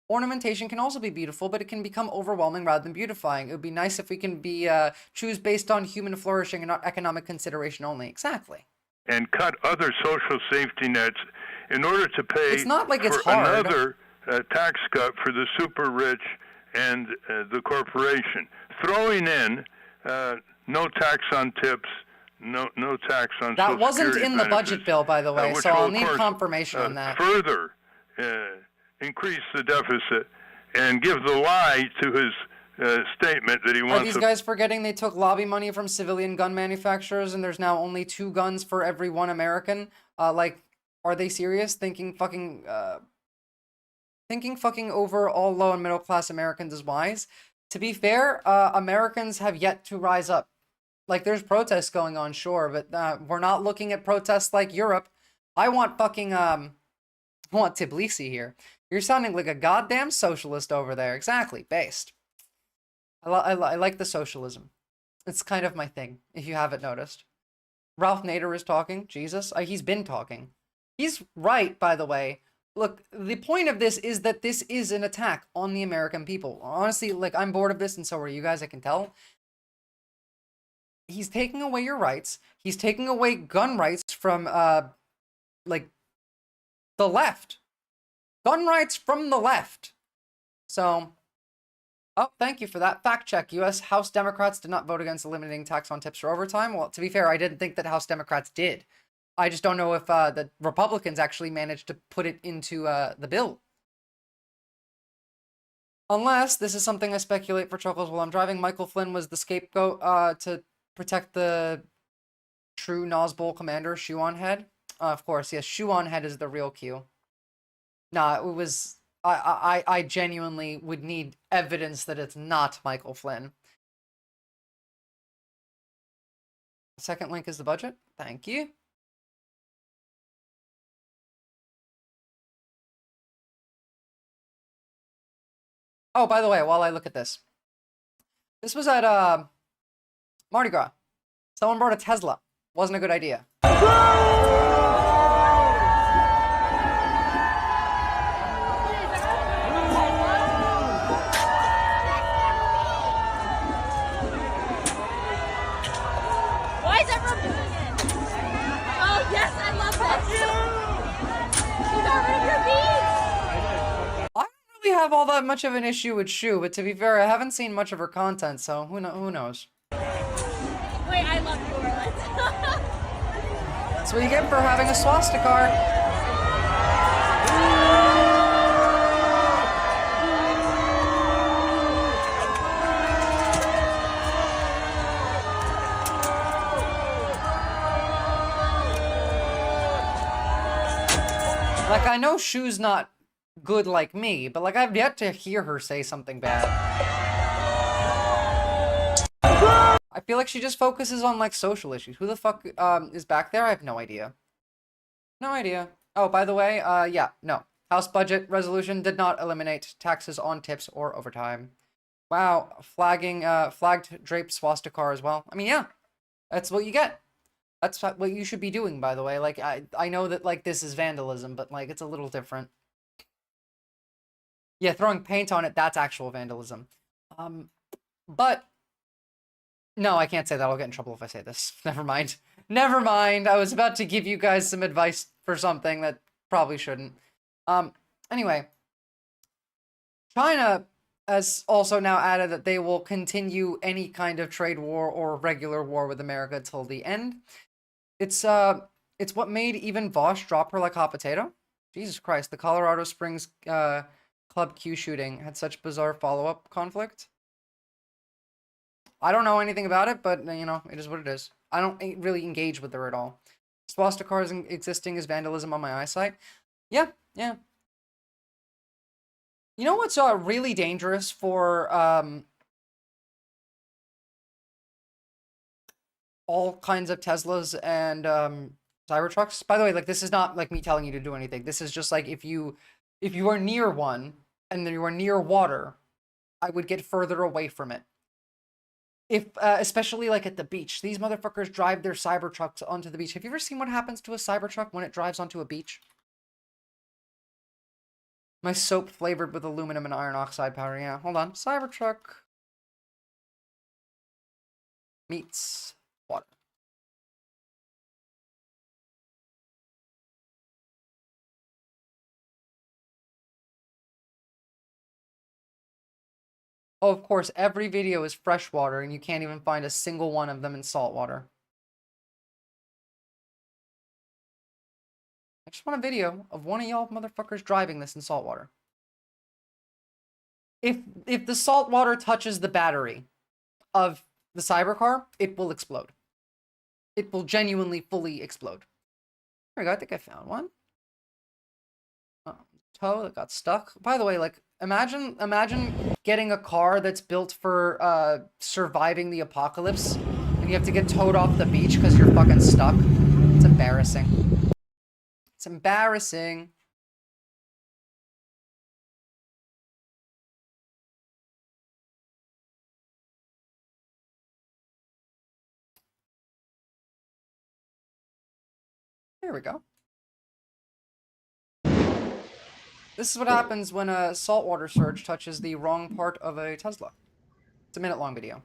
Ornamentation can also be beautiful, but it can become overwhelming rather than beautifying. It would be nice if we can be choose based on human flourishing and not economic consideration only. Exactly. And cut other social safety nets in order to pay it's not like it's for hard. another tax cut for the super rich and the corporation. Throwing in no tax on tips, no tax on that Social wasn't Security in the benefits, budget bill, by the way, which so will, I'll of need course, confirmation on that. Further increase the deficit and give the lie to his statement that he wants. Are these guys forgetting they took lobby money from civilian gun manufacturers and there's now only 2 guns for every 1 American? Like, are they serious? Thinking fucking over all low and middle class Americans is wise? To be fair, Americans have yet to rise up. Like, there's protests going on, sure, but we're not looking at protests like Europe. I want fucking, I want Tbilisi here. You're sounding like a goddamn socialist over there. Exactly, based. I like the socialism. It's kind of my thing, if you haven't noticed. Ralph Nader is talking. Jesus, he's been talking. He's right, by the way. Look, the point of this is that this is an attack on the American people. Honestly, like, I'm bored of this, and so are you guys, I can tell. He's taking away your rights. He's taking away gun rights from, like, the left. Gun rights from the left. So, oh, thank you for that. Fact check. U.S. House Democrats did not vote against eliminating tax on tips for overtime. Well, to be fair, I didn't think that House Democrats did. I just don't know if the Republicans actually managed to put it into the bill. Unless, this is something I speculate for chuckles while I'm driving, Michael Flynn was the scapegoat to protect the true Nazbol commander, Shoe-on Head. Of course, yes, Shoe-on Head is the real Q. Nah, it was... I genuinely would need evidence that it's not Michael Flynn. Second link is the budget. Thank you. Oh, by the way, while I look at this. This was at Mardi Gras. Someone brought a Tesla. Wasn't a good idea. have all that much of an issue with Shu, but to be fair, I haven't seen much of her content, so who knows? Wait, I love New Orleans. That's what you get for having a swastika. Like, I know Shu's not good like me, but like, I've yet to hear her say something bad. I feel like she just focuses on like social issues. Who the fuck is back there? I have no idea. No idea. Oh, by the way, yeah, no. House budget resolution did not eliminate taxes on tips or overtime. Wow, flagged draped swastika as well. I mean, yeah, that's what you get. That's what you should be doing, by the way. Like, I know that, like, this is vandalism, but, like, it's a little different. Yeah, throwing paint on it, that's actual vandalism. But, no, I can't say that. I'll get in trouble if I say this. Never mind. Never mind. I was about to give you guys some advice for something that probably shouldn't. Anyway. China has also now added that they will continue any kind of trade war or regular war with America till the end. It's what made even Vosh drop her like hot potato. Jesus Christ, the Colorado Springs Club Q shooting had such bizarre follow-up conflict. I don't know anything about it, but, you know, it is what it is. I don't really engage with her at all. Swastikas existing as vandalism on my eyesight. Yeah, yeah. You know what's really dangerous for all kinds of Teslas and Cybertrucks? By the way, like, this is not like me telling you to do anything. This is just like if you are near one and then you are near water, I would get further away from it. If especially like at the beach, these motherfuckers drive their Cybertrucks onto the beach. Have you ever seen what happens to a Cybertruck when it drives onto a beach? My soap flavored with aluminum and iron oxide powder. Yeah, hold on. Cybertruck meets water. Oh, of course, every video is freshwater, and you can't even find a single one of them in saltwater. I just want a video of one of y'all motherfuckers driving this in saltwater. If the salt water touches the battery of the cybercar, it will explode. It will genuinely fully explode. There we go. I think I found one. Toe that got stuck. By the way, like, imagine getting a car that's built for surviving the apocalypse, and you have to get towed off the beach because you're fucking stuck. It's embarrassing. It's embarrassing. There we go. This is what happens when a saltwater surge touches the wrong part of a Tesla. It's a minute-long video.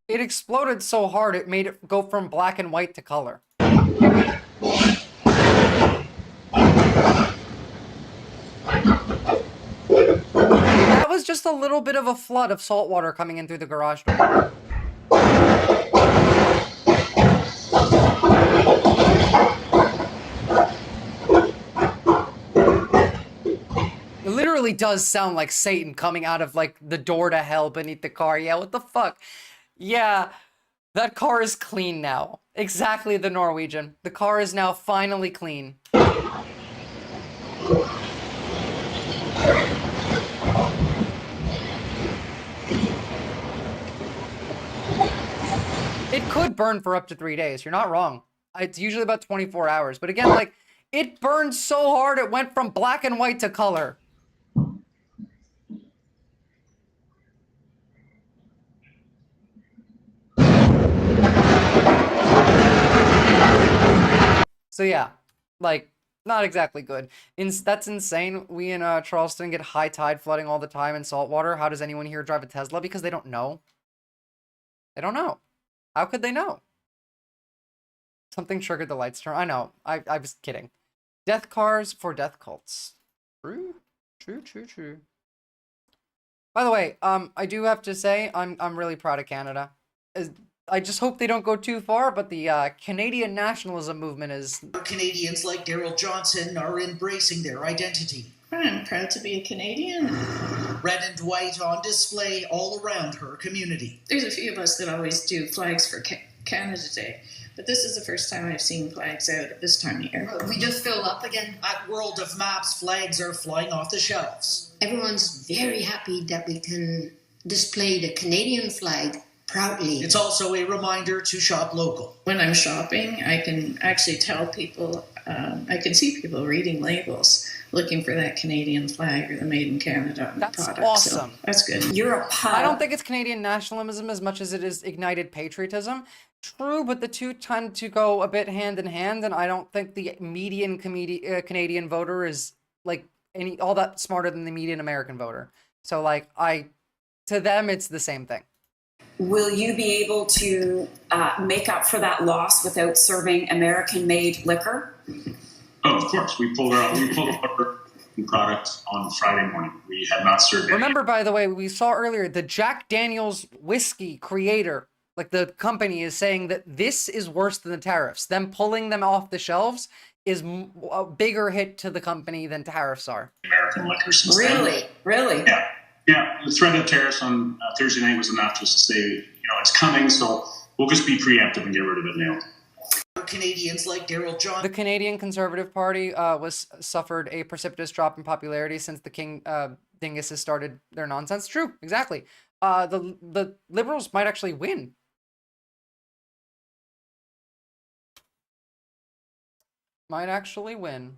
It exploded so hard it made it go from black and white to color. That was just a little bit of a flood of salt water coming in through the garage door. It literally does sound like Satan coming out of, like, the door to hell beneath the car. Yeah, what the fuck? Yeah, that car is clean now. Exactly the Norwegian. The car is now finally clean. It could burn for up to 3 days. You're not wrong. It's usually about 24 hours. But again, like, it burned so hard it went from black and white to color. So yeah, like, Not exactly good. That's insane. We in Charleston get high tide flooding all the time in saltwater. How does anyone here drive a Tesla? Because they don't know. They don't know. How could they know? Something triggered the lights turn. I know. I was kidding. Death cars for death cults. True. True, true, true. By the way, I do have to say I'm really proud of Canada. I just hope they don't go too far, but the Canadian nationalism movement is... Canadians like Daryl Johnson are embracing their identity. I'm proud to be a Canadian. Red and white on display all around her community. There's a few of us that always do flags for Canada Day, but this is the first time I've seen flags out at this time of year. We just filled up again. At World of Maps, flags are flying off the shelves. Everyone's very happy that we can display the Canadian flag proudly. It's also a reminder to shop local. When I'm shopping, I can actually tell people, I can see people reading labels looking for that Canadian flag or the Made in Canada That's product. awesome. So that's good. You're a pile. I don't think it's Canadian nationalism as much as it is ignited patriotism. True, but the two tend to go a bit hand in hand, and I don't think the median Canadian voter is like all that smarter than the median American voter. So like to them, it's the same thing. Will you be able to make up for that loss without serving American-made liquor? Oh, of course. We pulled our product on Friday morning. We have not served any. Remember, by the way, we saw earlier the Jack Daniel's whiskey creator, like the company, is saying that this is worse than the tariffs. Them pulling them off the shelves is a bigger hit to the company than tariffs are. American liquor since Really? Really? Yeah. Yeah, the threat of tariffs on Thursday night was enough just to say, it's coming, so we'll just be preemptive and get rid of it now. Canadians like Daryl Johnson. The Canadian Conservative Party suffered a precipitous drop in popularity since the King dinguses started their nonsense. True, exactly. The Liberals might actually win. Might actually win.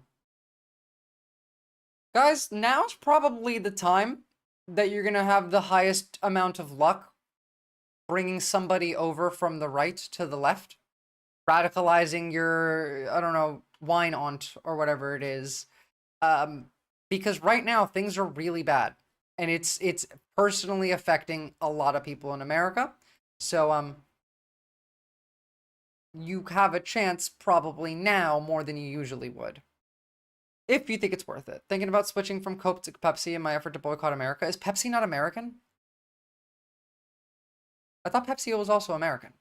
Guys, now's probably the time that you're going to have the highest amount of luck bringing somebody over from the right to the left, radicalizing your, I don't know, wine aunt or whatever it is. Because right now things are really bad, and it's personally affecting a lot of people in America. So you have a chance probably now more than you usually would, if you think it's worth it. Thinking about switching from Coke to Pepsi in my effort to boycott America. Is Pepsi not American? I thought Pepsi was also American.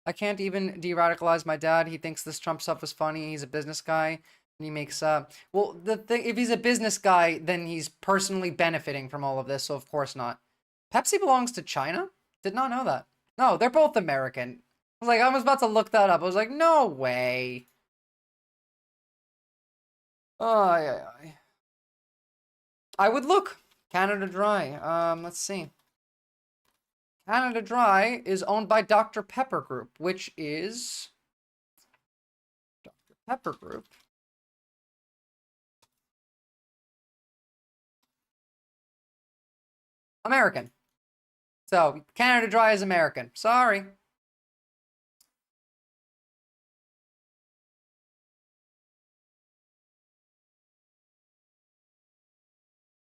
I can't even de-radicalize my dad. He thinks this Trump stuff is funny. He's a business guy. And he makes, well, the thing, if he's a business guy, then he's personally benefiting from all of this. So of course not. Pepsi belongs to China? Did not know that. No, they're both American. I was about to look that up. I was like, no way. Oh, yeah. I would look. Canada Dry. Let's see. Canada Dry is owned by Dr. Pepper Group, which is Dr. Pepper Group. American. So, Canada Dry is American. Sorry.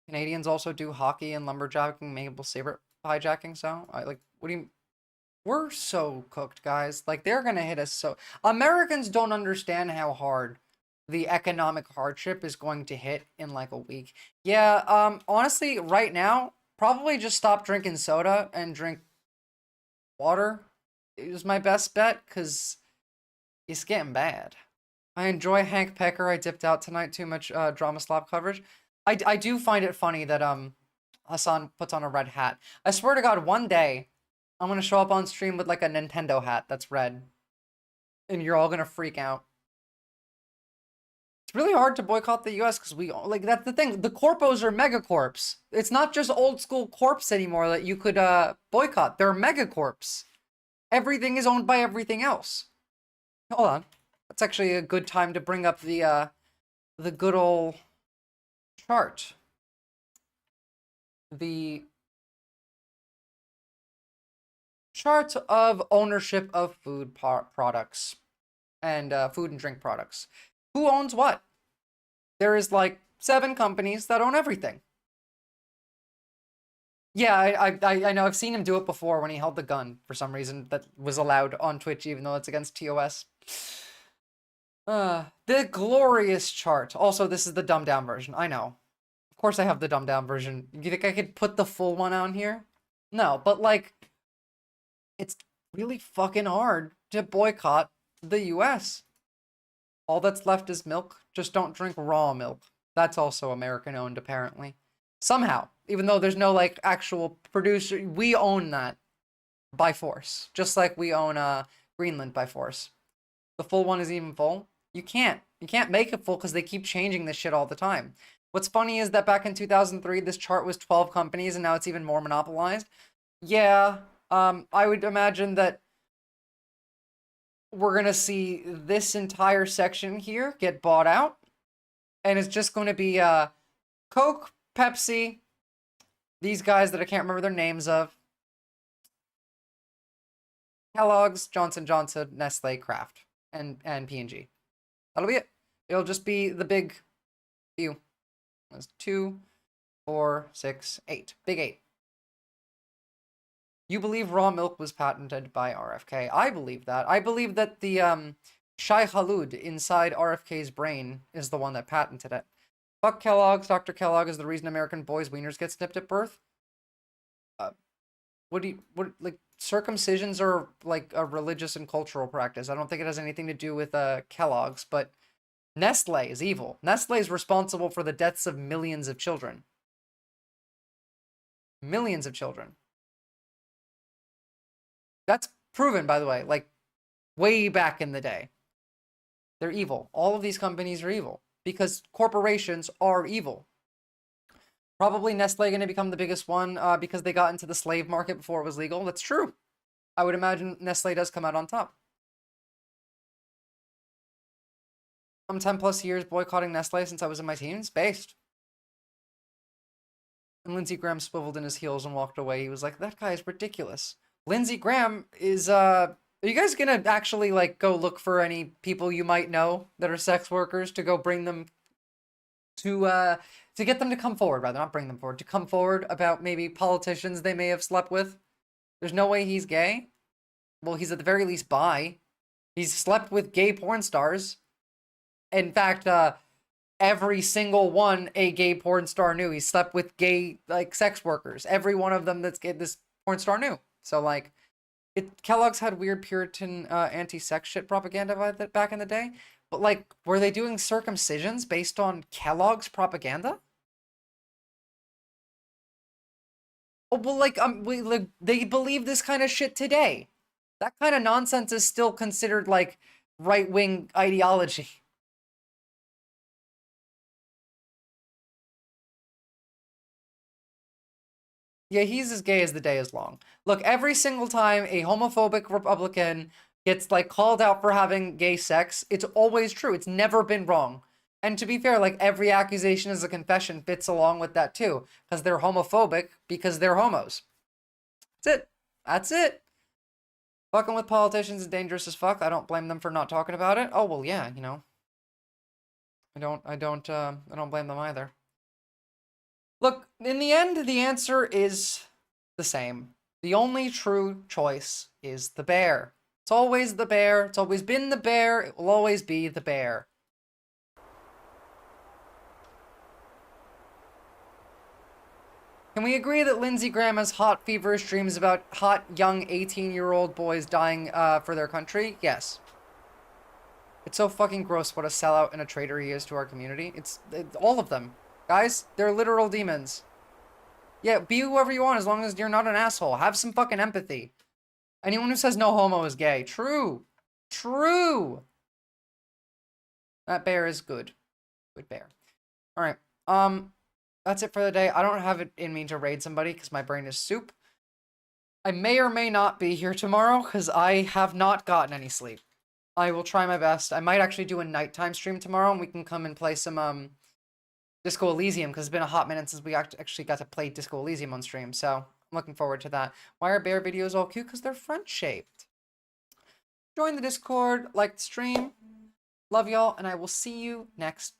Canadians also do hockey and lumberjacking, maple saber hijacking. So, what do you... We're so cooked, guys. They're gonna hit us so... Americans don't understand how hard the economic hardship is going to hit in, a week. Yeah, honestly, right now, probably just stop drinking soda and drink water is my best bet, because it's getting bad. I enjoy Hank Pecker. I dipped out tonight. Too much drama slop coverage. I do find it funny that Hassan puts on a red hat. I swear to God, one day I'm gonna show up on stream with a Nintendo hat that's red, and you're all gonna freak out. It's really hard to boycott the U.S. because that's the thing. The corpos are megacorps. It's not just old school corps anymore that you could boycott. They're megacorps. Everything is owned by everything else. Hold on, that's actually a good time to bring up the good old chart. The chart of ownership of food products and food and drink products. Who owns what? There is like 7 companies that own everything. Yeah, I know. I've seen him do it before when he held the gun for some reason that was allowed on Twitch, even though it's against TOS. The glorious chart. Also, this is the dumbed down version. I know. Of course I have the dumbed down version. You think I could put the full one on here? No, but like, it's really fucking hard to boycott the US. All that's left is milk. Just don't drink raw milk. That's also American owned, apparently. Somehow. Even though there's no, like, actual producer. We own that by force. Just like we own Greenland by force. The full one is even full. You can't. You can't make it full because they keep changing this shit all the time. What's funny is that back in 2003, this chart was 12 companies, and now it's even more monopolized. Yeah, I would imagine that we're going to see this entire section here get bought out. And it's just going to be Coke, Pepsi, these guys that I can't remember their names of, Kellogg's, Johnson & Johnson, Nestle, Kraft, and P&G. That'll be it. It'll just be the big few. That's 2, 4, 6, 8. Big 8. You believe raw milk was patented by RFK. I believe that. I believe that the Shai Halud inside RFK's brain is the one that patented it. Fuck Kellogg's. Dr. Kellogg is the reason American boys' wieners get snipped at birth. Like, circumcisions are like a religious and cultural practice. I don't think it has anything to do with Kellogg's, but Nestle is evil. Nestle is responsible for the deaths of millions of children. Millions of children. That's proven, by the way, like, way back in the day. They're evil. All of these companies are evil because corporations are evil. Probably Nestle going to become the biggest one because they got into the slave market before it was legal. That's true. I would imagine Nestle does come out on top. I'm 10 plus years boycotting Nestle since I was in my teens. Based. And Lindsey Graham swiveled in his heels and walked away. He was like, that guy is ridiculous. Lindsey Graham is, are you guys gonna actually, like, go look for any people you might know that are sex workers to go bring them to get them to come forward, rather, not bring them forward, to come forward about maybe politicians they may have slept with? There's no way he's gay. Well, he's at the very least bi. He's slept with gay porn stars. In fact, every single one a gay porn star knew. He slept with gay, like, sex workers. Every one of them that's gay, this porn star knew. So, like, Kellogg's had weird Puritan anti-sex shit propaganda back in the day. But, like, were they doing circumcisions based on Kellogg's propaganda? Oh, well, like, they believe this kind of shit today. That kind of nonsense is still considered, like, right-wing ideology. Yeah, he's as gay as the day is long. Look, every single time a homophobic Republican gets, like, called out for having gay sex, it's always true. It's never been wrong. And to be fair, like, every accusation as a confession fits along with that, too. Because they're homophobic because they're homos. That's it. That's it. Fucking with politicians is dangerous as fuck. I don't blame them for not talking about it. Oh, well, yeah, you know. I don't blame them either. Look, in the end, the answer is the same. The only true choice is the bear. It's always the bear. It's always been the bear. It will always be the bear. Can we agree that Lindsey Graham has hot, feverish dreams about hot, young, 18-year-old boys dying for their country? Yes. It's so fucking gross what a sellout and a traitor he is to our community. It's all of them. Guys, they're literal demons. Yeah, be whoever you want as long as you're not an asshole. Have some fucking empathy. Anyone who says no homo is gay. True. True. That bear is good. Good bear. Alright. That's it for the day. I don't have it in me to raid somebody because my brain is soup. I may or may not be here tomorrow because I have not gotten any sleep. I will try my best. I might actually do a nighttime stream tomorrow and we can come and play some, Disco Elysium, because it's been a hot minute since we actually got to play Disco Elysium on stream. So, I'm looking forward to that. Why are bear videos all cute? Because they're front-shaped. Join the Discord, like the stream. Love y'all, and I will see you next